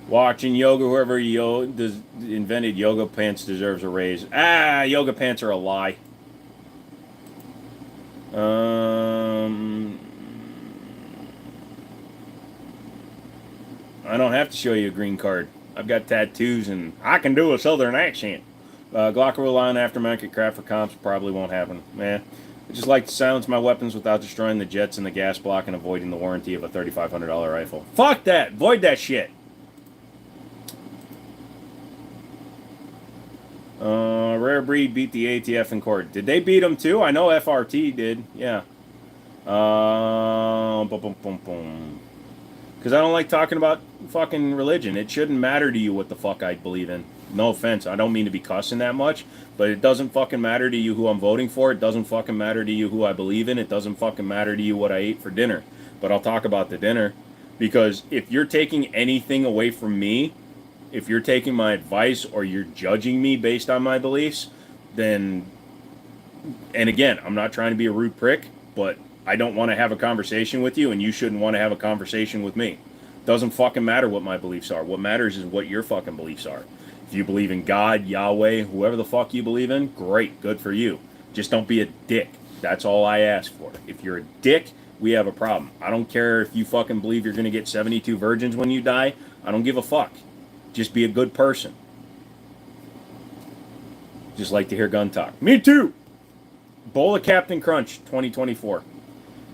Watching yoga, whoever invented yoga pants deserves a raise. Yoga pants are a lie. I don't have to show you a green card. I've got tattoos and I can do a southern accent. Glock will rely on aftermarket crap for comps. Probably won't happen. Man, I just like to silence my weapons without destroying the jets and the gas block and avoiding the warranty of a $3,500 rifle. Fuck that! Void that shit! Rare Breed beat the ATF in court. Did they beat them too? I know FRT did. Yeah. Because I don't like talking about fucking religion. It shouldn't matter to you what the fuck I believe in. No offense. I don't mean to be cussing that much, but it doesn't fucking matter to you who I'm voting for. It doesn't fucking matter to you who I believe in. It doesn't fucking matter to you what I ate for dinner. But I'll talk about the dinner. Because if you're taking anything away from me, if you're taking my advice or you're judging me based on my beliefs, then, and again, I'm not trying to be a rude prick, but I don't want to have a conversation with you, and you shouldn't want to have a conversation with me. Doesn't fucking matter what my beliefs are. What matters is what your fucking beliefs are. If you believe in God, Yahweh, whoever the fuck you believe in, great, good for you. Just don't be a dick. That's all I ask for. If you're a dick, we have a problem. I don't care if you fucking believe you're going to get 72 virgins when you die. I don't give a fuck. Just be a good person. Just like to hear gun talk. Me too! Bowl of Captain Crunch 2024.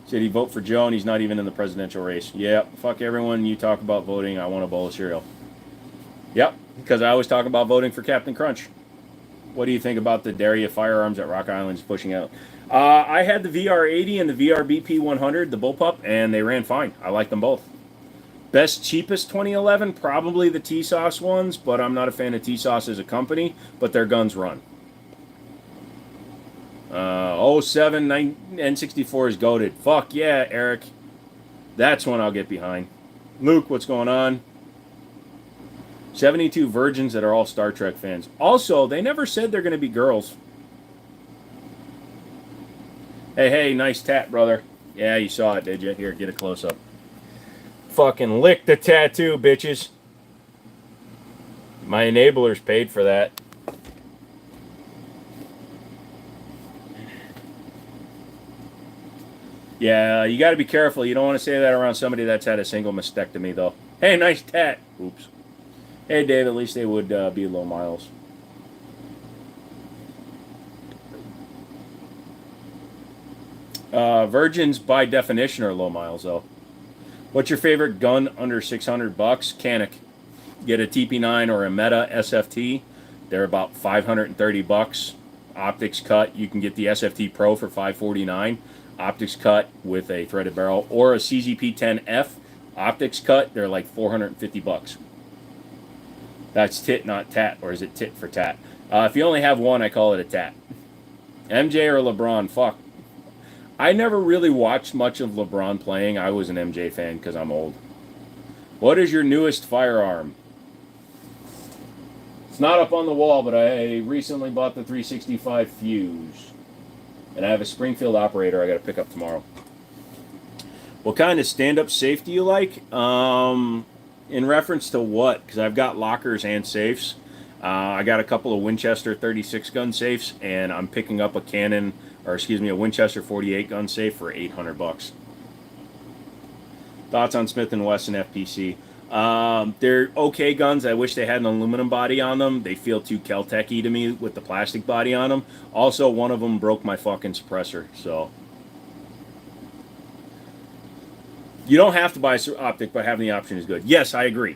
Said he'd vote for Joe and he's not even in the presidential race. Yep, fuck everyone. You talk about voting. I want a bowl of cereal. Yep, because I always talk about voting for Captain Crunch. What do you think about the Dietary firearms that Rock Island's pushing out? I had the VR80 and the VRBP 100, the bullpup, and they ran fine. I like them both. Best, cheapest 2011, probably the T-Sauce ones, but I'm not a fan of T-Sauce as a company, but their guns run. 07 N64 is goated. Fuck yeah, Eric. That's one I'll get behind. Luke, what's going on? 72 virgins that are all Star Trek fans. Also, they never said they're going to be girls. Hey, nice tat, brother. Yeah, you saw it, did you? Here, get a close-up. Fucking lick the tattoo, bitches. My enablers paid for that. Yeah, you got to be careful. You don't want to say that around somebody that's had a single mastectomy, though. Hey, nice tat. Oops. Hey, Dave, at least they would be low miles. Virgins, by definition, are low miles, though. What's your favorite gun under $600? Canic. Get a TP9 or a Meta SFT. They're about $530. Optics cut. You can get the SFT Pro for $549. Optics cut with a threaded barrel, or a CZP-10F optics cut. They're like $450. That's tit, not tat, or is it tit for tat? If you only have one, I call it a tat. MJ or LeBron? Fuck. I never really watched much of LeBron playing. I was an MJ fan because I'm old. What is your newest firearm? It's not up on the wall, but I recently bought the 365 Fuse. And I have a Springfield operator I got to pick up tomorrow. What kind of stand-up safe do you like? In reference to what? Because I've got lockers and safes. I got a couple of Winchester 36 gun safes, and I'm picking up a a Winchester 48 gun safe for $800. Thoughts on Smith & Wesson FPC? They're okay guns. I wish they had an aluminum body on them. They feel too Kel-Tec-y to me with the plastic body on them. Also, one of them broke my fucking suppressor, so... You don't have to buy an optic, but having the option is good. Yes, I agree.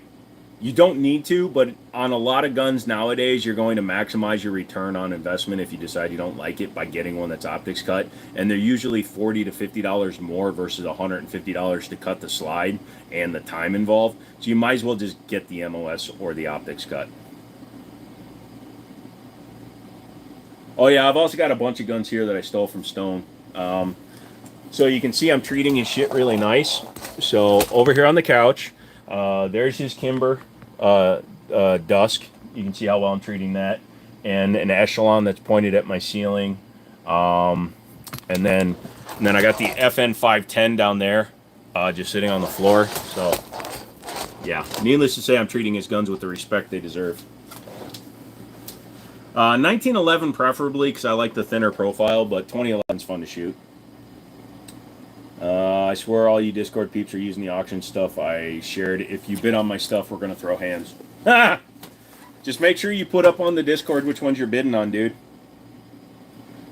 You don't need to, but on a lot of guns nowadays, you're going to maximize your return on investment if you decide you don't like it by getting one that's optics cut. And they're usually $40 to $50 more versus $150 to cut the slide and the time involved. So you might as well just get the MOS or the optics cut. Oh yeah, I've also got a bunch of guns here that I stole from Stone. So you can see I'm treating his shit really nice. So over here on the couch, there's his Kimber Dusk. You can see how well I'm treating that. And an Echelon that's pointed at my ceiling. And then I got the FN 510 down there, just sitting on the floor. So yeah, needless to say, I'm treating his guns with the respect they deserve. 1911 preferably, because I like the thinner profile, but 2011 is fun to shoot. I swear all you Discord peeps are using the auction stuff I shared. If you bid on my stuff, we're going to throw hands. Just make sure you put up on the Discord which ones you're bidding on, dude.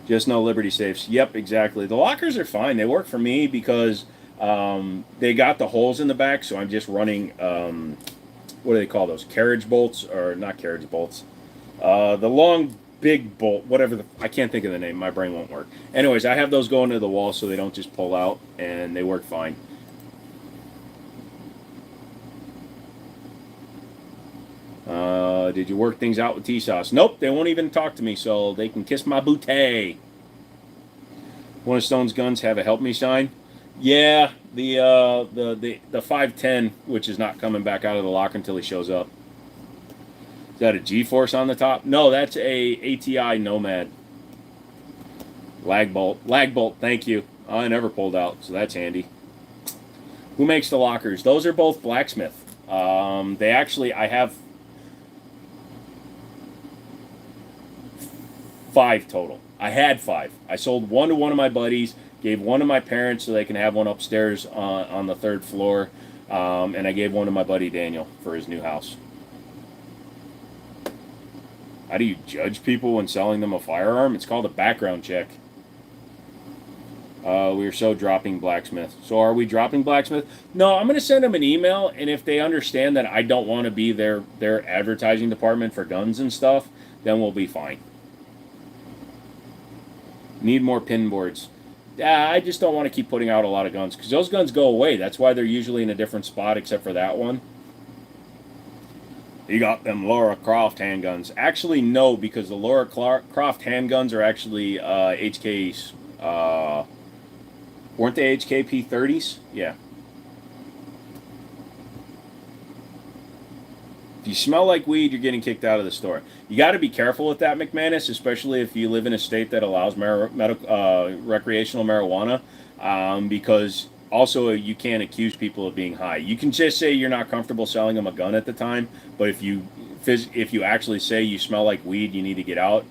Just no Liberty safes. Yep, exactly. The lockers are fine. They work for me because they got the holes in the back, so I'm just running, what do they call those? Carriage bolts, or not carriage bolts. The long big bolt, whatever I can't think of the name, my brain won't work. Anyways, I have those going to the wall so they don't just pull out, and they work fine. Did you work things out with T-Sauce? Nope, they won't even talk to me, so they can kiss my booty. One of Stone's guns have a help me sign. Yeah, the 510, which is not coming back out of the lock until he shows up. Is that a G-Force on the top? No, that's a ATI Nomad. Lag bolt, thank you. I never pulled out, so that's handy. Who makes the lockers? Those are both Blacksmith. They actually, I have 5 total. I had 5. I sold one to one of my buddies, gave one to my parents so they can have one upstairs on the 3rd floor, and I gave one to my buddy Daniel for his new house. How do you judge people when selling them a firearm? It's called a background check. We are so dropping Blacksmith. So are we dropping Blacksmith? No, I'm going to send them an email, and if they understand that I don't want to be their advertising department for guns and stuff, then we'll be fine. Need more pin boards. I just don't want to keep putting out a lot of guns, because those guns go away. That's why they're usually in a different spot, except for that one. You got them Laura Croft handguns. Actually, no, because the Laura Croft handguns are actually HKs. Weren't they HK P30s? Yeah. If you smell like weed, you're getting kicked out of the store. You got to be careful with that, McManus, especially if you live in a state that allows recreational marijuana, because also you can't accuse people of being high. You can just say you're not comfortable selling them a gun at the time, but if you actually say you smell like weed, you need to get out.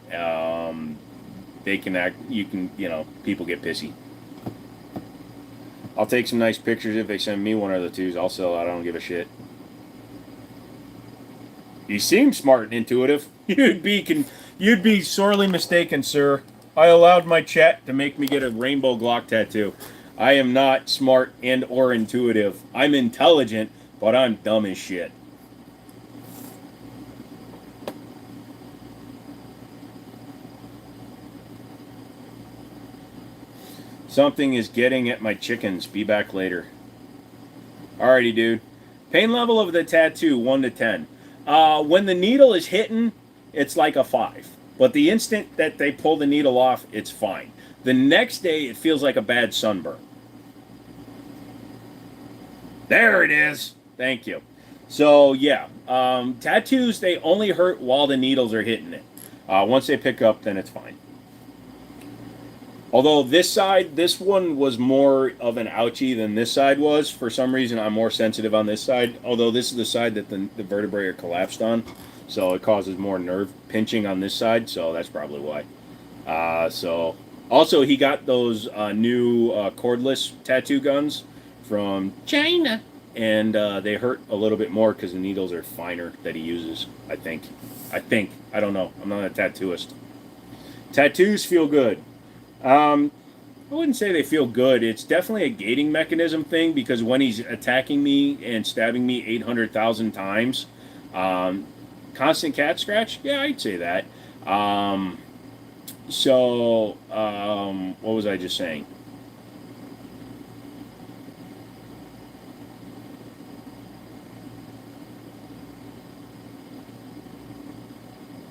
People get pissy. I'll take some nice pictures if they send me one of the twos. I'll sell it. I don't give a shit. You seem smart and intuitive. You'd be sorely mistaken, sir. I allowed my chat to make me get a rainbow Glock tattoo. I am not smart and or intuitive. I'm intelligent, but I'm dumb as shit. Something is getting at my chickens. Be back later. Alrighty, dude. Pain level of the tattoo, 1 to 10. When the needle is hitting, it's like a 5. But the instant that they pull the needle off, it's fine. The next day, it feels like a bad sunburn. There it is. Thank you. So, yeah. Tattoos, they only hurt while the needles are hitting it. Once they pick up, then it's fine. Although this one was more of an ouchie than this side was. For some reason, I'm more sensitive on this side. Although this is the side that the vertebrae are collapsed on. So it causes more nerve pinching on this side. So that's probably why. Also, he got those new cordless tattoo guns from China. And they hurt a little bit more because the needles are finer that he uses, I think. I don't know. I'm not a tattooist. Tattoos feel good. I wouldn't say they feel good. It's definitely a gating mechanism thing because when he's attacking me and stabbing me 800,000 times, constant cat scratch? Yeah, I'd say that. What was I just saying?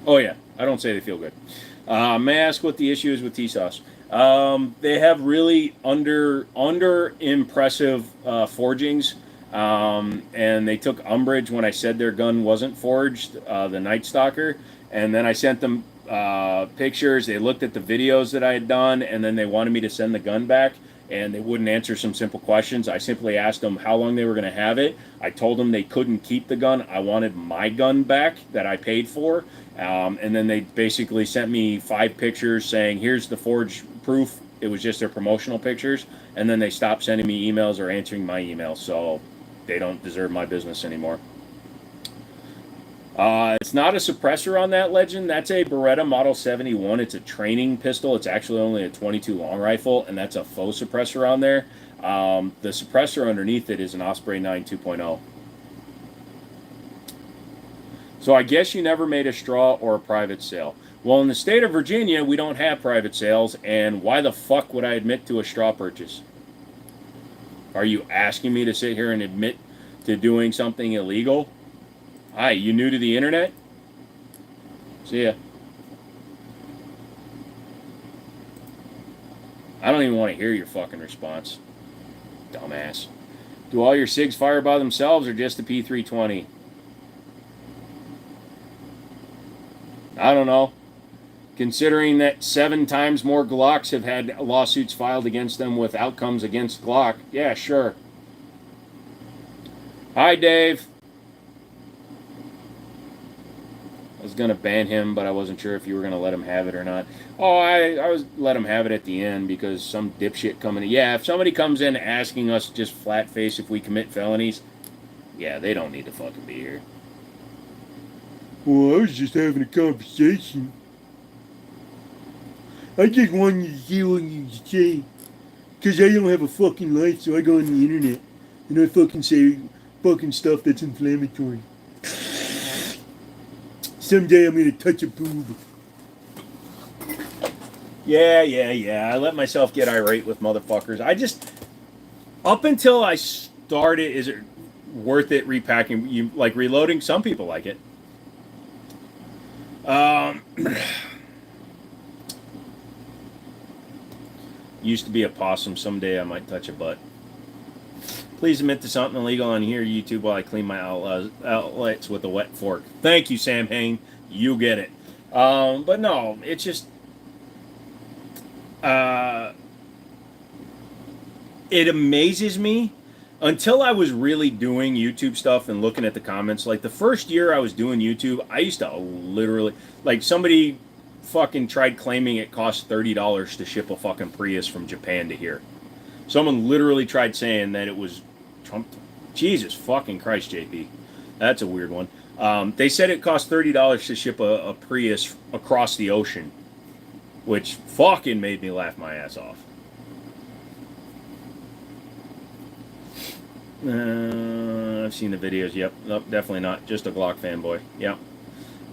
Oh, yeah. I don't say they feel good. May I ask what the issue is with T-Sauce? They have really under impressive forgings, and they took umbrage when I said their gun wasn't forged, the Night Stalker, and then I sent them pictures. They looked at the videos that I had done, and then they wanted me to send the gun back, and they wouldn't answer some simple questions. I simply asked them how long they were going to have it. I told them they couldn't keep the gun. I wanted my gun back that I paid for. And then they basically sent me 5 pictures saying, here's the forged proof. It was just their promotional pictures. And then they stopped sending me emails or answering my emails. So they don't deserve my business anymore. It's not a suppressor on that Legend. That's a Beretta Model 71. It's a training pistol. It's actually only a 22 long rifle, and that's a faux suppressor on there. The suppressor underneath it is an Osprey 9 2.0. So I guess you never made a straw or a private sale. Well, in the state of Virginia, we don't have private sales, and why the fuck would I admit to a straw purchase? Are you asking me to sit here and admit to doing something illegal? Hi, you new to the internet? See ya. I don't even want to hear your fucking response. Dumbass. Do all your SIGs fire by themselves or just the P320? I don't know. Considering that 7 times more Glocks have had lawsuits filed against them with outcomes against Glock, yeah, sure. Hi, Dave. I was going to ban him, but I wasn't sure if you were going to let him have it or not. Oh, I was let him have it at the end because some dipshit coming in. Yeah, if somebody comes in asking us just flat face if we commit felonies, yeah, they don't need to fucking be here. Well, I was just having a conversation. I just wanted to see what you say. Because I don't have a fucking life, so I go on the internet. And I fucking say fucking stuff that's inflammatory. Someday I'm gonna touch a boob. Yeah. I let myself get irate with motherfuckers. I just... Up until I started, is it worth it repacking? You like reloading? Some people like it. Used to be a possum. Someday I might touch a butt. Please admit to something illegal on here, YouTube, while I clean my outlets with a wet fork. Thank you, Sam Hain. You get it. But no, it's just... it amazes me. Until I was really doing YouTube stuff and looking at the comments, like the first year I was doing YouTube, I used to literally... Like somebody fucking tried claiming it cost $30 to ship a fucking Prius from Japan to here. Someone literally tried saying that it was Trump. Jesus fucking Christ, JP. That's a weird one. They said it cost $30 to ship a Prius across the ocean, which fucking made me laugh my ass off. I've seen the videos. Yep. Nope, definitely not. Just a Glock fanboy. Yep.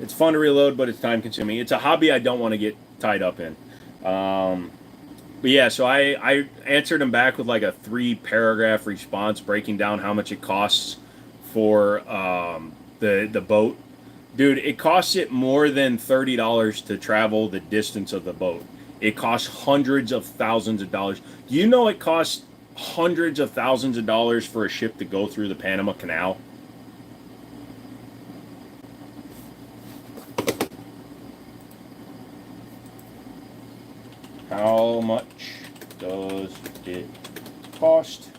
It's fun to reload, but it's time consuming. It's a hobby I don't want to get tied up in. But yeah, so I answered him back with like a 3-paragraph response breaking down how much it costs for the boat Dude, it costs it more than $30 to travel the distance of the boat. It costs hundreds of thousands of dollars. Do you know it costs hundreds of thousands of dollars for a ship to go through the Panama Canal? How much does it cost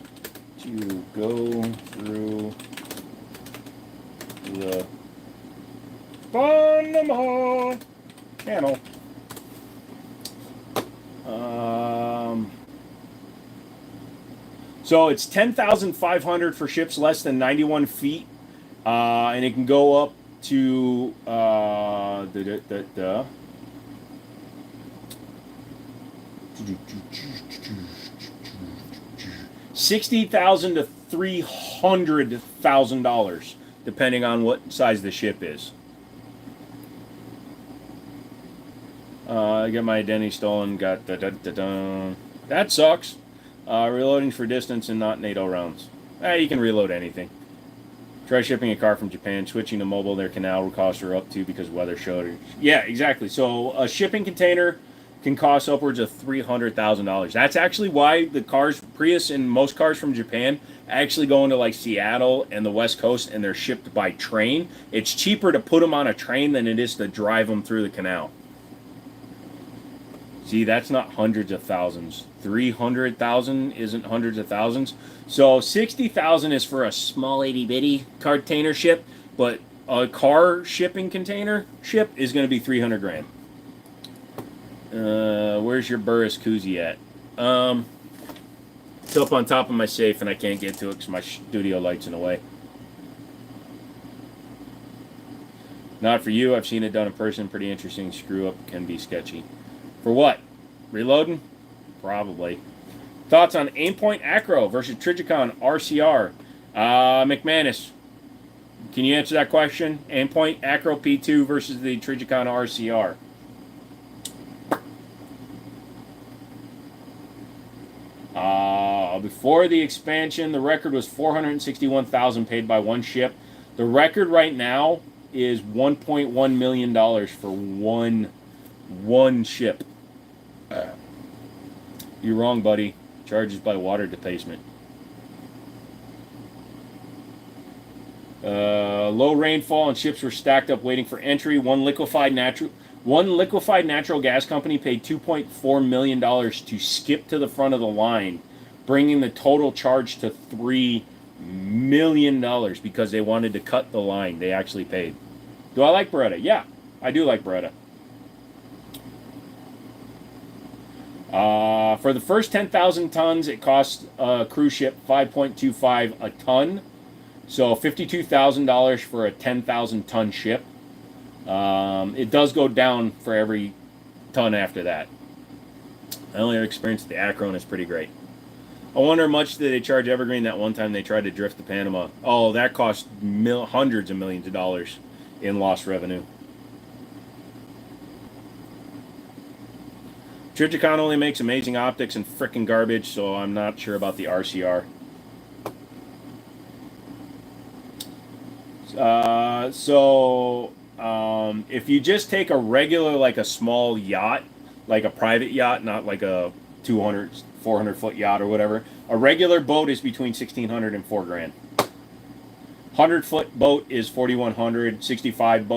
to go through the Panama Canal? So it's 10,500 for ships less than 91 feet, and it can go up to 60,000 to $300,000, depending on what size the ship is. I got my identity stolen. Got that sucks. Reloading for distance and not NATO rounds. You can reload anything. Try shipping a car from Japan. Switching to mobile, their canal costs are up too because weather shortage. Yeah, exactly. So a shipping container can cost upwards of $300,000. That's actually why the cars, Prius and most cars from Japan, actually go into like Seattle and the West Coast, and they're shipped by train. It's cheaper to put them on a train than it is to drive them through the canal. See, that's not hundreds of thousands. 300,000 isn't hundreds of thousands. So 60,000 is for a small itty bitty container ship, but a car shipping container ship is going to be 300 grand. Where's your Burris koozie at? It's up on top of my safe, and I can't get to it because my studio light's in the way. Not for you. I've seen it done in person. Pretty interesting. Screw up can be sketchy. For what? Reloading? Probably. Thoughts on Aimpoint Acro versus Trijicon RCR? McManus, can you answer that question? Aimpoint Acro P2 versus the Trijicon RCR. Before the expansion, the record was $461,000 paid by one ship. The record right now is $1.1 million for one ship. You're wrong, buddy. Charges by water defacement. Low rainfall and ships were stacked up waiting for entry. One liquefied natural gas company paid $2.4 million to skip to the front of the line, bringing the total charge to $3 million because they wanted to cut the line. They actually paid. Do I like Beretta? Yeah, I do like Beretta. For the first 10,000 tons, it costs a cruise ship $5.25 a ton. So $52,000 for a 10,000 ton ship. It does go down for every ton after that. I only experienced the Acro, and it's pretty great. I wonder how much did they charge Evergreen that one time they tried to drift to Panama. Oh, that cost hundreds of millions of dollars in lost revenue. Trijicon only makes amazing optics and frickin' garbage, so I'm not sure about the RCR. If you just take a regular, like a small yacht, like a private yacht, not like a 200, 400 foot yacht or whatever, a regular boat is between $1,600 and $4 grand. 100 foot boat is $4,100. 65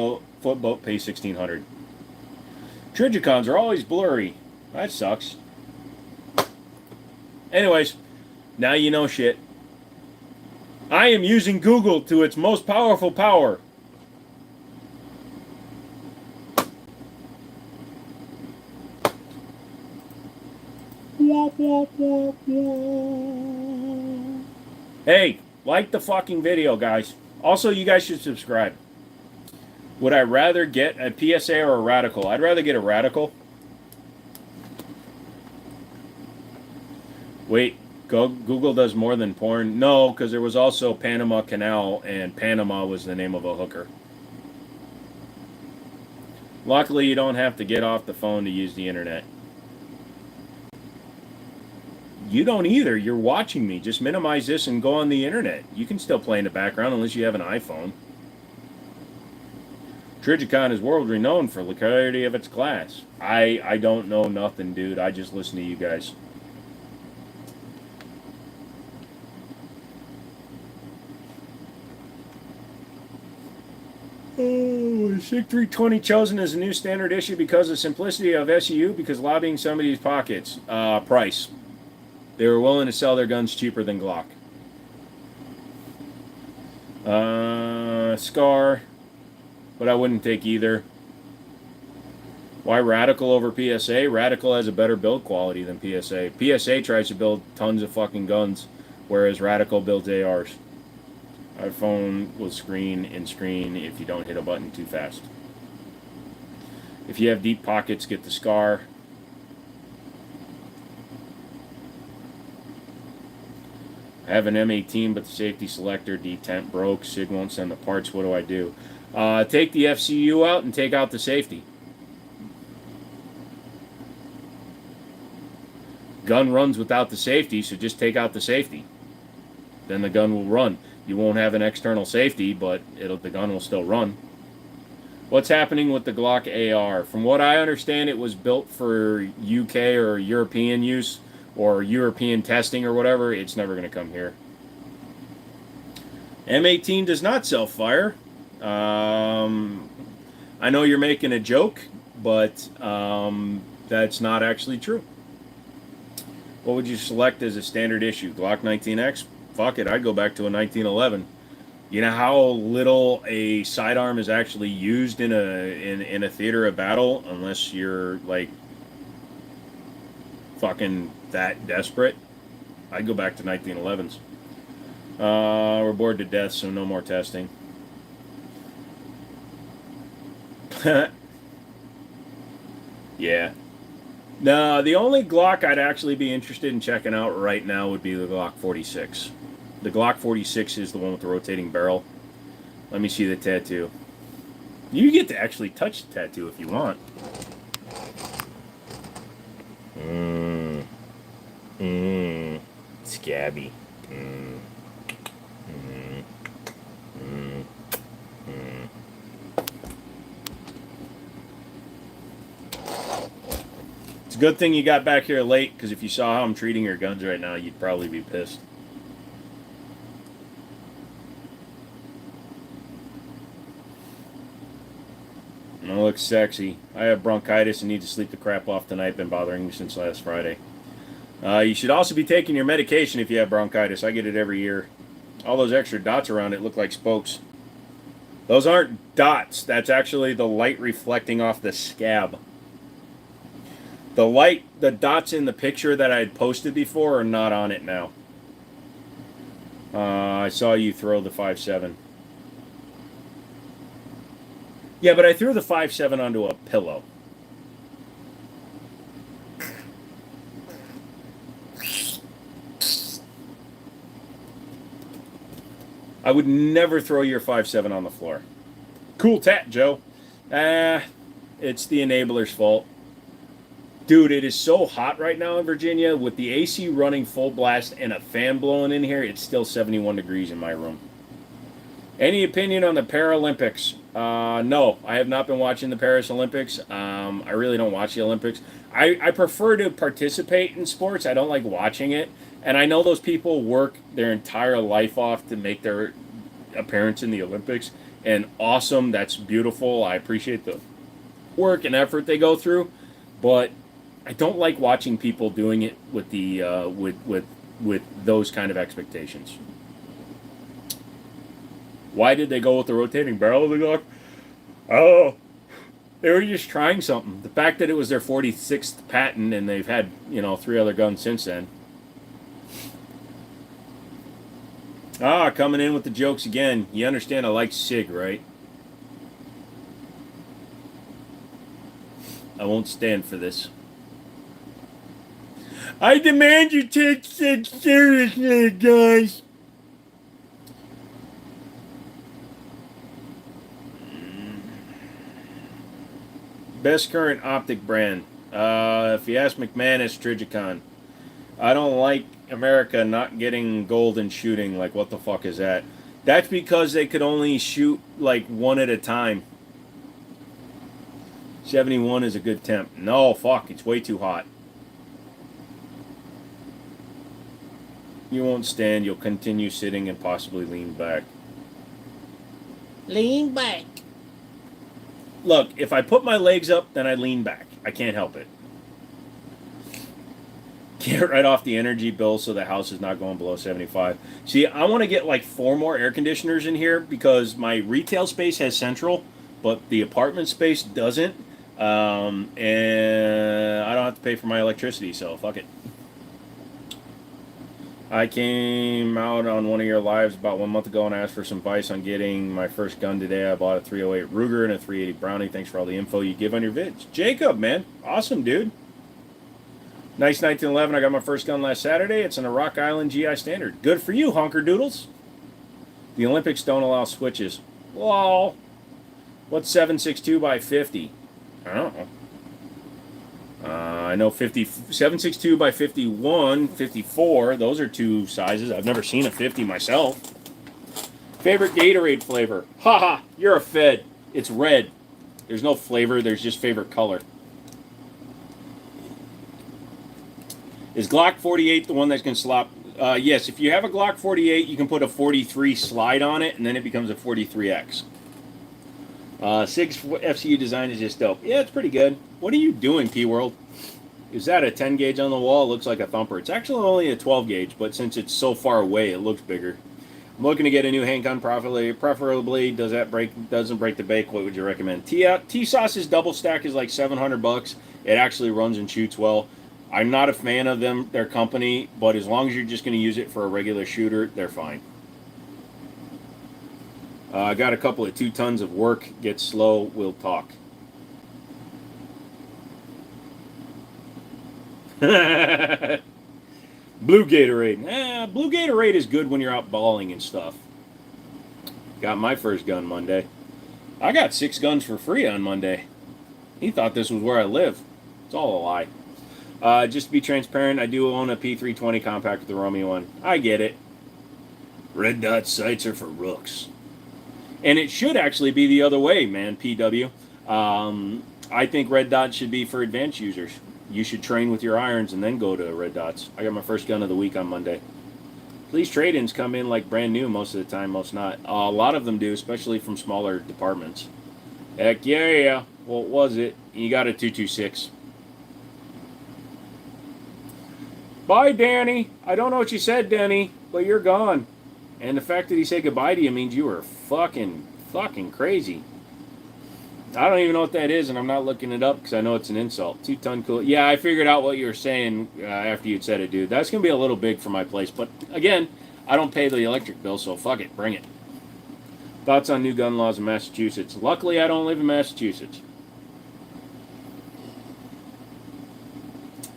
foot boat pays $1,600. Trijicons are always blurry. That sucks. Anyways, now you know shit. I am using Google to its most powerful power. Hey, like the fucking video, guys. Also, you guys should subscribe. Would I rather get a PSA or a Radical? I'd rather get a Radical. Wait, Google does more than porn? No, because there was also Panama Canal, and Panama was the name of a hooker. Luckily, you don't have to get off the phone to use the internet. You don't either. You're watching me. Just minimize this and go on the internet. You can still play in the background unless you have an iPhone. Trigicon is world renowned for the clarity of its class. I don't know nothing, dude. I just listen to you guys. Oh, SIG 320 chosen as a new standard issue because of simplicity of SEU, because lobbying somebody's pockets. Price. They were willing to sell their guns cheaper than Glock. Scar, but I wouldn't take either. Why Radical over PSA? Radical has a better build quality than PSA. PSA tries to build tons of fucking guns, whereas Radical builds ARs. iPhone will screen if you don't hit a button too fast. If you have deep pockets, get the Scar. I have an M18, but the safety selector detent broke. SIG won't send the parts. What do I do? Take the FCU out and take out the safety. Gun runs without the safety, so just take out the safety. Then the gun will run. You won't have an external safety, but the gun will still run. What's happening with the Glock AR? From what I understand, it was built for UK or European use, or European testing or whatever. It's never going to come here. M18 does not self-fire. I know you're making a joke, but that's not actually true. What would you select as a standard issue? Glock 19X? Fuck it, I'd go back to a 1911. You know how little a sidearm is actually used in a theater of battle, unless you're like fucking that desperate? I'd go back to 1911s. We're bored to death, so no more testing. Yeah. No, the only Glock I'd actually be interested in checking out right now would be the Glock 46. The Glock 46 is the one with the rotating barrel. Let me see the tattoo. You get to actually touch the tattoo if you want. Scabby. It's a good thing you got back here late, because if you saw how I'm treating your guns right now, you'd probably be pissed. I look sexy. I have bronchitis and need to sleep the crap off tonight. Been bothering me since last Friday. You should also be taking your medication if you have bronchitis. I get it every year. All those extra dots around it look like spokes. Those aren't dots. That's actually the light reflecting off the scab. The dots in the picture that I had posted before are not on it now. I saw you throw the 5.7. Yeah, but I threw the 5.7 onto a pillow. I would never throw your 5.7 on the floor. Cool tat, Joe. It's the enabler's fault. Dude, it is so hot right now in Virginia. With the AC running full blast and a fan blowing in here, it's still 71 degrees in my room. Any opinion on the Paralympics? No, I have not been watching the Paris Olympics. I really don't watch the Olympics. I prefer to participate in sports. I don't like watching it. And I know those people work their entire life off to make their appearance in the Olympics. And awesome, that's beautiful. I appreciate the work and effort they go through. But I don't like watching people doing it with the with those kind of expectations. Why did they go with the rotating barrel of the Glock? Oh, they were just trying something. The fact that it was their 46th patent and they've had, 3 other guns since then. Coming in with the jokes again. You understand I like SIG, right? I won't stand for this. I demand you take SIG seriously, guys. Best current optic brand. If you ask McManus, Trigicon. I don't like America not getting gold and shooting. Like, what the fuck is that? That's because they could only shoot, like, one at a time. 71 is a good temp. No, fuck, it's way too hot. You won't stand, you'll continue sitting and possibly lean back. Lean back. Look, if I put my legs up, then I lean back. I can't help it. Get right off the energy bill so the house is not going below 75. See, I want to get like 4 more air conditioners in here because my retail space has central, but the apartment space doesn't. And I don't have to pay for my electricity, so fuck it. I came out on one of your lives about 1 month ago and asked for some advice on getting my first gun today. I bought a 308 Ruger and a 380 Browning. Thanks for all the info you give on your vids. Jacob, man. Awesome, dude. Nice 1911. I got my first gun last Saturday. It's an Rock Island GI Standard. Good for you, honker doodles. The Olympics don't allow switches. Lol. What's 7.62 by 50? I don't know. I know 7.62 by 51, 54. Those are 2 sizes. I've never seen a 50 myself. Favorite Gatorade flavor? Haha, you're a fed. It's red. There's no flavor. There's just favorite color. Is Glock 48 the one that's going to slop? Yes, if you have a Glock 48, you can put a 43 slide on it, and then it becomes a 43X. 6 FCU design is just dope. Yeah, it's pretty good. What are you doing, P-World? Is that a 10 gauge on the wall? It looks like a thumper. It's actually only a 12 gauge, but since it's so far away, it looks bigger. I'm looking to get a new handgun, preferably doesn't break the bank. What would you recommend? T-Sauce's double stack is like $700. It actually runs and shoots well. I'm not a fan of their company, but as long as you're just going to use it for a regular shooter, they're fine. I got a couple of 2 tons of work. Get slow, we'll talk. Blue Gatorade. Blue Gatorade is good when you're out balling and stuff. Got my first gun Monday. I got 6 guns for free on Monday. He thought this was where I live. It's all a lie. Just to be transparent, I do own a P320 compact with the Romeo one. I get it. Red dot sights are for rooks. And it should actually be the other way, man, PW. I think red dots should be for advanced users. You should train with your irons and then go to red dots. I got my first gun of the week on Monday. These trade-ins come in like brand new most of the time, most not. A lot of them do, especially from smaller departments. Heck yeah. What was it? You got a 226. Bye, Danny. I don't know what you said, Danny, but you're gone. And the fact that he said goodbye to you means you were fucking crazy. I don't even know what that is, and I'm not looking it up because I know it's an insult. 2 ton cool. Yeah, I figured out what you were saying after you'd said it, dude. That's going to be a little big for my place. But, again, I don't pay the electric bill, so fuck it. Bring it. Thoughts on new gun laws in Massachusetts? Luckily, I don't live in Massachusetts.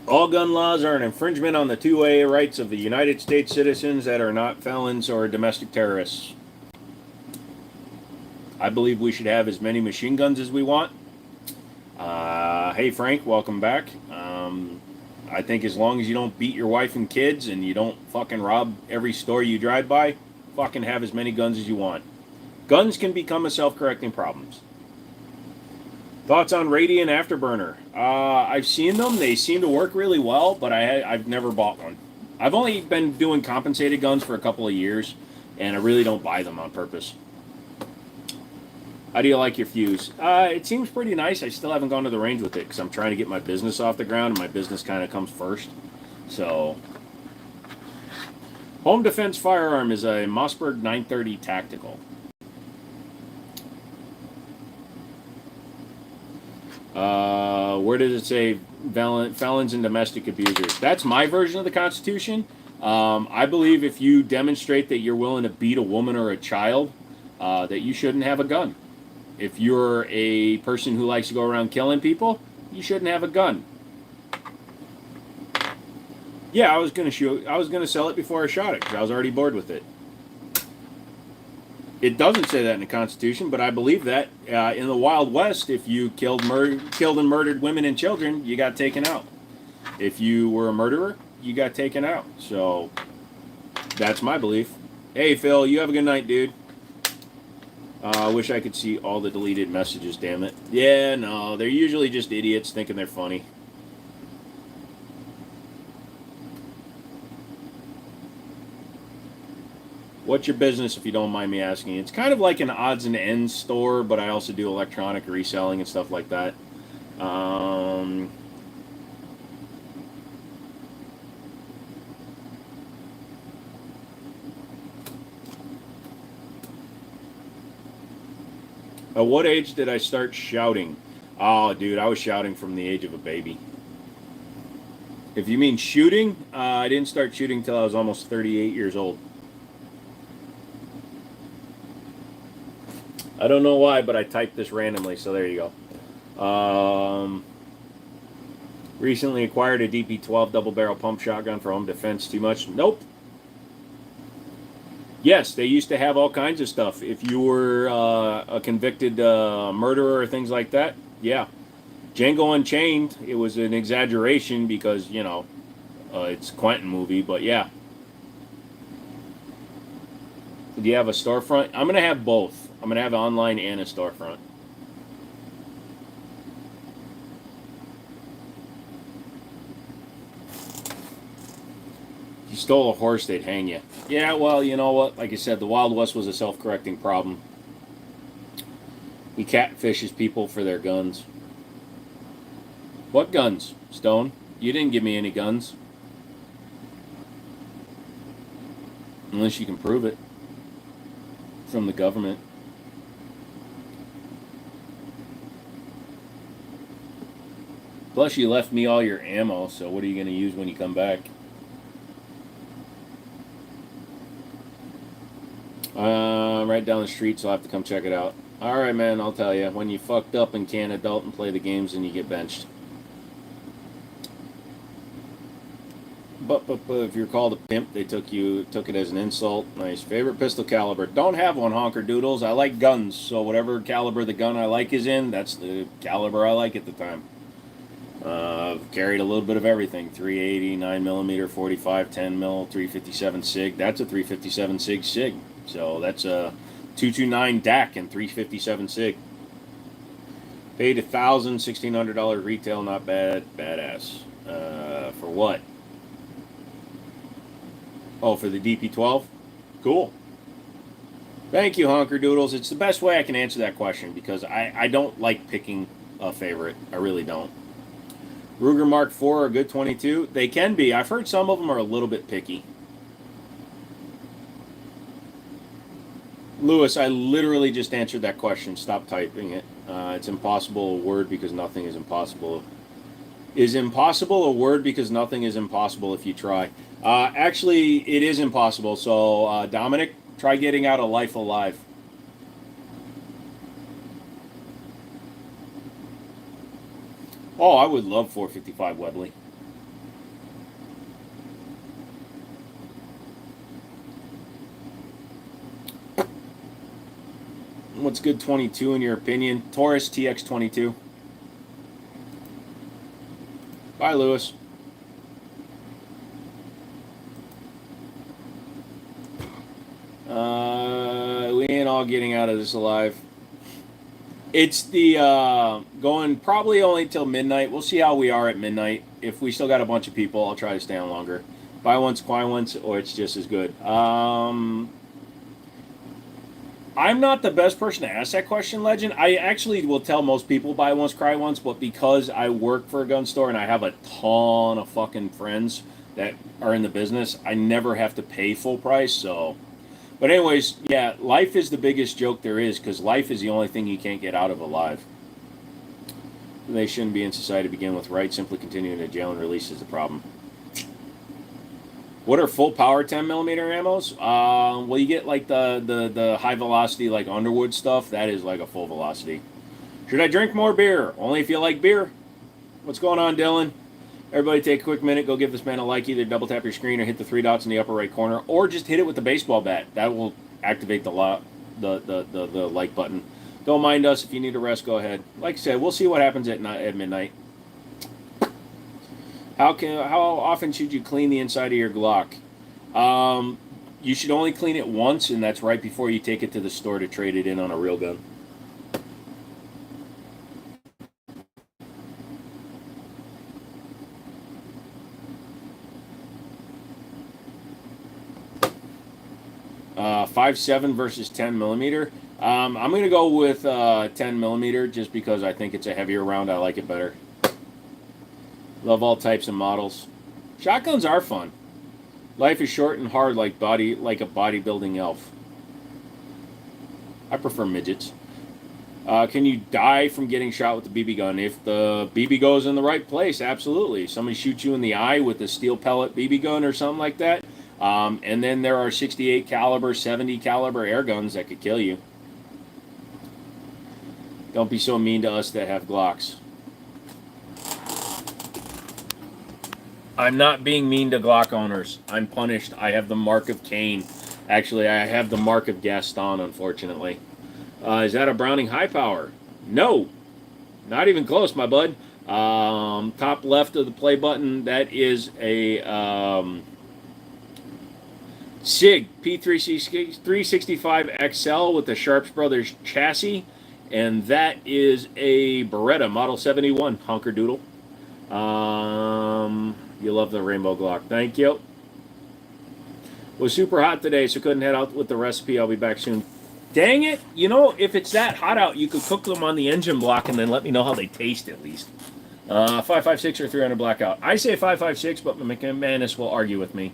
All gun laws are an infringement on the 2A rights of the United States citizens that are not felons or domestic terrorists. I believe we should have as many machine guns as we want. Hey, Frank, welcome back. I think as long as you don't beat your wife and kids and you don't fucking rob every store you drive by, fucking have as many guns as you want. Guns can become a self-correcting problem. Thoughts on Radiant Afterburner? I've seen them. They seem to work really well, but I've never bought one. I've only been doing compensated guns for a couple of years, and I really don't buy them on purpose. How do you like your fuse? It seems pretty nice. I still haven't gone to the range with it because I'm trying to get my business off the ground, and my business kind of comes first. So, Home Defense Firearm is a Mossberg 930 Tactical. Where does it say felons and domestic abusers? That's my version of the Constitution. I believe if you demonstrate that you're willing to beat a woman or a child, that you shouldn't have a gun. If you're a person who likes to go around killing people, you shouldn't have a gun. Yeah, I was gonna sell it before I shot it because I was already bored with it. It doesn't say that in the Constitution, but I believe that in the Wild West, if you killed and murdered women and children, you got taken out. If you were a murderer, you got taken out. So that's my belief. Hey, Phil, you have a good night, dude. I wish I could see all the deleted messages, damn it. Yeah, no, they're usually just idiots thinking they're funny. What's your business, if you don't mind me asking? It's kind of like an odds and ends store, but I also do electronic reselling and stuff like that. At what age did I start shouting? Oh, dude, I was shouting from the age of a baby. If you mean shooting, I didn't start shooting until I was almost 38 years old. I don't know why, but I typed this randomly, so there you go. Recently acquired a DP-12 double barrel pump shotgun for home defense. Too much? Nope. Yes, they used to have all kinds of stuff. If you were a convicted murderer or things like that, yeah. Django Unchained, it was an exaggeration because, you know, it's a Quentin movie, but yeah. Do you have a storefront? I'm going to have both. I'm going to have online and a storefront. If you stole a horse, they'd hang you. Yeah, well, you know what? Like I said, the Wild West was a self-correcting problem. He catfishes people for their guns. What guns, Stone? You didn't give me any guns. Unless you can prove it. From the government. Plus, you left me all your ammo, so what are you going to use when you come back? Right down the street, so I'll have to come check it out. Alright, man, I'll tell you. When you fucked up and can't adult and play the games, and you get benched. But if you're called a pimp, they took it as an insult. Nice. Favorite pistol caliber? Don't have one, honker doodles. I like guns, so whatever caliber the gun I like is in, that's the caliber I like at the time. I've carried a little bit of everything. 380, 9mm, 45, 10mm, 357 SIG. That's a 357 SIG. So that's a 229 DAC and 357 SIG. Paid $1,000, $1,600 retail, not bad. Badass. For what? Oh, for the DP-12? Cool. Thank you, Honker Doodles. It's the best way I can answer that question because I don't like picking a favorite. I really don't. Ruger Mark IV are a good 22. They can be. I've heard some of them are a little bit picky. Lewis, I literally just answered that question. Stop typing it. It's impossible a word because nothing is impossible. Is impossible a word because nothing is impossible if you try? Actually, it is impossible. So, Dominic, try getting out of life alive. Oh, I would love 455 Webley. What's good 22 in your opinion? Taurus TX22. Bye, Lewis. We ain't all getting out of this alive. It's the going probably only till midnight. We'll see how we are at midnight. If we still got a bunch of people, I'll try to stay on longer. Buy once, quiet once, or it's just as good. I'm not the best person to ask that question, Legend. I actually will tell most people buy once, cry once, but because I work for a gun store and I have a ton of fucking friends that are in the business, I never have to pay full price, so... But anyways, yeah, life is the biggest joke there is, because life is the only thing you can't get out of alive. They shouldn't be in society to begin with, right? Simply continuing to jail and release is the problem. What are full power 10mm ammos? Well, you get like the high velocity like Underwood stuff. That is like a full velocity. Should I drink more beer? Only if you like beer. What's going on, Dylan? Everybody take a quick minute. Go give this man a like. Either double tap your screen or hit the 3 dots in the upper right corner, or just hit it with the baseball bat. That will activate the like button. Don't mind us. If you need a rest, go ahead. Like I said, we'll see what happens at midnight. How often should you clean the inside of your Glock? You should only clean it once, and that's right before you take it to the store to trade it in on a real gun. Uh, 5.7 versus 10 millimeter. I'm going to go with 10 millimeter just because I think it's a heavier round. I like it better. Love all types of models. Shotguns are fun. Life is short and hard like a bodybuilding elf. I prefer midgets. Can you die from getting shot with the BB gun? If the BB goes in the right place, absolutely. Somebody shoots you in the eye with a steel pellet BB gun or something like that. And then there are 68 caliber, 70 caliber air guns that could kill you. Don't be so mean to us that have Glocks. I'm not being mean to Glock owners. I'm punished. I have the mark of Cain. Actually, I have the mark of Gaston, unfortunately. Is that a Browning high power? No. Not even close, my bud. Top left of the play button, that is a SIG P365 XL with the Sharps Brothers chassis. And that is a Beretta Model 71 Honker Doodle. You love the Rainbow Glock. Thank you. Was super hot today, so couldn't head out with the recipe. I'll be back soon. Dang it. You know, if it's that hot out, you could cook them on the engine block and then let me know how they taste at least. 5.56 or 300 blackout. I say 5.56, but McManus will argue with me.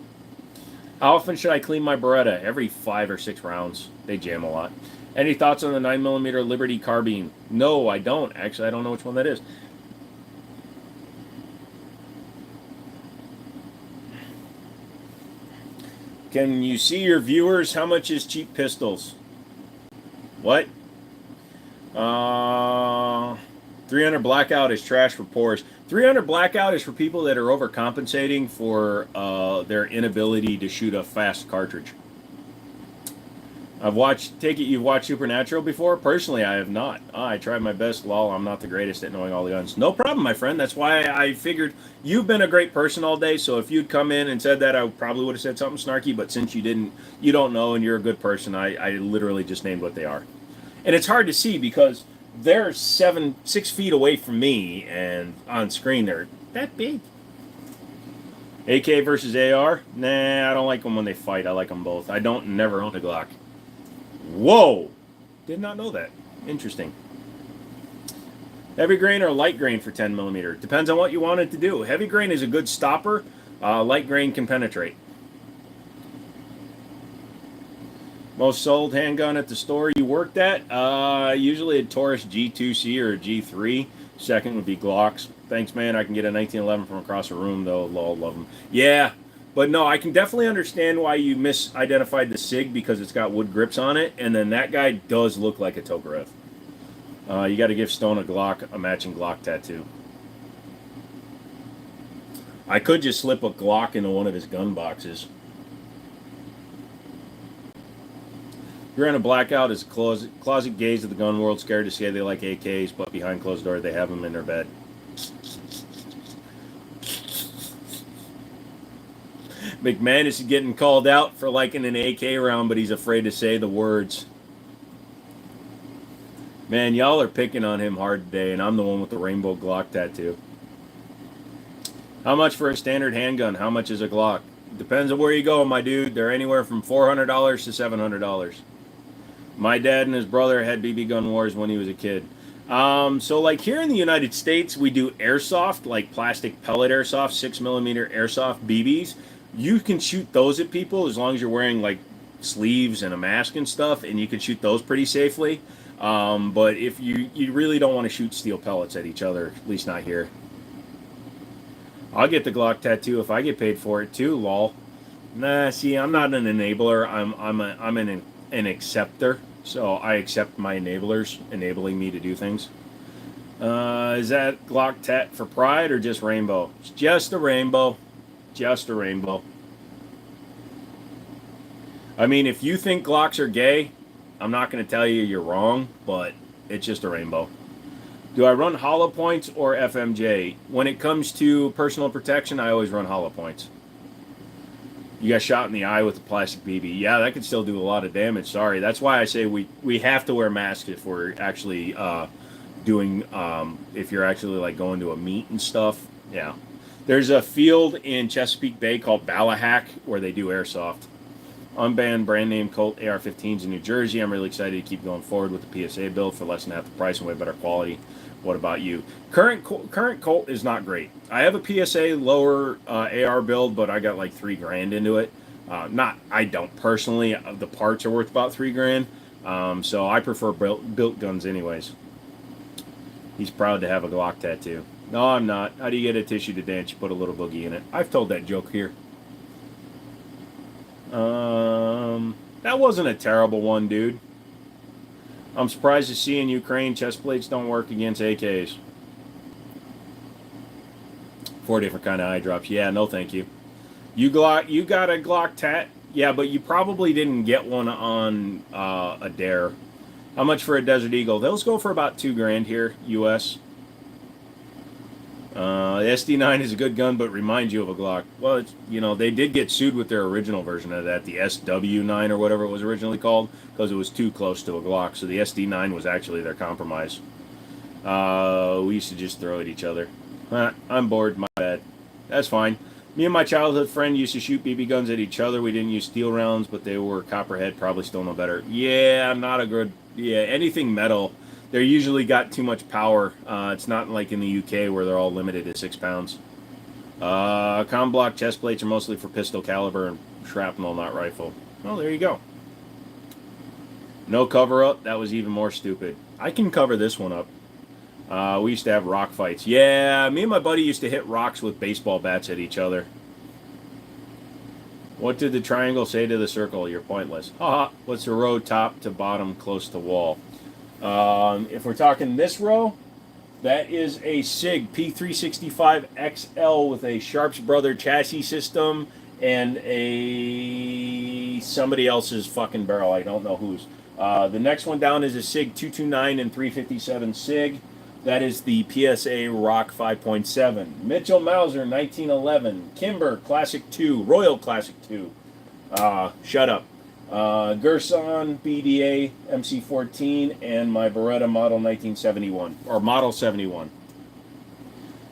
How often should I clean my Beretta? Every 5 or 6 rounds. They jam a lot. Any thoughts on the 9mm Liberty carbine? No, I don't. Actually, I don't know which one that is. Can you see your viewers? How much is cheap pistols? What? 300 blackout is trash for pores. 300 blackout is for people that are overcompensating for their inability to shoot a fast cartridge. You've watched Supernatural before? Personally, I have not. I tried my best. Lol, I'm not the greatest at knowing all the guns. No problem, my friend. That's why I figured you've been a great person all day, so if you'd come in and said that, I probably would have said something snarky, but since you don't know, and you're a good person, I literally just named what they are. And it's hard to see because they're 6 feet away from me, and on screen they're that big. AK versus AR? Nah, I don't like them when they fight. I like them both. I don't never own a Glock. Whoa! Did not know that. Interesting. Heavy grain or light grain for 10mm? Depends on what you want it to do. Heavy grain is a good stopper. Light grain can penetrate. Most sold handgun at the store you worked at? Usually a Taurus G2C or a G3. Second would be Glocks. Thanks, man. I can get a 1911 from across the room, though. Lol, love them. Yeah. But no, I can definitely understand why you misidentified the SIG because it's got wood grips on it, and then that guy does look like a Tokarev. You got to give Stone a matching Glock tattoo. I could just slip a Glock into one of his gun boxes. You're in a blackout is closet gaze of the gun world, scared to say they like AKs, but behind closed doors they have them in their bed. McManus is getting called out for liking an AK round, but he's afraid to say the words. Man, y'all are picking on him hard today, and I'm the one with the rainbow Glock tattoo. How much for a standard handgun? How much is a Glock? Depends on where you go, my dude. They're anywhere from $400 to $700. My dad and his brother had BB gun wars when he was a kid. So like here in the United States, we do airsoft, like plastic pellet airsoft, 6mm airsoft BBs. You can shoot those at people as long as you're wearing like sleeves and a mask and stuff, and you can shoot those pretty safely. But if you really don't want to shoot steel pellets at each other, at least not here. I'll get the Glock tattoo if I get paid for it too, lol. Nah, see, I'm not an enabler. I'm an acceptor. So I accept my enablers enabling me to do things. Is that Glock tat for pride or just rainbow? It's just a rainbow. Just a rainbow. I mean, if you think Glocks are gay, I'm not going to tell you you're wrong, but it's just a rainbow. Do I run hollow points or FMJ? When it comes to personal protection, I always run hollow points. You got shot in the eye with a plastic BB. Yeah, that could still do a lot of damage. Sorry. That's why I say we have to wear masks if we're actually doing, if you're actually like going to a meet and stuff. Yeah. There's a field in Chesapeake Bay called Ballahack where they do airsoft. Unbanned brand name Colt AR-15s in New Jersey. I'm really excited to keep going forward with the PSA build for less than half the price and way better quality. What about you? Current Colt is not great. I have a PSA lower AR build, but I got like $3,000 into it. I don't personally. The parts are worth about $3,000. So I prefer built guns anyways. He's proud to have a Glock tattoo. No, I'm not. How do you get a tissue to dance? You put a little boogie in it. I've told that joke here. That wasn't a terrible one, dude. I'm surprised to see in Ukraine chest plates don't work against AKs. 4 different kind of eye drops. Yeah, no thank you. You got a Glock tat? Yeah, but you probably didn't get one on a Dare. How much for a Desert Eagle? Those go for about $2,000 here, US. The SD9 is a good gun, but reminds you of a Glock. Well, they did get sued with their original version of that, the SW9 or whatever it was originally called, because it was too close to a Glock. So the SD9 was actually their compromise. We used to just throw at each other. I'm bored, my bad. That's fine. Me and my childhood friend used to shoot BB guns at each other. We didn't use steel rounds, but they were copperhead, probably still no better. Yeah, not a good... Yeah, anything metal... They're usually got too much power. It's not like in the UK where they're all limited to 6 pounds. Com block chest plates are mostly for pistol caliber and shrapnel, not rifle. Well, there you go. No cover up. That was even more stupid. I can cover this one up. We used to have rock fights. Yeah, me and my buddy used to hit rocks with baseball bats at each other. What did the triangle say to the circle? You're pointless. Haha. What's the row top to bottom close to wall? If we're talking this row, that is a SIG P365XL with a Sharps Brother chassis system and a somebody else's fucking barrel. I don't know whose. The next one down is a SIG 229 and 357 SIG. That is the PSA Rock 5.7. Mitchell Mauser 1911. Kimber Classic 2. Royal Classic 2. Shut up. Gerson BDA MC14 and my Beretta Model 1971 or Model 71.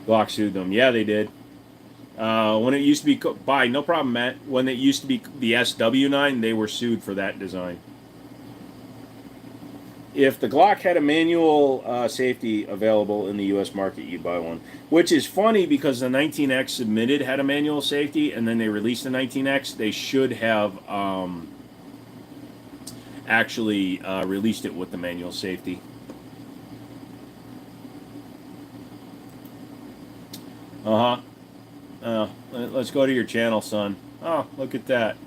Glock sued them. Yeah, they did. When it used to be no problem, Matt. When it used to be the SW9, they were sued for that design. If the Glock had a manual safety available in the U.S. market, you'd buy one. Which is funny because the 19X submitted had a manual safety, and then they released the 19X. They should have actually released it with the manual safety. Let's go to your channel, son. Oh, look at that.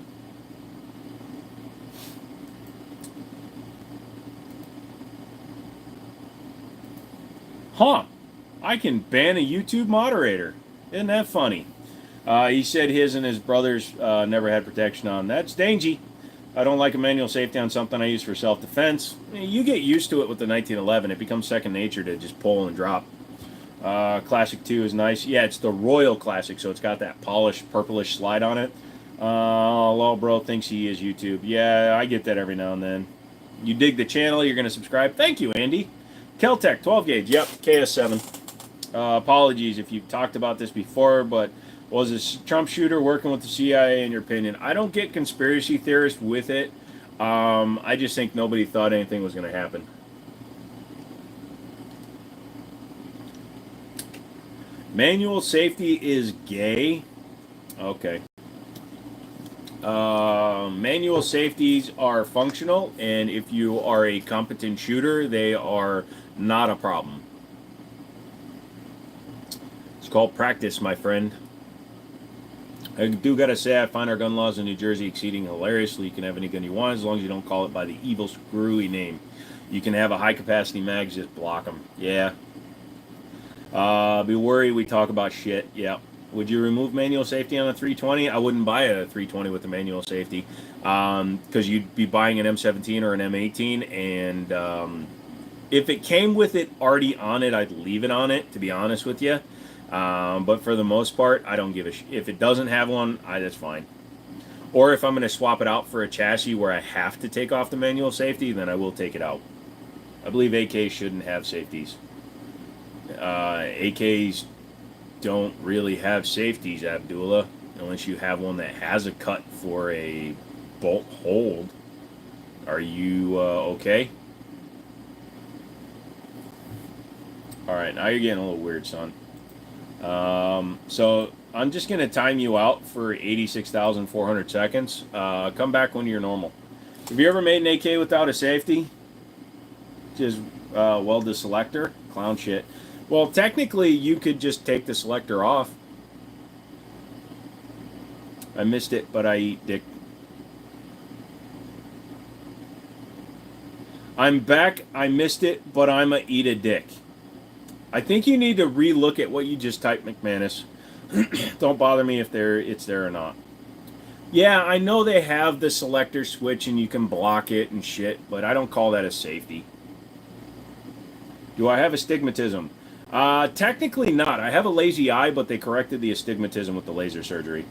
Huh. I can ban a YouTube moderator. Isn't that funny? He said his and his brothers never had protection on. That's dangy. I don't like a manual safety on something I use for self-defense. You get used to it with the 1911. It becomes second nature to just pull and drop. Classic 2 is nice. Yeah, it's the Royal Classic, so it's got that polished, purplish slide on it. Lol bro thinks he is YouTube. Yeah, I get that every now and then. You dig the channel, you're going to subscribe. Thank you, Andy. Keltec, 12 gauge. Yep, KS7. Apologies if you've talked about this before, but was a Trump shooter working with the CIA, in your opinion? I don't get conspiracy theorists with it. I just think nobody thought anything was going to happen. Manual safety is gay? Okay. Manual safeties are functional, and if you are a competent shooter, they are not a problem. It's called practice, my friend. I do gotta say, I find our gun laws in New Jersey exceeding hilariously. You can have any gun you want as long as you don't call it by the evil, screwy name. You can have a high-capacity mag, just block them. Yeah. Be worried we talk about shit. Yeah. Would you remove manual safety on a 320? I wouldn't buy a 320 with the manual safety because you'd be buying an M17 or an M18, and if it came with it already on it, I'd leave it on it, to be honest with you. But for the most part, I don't give a shit. If it doesn't have one, that's fine. Or if I'm going to swap it out for a chassis where I have to take off the manual safety, then I will take it out. I believe AKs shouldn't have safeties. AKs don't really have safeties, Abdullah, unless you have one that has a cut for a bolt hold. Are you okay? Alright, now you're getting a little weird, son. So I'm just going to time you out for 86,400 seconds. Come back when you're normal. Have you ever made an AK without a safety? Just weld the selector? Clown shit. Well, technically, you could just take the selector off. I missed it, but I eat dick. I'm back. I missed it, but I'm a eat a dick. I think you need to re-look at what you just typed, McManus. Don't bother me if it's there or not. Yeah, I know they have the selector switch and you can block it and shit, but I don't call that a safety. Do I have astigmatism? Technically not. I have a lazy eye, but they corrected the astigmatism with the laser surgery.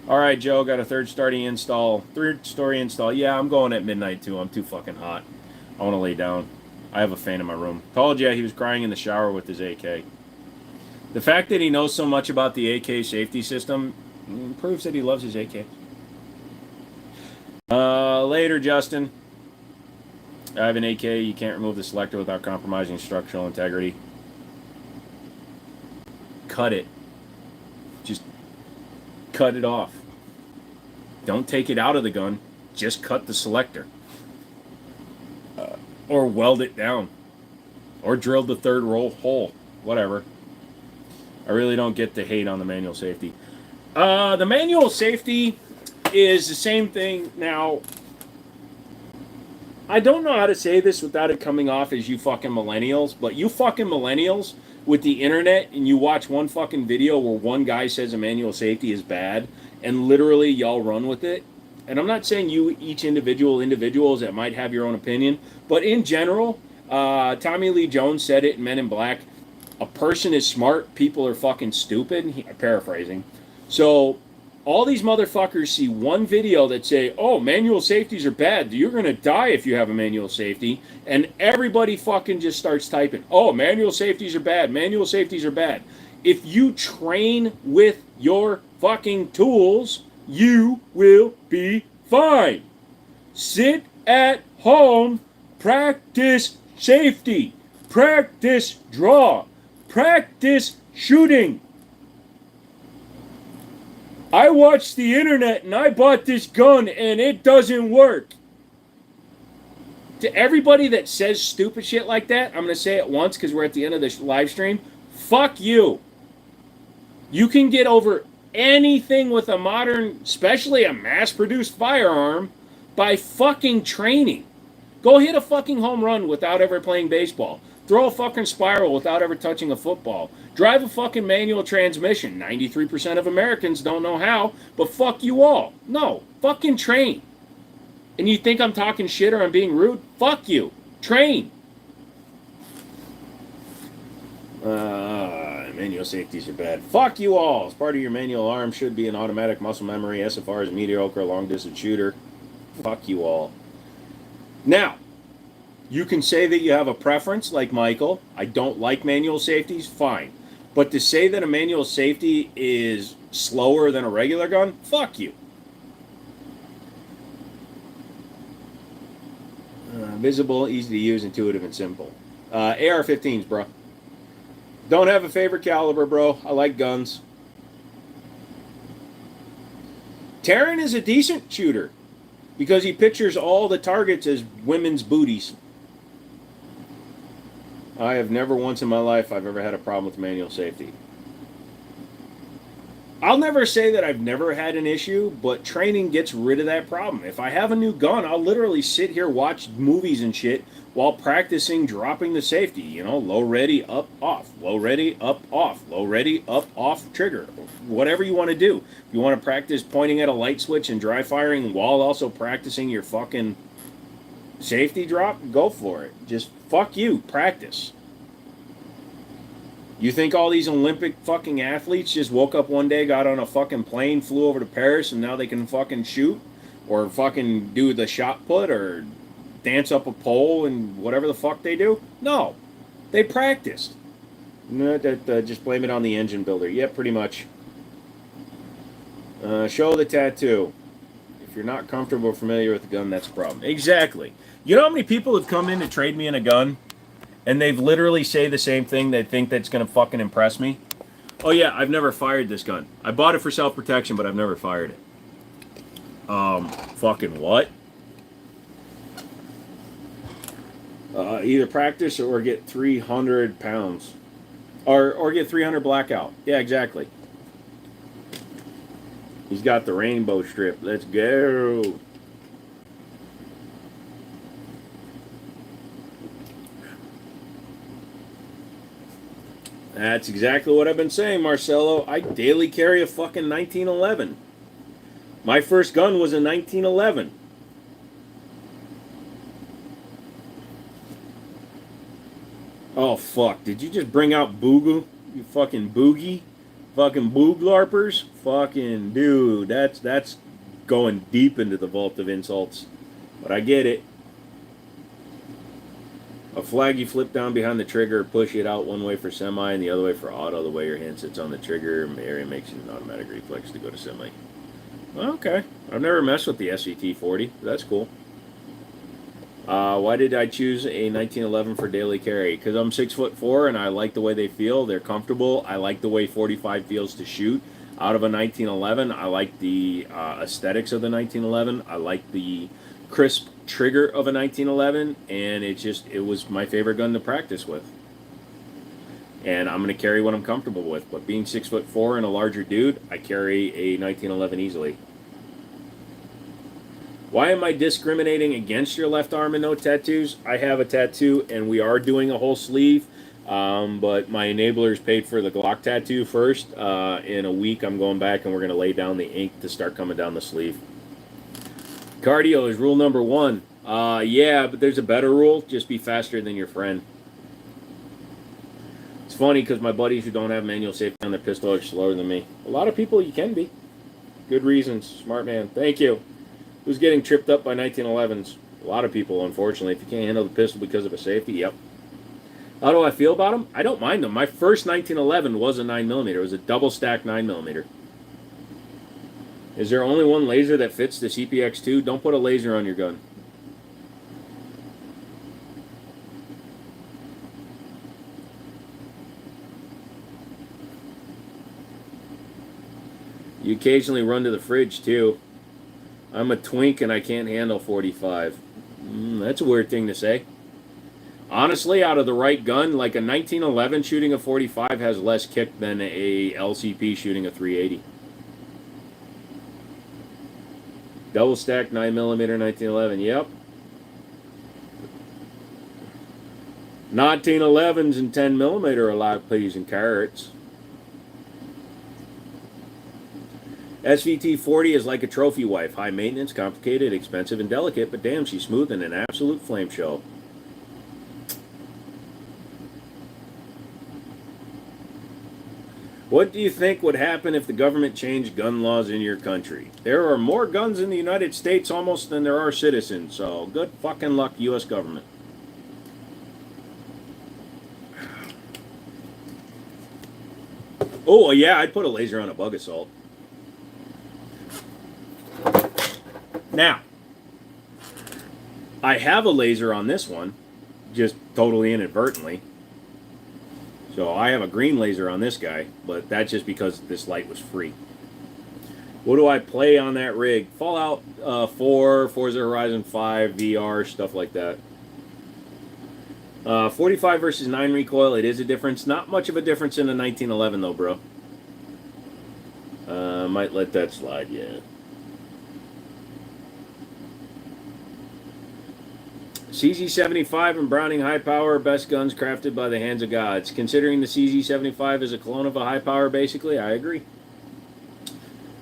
All right, Joe, got a third-story install. Third-story install. Yeah, I'm going at midnight, too. I'm too fucking hot. I want to lay down. I have a fan in my room. Told you he was crying in the shower with his AK. The fact that he knows so much about the AK safety system proves that he loves his AK. Later, Justin. I have an AK. You can't remove the selector without compromising structural integrity. Cut it. Just cut it off. Don't take it out of the gun. Just cut the selector. Or weld it down. Or drill the third hole. Whatever. I really don't get the hate on the manual safety. The manual safety is the same thing. Now, I don't know how to say this without it coming off as you fucking millennials, but you fucking millennials with the internet and you watch one fucking video where one guy says a manual safety is bad and literally y'all run with it. And I'm not saying you each individuals that might have your own opinion, but in general, Tommy Lee Jones said it in Men in Black, a person is smart, people are fucking stupid. Paraphrasing. So all these motherfuckers see one video that say, oh, manual safeties are bad. You're going to die if you have a manual safety. And everybody fucking just starts typing, oh, manual safeties are bad. Manual safeties are bad. If you train with your fucking tools, you will be fine. Sit at home, practice safety, practice draw, practice shooting. I watched the internet and I bought this gun and it doesn't work. To everybody that says stupid shit like that, I'm going to say it once because we're at the end of the live stream. Fuck you. You can get over anything with a modern, especially a mass-produced firearm, by fucking training. Go hit a fucking home run without ever playing baseball. Throw a fucking spiral without ever touching a football. Drive a fucking manual transmission. 93% of Americans don't know how, but fuck you all. No, fucking train. And you think I'm talking shit or I'm being rude? Fuck you. Train. Manual safeties are bad. Fuck you all. As part of your manual arm should be an automatic muscle memory. SFR is mediocre, long-distance shooter. Fuck you all. Now, you can say that you have a preference, like Michael. I don't like manual safeties. Fine. But to say that a manual safety is slower than a regular gun, fuck you. Visible, easy to use, intuitive, and simple. AR-15s, bro. Don't have a favorite caliber, bro. I like guns. Taryn is a decent shooter because he pictures all the targets as women's booties. I have never once in my life I've ever had a problem with manual safety. I'll never say that I've never had an issue, but training gets rid of that problem. If I have a new gun, I'll literally sit here, watch movies and shit while practicing dropping the safety. You know, low, ready, up, off. Low, ready, up, off. Low, ready, up, off, trigger. Whatever you want to do. If you want to practice pointing at a light switch and dry firing while also practicing your fucking safety drop, go for it. Just fuck you. Practice. You think all these Olympic fucking athletes just woke up one day, got on a fucking plane, flew over to Paris, and now they can fucking shoot? Or fucking do the shot put, or dance up a pole, and whatever the fuck they do? No. They practiced. No, just blame it on the engine builder. Yeah, pretty much. Show the tattoo. If you're not comfortable or familiar with the gun, that's a problem. Exactly. You know how many people have come in to trade me in a gun, and they've literally say the same thing. They think that's going to fucking impress me. Oh yeah, I've never fired this gun. I bought it for self-protection, but I've never fired it. Fucking what? Either practice or get 300 pounds. Or get 300 blackout. Yeah, exactly. He's got the rainbow strip. Let's go. That's exactly what I've been saying, Marcelo. I daily carry a fucking 1911. My first gun was a 1911. Oh, fuck. Did you just bring out Boogie? You fucking boogie? Fucking booglarpers? Fucking dude, that's going deep into the vault of insults. But I get it. A flag you flip down behind the trigger, push it out one way for semi and the other way for auto. The way your hand sits on the trigger area makes it an automatic reflex to go to semi. Okay. I've never messed with the SVT-40. That's cool. Why did I choose a 1911 for daily carry? Because I'm 6'4" and I like the way they feel. They're comfortable. I like the way 45 feels to shoot. Out of a 1911, I like the aesthetics of the 1911. I like the crisp trigger of a 1911, and it was my favorite gun to practice with. And I'm going to carry what I'm comfortable with. But being 6'4" and a larger dude, I carry a 1911 easily. Why am I discriminating against your left arm and no tattoos? I have a tattoo, and we are doing a whole sleeve, but my enablers paid for the Glock tattoo first. In a week, I'm going back, and we're going to lay down the ink to start coming down the sleeve. Cardio is rule number 1. Yeah, but there's a better rule. Just be faster than your friend. It's funny, because my buddies who don't have manual safety on their pistol are slower than me. A lot of people, you can be. Good reasons. Smart man. Thank you. Who's getting tripped up by 1911s? A lot of people, unfortunately. If you can't handle the pistol because of a safety, yep. How do I feel about them? I don't mind them. My first 1911 was a 9mm. It was a double-stack 9mm. Is there only one laser that fits the CPX-2? Don't put a laser on your gun. You occasionally run to the fridge, too. I'm a twink and I can't handle 45. That's a weird thing to say. Honestly, out of the right gun, like a 1911 shooting a 45 has less kick than a LCP shooting a 380. Double stack 9mm 1911, yep. 1911s and 10mm are like peas and carrots. SVT-40 is like a trophy wife. High maintenance, complicated, expensive, and delicate, but damn, she's smooth and an absolute flame show. What do you think would happen if the government changed gun laws in your country? There are more guns in the United States almost than there are citizens, so good fucking luck, U.S. government. Oh, yeah, I'd put a laser on a bug assault. Now, I have a laser on this one, just totally inadvertently. So I have a green laser on this guy, but that's just because this light was free. What do I play on that rig? Fallout 4, Forza Horizon 5, VR, stuff like that. 45 versus 9 recoil, it is a difference. Not much of a difference in a 1911 though, bro. Might let that slide, yeah. CZ75 and Browning high power, best guns crafted by the hands of gods. Considering the CZ75 is a clone of a high power, basically, I agree.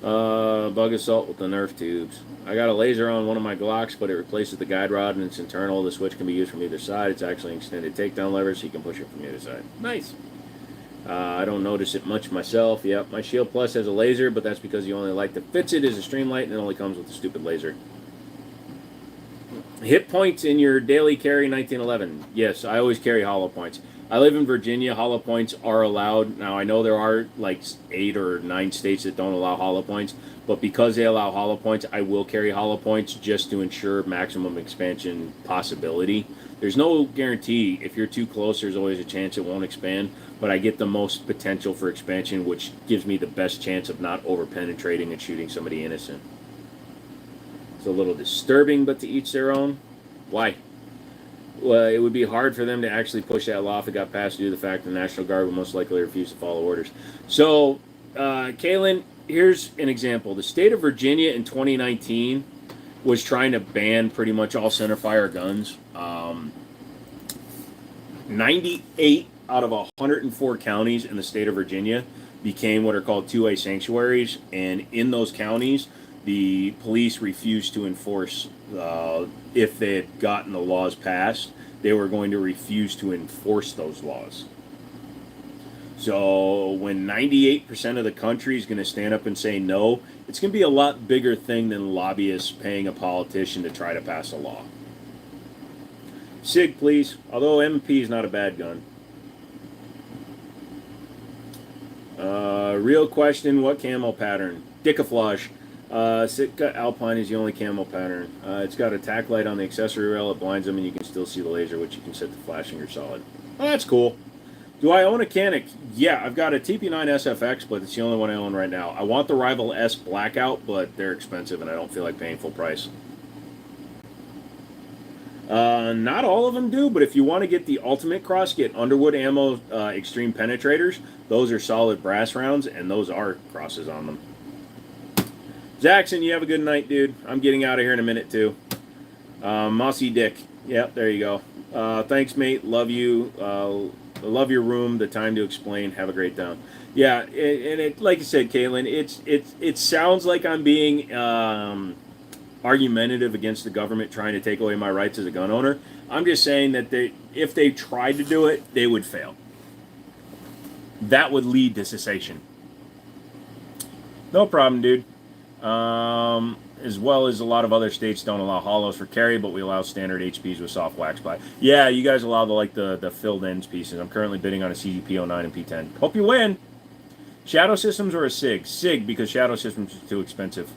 Bug assault with the Nerf tubes. I got a laser on one of my Glocks, but it replaces the guide rod and it's internal. The switch can be used from either side. It's actually an extended takedown lever, so you can push it from the other side. Nice. I don't notice it much myself. Yep, my Shield Plus has a laser, but that's because the only light that fits it is a Streamlight, and it only comes with a stupid laser. Hit points in your daily carry 1911. Yes, I always carry hollow points. I live in Virginia. Hollow points are allowed. Now, I know there are like 8 or 9 states that don't allow hollow points, but because they allow hollow points, I will carry hollow points just to ensure maximum expansion possibility. There's no guarantee. If you're too close, there's always a chance it won't expand, but I get the most potential for expansion, which gives me the best chance of not over-penetrating and shooting somebody innocent. It's a little disturbing, but to each their own. Why? Well, it would be hard for them to actually push that law if it got passed due to the fact the National Guard would most likely refuse to follow orders. So, Kaylin, here's an example. The state of Virginia in 2019 was trying to ban pretty much all centerfire guns. 98 out of 104 counties in the state of Virginia became what are called 2A sanctuaries, and in those counties, the police refused to enforce, if they had gotten the laws passed, they were going to refuse to enforce those laws. So when 98% of the country is going to stand up and say no, it's going to be a lot bigger thing than lobbyists paying a politician to try to pass a law. SIG, please. Although MP is not a bad gun. Real question, what camo pattern? Dicaflage. Sitka Alpine is the only camo pattern. It's got a tack light on the accessory rail. It blinds them and you can still see the laser, which you can set to flashing or solid. Oh, that's cool. Do I own a Canic? Yeah, I've got a TP9 SFX, but it's the only one I own right now. I want the Rival S Blackout, but they're expensive and I don't feel like paying full price. Not all of them do, but if you want to get the ultimate cross, get Underwood Ammo Extreme Penetrators. Those are solid brass rounds, and those are crosses on them. Jackson, you have a good night, dude. I'm getting out of here in a minute, too. Mossy Dick. Yep, there you go. Thanks, mate. Love you. Love your room. The time to explain. Have a great time. Yeah, and it, like you said, Caitlin, it sounds like I'm being argumentative against the government trying to take away my rights as a gun owner. I'm just saying that if they tried to do it, they would fail. That would lead to cessation. No problem, dude. As well as a lot of other states don't allow hollows for carry, but we allow standard HPs with soft wax ply. Yeah, you guys allow the filled ends pieces. I'm currently bidding on a CGP09 and P10. Hope you win. Shadow Systems or a SIG? SIG, because Shadow Systems is too expensive.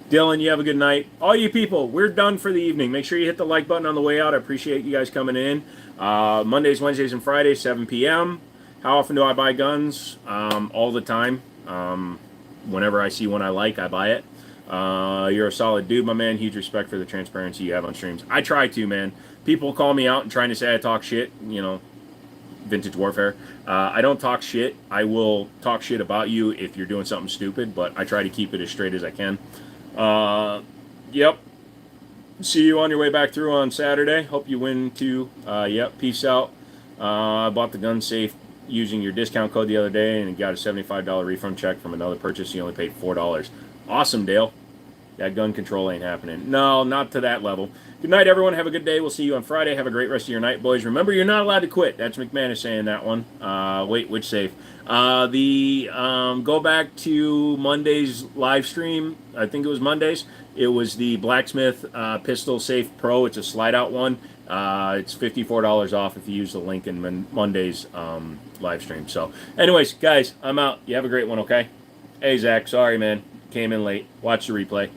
Dylan, you have a good night. All you people, we're done for the evening. Make sure you hit the like button on the way out. I appreciate you guys coming in. Mondays, Wednesdays, and Fridays, 7 p.m. How often do I buy guns? All the time. Whenever I see one I like, I buy it. You're a solid dude, my man. Huge respect for the transparency you have on streams. I try to, man. People call me out and trying to say I talk shit, you know, vintage warfare. I don't talk shit. I will talk shit about you if you're doing something stupid, but I try to keep it as straight as I can. Yep. See you on your way back through on Saturday. Hope you win too. Yep. Peace out. I bought the gun safe using your discount code the other day and got a $75 refund check from another purchase. You only paid $4. Awesome, Dale. That gun control ain't happening. No, not to that level. Good night, everyone. Have a good day. We'll see you on Friday. Have a great rest of your night, boys. Remember, you're not allowed to quit. That's McManus saying that one. Wait, which save? Go back to Monday's live stream. I think it was Monday's. It was the Blacksmith Pistol Safe Pro. It's a slide-out one. It's $54 off if you use the link in Monday's live stream. So, anyways, guys, I'm out. You have a great one, okay? Hey, Zach. Sorry, man. Came in late. Watch the replay.